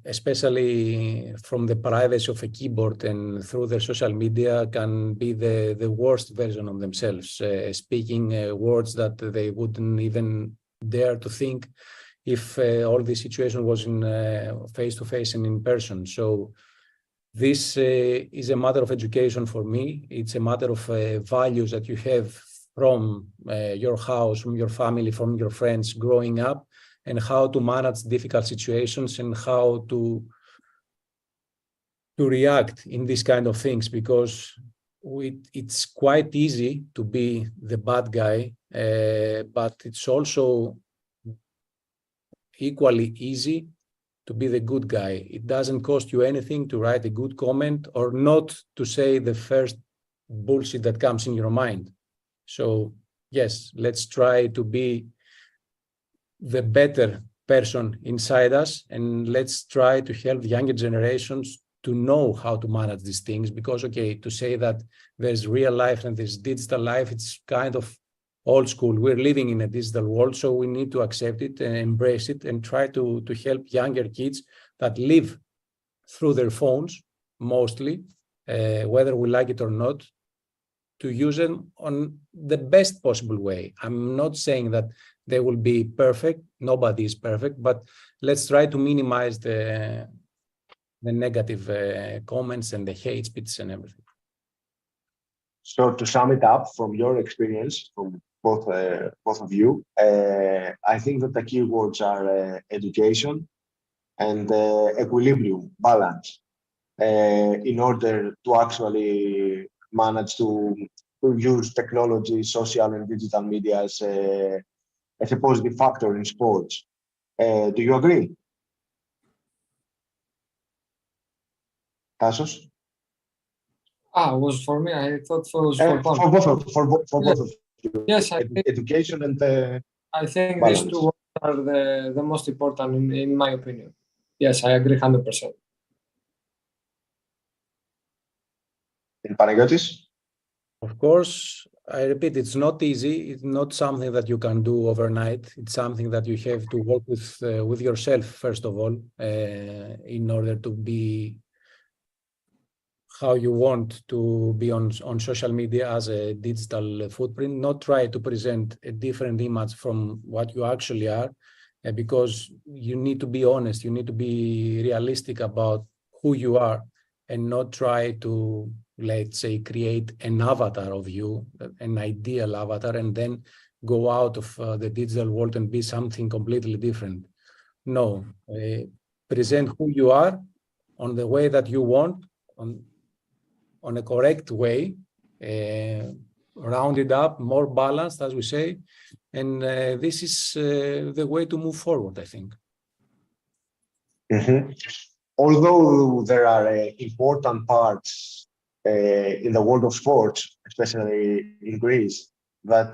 especially from the privacy of a keyboard and through their social media, can be the worst version of themselves, speaking words that they wouldn't even dare to think if all this situation was in face-to-face and in person. So this is a matter of education for me. It's a matter of values that you have from your house, from your family, from your friends growing up, and how to manage difficult situations and how to react in these kind of things, because it's quite easy to be the bad guy, but it's also equally easy to be the good guy. It doesn't cost you anything to write a good comment or not to say the first bullshit that comes in your mind. So yes, let's try to be the better person inside us, and let's try to help younger generations to know how to manage these things, because, okay, to say that there's real life and there's digital life, it's kind of old school. We're living in a digital world, so we need to accept it and embrace it and try to help younger kids that live through their phones, mostly, whether we like it or not, to use them on the best possible way. I'm not saying that they will be perfect. Nobody is perfect, but let's try to minimize the negative comments and the hate speech and everything. So to sum it up, from your experience, from both of you, I think that the key words are education and equilibrium, balance, in order to actually manage to use technology, social and digital media as a positive factor in sports. Do you agree? Tassos? Was for me. I thought it was for both of you. Yes, I think education and I think balance. these two words are the most important in my opinion. Yes, I agree 100%. And Panagiotis? Of course, I repeat, it's not easy. It's not something that you can do overnight. It's something that you have to work with yourself, first of all, in order to be how you want to be on social media as a digital footprint, not try to present a different image from what you actually are, because you need to be honest, you need to be realistic about who you are and not try to, let's say, create an avatar of you, an ideal avatar, and then go out of the digital world and be something completely different. No, present who you are on the way that you want, on a correct way, rounded up, more balanced, as we say, and this is the way to move forward, I think. Mm-hmm. Although there are important parts in the world of sports, especially in Greece, that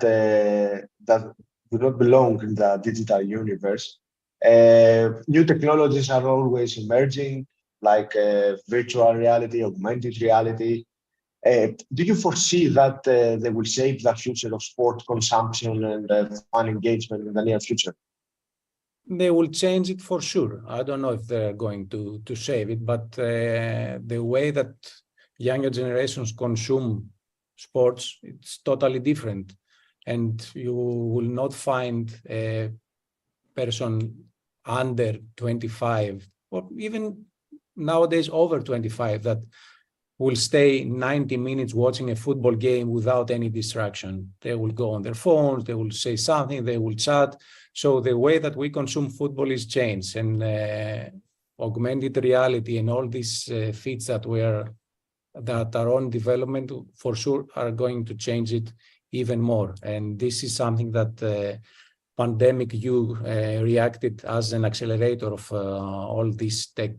do not belong in the digital universe, new technologies are always emerging, like virtual reality, augmented reality. Do you foresee that they will shape the future of sport consumption and fan engagement in the near future? They will change it for sure. I don't know if they're going to save it, but the way that younger generations consume sports, it's totally different. And you will not find a person under 25 or even nowadays over 25 that will stay 90 minutes watching a football game without any distraction. They will go on their phones, they will say something, they will chat. So the way that we consume football is changed, and augmented reality and all these feats that are on development for sure are going to change it even more. And this is something that pandemic, you reacted as an accelerator of all these tech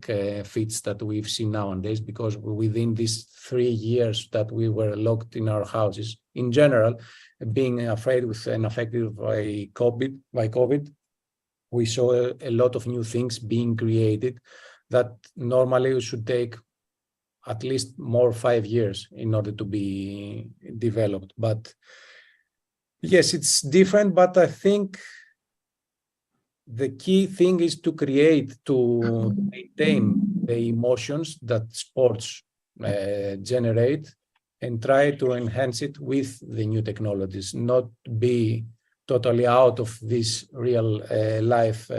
feats that we've seen nowadays, because within these 3 years that we were locked in our houses, in general, being afraid with and affected by COVID, we saw a lot of new things being created that normally should take at least more 5 years in order to be developed. But yes, it's different, but I think the key thing is to maintain the emotions that sports generate and try to enhance it with the new technologies, not be totally out of this real life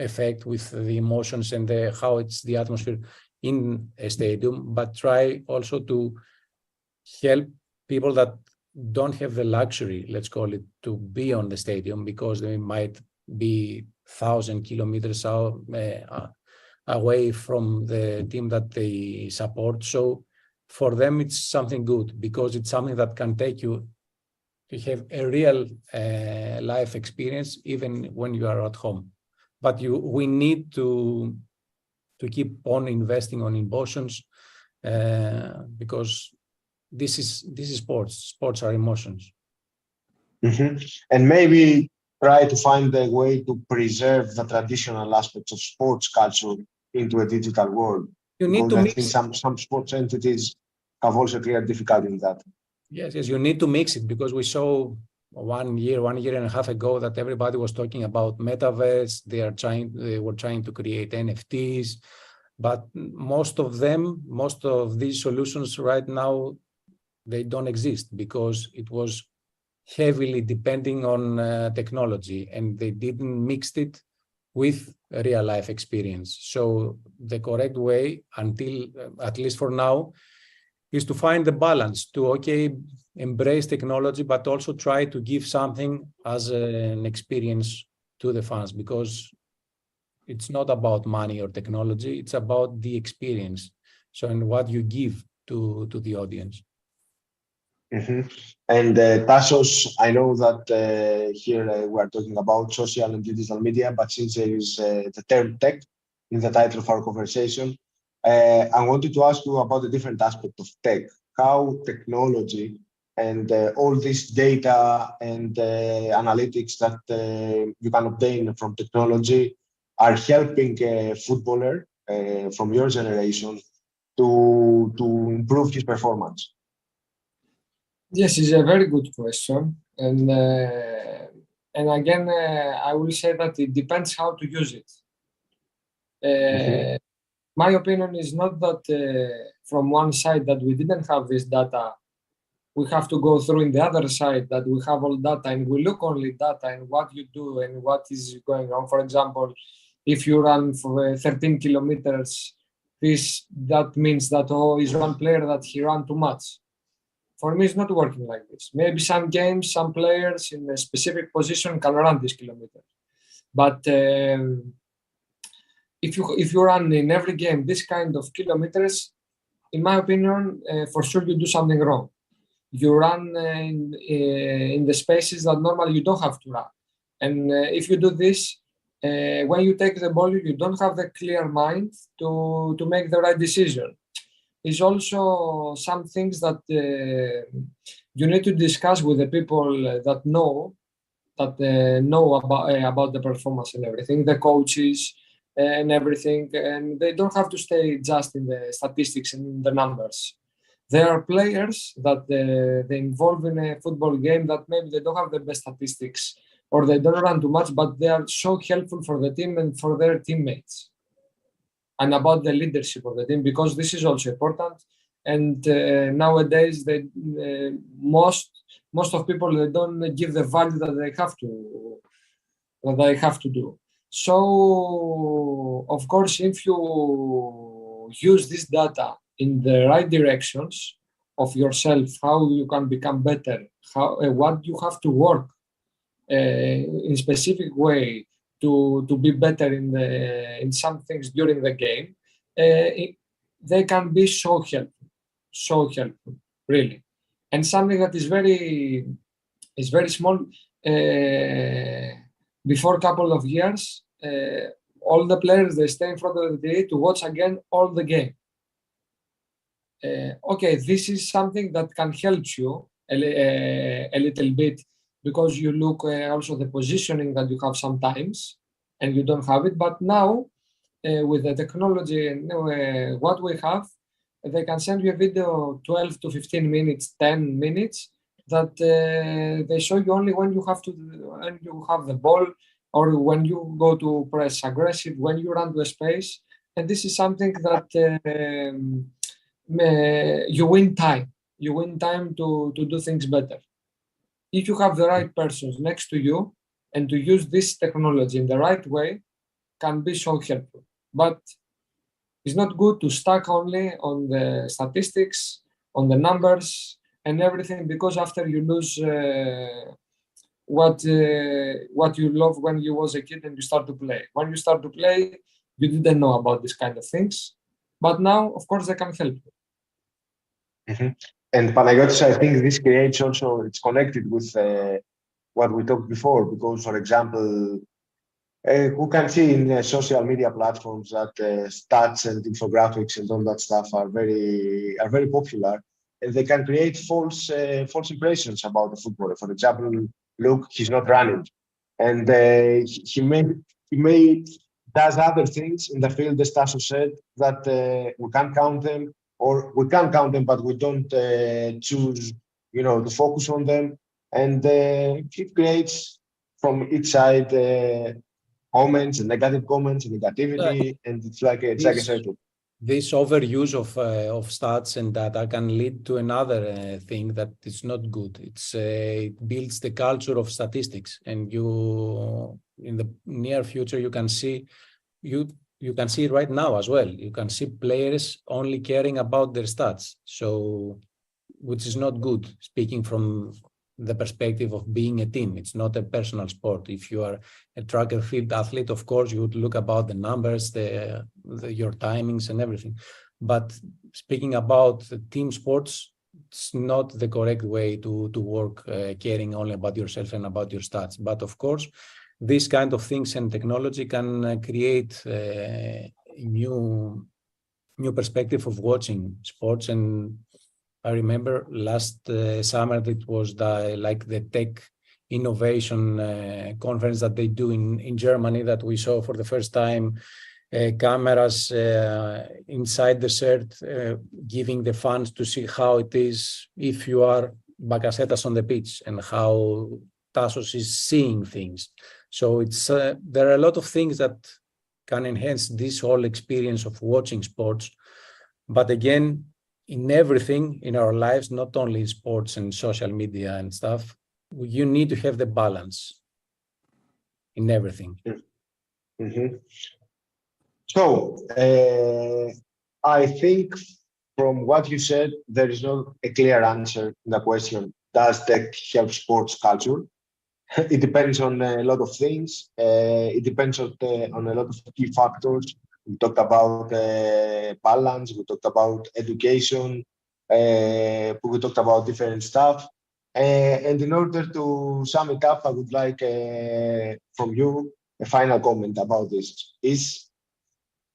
effect with the emotions and how it's the atmosphere in a stadium, but try also to help people that don't have the luxury, let's call it, to be on the stadium, because they might be 1,000 kilometers out, away from the team that they support. So for them, it's something good, because it's something that can take you to have a real life experience, even when you are at home. But we need to keep on investing on emotions, because this is sports. Sports are emotions. Mm-hmm. And maybe try to find a way to preserve the traditional aspects of sports culture into a digital world. You need to I mix. think some sports entities have also clear difficulty in that. Yes, you need to mix it, because we saw 1 year and a half ago that everybody was talking about metaverse. They were trying to create NFTs, but most of these solutions right now, they don't exist, because it was heavily depending on technology, and they didn't mix it with real life experience. So the correct way, until at least for now, is to find the balance to embrace technology, but also try to give something as an experience to the fans, because it's not about money or technology, it's about the experience. So, and what you give to the audience. Mm-hmm. And Tassos, I know that here we are talking about social and digital media, but since there is the term tech in the title of our conversation, I wanted to ask you about the different aspect of tech, how technology and all this data and analytics that you can obtain from technology are helping a footballer from your generation to improve his performance. Yes, it's a very good question, and again, I will say that it depends how to use it. My opinion is not that from one side that we didn't have this data, we have to go through in the other side that we have all data and we look only data and what you do and what is going on. For example, if you run for 13 kilometers, that means that is one player that he ran too much. For me, it's not working like this. Maybe some games, some players in a specific position can run this kilometer. But if you run in every game this kind of kilometers, in my opinion, for sure you do something wrong. You run in the spaces that normally you don't have to run. And if you do this, when you take the ball, you don't have the clear mind to make the right decision. Is also some things that you need to discuss with the people that know about the performance and everything, the coaches and everything, and they don't have to stay just in the statistics and in the numbers. There are players that they involve in a football game that maybe they don't have the best statistics or they don't run too much, but they are so helpful for the team and for their teammates. And about the leadership of the team, because this is also important. And nowadays, most of people, they don't give the value that they have to do. So, of course, if you use this data in the right directions of yourself, how you can become better, what you have to work in specific way to be better in some things during the game, they can be so helpful, really. And something that is very small, before a couple of years, all the players, they stay in front of the TV to watch again all the game. Okay, this is something that can help you a little bit, because you look also the positioning that you have sometimes and you don't have it. But now with the technology and what we have, they can send you a video 12 to 15 minutes, 10 minutes that they show you only when you have the ball, or when you go to press aggressive, when you run to a space. And this is something that you win time. You win time to do things better. If you have the right persons next to you, and to use this technology in the right way, can be so helpful. But it's not good to stuck only on the statistics, on the numbers and everything, because after you lose what you love when you was a kid and you start to play. When you start to play, you didn't know about this kind of things, but now, of course, they can help you. Mm-hmm. And Panagiotis, I think this creates also, it's connected with what we talked before, because, for example, who can see in social media platforms that stats and infographics and all that stuff are very popular, and they can create false impressions about the footballer. For example, look, he's not running, and he may does other things in the field, as Tasso said, that we can't count them, or we can count them, but we don't choose, to focus on them, and it creates from each side comments and negative comments and negativity, and it's like a circle. This overuse of stats and data can lead to another thing that is not good. It builds the culture of statistics, and you, in the near future, you can see it right now as well. You can see players only caring about their stats, so which is not good. Speaking from the perspective of being a team, it's not a personal sport. If you are a track and field athlete, of course, you would look about the numbers, your timings and everything. But speaking about team sports, it's not the correct way to work, caring only about yourself and about your stats. But of course, these kind of things and technology can create a new perspective of watching sports. And I remember last summer, it was the tech innovation conference that they do in Germany, that we saw for the first time cameras inside the shirt, giving the fans to see how it is if you are Bakasetas on the pitch, and how Tassos is seeing things. So there are a lot of things that can enhance this whole experience of watching sports. But again, in everything in our lives, not only in sports and social media and stuff, you need to have the balance in everything. Mm-hmm. So I think from what you said, there is not a clear answer to the question, does tech help sports culture? It depends on a lot of things. It depends on a lot of key factors. We talked about balance, we talked about education, we talked about different stuff. And in order to sum it up, I would like from you a final comment about this. Is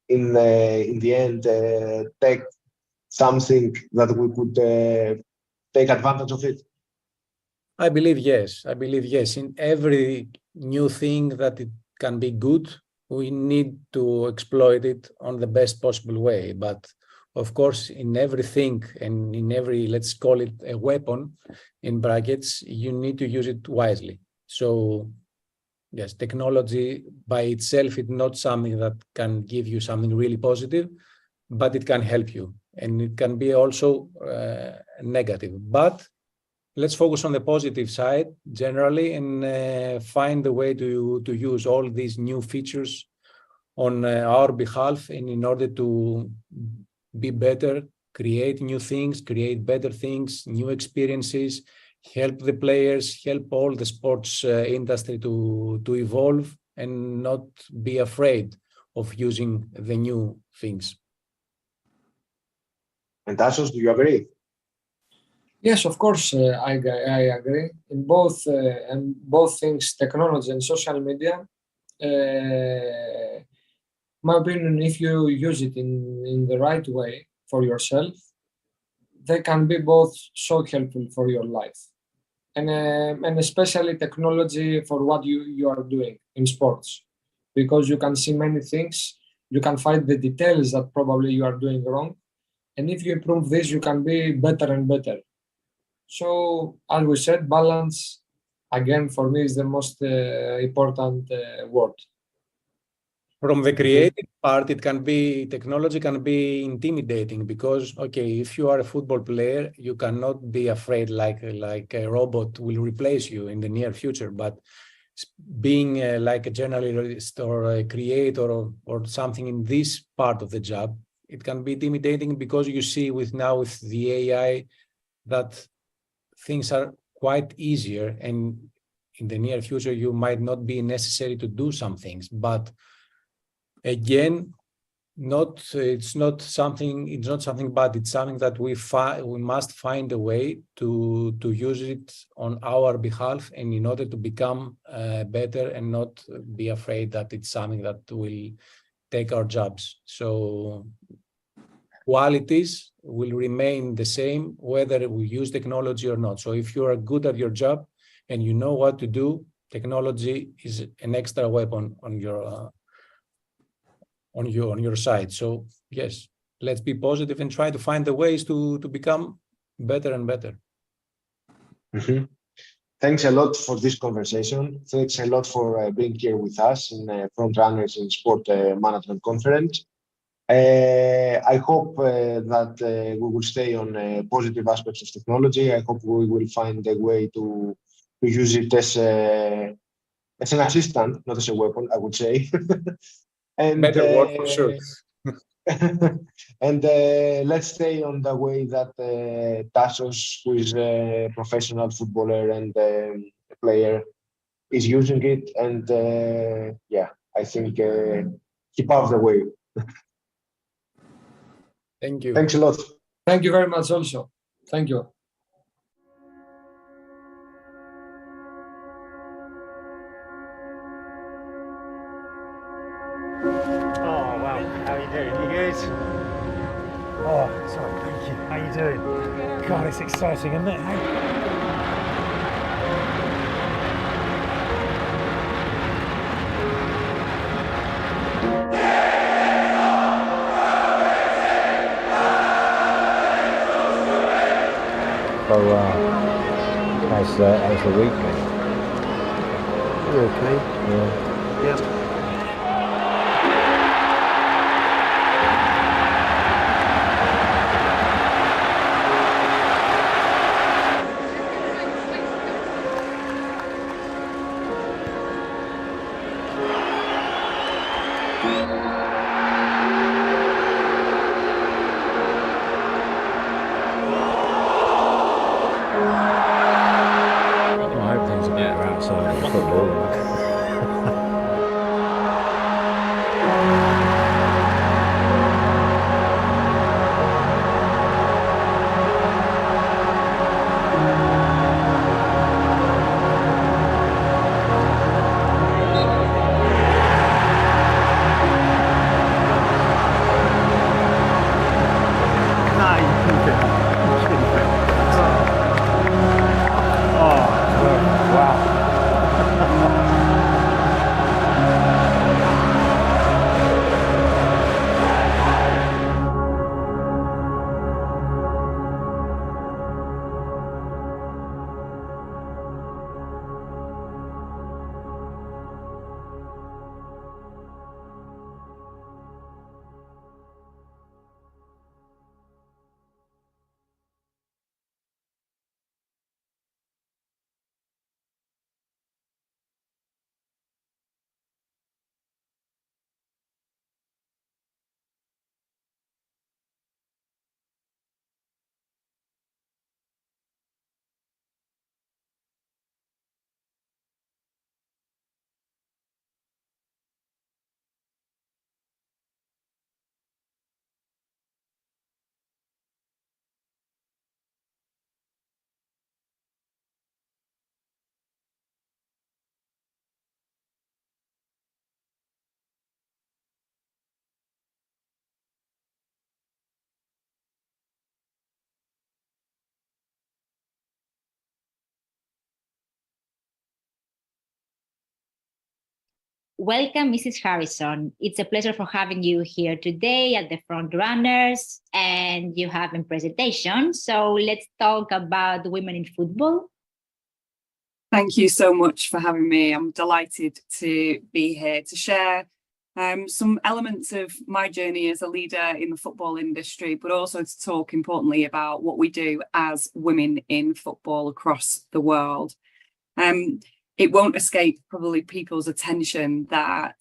in the end tech something that we could take advantage of it? I believe yes. In every new thing that it can be good, we need to exploit it on the best possible way. But of course, in everything and in every, let's call it a weapon, in brackets, you need to use it wisely. So yes, technology by itself is not something that can give you something really positive, but it can help you. And it can be also negative. But let's focus on the positive side generally, and find a way to use all these new features on our behalf, and in order to be better, create new things, create better things, new experiences, help the players, help all the sports industry to evolve, and not be afraid of using the new things. And Tassos, do you agree? Yes, of course, I agree. In both things, technology and social media, my opinion, if you use it in the right way for yourself, they can be both so helpful for your life. And especially technology for what you are doing in sports, because you can see many things, you can find the details that probably you are doing wrong. And if you improve this, you can be better and better. So, as we said, balance, again, for me is the most important word. From the creative part, technology can be intimidating because, okay, if you are a football player, you cannot be afraid like a robot will replace you in the near future. But being like a journalist or a creator or something in this part of the job, it can be intimidating because you see with the AI that things are quite easier, and in the near future you might not be necessary to do some things. But again, it's not something bad. It's something that we must find a way to use it on our behalf, and in order to become better and not be afraid that it's something that will take our jobs. So qualities will remain the same whether we use technology or not. So if you are good at your job and you know what to do, technology is an extra weapon on your side. So yes, let's be positive and try to find the ways to become better and better. Mm-hmm. Thanks a lot for this conversation. Thanks a lot for being here with us in Front Runners in Sport Management Conference. I hope that we will stay on positive aspects of technology. I hope we will find a way to use it as an assistant, not as a weapon, I would say. And, better word for sure. And let's stay on the way that Tassos, who is a professional footballer and a player, is using it. And yeah, I think he paved the way. Thank you. Thanks a lot. Thank you very much also. Thank you. Oh, wow. How are you doing? You good? Oh, sorry. Thank you. How you doing? God, it's exciting, isn't it? So, how's the week been? Okay. Yeah. I hope things are better outside of football. welcome, Mrs. Harrison. It's a pleasure for having you here today at the Front Runners, and you have a presentation. So let's talk about women in football. Thank you so much for having me. I'm delighted to be here to share some elements of my journey as a leader in the football industry, but also to talk importantly about what we do as women in football across the world. It won't escape probably people's attention that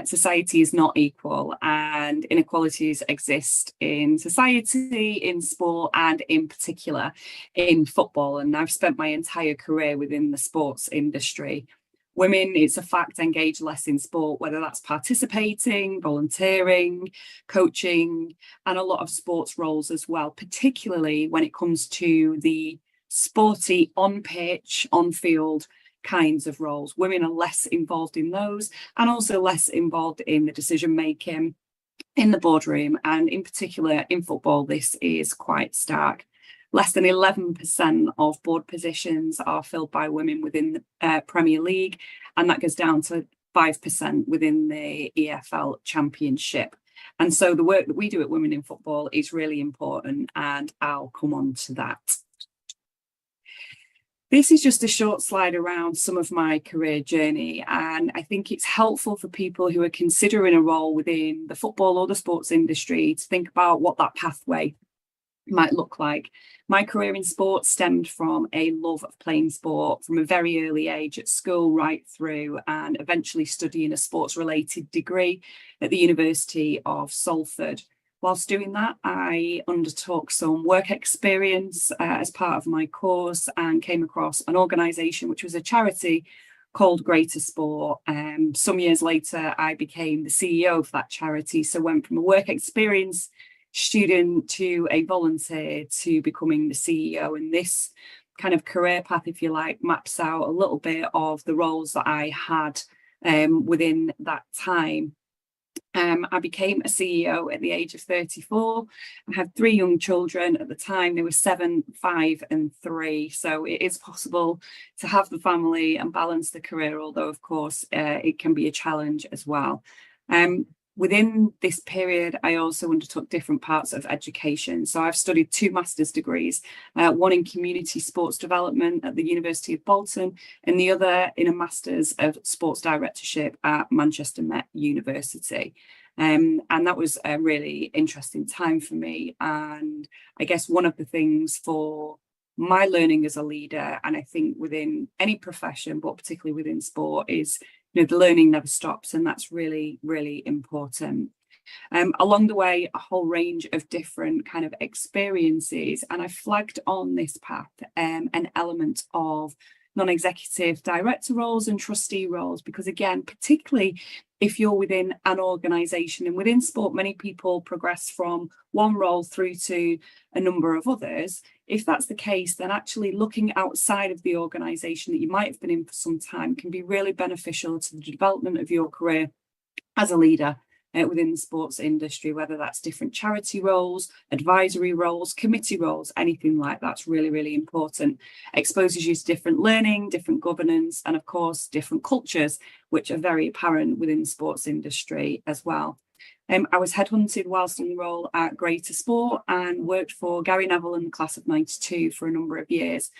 society is not equal and inequalities exist in society, in sport, and in particular in football. And I've spent my entire career within the sports industry. Women, it's a fact, engage less in sport, whether that's participating, volunteering, coaching, and a lot of sports roles as well, particularly when it comes to the sporty on-pitch, on-field kinds of roles. Women are less involved in those and also less involved in the decision-making in the boardroom. And in particular, in football, this is quite stark. Less than 11% of board positions are filled by women within the Premier League, and that goes down to 5% within the EFL Championship. And so the work that we do at Women in Football is really important, and I'll come on to that. This is just a short slide around some of my career journey, and I think it's helpful for people who are considering a role within the football or the sports industry to think about what that pathway might look like. My career in sport stemmed from a love of playing sport from a very early age at school right through, and eventually studying a sports related degree at the University of Salford. Whilst doing that, I undertook some work experience as part of my course and came across an organisation which was a charity called Greater Sport. Some years later, I became the CEO of that charity, so went from a work experience student to a volunteer to becoming the CEO. And this kind of career path, if you like, maps out a little bit of the roles that I had within that time. I became a CEO at the age of 34. I had 3 young children at the time. They were 7, 5 and 3. So it is possible to have the family and balance the career, although of course it can be a challenge as well. Within this period, I also undertook different parts of education. So I've studied 2 master's degrees, one in community sports development at the University of Bolton, and the other in a master's of sports directorship at Manchester Met University. And that was a really interesting time for me. And I guess one of the things for my learning as a leader, and I think within any profession, but particularly within sport, is the learning never stops, and that's really, really important. Along the way, a whole range of different kind of experiences, and I flagged on this path an element of non-executive director roles and trustee roles, because again, particularly if you're within an organisation, and within sport, many people progress from one role through to a number of others. If that's the case, then actually looking outside of the organisation that you might have been in for some time can be really beneficial to the development of your career as a leader within the sports industry, whether that's different charity roles, advisory roles, committee roles, anything like that's really, really important. Exposes you to different learning, different governance, and of course, different cultures, which are very apparent within the sports industry as well. I was headhunted whilst in the role at Greater Sport and worked for Gary Neville in the class of 92 for a number of years,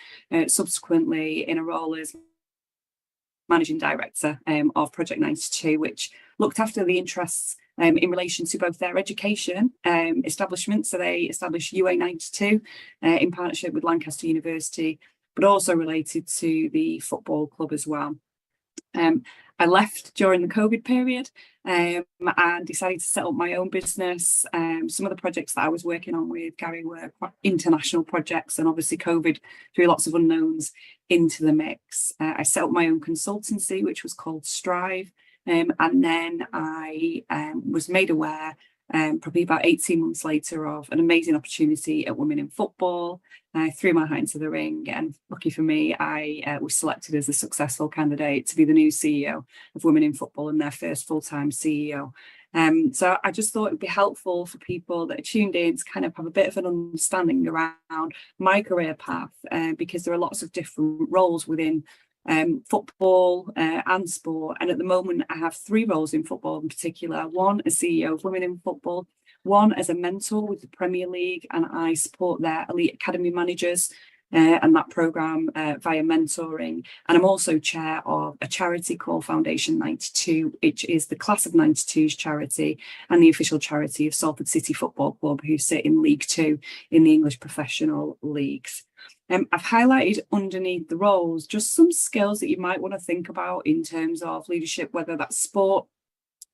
subsequently in a role as managing director of Project 92, which looked after the interests in relation to both their education establishment. So they established UA92 in partnership with Lancaster University, but also related to the football club as well. I left during the COVID period and decided to set up my own business. Some of the projects that I was working on with Gary were quite international projects, and obviously COVID threw lots of unknowns into the mix. I set up my own consultancy, which was called Strive, and then I was made aware probably about 18 months later of an amazing opportunity at Women in Football. I threw my hat into the ring, and lucky for me, I was selected as a successful candidate to be the new CEO of Women in Football and their first full-time CEO. So I just thought it'd be helpful for people that are tuned in to kind of have a bit of an understanding around my career path, because there are lots of different roles within football and sport. And at the moment, I have 3 roles in football in particular. One as CEO of Women in Football, one as a mentor with the Premier League, and I support their elite academy managers and that programme via mentoring. And I'm also chair of a charity called Foundation 92, which is the Class of 92's charity and the official charity of Salford City Football Club, who sit in League 2 in the English professional leagues. I've highlighted underneath the roles just some skills that you might want to think about in terms of leadership, whether that's sport,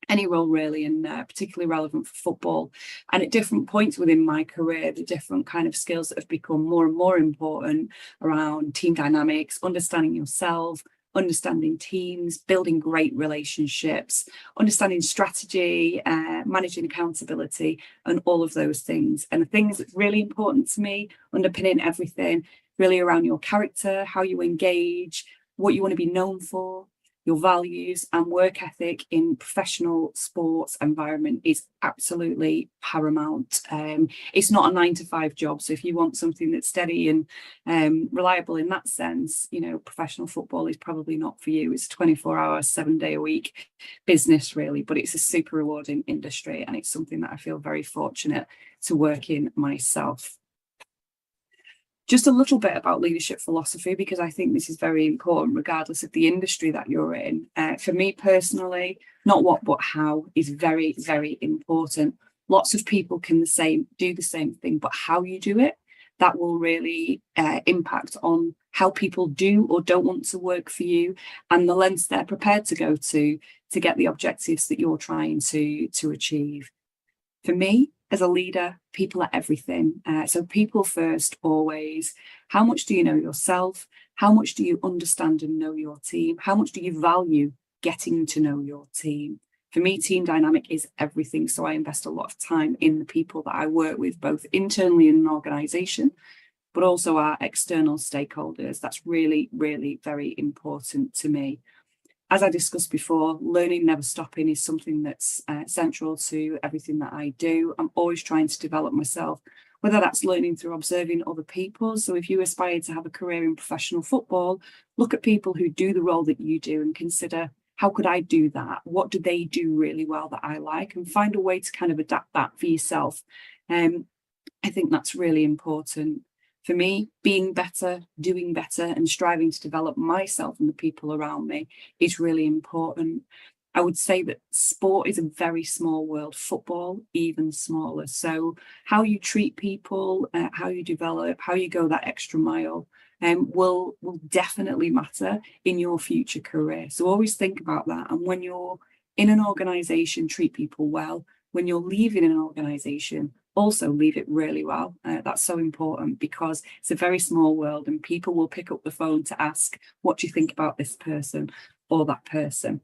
any role really, and particularly relevant for football. And at different points within my career, the different kind of skills that have become more and more important around team dynamics, understanding yourself, understanding teams, building great relationships, understanding strategy, managing accountability, and all of those things. And the things that's really important to me, underpinning everything, really around your character, how you engage, what you want to be known for, your values and work ethic in professional sports environment is absolutely paramount. It's not a 9-to-5 job. So if you want something that's steady and reliable in that sense, you know, professional football is probably not for you. It's a 24-hour, 7-day-a-week business really, but it's a super rewarding industry. And it's something that I feel very fortunate to work in myself. Just a little bit about leadership philosophy, because I think this is very important regardless of the industry that you're in. For me personally, not what but how is very, very important. Lots of people can do the same thing, but how you do it, that will really impact on how people do or don't want to work for you and the lengths they're prepared to go to get the objectives that you're trying to achieve. For me, as a leader, people are everything. So people first, always. How much do you know yourself? How much do you understand and know your team? How much do you value getting to know your team? For me, team dynamic is everything. So I invest a lot of time in the people that I work with, both internally in an organisation, but also our external stakeholders. That's really, really very important to me. As I discussed before, learning, never stopping is something that's central to everything that I do. I'm always trying to develop myself, whether that's learning through observing other people. So if you aspire to have a career in professional football, look at people who do the role that you do and consider, how could I do that? What do they do really well that I like? And find a way to kind of adapt that for yourself. I think that's really important. For me, being better, doing better, and striving to develop myself and the people around me is really important. I would say that sport is a very small world, football even smaller. So how you treat people, how you develop, how you go that extra mile will definitely matter in your future career. So always think about that. And when you're in an organisation, treat people well. When you're leaving an organisation, also leave it really well. That's so important because it's a very small world and people will pick up the phone to ask, what do you think about this person or that person?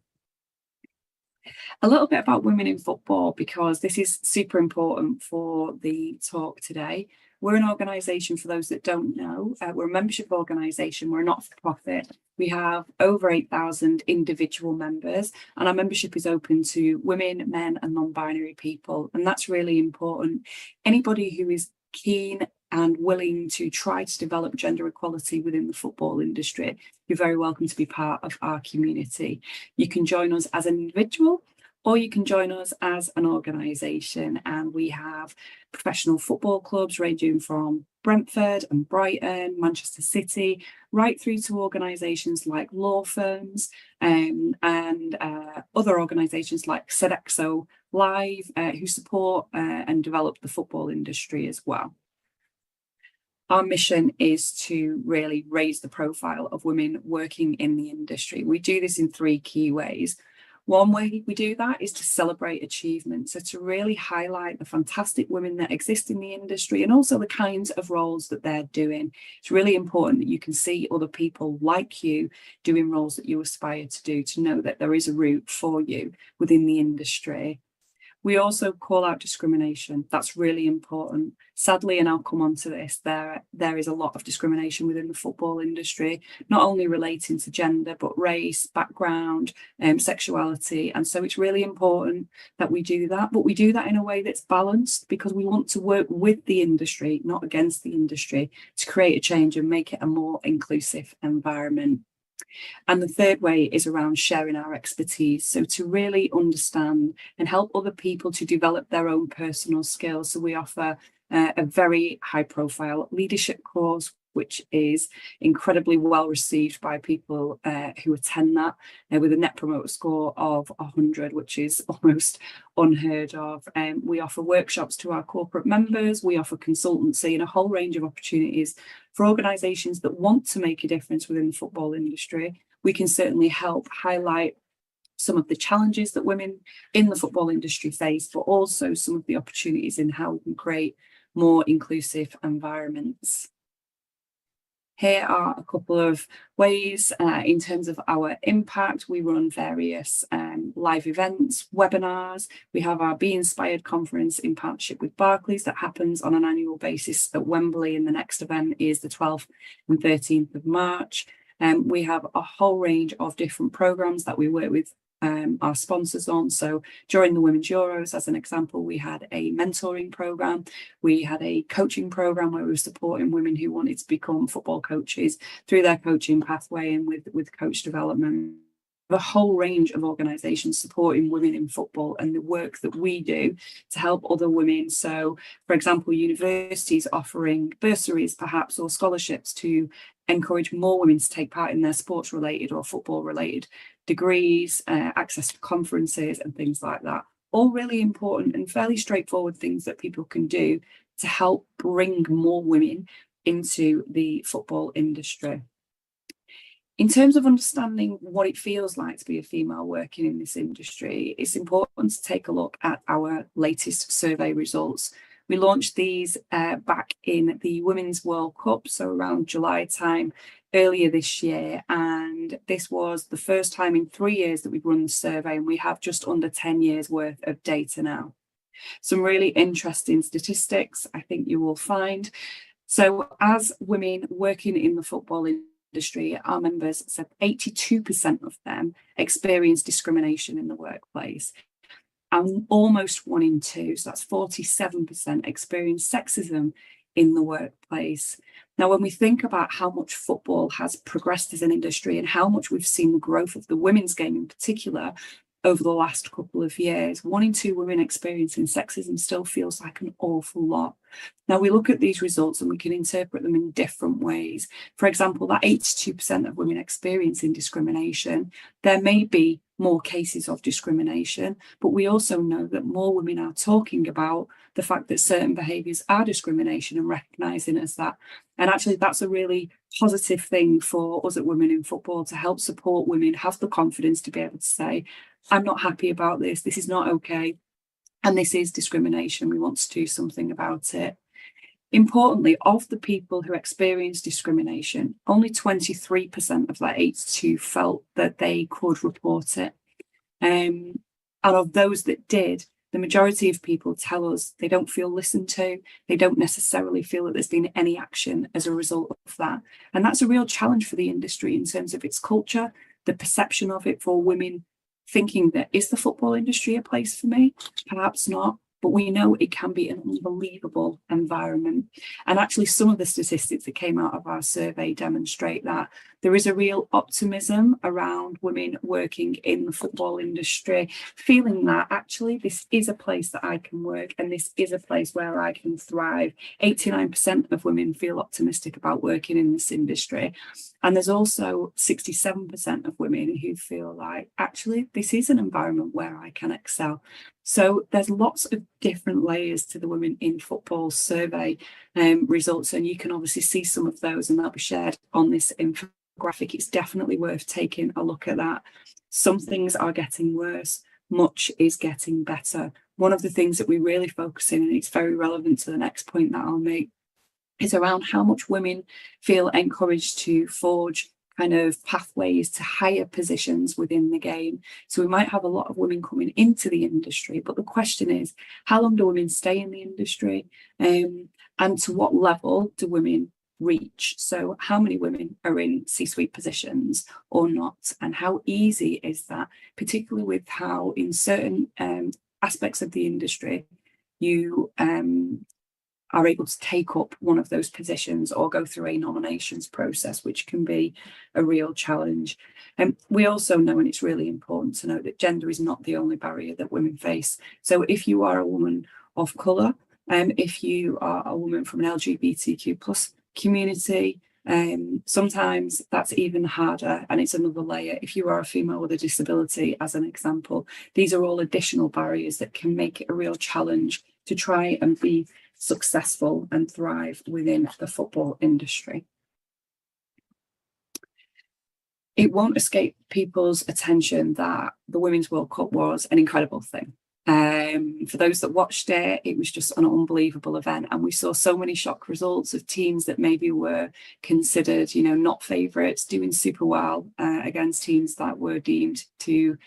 A little bit about women in football, because this is super important for the talk today. We're an organisation, for those that don't know, we're a membership organisation, we're a not-for-profit. We have over 8,000 individual members, and our membership is open to women, men and non-binary people. And that's really important. Anybody who is keen and willing to try to develop gender equality within the football industry, you're very welcome to be part of our community. You can join us as an individual, or you can join us as an organisation. And we have professional football clubs ranging from Brentford and Brighton, Manchester City, right through to organisations like law firms and other organisations like Sodexo Live, who support and develop the football industry as well. Our mission is to really raise the profile of women working in the industry. We do this in 3 key ways. One way we do that is to celebrate achievement. So to really highlight the fantastic women that exist in the industry and also the kinds of roles that they're doing. It's really important that you can see other people like you doing roles that you aspire to do, to know that there is a route for you within the industry. We also call out discrimination. That's really important. Sadly, and I'll come on to this, there is a lot of discrimination within the football industry, not only relating to gender, but race, background, sexuality. And so it's really important that we do that, but we do that in a way that's balanced, because we want to work with the industry, not against the industry, to create a change and make it a more inclusive environment. And the third way is around sharing our expertise. So to really understand and help other people to develop their own personal skills. So we offer a very high profile leadership course, which is incredibly well received by people who attend that, with a net promoter score of 100, which is almost unheard of. We offer workshops to our corporate members, we offer consultancy and a whole range of opportunities for organisations that want to make a difference within the football industry. We can certainly help highlight some of the challenges that women in the football industry face, but also some of the opportunities in how we can create more inclusive environments. Here are a couple of ways in terms of our impact. We run various live events, webinars. We have our Be Inspired conference in partnership with Barclays that happens on an annual basis at Wembley, and the next event is the 12th and 13th of March. We have a whole range of different programs that we work with our sponsors on. So during the Women's Euros, as an example, we had a mentoring program. We had a coaching program where we were supporting women who wanted to become football coaches through their coaching pathway and with coach development. A whole range of organisations supporting women in football and the work that we do to help other women. So, for example, universities offering bursaries perhaps or scholarships to encourage more women to take part in their sports related or football related degrees, access to conferences and things like that. All really important and fairly straightforward things that people can do to help bring more women into the football industry. In terms of understanding what it feels like to be a female working in this industry, it's important to take a look at our latest survey results. We launched these back in the Women's World Cup, so around July time earlier this year. And this was the first time in 3 years that we've run the survey, and we have just under 10 years worth of data now. Some really interesting statistics I think you will find. So as women working in the football industry, our members said 82% of them experience discrimination in the workplace. And almost 1 in 2, so that's 47%, experience sexism in the workplace. Now, when we think about how much football has progressed as an industry and how much we've seen the growth of the women's game in particular over the last couple of years, 1 in 2 women experiencing sexism still feels like an awful lot. Now, we look at these results and we can interpret them in different ways. For example, that 82% of women experiencing discrimination, there may be more cases of discrimination, but we also know that more women are talking about the fact that certain behaviours are discrimination and recognising it as that. And actually, that's a really positive thing for us at Women in Football to help support women have the confidence to be able to say, I'm not happy about this, this is not okay, and this is discrimination, we want to do something about it. Importantly, of the people who experienced discrimination, only 23% of that 82 felt that they could report it. And of those that did, the majority of people tell us they don't feel listened to, they don't necessarily feel that there's been any action as a result of that. And that's a real challenge for the industry in terms of its culture, the perception of it for women, thinking that, is the football industry a place for me? Perhaps not. But we know it can be an unbelievable environment. And actually, some of the statistics that came out of our survey demonstrate that there is a real optimism around women working in the football industry, feeling that actually this is a place that I can work and this is a place where I can thrive. 89% of women feel optimistic about working in this industry. And there's also 67% of women who feel like, actually, this is an environment where I can excel. So there's lots of different layers to the Women in Football survey results, and you can obviously see some of those, and they'll be shared on this infographic. It's definitely worth taking a look at that. Some things are getting worse, much is getting better. One of the things that we really focus in, and it's very relevant to the next point that I'll make, is around how much women feel encouraged to forge kind of pathways to higher positions within the game. So we might have a lot of women coming into the industry, but the question is, how long do women stay in the industry? And to what level do women reach? So how many women are in C-suite positions or not? And how easy is that, particularly with how in certain aspects of the industry, you are able to take up one of those positions or go through a nominations process, which can be a real challenge. And we also know, and it's really important to note, that gender is not the only barrier that women face. So if you are a woman of colour, if you are a woman from an LGBTQ plus community, sometimes that's even harder, and it's another layer. If you are a female with a disability, as an example, these are all additional barriers that can make it a real challenge to try and be successful and thrive within the football industry. It won't escape people's attention that the Women's World Cup was an incredible thing. For those that watched it, it was just an unbelievable event, and we saw so many shock results of teams that maybe were considered, you know, not favourites, doing super well against teams that were deemed to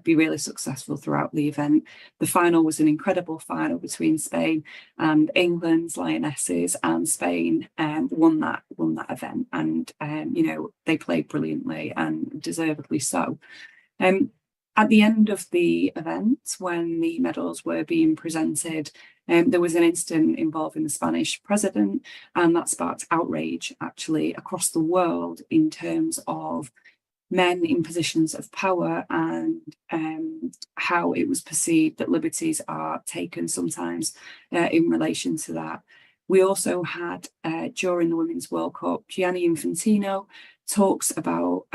be really successful throughout the event. The final was an incredible final between Spain and England's Lionesses, and Spain won that event, and you know, they played brilliantly and deservedly so. At the end of the event, when the medals were being presented, there was an incident involving the Spanish president, and that sparked outrage actually across the world in terms of men in positions of power and how it was perceived that liberties are taken sometimes in relation to that. We also had, during the Women's World Cup, Gianni Infantino talks about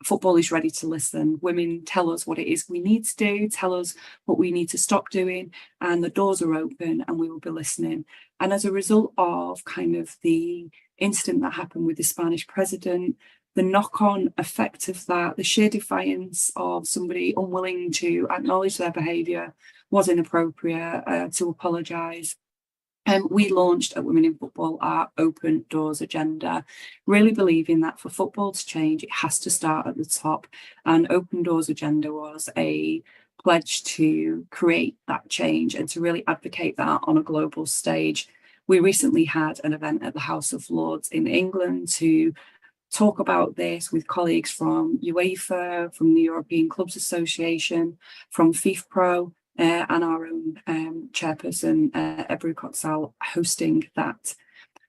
football is ready to listen. Women, tell us what it is we need to do, tell us what we need to stop doing, and the doors are open and we will be listening. And as a result of kind of the incident that happened with the Spanish president, the knock-on effect of that, the sheer defiance of somebody unwilling to acknowledge their behaviour was inappropriate, to apologise. We launched at Women in Football our Open Doors agenda, really believing that for football to change, it has to start at the top. And Open Doors agenda was a pledge to create that change and to really advocate that on a global stage. We recently had an event at the House of Lords in England to talk about this with colleagues from UEFA, from the European Clubs Association, from FIFPro, and our own chairperson, Ebru Kotsal, hosting that.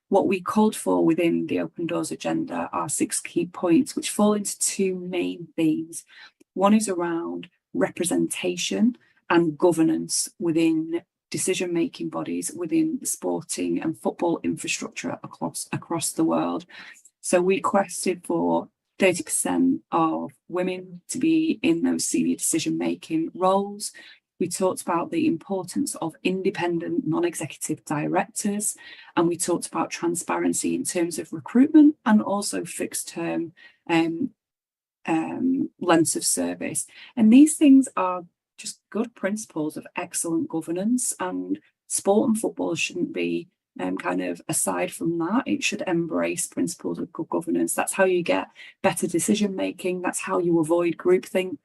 What we called for within the Open Doors agenda are 6 key points, which fall into 2 main themes. One is around representation and governance within decision-making bodies within the sporting and football infrastructure across the world. So we requested for 30% of women to be in those senior decision-making roles. We talked about the importance of independent non-executive directors, and we talked about transparency in terms of recruitment and also fixed term lengths of service. And these things are just good principles of excellent governance, and sport and football shouldn't be kind of aside from that. It should embrace principles of good governance. That's how you get better decision making. That's how you avoid groupthink,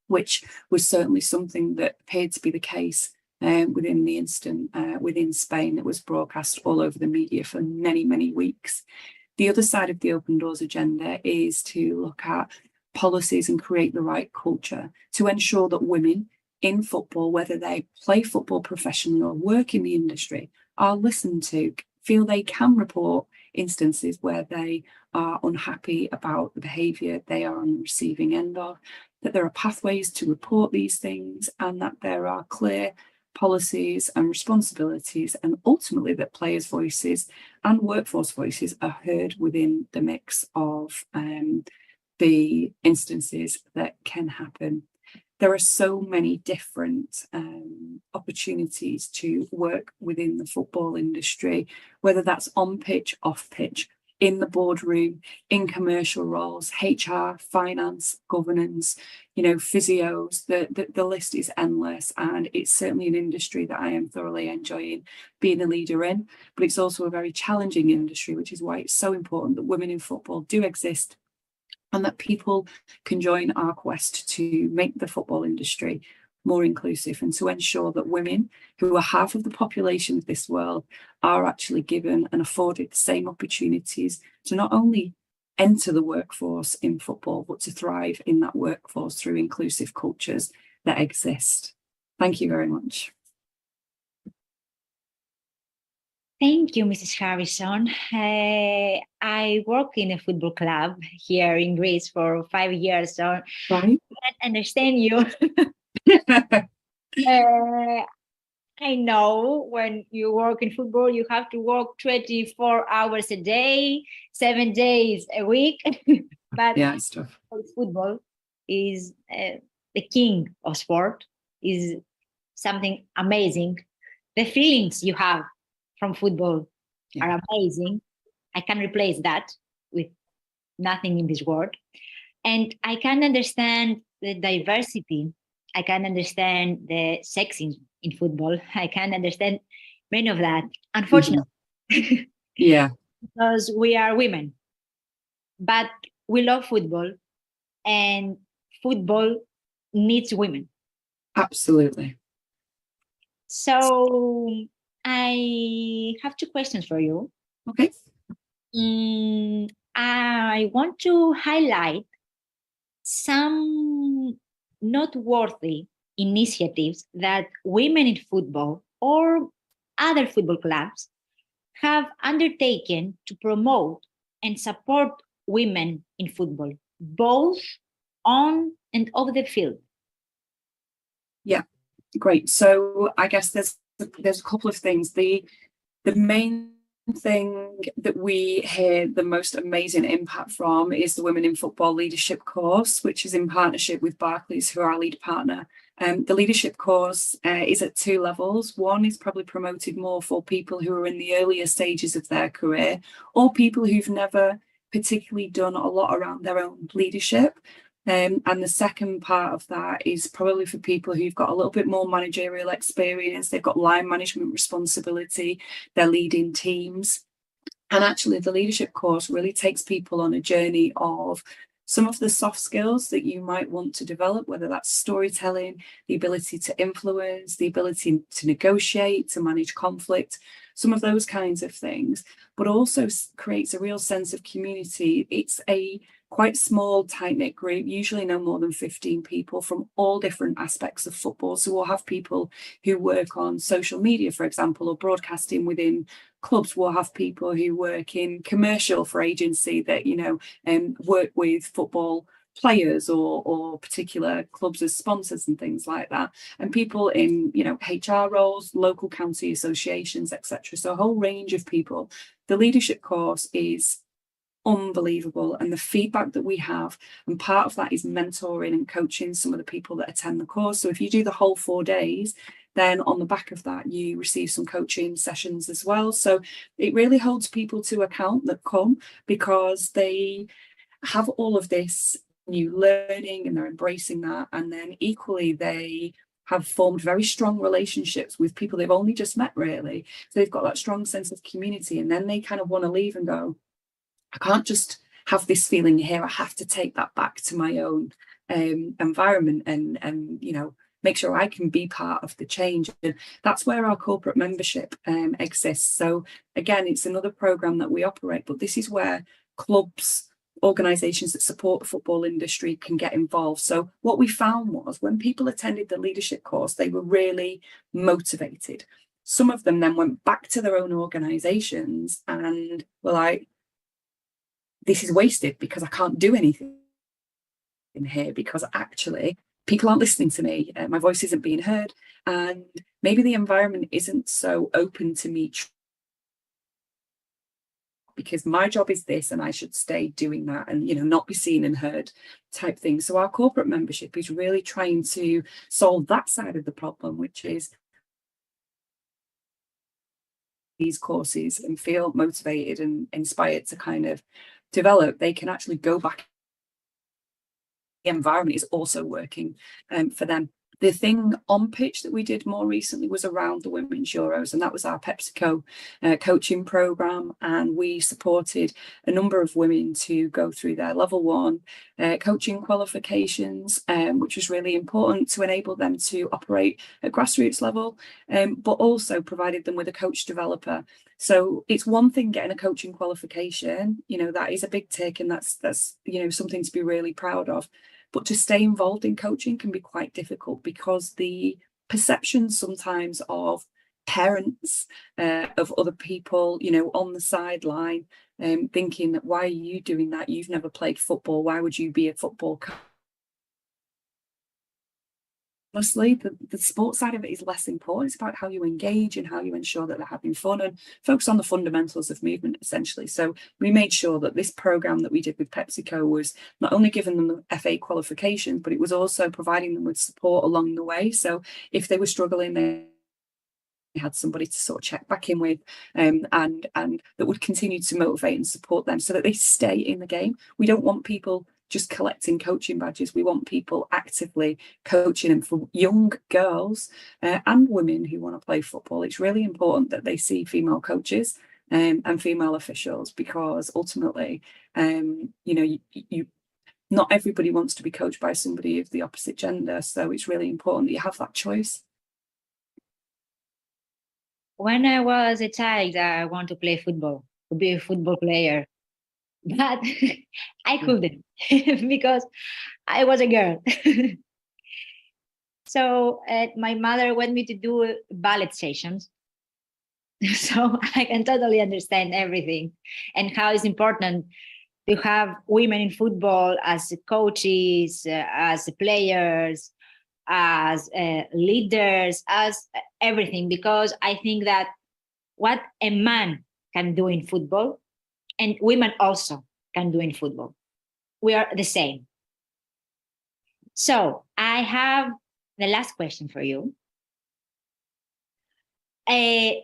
which was certainly something that appeared to be the case within the incident within Spain that was broadcast all over the media for many, many weeks. The other side of the Open Doors agenda is to look at policies and create the right culture to ensure that women in football, whether they play football professionally or work in the industry, are listened to, feel they can report instances where they are unhappy about the behaviour they are on the receiving end of, that there are pathways to report these things, and that there are clear policies and responsibilities, and ultimately that players' voices and workforce voices are heard within the mix of the instances that can happen. There are so many different opportunities to work within the football industry, whether that's on pitch, off pitch, in the boardroom, in commercial roles, HR, finance, governance, you know, physios, the list is endless, and it's certainly an industry that I am thoroughly enjoying being a leader in, but it's also a very challenging industry, which is why it's so important that women in football do exist and that people can join our quest to make the football industry more inclusive and to ensure that women, who are half of the population of this world, are actually given and afforded the same opportunities to not only enter the workforce in football, but to thrive in that workforce through inclusive cultures that exist. Thank you very much. Thank you, Mrs. Harrison. I work in a football club here in Greece for 5 years, so Right. I can't understand you. I know when you work in football, you have to work 24 hours a day, 7 days a week. But Yeah, it's tough. football is the king of sport, is something amazing. The feelings you have from football are amazing. I can replace that with nothing in this world. And I can understand the diversity. I can understand the sexism in football. I can understand many of that, unfortunately. Yeah. Because we are women. But we love football, and football needs women. Absolutely. So I have 2 questions for you. Okay. I want to highlight some noteworthy initiatives that women in football or other football clubs have undertaken to promote and support women in football, both on and off the field. Yeah, great. So I guess there's a couple of things. The main thing that we hear the most amazing impact from is the Women in Football Leadership course, which is in partnership with Barclays, who are our lead partner. The leadership course is at 2 levels. One is probably promoted more for people who are in the earlier stages of their career, or people who've never particularly done a lot around their own leadership. And the second part of that is probably for people who've got a little bit more managerial experience. They've got line management responsibility, they're leading teams. And actually, the leadership course really takes people on a journey of some of the soft skills that you might want to develop, whether that's storytelling, the ability to influence, the ability to negotiate, to manage conflict, some of those kinds of things, but also creates a real sense of community. It's a quite small, tight-knit group, usually no more than 15 people from all different aspects of football. So we'll have people who work on social media, for example, or broadcasting within clubs. We'll have people who work in commercial for agency that, work with football players or particular clubs as sponsors and things like that. And people in, HR roles, local county associations, etc. So a whole range of people. The leadership course is unbelievable, and the feedback that we have, and part of that is mentoring and coaching some of the people that attend the course. So if you do the whole 4 days, then on the back of that you receive some coaching sessions as well. So it really holds people to account that come, because they have all of this new learning and they're embracing that, and then equally they have formed very strong relationships with people they've only just met, really. So they've got that strong sense of community, and then they kind of want to leave and go, I can't just have this feeling here. I have to take that back to my own environment and make sure I can be part of the change. And that's where our corporate membership exists. So again, it's another program that we operate, but this is where clubs, organizations that support the football industry can get involved. So what we found was when people attended the leadership course, they were really motivated. Some of them then went back to their own organizations and were like, this is wasted because I can't do anything in here, because actually people aren't listening to me, my voice isn't being heard, and maybe the environment isn't so open to me because my job is this and I should stay doing that and not be seen and heard type thing. So our corporate membership is really trying to solve that side of the problem, which is these courses and feel motivated and inspired to kind of develop, they can actually go back. The environment is also working for them. The thing on pitch that we did more recently was around the Women's Euros, and that was our PepsiCo coaching program. And we supported a number of women to go through their level 1 coaching qualifications, which was really important to enable them to operate at grassroots level, but also provided them with a coach developer. So it's one thing getting a coaching qualification, that is a big tick, and that's something to be really proud of. But to stay involved in coaching can be quite difficult because the perception sometimes of parents of other people, you know, on the sideline, thinking that, why are you doing that? You've never played football. Why would you be a football coach? Honestly, the sports side of it is less important. It's about how you engage and how you ensure that they're having fun and focus on the fundamentals of movement, essentially. So we made sure that this program that we did with PepsiCo was not only giving them the FA qualifications, but it was also providing them with support along the way. So if they were struggling, they had somebody to sort of check back in with, and that would continue to motivate and support them so that they stay in the game. We don't want people just collecting coaching badges. We want people actively coaching them. For young girls and women who want to play football, it's really important that they see female coaches and female officials, because ultimately, you know, you not everybody wants to be coached by somebody of the opposite gender. So it's really important that you have that choice. When I was a child, I wanted to play football, to be a football player. But I couldn't because I was a girl. So my mother wanted me to do ballet sessions. So I can totally understand everything and how it's important to have women in football as coaches, as players, as leaders, as everything, because I think that what a man can do in football, and women also can do in football. We are the same. So I have the last question for you.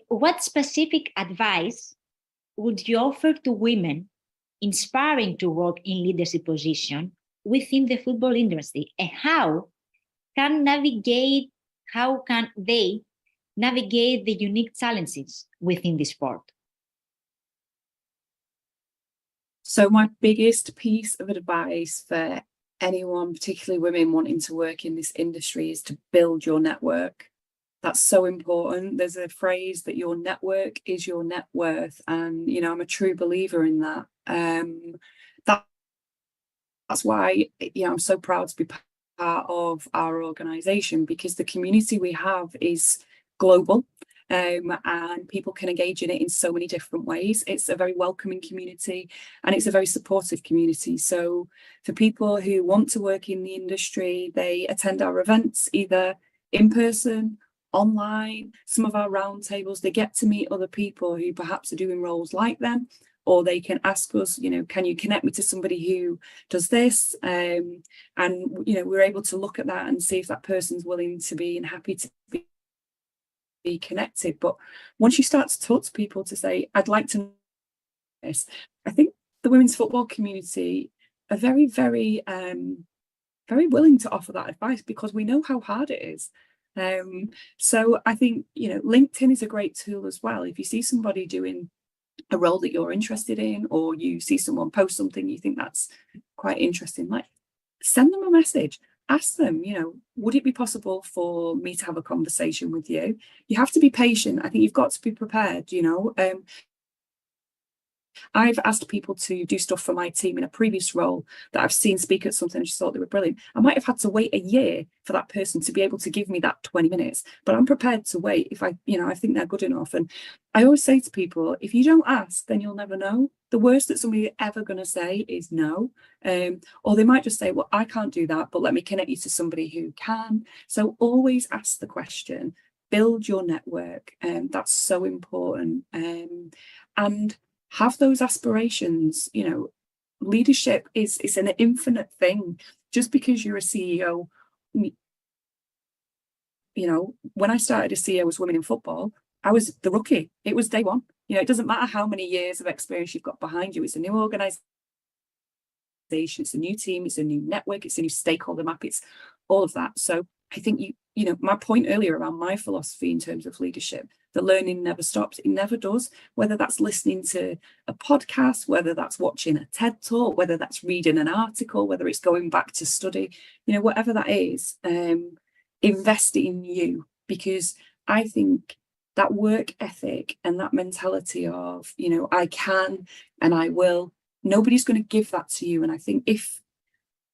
What specific advice would you offer to women inspiring to work in leadership position within the football industry, and how can they navigate the unique challenges within the sport? So my biggest piece of advice for anyone, particularly women wanting to work in this industry, is to build your network. That's so important. There's a phrase that your network is your net worth. And, you know, I'm a true believer in that. That's why, you know, I'm so proud to be part of our organisation, because the community we have is global. And people can engage in it in so many different ways. It's a very welcoming community and it's a very supportive community. So for people who want to work in the industry, they attend our events either in person, online, some of our roundtables. They get to meet other people who perhaps are doing roles like them, or they can ask us, you know, can you connect me to somebody who does this? And, you know, we're able to look at that and see if that person's willing to be and happy to be connected. But once you start to talk to people to say, I'd like to know this, I think the women's football community are very, very, very willing to offer that advice, because we know how hard it is. So I think, you know, LinkedIn is a great tool as well. If you see somebody doing a role that you're interested in, or you see someone post something you think that's quite interesting, like send them a message. Ask them, you know, would it be possible for me to have a conversation with you? You have to be patient. I think you've got to be prepared, you know. I've asked people to do stuff for my team in a previous role that I've seen speak at something and just thought they were brilliant. I might have had to wait a year for that person to be able to give me that 20 minutes, but I'm prepared to wait if I think they're good enough. And I always say to people, if you don't ask, then you'll never know. The worst that somebody's ever going to say is no. Or they might just say, well, I can't do that, but let me connect you to somebody who can. So always ask the question, build your network. That's so important. And have those aspirations. You know, leadership is an infinite thing. Just because you're a CEO, you know, when I started as CEO as Women in Football, I was the rookie. It was day one. You know, it doesn't matter how many years of experience you've got behind you. It's a new organisation, it's a new team, it's a new network, it's a new stakeholder map, it's all of that. So I think you know, my point earlier around my philosophy in terms of leadership, the learning never stops. It never does. Whether that's listening to a podcast, whether that's watching a TED talk, whether that's reading an article, whether it's going back to study, you know, whatever that is, invest in you, because I think that work ethic and that mentality of, you know, I can and I will, nobody's going to give that to you. And I think if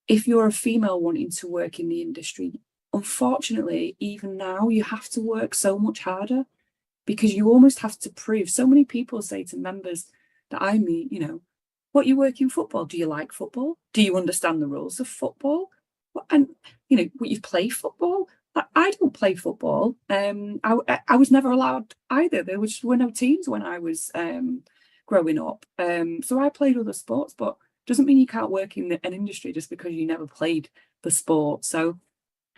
you're a female wanting to work in the industry, unfortunately, even now, you have to work so much harder. because you almost have to prove. So many people say to members that I meet, you know, what, you work in football? Do you like football? Do you understand the rules of football? And, you know, you play football? I don't play football. I was never allowed either. There were no teams when I was growing up. So I played other sports, but doesn't mean you can't work in an industry just because you never played the sport. So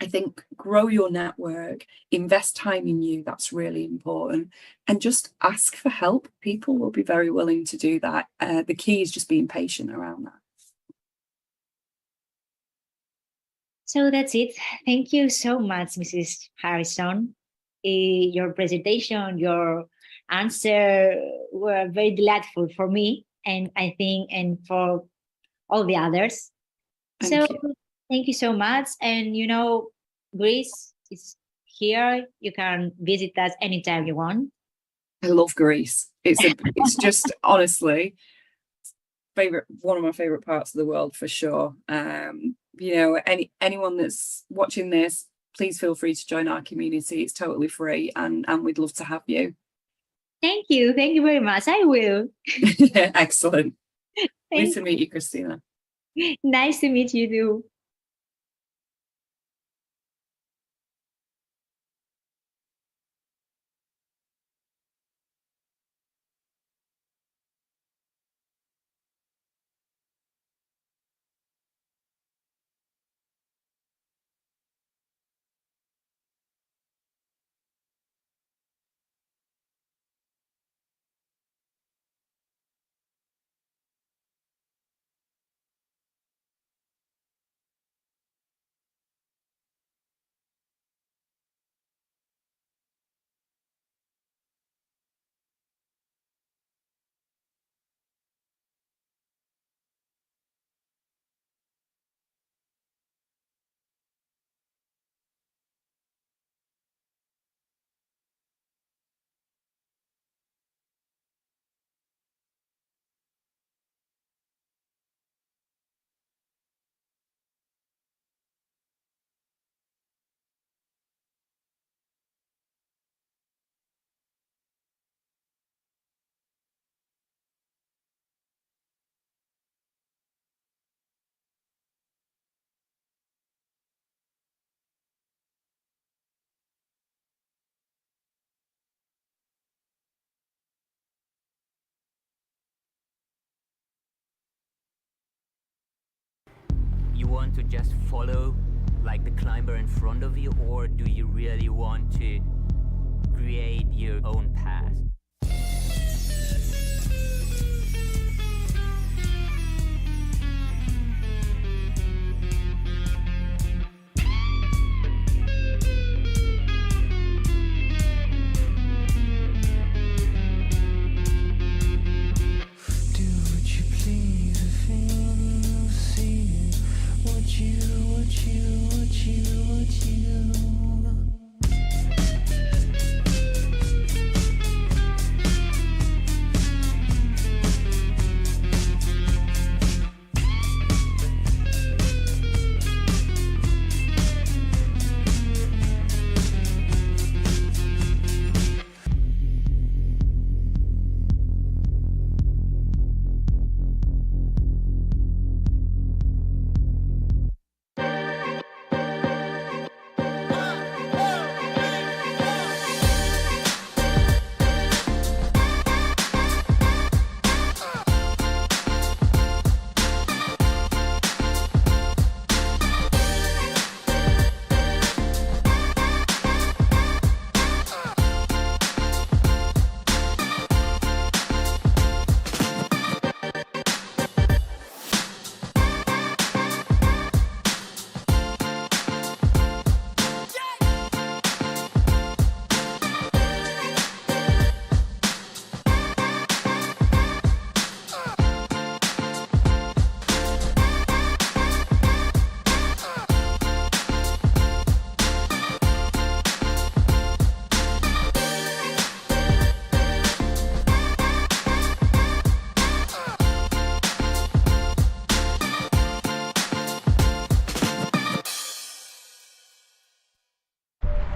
I think grow your network, invest time in you. That's really important. And just ask for help. People will be very willing to do that. The key is just being patient around that. So that's it. Thank you so much, Mrs. Harrison. Your presentation, your answer were very delightful for me, and I think, and for all the others. Thank you so much. And you know, Greece is here. You can visit us anytime you want. I love Greece. It's just honestly one of my favorite parts of the world for sure. You know, anyone that's watching this, please feel free to join our community. It's totally free, and we'd love to have you. Thank you very much. I will. Excellent. Nice to meet you, Christina. Nice to meet you too. You want to just follow like the climber in front of you, or do you really want to create your own path?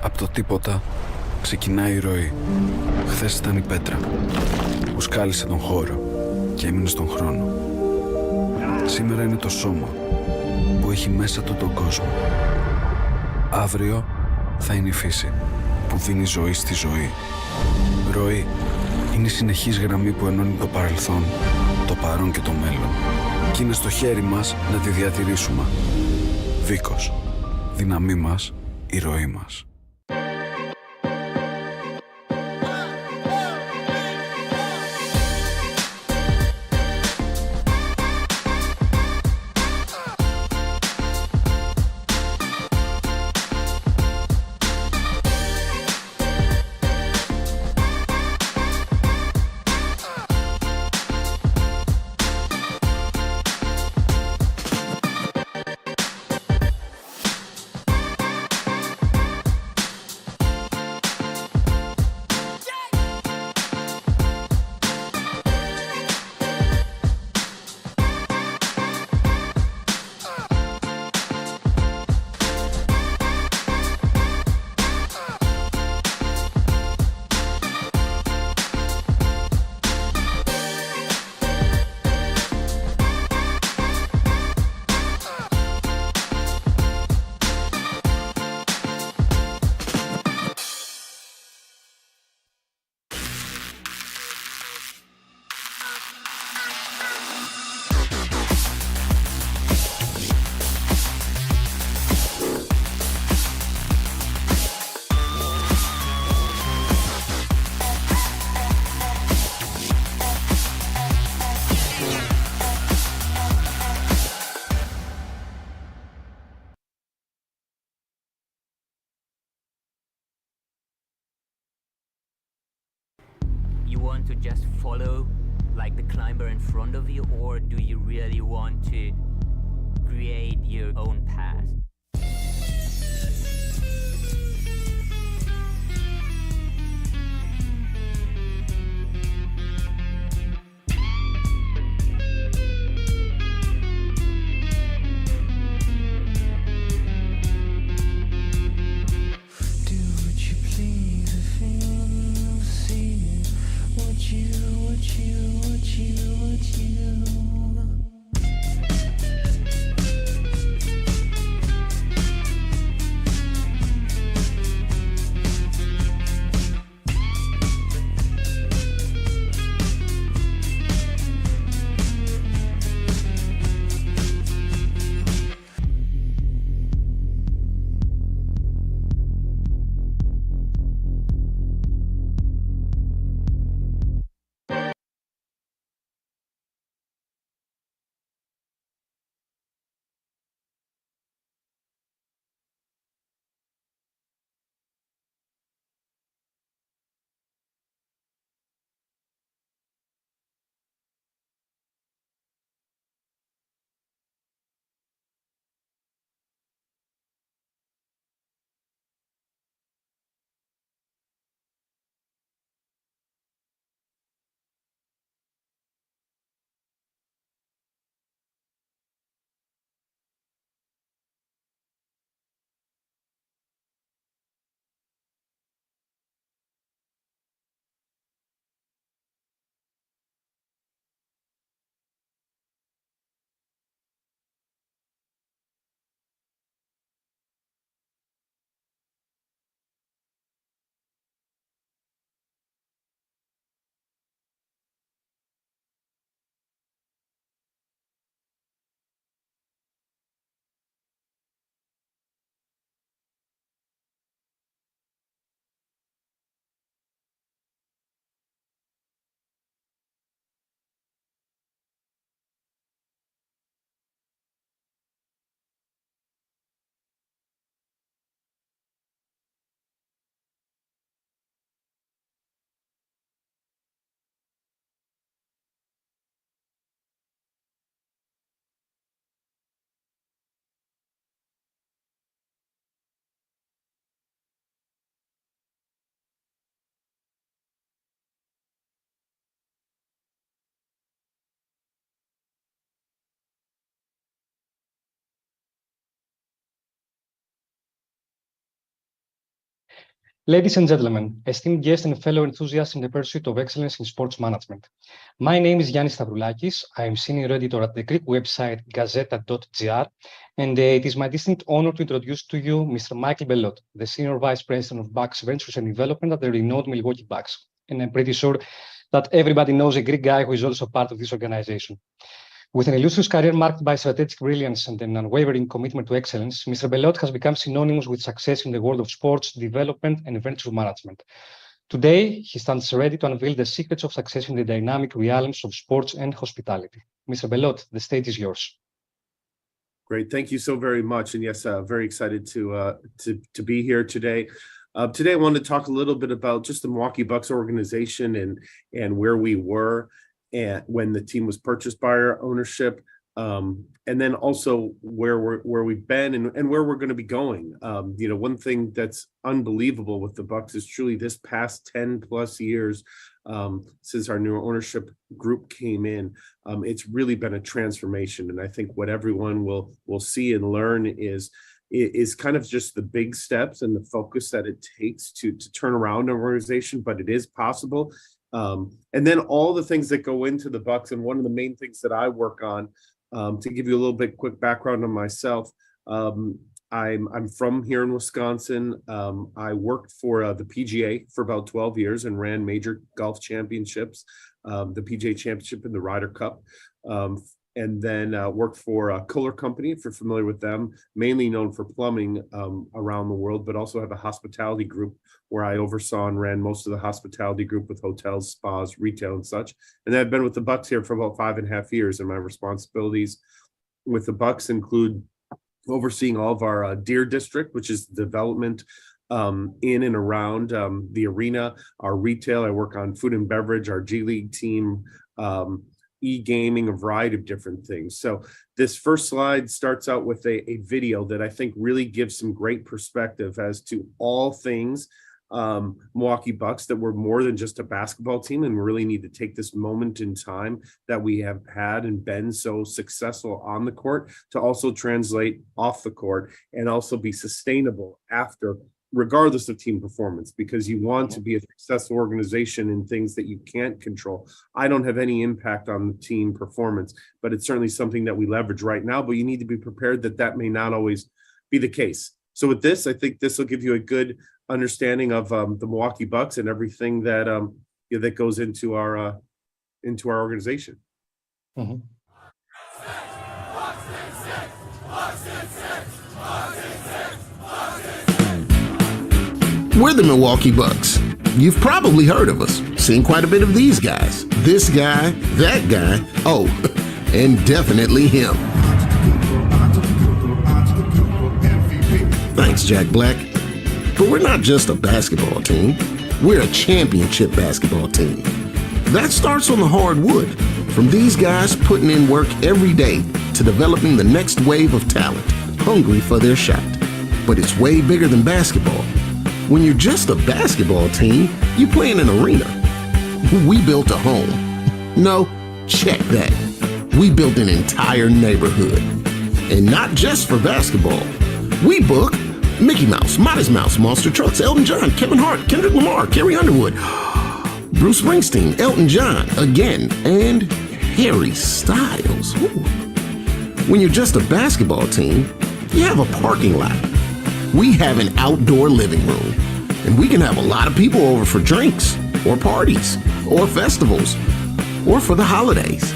Από το τίποτα ξεκινάει η ροή. Χθες ήταν η πέτρα που σκάλισε τον χώρο και έμεινε στον χρόνο. Σήμερα είναι το σώμα που έχει μέσα του τον κόσμο. Αύριο θα είναι η φύση που δίνει ζωή στη ζωή. Ροή είναι η συνεχής γραμμή που ενώνει το παρελθόν, το παρόν και το μέλλον. Και είναι στο χέρι μας να τη διατηρήσουμε. Βίκος. Δύναμή μας, η ροή μας. You want to just follow like the climber in front of you, or do you really want to create your own path? Ladies and gentlemen, esteemed guests and fellow enthusiasts in the pursuit of excellence in sports management. My name is Yannis Stavroulakis. I am senior editor at the Greek website Gazeta.gr, and it is my distinct honor to introduce to you Mr. Michael Belot, the senior vice president of Bucks Ventures and Development at the renowned Milwaukee Bucks. And I'm pretty sure that everybody knows a Greek guy who is also part of this organization. With an illustrious career marked by strategic brilliance and an unwavering commitment to excellence, Mr. Belot has become synonymous with success in the world of sports, development, and venture management. Today, he stands ready to unveil the secrets of success in the dynamic realms of sports and hospitality. Mr. Belot, the stage is yours. Great, thank you so very much. And yes, very excited to be here today. Today, I wanted to talk a little bit about just the Milwaukee Bucks organization and where we were and when the team was purchased by our ownership, and then also where we've been and where we're going to be going. One thing that's unbelievable with the Bucks is truly this past 10 plus years since our new ownership group came in, it's really been a transformation. And I think what everyone will see and learn is kind of just the big steps and the focus that it takes to turn around an organization, but it is possible. And then all the things that go into the Bucks, and one of the main things that I work on, to give you a little bit quick background on myself, I'm from here in Wisconsin. I worked for the PGA for about 12 years and ran major golf championships, the PGA Championship and the Ryder Cup. And then worked for a Kohler Company, if you're familiar with them, mainly known for plumbing around the world, but also have a hospitality group where I oversaw and ran most of the hospitality group with hotels, spas, retail, and such. And then I've been with the Bucks here for about 5.5 years, and my responsibilities with the Bucks include overseeing all of our Deer District, which is development in and around the arena, our retail. I work on food and beverage, our G League team, e-gaming, a variety of different things. So this first slide starts out with a video that I think really gives some great perspective as to all things Milwaukee Bucks, that we're more than just a basketball team, and we really need to take this moment in time that we have had and been so successful on the court to also translate off the court and also be sustainable after, regardless of team performance, because you want to be a successful organization in things that you can't control. I don't have any impact on the team performance, but it's certainly something that we leverage right now, but you need to be prepared that may not always be the case. So with this, I think this will give you a good understanding of the Milwaukee Bucks and everything that that goes into our organization. Mm-hmm. We're the Milwaukee Bucks. You've probably heard of us, seen quite a bit of these guys. This guy, that guy, oh, and definitely him. Thanks, Jack Black. But we're not just a basketball team. We're a championship basketball team. That starts on the hard wood, from these guys putting in work every day to developing the next wave of talent, hungry for their shot. But it's way bigger than basketball. When you're just a basketball team, you play in an arena. We built a home. No, check that. We built an entire neighborhood. And not just for basketball. We book Mickey Mouse, Modest Mouse, Monster Trucks, Elton John, Kevin Hart, Kendrick Lamar, Carrie Underwood, Bruce Springsteen, Elton John, again, and Harry Styles. Ooh. When you're just a basketball team, you have a parking lot. We have an outdoor living room, and we can have a lot of people over for drinks, or parties, or festivals, or for the holidays.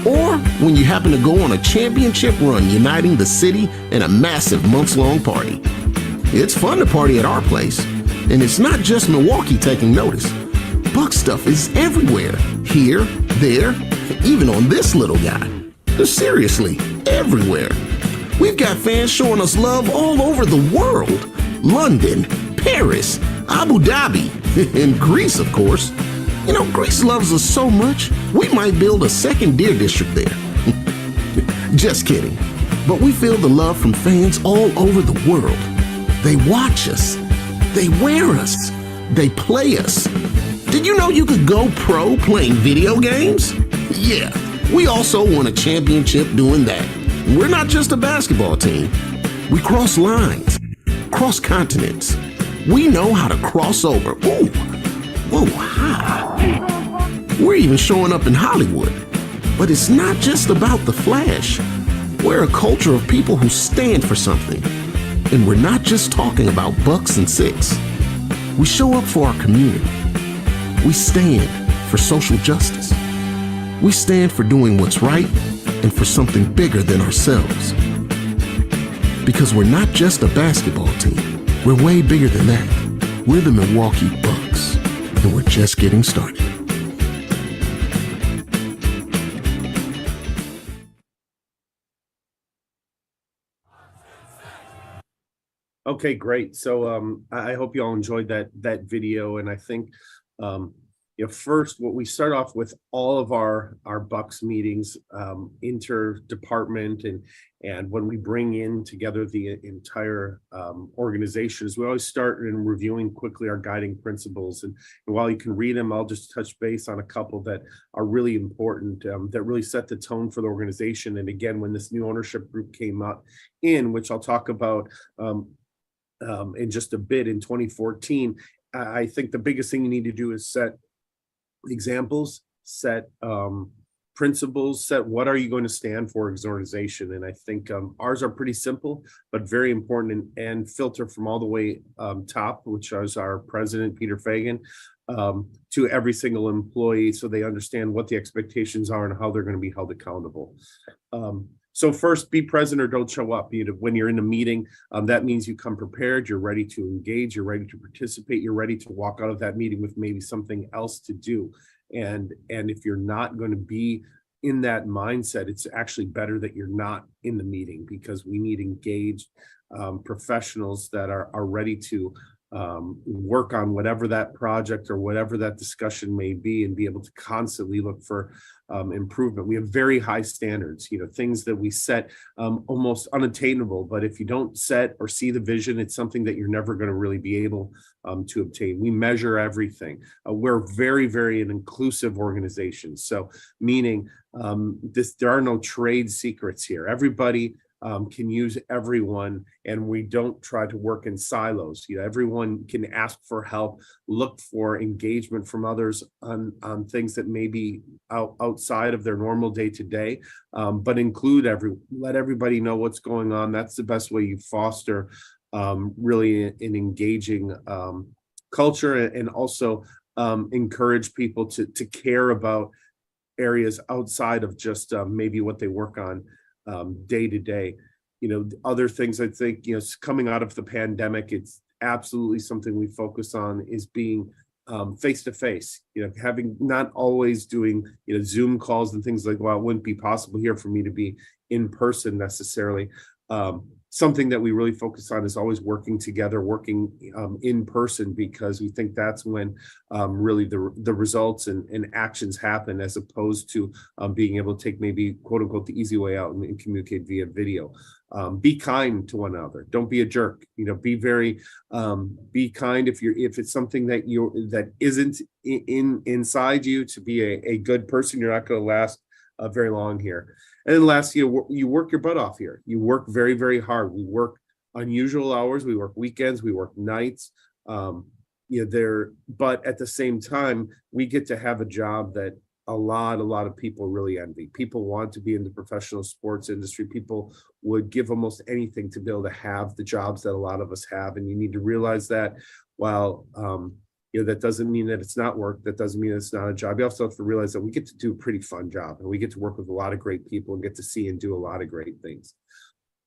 Or when you happen to go on a championship run uniting the city in a massive months-long party. It's fun to party at our place, and it's not just Milwaukee taking notice. Buck stuff is everywhere, here, there, even on this little guy. Seriously, everywhere. We've got fans showing us love all over the world. London, Paris, Abu Dhabi, and Greece, of course. You know, Greece loves us so much, we might build a second Deer District there. Just kidding. But we feel the love from fans all over the world. They watch us. They wear us. They play us. Did you know you could go pro playing video games? Yeah, we also won a championship doing that. We're not just a basketball team. We cross lines, cross continents, We know how to cross over. Ooh, whoa, ha. We're even showing up in Hollywood. But it's not just about the flash. We're a culture of people who stand for something. And we're not just talking about bucks and six. We show up for our community. We stand for social justice. We stand for doing what's right and for something bigger than ourselves. Because we're not just a basketball team. We're way bigger than that. We're the Milwaukee Bucks, and we're just getting started. Okay, great. So I hope you all enjoyed that video, and I think first, what we start off with all of our Bucks meetings, inter-department, and when we bring in together the entire organization, is we always start in reviewing quickly our guiding principles. And while you can read them, I'll just touch base on a couple that are really important, that really set the tone for the organization. And again, when this new ownership group came up which I'll talk about in just a bit, in 2014, I think the biggest thing you need to do is set examples, set principles, set what are you going to stand for as an organization. And I think ours are pretty simple, but very important, and filter from all the way top, which is our president, Peter Fagan, to every single employee, so they understand what the expectations are and how they're going to be held accountable. So first, be present or don't show up. When you're in a meeting, that means you come prepared, you're ready to engage, you're ready to participate, you're ready to walk out of that meeting with maybe something else to do. And if you're not going to be in that mindset, it's actually better that you're not in the meeting, because we need engaged professionals that are ready to work on whatever that project or whatever that discussion may be, and be able to constantly look for improvement. We have very high standards, things that we set almost unattainable, but if you don't set or see the vision, it's something that you're never going to really be able to obtain. We measure everything. We're very, very an inclusive organization. So meaning there are no trade secrets here. Everybody can use everyone, and we don't try to work in silos. Everyone can ask for help, look for engagement from others on things that may be outside of their normal day-to-day, but let everybody know what's going on. That's the best way you foster really an engaging culture, and also encourage people to care about areas outside of just maybe what they work on day to day. Other things I think, coming out of the pandemic, it's absolutely something we focus on, is being face to face, having, not always doing, Zoom calls and things like, well, it wouldn't be possible here for me to be in person necessarily. Something that we really focus on is always working together, working in person, because we think that's when really the results and actions happen, as opposed to being able to take maybe quote unquote the easy way out and communicate via video. Be kind to one another. Don't be a jerk. Be very be kind if it's something that isn't inside you to be a good person. You're not going to last very long here. And then last, you work your butt off here. You work very, very hard. We work unusual hours. We work weekends. We work nights. But at the same time, we get to have a job that a lot of people really envy. People want to be in the professional sports industry. People would give almost anything to be able to have the jobs that a lot of us have. And you need to realize that while that doesn't mean that it's not work. That doesn't mean it's not a job. You also have to realize that we get to do a pretty fun job, and we get to work with a lot of great people and get to see and do a lot of great things.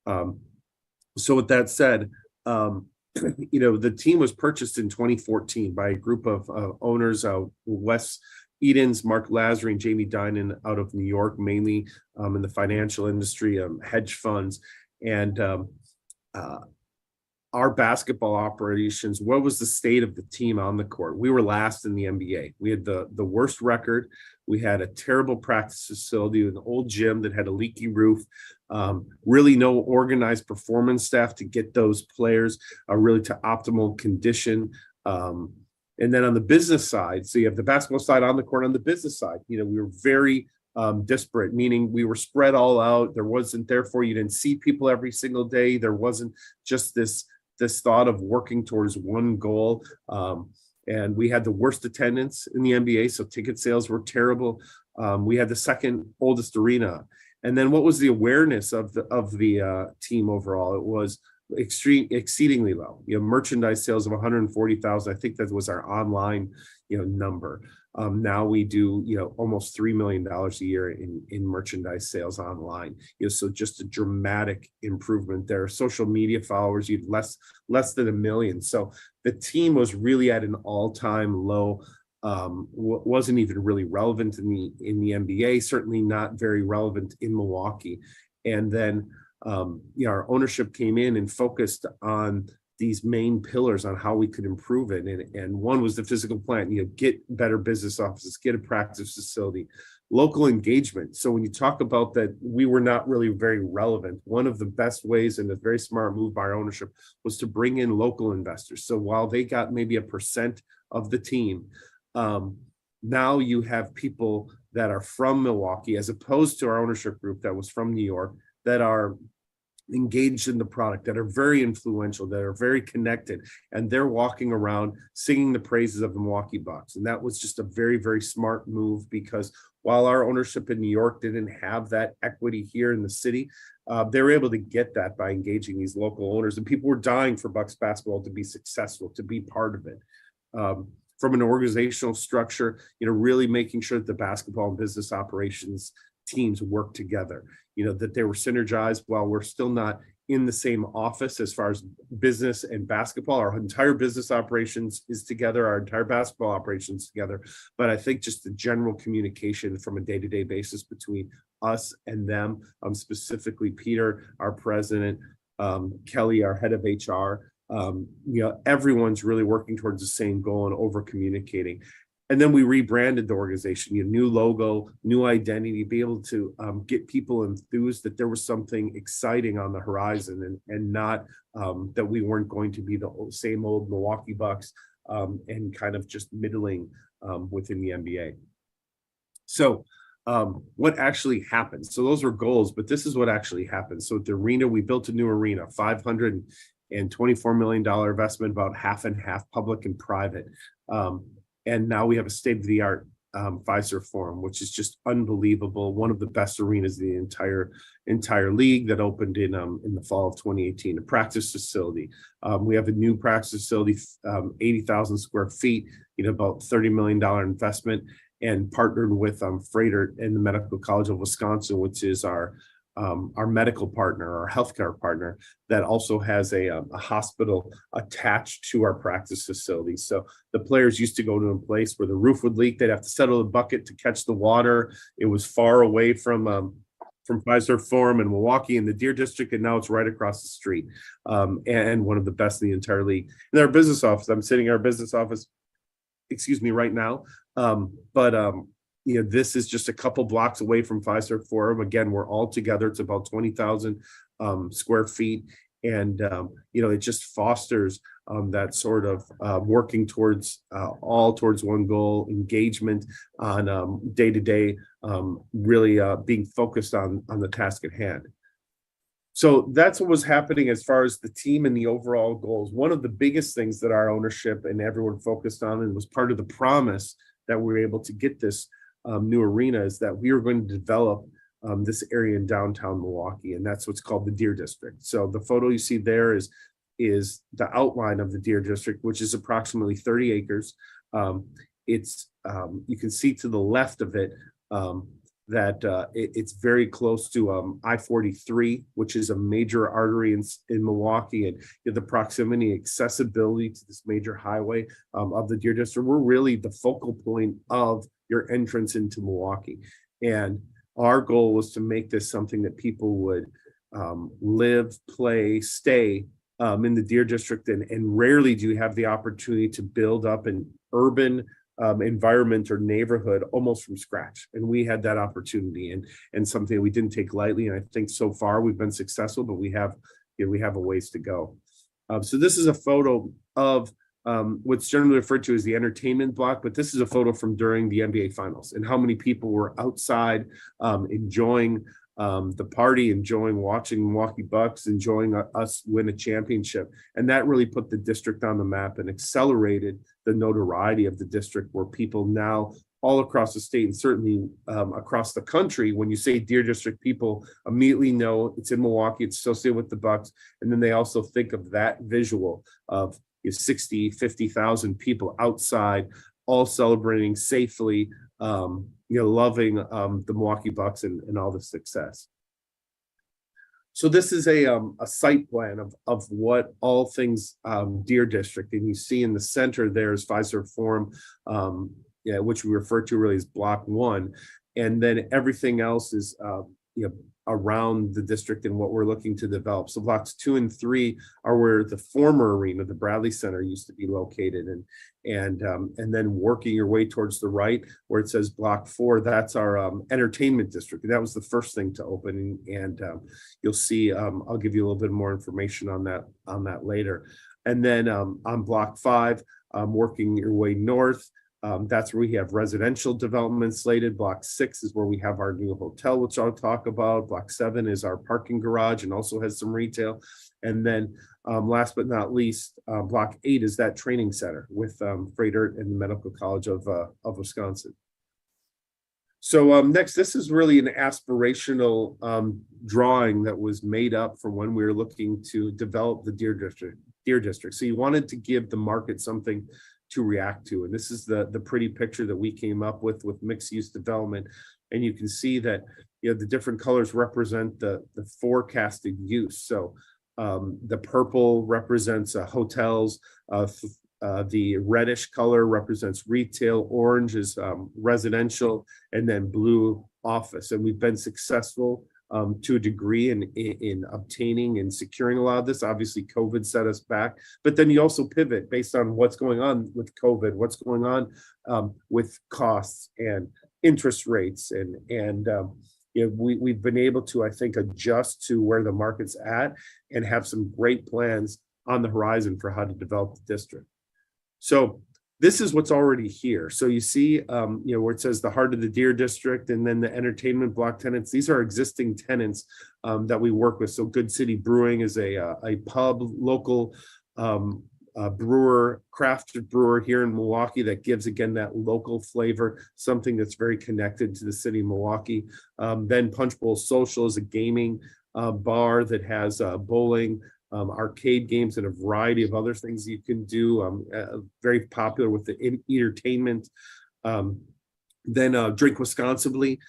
So with that said, the team was purchased in 2014 by a group of owners, Wes Edens, Mark Lazary, and Jamie Dinan out of New York, mainly in the financial industry, hedge funds, and our basketball operations. What was the state of the team on the court? We were last in the NBA. We had the worst record. We had a terrible practice facility, an old gym that had a leaky roof, really no organized performance staff to get those players really to optimal condition. And then on the business side, so you have the basketball side on the court. On the business side, we were very disparate, meaning we were spread all out. Therefore, you didn't see people every single day. There wasn't just this this thought of working towards one goal. And we had the worst attendance in the NBA, so ticket sales were terrible. We had the second oldest arena. And then what was the awareness of the team overall? It was exceedingly low. Merchandise sales of 140,000. I think that was our online, number. Now we do, almost $3 million a year in merchandise sales online. So just a dramatic improvement there. Social media followers, you'd less than 1 million. So the team was really at an all-time low. Wasn't even really relevant in the NBA. Certainly not very relevant in Milwaukee. And then, our ownership came in and focused on these main pillars on how we could improve it. And one was the physical plant, get better business offices, get a practice facility, local engagement. So when you talk about that, we were not really very relevant. One of the best ways, and a very smart move by our ownership, was to bring in local investors. So while they got maybe 1% of the team, now you have people that are from Milwaukee, as opposed to our ownership group that was from New York, that are engaged in the product, that are very influential, that are very connected, and they're walking around singing the praises of the Milwaukee Bucks. And that was just a very, very smart move, because while our ownership in New York didn't have that equity here in the city, they were able to get that by engaging these local owners, and people were dying for Bucks basketball to be successful, to be part of it. From an organizational structure, really making sure that the basketball and business operations teams work together, that they were synergized. While we're still not in the same office as far as business and basketball, our entire business operations is together, our entire basketball operations together. But I think just the general communication from a day-to-day basis between us and them, specifically Peter, our president, Kelly, our head of HR, everyone's really working towards the same goal and over communicating. And then we rebranded the organization, new logo, new identity, be able to get people enthused that there was something exciting on the horizon, and not that we weren't going to be the same old Milwaukee Bucks and kind of just middling within the NBA. So what actually happened? So those were goals, but this is what actually happened. So at the arena, we built a new arena, $524 million investment, about half and half public and private. And now we have a state-of-the-art Fiserv Forum, which is just unbelievable. One of the best arenas in the entire league, that opened in the fall of 2018. A practice facility. We have a new practice facility, 80,000 square feet, about $30 million investment, and partnered with Froedtert and the Medical College of Wisconsin, which is our medical partner, our healthcare partner, that also has a hospital attached to our practice facility. So the players used to go to a place where the roof would leak. They'd have to settle the bucket to catch the water. It was far away from Fiserv Forum in Milwaukee in the Deer District, and now it's right across the street, and one of the best in the entire league. And our business office, I'm sitting in our business office, right now, this is just a couple blocks away from Fiserv Forum. Again, we're all together. It's about 20,000 square feet. And, it just fosters that sort of working towards one goal, engagement on day-to-day, really being focused on the task at hand. So that's what was happening as far as the team and the overall goals. One of the biggest things that our ownership and everyone focused on, and was part of the promise that we were able to get this new arena, is that we are going to develop this area in downtown Milwaukee, and that's what's called the Deer District. So the photo you see there is the outline of the Deer District, which is approximately 30 acres. It's you can see to the left of it that it's very close to I-43, which is a major artery in Milwaukee, and the proximity, accessibility to this major highway of the Deer District. We're really the focal point of your entrance into Milwaukee. And our goal was to make this something that people would live, play, stay in the Deer District. And rarely do you have the opportunity to build up an urban environment or neighborhood almost from scratch. And we had that opportunity, and something we didn't take lightly. And I think so far we've been successful, but we have a ways to go. So this is a photo of what's generally referred to as the entertainment block, but this is a photo from during the NBA Finals, and how many people were outside enjoying the party, enjoying watching Milwaukee Bucks, enjoying us win a championship. And that really put the district on the map and accelerated the notoriety of the district, where people now all across the state and certainly across the country, when you say Deer District, people immediately know it's in Milwaukee, it's associated with the Bucks. And then they also think of that visual of 60, 50,000 people outside, all celebrating safely, loving the Milwaukee Bucks and all the success. So this is a site plan of what all things Deer District, and you see in the center there is Fiserv Forum, which we refer to really as Block 1, and then everything else is around the district and what we're looking to develop. So blocks 2 and 3 are where the former arena, the Bradley Center, used to be located, and then working your way towards the right where it says Block 4, that's our entertainment district, and that was the first thing to open. And you'll see, I'll give you a little bit more information on that later. And then on Block 5, working your way north. That's where we have residential development slated. Block 6 is where we have our new hotel, which I'll talk about. Block 7 is our parking garage and also has some retail. And then last but not least, Block 8 is that training center with Froedtert and the Medical College of Wisconsin. So next, this is really an aspirational drawing that was made up for when we were looking to develop the Deer District. So you wanted to give the market something to react to. And this is the pretty picture that we came up with mixed use development. And you can see that, the different colors represent the forecasted use. So the purple represents hotels, the reddish color represents retail, orange is residential, and then blue office. And we've been successful to a degree in obtaining and securing a lot of this. Obviously, COVID set us back, but then you also pivot based on what's going on with COVID, what's going on with costs and interest rates, and we've been able to, I think, adjust to where the market's at and have some great plans on the horizon for how to develop the district. So this is what's already here. So you see, where it says the heart of the Deer District, and then the entertainment block tenants. These are existing tenants that we work with. So Good City Brewing is a pub, local brewer, crafted brewer here in Milwaukee that gives, again, that local flavor, something that's very connected to the city of Milwaukee. Then Punch Bowl Social is a gaming bar that has bowling, arcade games, and a variety of other things you can do. Very popular with the entertainment. Then Drink Wisconsinly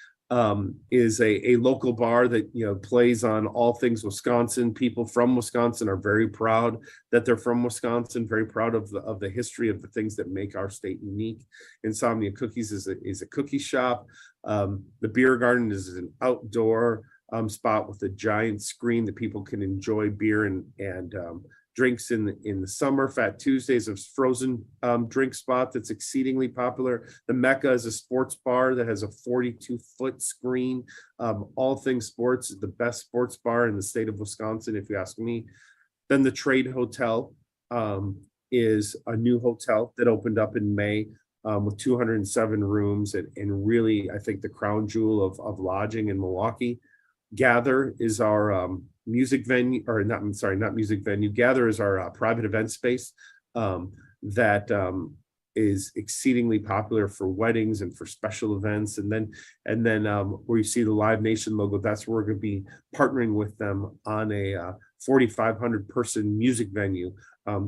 is a local bar that plays on all things Wisconsin. People from Wisconsin are very proud that they're from Wisconsin, very proud of the history of the things that make our state unique. Insomnia Cookies is a cookie shop. The Beer Garden is an outdoor spot with a giant screen that people can enjoy beer and drinks in the summer. Fat Tuesdays is a frozen drink spot that's exceedingly popular. The Mecca is a sports bar that has a 42-foot screen. All things sports is the best sports bar in the state of Wisconsin, if you ask me. Then the Trade Hotel is a new hotel that opened up in May with 207 rooms and really, I think, the crown jewel of lodging in Milwaukee. Gather is our music venue, or not music venue. Gather is our private event space that is exceedingly popular for weddings and for special events. And then where you see the Live Nation logo, that's where we're going to be partnering with them on a 4,500 person music venue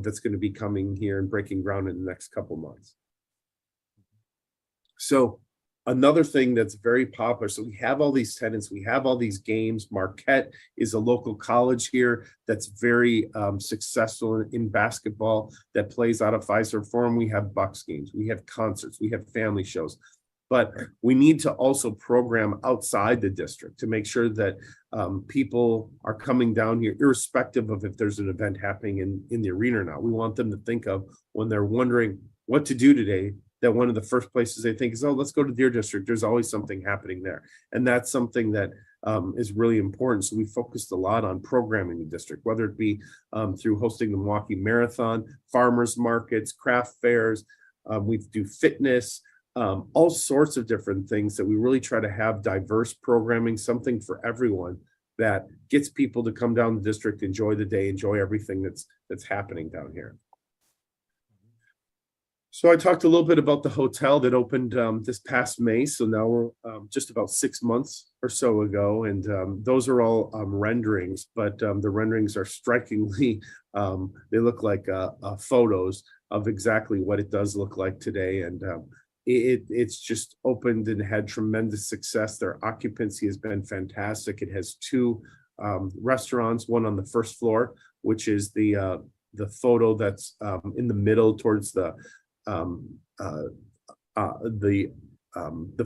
that's going to be coming here and breaking ground in the next couple months. So another thing that's very popular, so we have all these tenants, we have all these games. Marquette is a local college here that's very successful in basketball that plays out of Fiserv Forum. We have Bucks games, we have concerts, we have family shows. But we need to also program outside the district to make sure that people are coming down here, irrespective of if there's an event happening in the arena or not. We want them to think of, when they're wondering what to do today, that one of the first places they think is, oh, let's go to Deer District. There's always something happening there. And that's something that is really important. So we focused a lot on programming the district, whether it be through hosting the Milwaukee Marathon, farmers markets, craft fairs. We do fitness. all sorts of different things that we really try to have diverse programming, something for everyone that gets people to come down the district, enjoy the day, enjoy everything that's happening down here. So I talked a little bit about the hotel that opened this past May. So now we're just about 6 months or so ago, and those are all renderings, but the renderings are strikingly, they look like photos of exactly what it does look like today. And it's just opened and had tremendous success. Their occupancy has been fantastic. It has 2 restaurants, one on the first floor, which is the photo that's in the middle towards the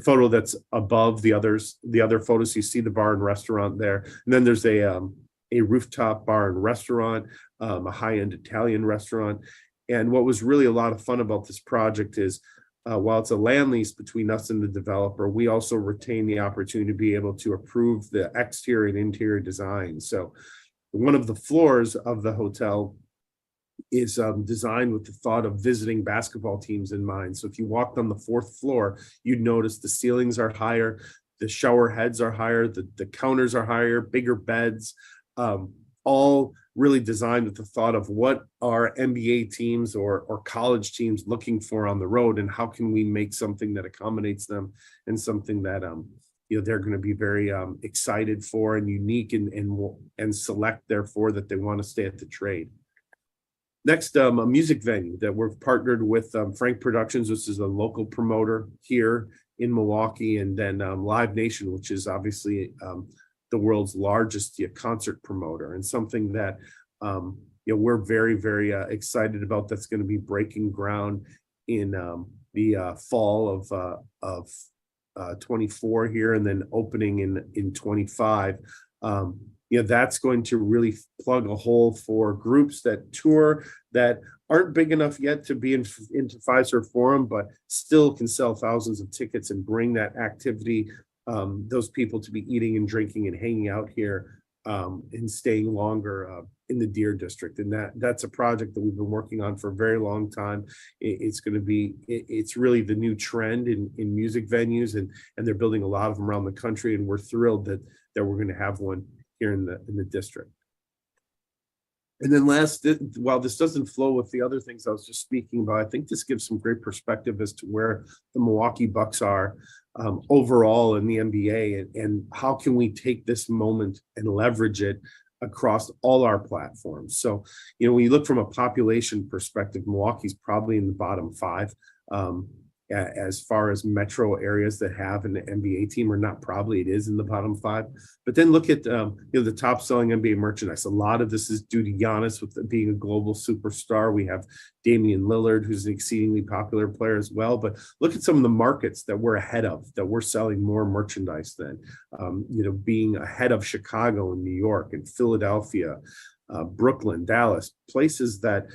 photo that's above the other photos. You see the bar and restaurant there, and then there's a rooftop bar and restaurant, a high-end Italian restaurant. And what was really a lot of fun about this project is while it's a land lease between us and the developer, we also retain the opportunity to be able to approve the exterior and interior design. So one of the floors of the hotel is designed with the thought of visiting basketball teams in mind. So if you walked on the 4th floor, you'd notice the ceilings are higher, the shower heads are higher, the counters are higher, bigger beds, all really designed with the thought of what are NBA teams or college teams looking for on the road, and how can we make something that accommodates them and something that they're going to be very excited for and unique and select, therefore, that they want to stay at the Trade. Next, a music venue that we've partnered with Frank Productions, which is a local promoter here in Milwaukee, and then Live Nation, which is obviously the world's largest concert promoter, and something that we're very, very excited about. That's going to be breaking ground in the fall of 24 here, and then opening in 25. That's going to really plug a hole for groups that tour that aren't big enough yet to be into Fiserv Forum, but still can sell thousands of tickets and bring that activity, those people to be eating and drinking and hanging out here and staying longer in the Deer District. And that's a project that we've been working on for a very long time. It's really the new trend in music venues, and they're building a lot of them around the country. And we're thrilled that we're going to have one here in the district. And then while this doesn't flow with the other things I was just speaking about, I think this gives some great perspective as to where the Milwaukee Bucks are overall in the NBA, and how can we take this moment and leverage it across all our platforms. So, when you look from a population perspective, Milwaukee's probably in the bottom 5. As far as metro areas that have an NBA team, or not probably, it is in the bottom 5. But then look at the top selling NBA merchandise. A lot of this is due to Giannis with being a global superstar. We have Damian Lillard, who's an exceedingly popular player as well. But look at some of the markets that we're ahead of, that we're selling more merchandise than, being ahead of Chicago and New York and Philadelphia, Brooklyn, Dallas, places that,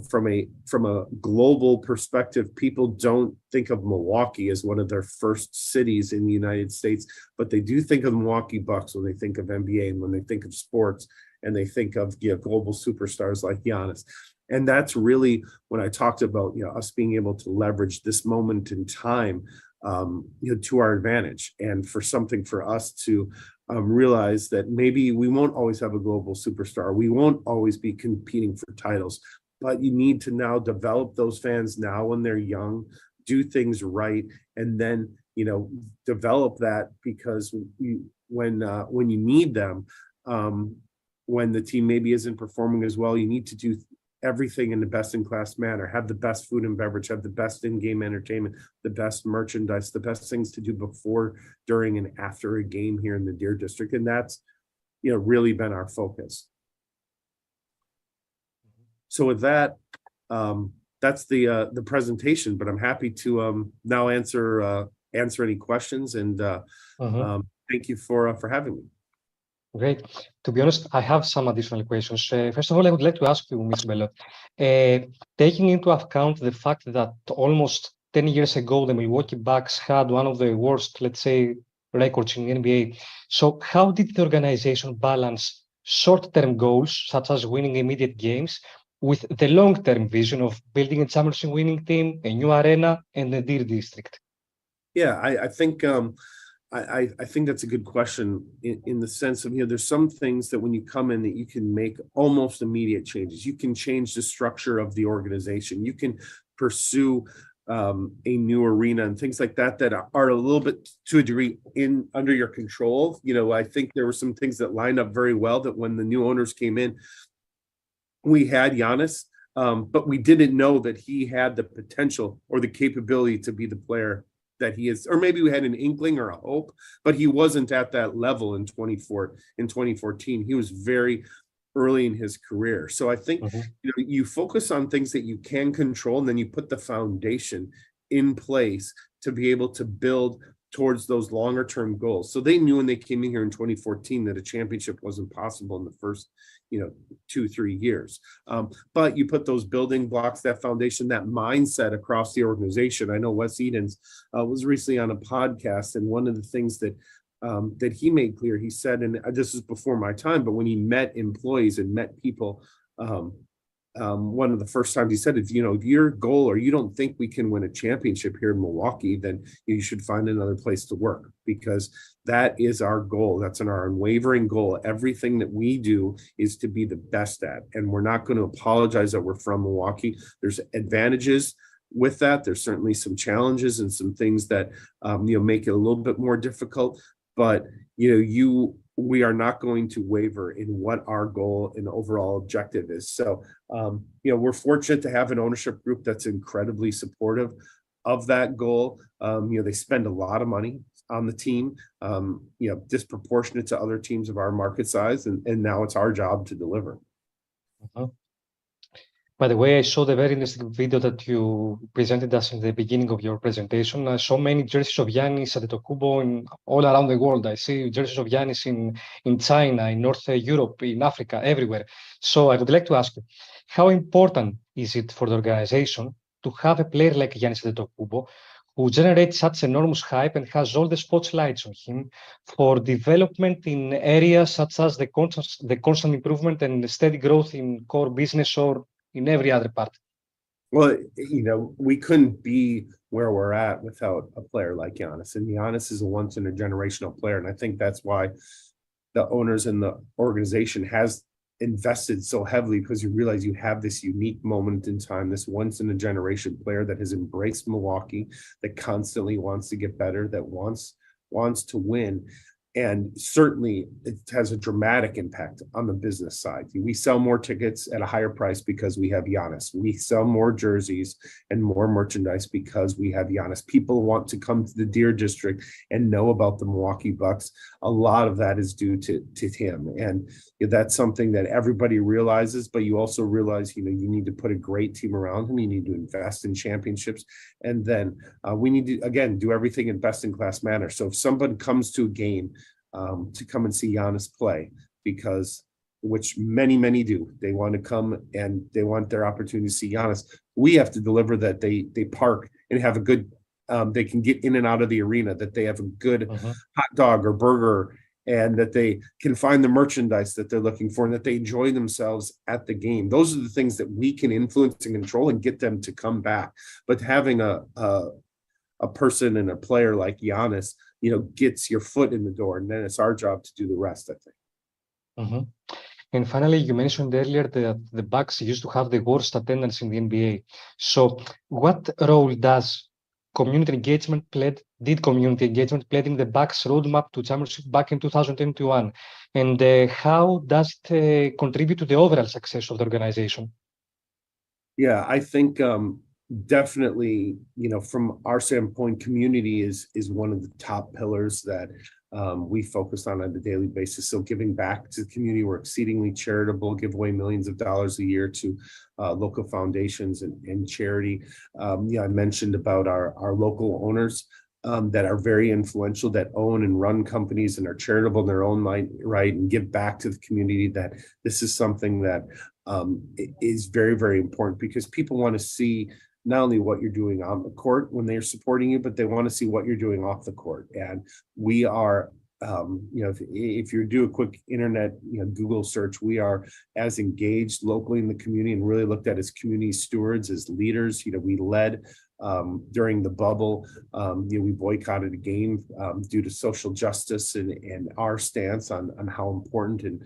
from a global perspective, people don't think of Milwaukee as one of their first cities in the United States, but they do think of the Milwaukee Bucks when they think of NBA and when they think of sports, and they think of global superstars like Giannis. And that's really when I talked about us being able to leverage this moment in time to our advantage, and for us to realize that maybe we won't always have a global superstar. We won't always be competing for titles, but you need to now develop those fans now when they're young, do things right, and then, develop that, because when you need them, when the team maybe isn't performing as well, you need to do everything in the best-in-class manner, have the best food and beverage, have the best in-game entertainment, the best merchandise, the best things to do before, during, and after a game here in the Deer District. And that's, really been our focus. So with that, that's the presentation, but I'm happy to now answer any questions, and thank you for having me. Great. To be honest, I have some additional questions. First of all, I would like to ask you, Ms. Bellot, taking into account the fact that almost 10 years ago, the Milwaukee Bucks had one of the worst, let's say, records in the NBA. So how did the organization balance short-term goals, such as winning immediate games, with the long-term vision of building a championship winning team, a new arena, and the Deer District? Yeah, I think I think that's a good question in the sense of, there's some things that when you come in that you can make almost immediate changes. You can change the structure of the organization. You can pursue a new arena and things like that that are a little bit to a degree under your control. I think there were some things that lined up very well that when the new owners came in, we had Giannis, but we didn't know that he had the potential or the capability to be the player that he is, or maybe we had an inkling or a hope, but he wasn't at that level in 2014. He was very early in his career. So I think you focus on things that you can control, and then you put the foundation in place to be able to build towards those longer term goals. So they knew when they came in here in 2014 that a championship wasn't possible in the first 2-3 years. But you put those building blocks, that foundation, that mindset across the organization. I know Wes Edens was recently on a podcast, and one of the things that he made clear, he said, and this is before my time, but when he met employees and met people, one of the first times he said, if your goal or you don't think we can win a championship here in Milwaukee, then you should find another place to work, because that is our goal. That's our unwavering goal. Everything that we do is to be the best at, and we're not going to apologize that we're from Milwaukee. There's advantages with that. There's certainly some challenges and some things that make it a little bit more difficult, but we are not going to waver in what our goal and overall objective is. So, we're fortunate to have an ownership group that's incredibly supportive of that goal. They spend a lot of money on the team, disproportionate to other teams of our market size. And now it's our job to deliver. By the way, I saw the very interesting video that you presented us in the beginning of your presentation. I saw many jerseys of Giannis Antetokounmpo all around the world. I see jerseys of Giannis in China, in North Europe, in Africa, everywhere. So I would like to ask you, how important is it for the organization to have a player like Giannis Antetokounmpo, who generates such enormous hype and has all the spotlights on him, for development in areas such as the constant improvement and steady growth in core business or in every other part? Well, we couldn't be where we're at without a player like Giannis. And Giannis is a once in a generational player. And I think that's why the owners and the organization has invested so heavily, because you realize you have this unique moment in time, this once in a generation player that has embraced Milwaukee, that constantly wants to get better, that wants to win. And certainly it has a dramatic impact on the business side. We sell more tickets at a higher price because we have Giannis. We sell more jerseys and more merchandise because we have Giannis. People want to come to the Deer District and know about the Milwaukee Bucks. A lot of that is due to him. And that's something that everybody realizes, but you also realize, you need to put a great team around him. You need to invest in championships. And then we need to, again, do everything in best in class manner. So if somebody comes to a game, to come and see Giannis play, which many do. They want to come and they want their opportunity to see Giannis. We have to deliver that they park and have a good, they can get in and out of the arena, that they have a good hot dog or burger, and that they can find the merchandise that they're looking for, and that they enjoy themselves at the game. Those are the things that we can influence and control and get them to come back. But having a person and a player like Giannis, gets your foot in the door, and then it's our job to do the rest, I think. And finally, you mentioned earlier that the Bucks used to have the worst attendance in the NBA. So what role does community engagement played in the Bucks roadmap to championship back in 2021? And how does it contribute to the overall success of the organization? Yeah, I think definitely, from our standpoint, community is one of the top pillars that we focus on a daily basis. So giving back to the community, we're exceedingly charitable, give away millions of dollars a year to local foundations and charity. I mentioned about our local owners that are very influential, that own and run companies and are charitable in their own right, and give back to the community. That this is something that is very, very important, because people want to see not only what you're doing on the court when they're supporting you, but they want to see what you're doing off the court. And we are, if you do a quick internet, Google search, we are as engaged locally in the community and really looked at as community stewards, as leaders. We led during the bubble. We boycotted a game due to social justice and our stance on how important and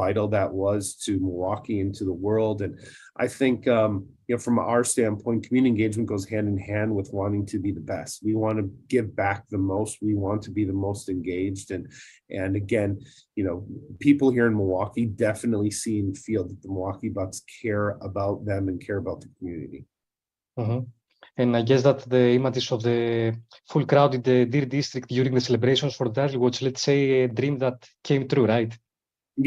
vital that was to Milwaukee and to the world. And I think, from our standpoint, community engagement goes hand in hand with wanting to be the best. We want to give back the most. We want to be the most engaged. And again, people here in Milwaukee definitely see and feel that the Milwaukee Bucks care about them and care about the community. Mhm. And I guess that the images of the full crowd in the Deer District during the celebrations for the title was, let's say, a dream that came true, right?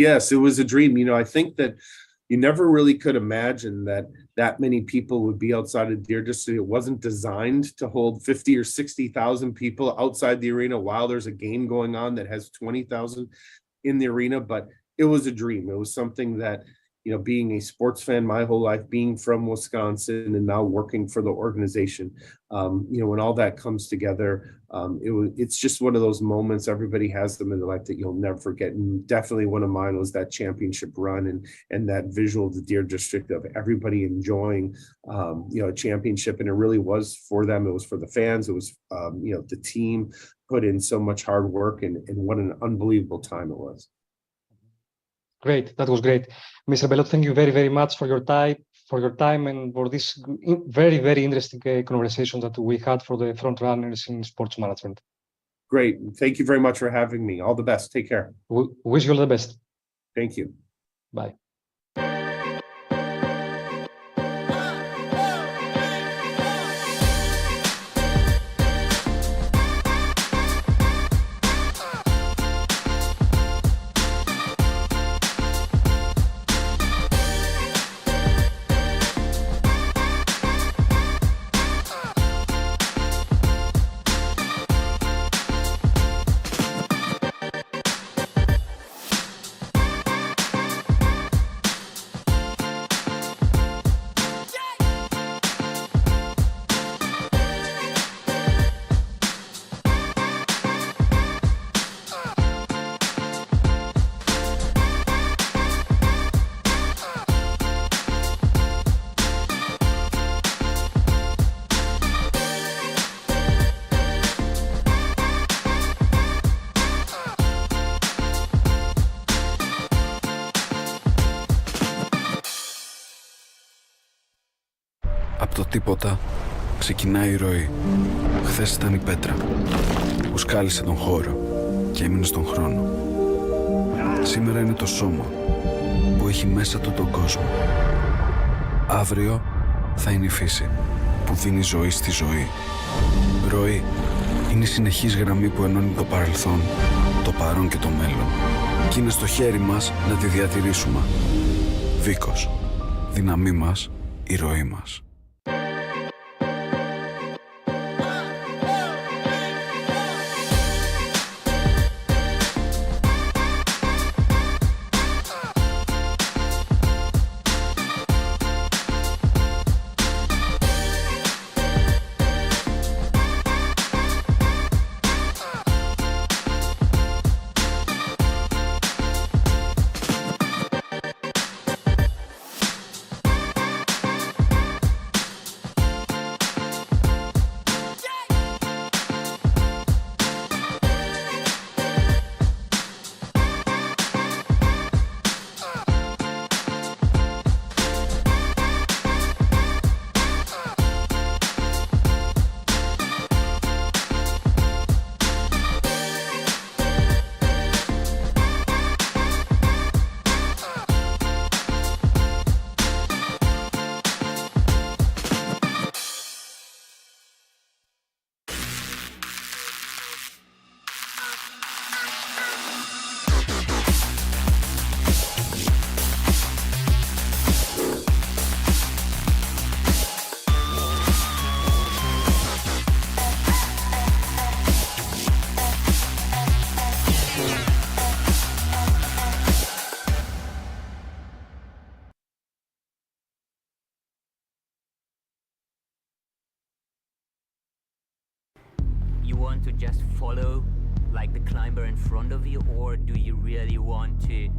Yes, it was a dream. I think that you never really could imagine that many people would be outside of Deer District. It wasn't designed to hold 50 or 60,000 people outside the arena while there's a game going on that has 20,000 in the arena, but it was a dream. It was something that, being a sports fan my whole life, being from Wisconsin and now working for the organization, when all that comes together, it's just one of those moments, everybody has them in their life that you'll never forget. And definitely one of mine was that championship run and that visual of the Deer District of everybody enjoying, a championship. And it really was for them. It was for the fans. It was, the team put in so much hard work and what an unbelievable time it was. Great, that was great. Mr. Belot, thank you very, very much for your time and for this very, very interesting conversation that we had for the front runners in sports management. Great. Thank you very much for having me. All the best. Take care. Wish you all the best. Thank you. Bye. Από το τίποτα ξεκινάει η ροή. Χθες ήταν η πέτρα που σκάλισε τον χώρο και έμεινε στον χρόνο. Σήμερα είναι το σώμα που έχει μέσα του τον κόσμο. Αύριο θα είναι η φύση που δίνει ζωή στη ζωή. Ροή είναι η συνεχής γραμμή που ενώνει το παρελθόν, το παρόν και το μέλλον. Και είναι στο χέρι μας να τη διατηρήσουμε. Βίκος, δύναμή μας, η ροή μας. You want to just follow like the climber in front of you, or do you really want to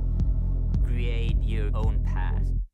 create your own path?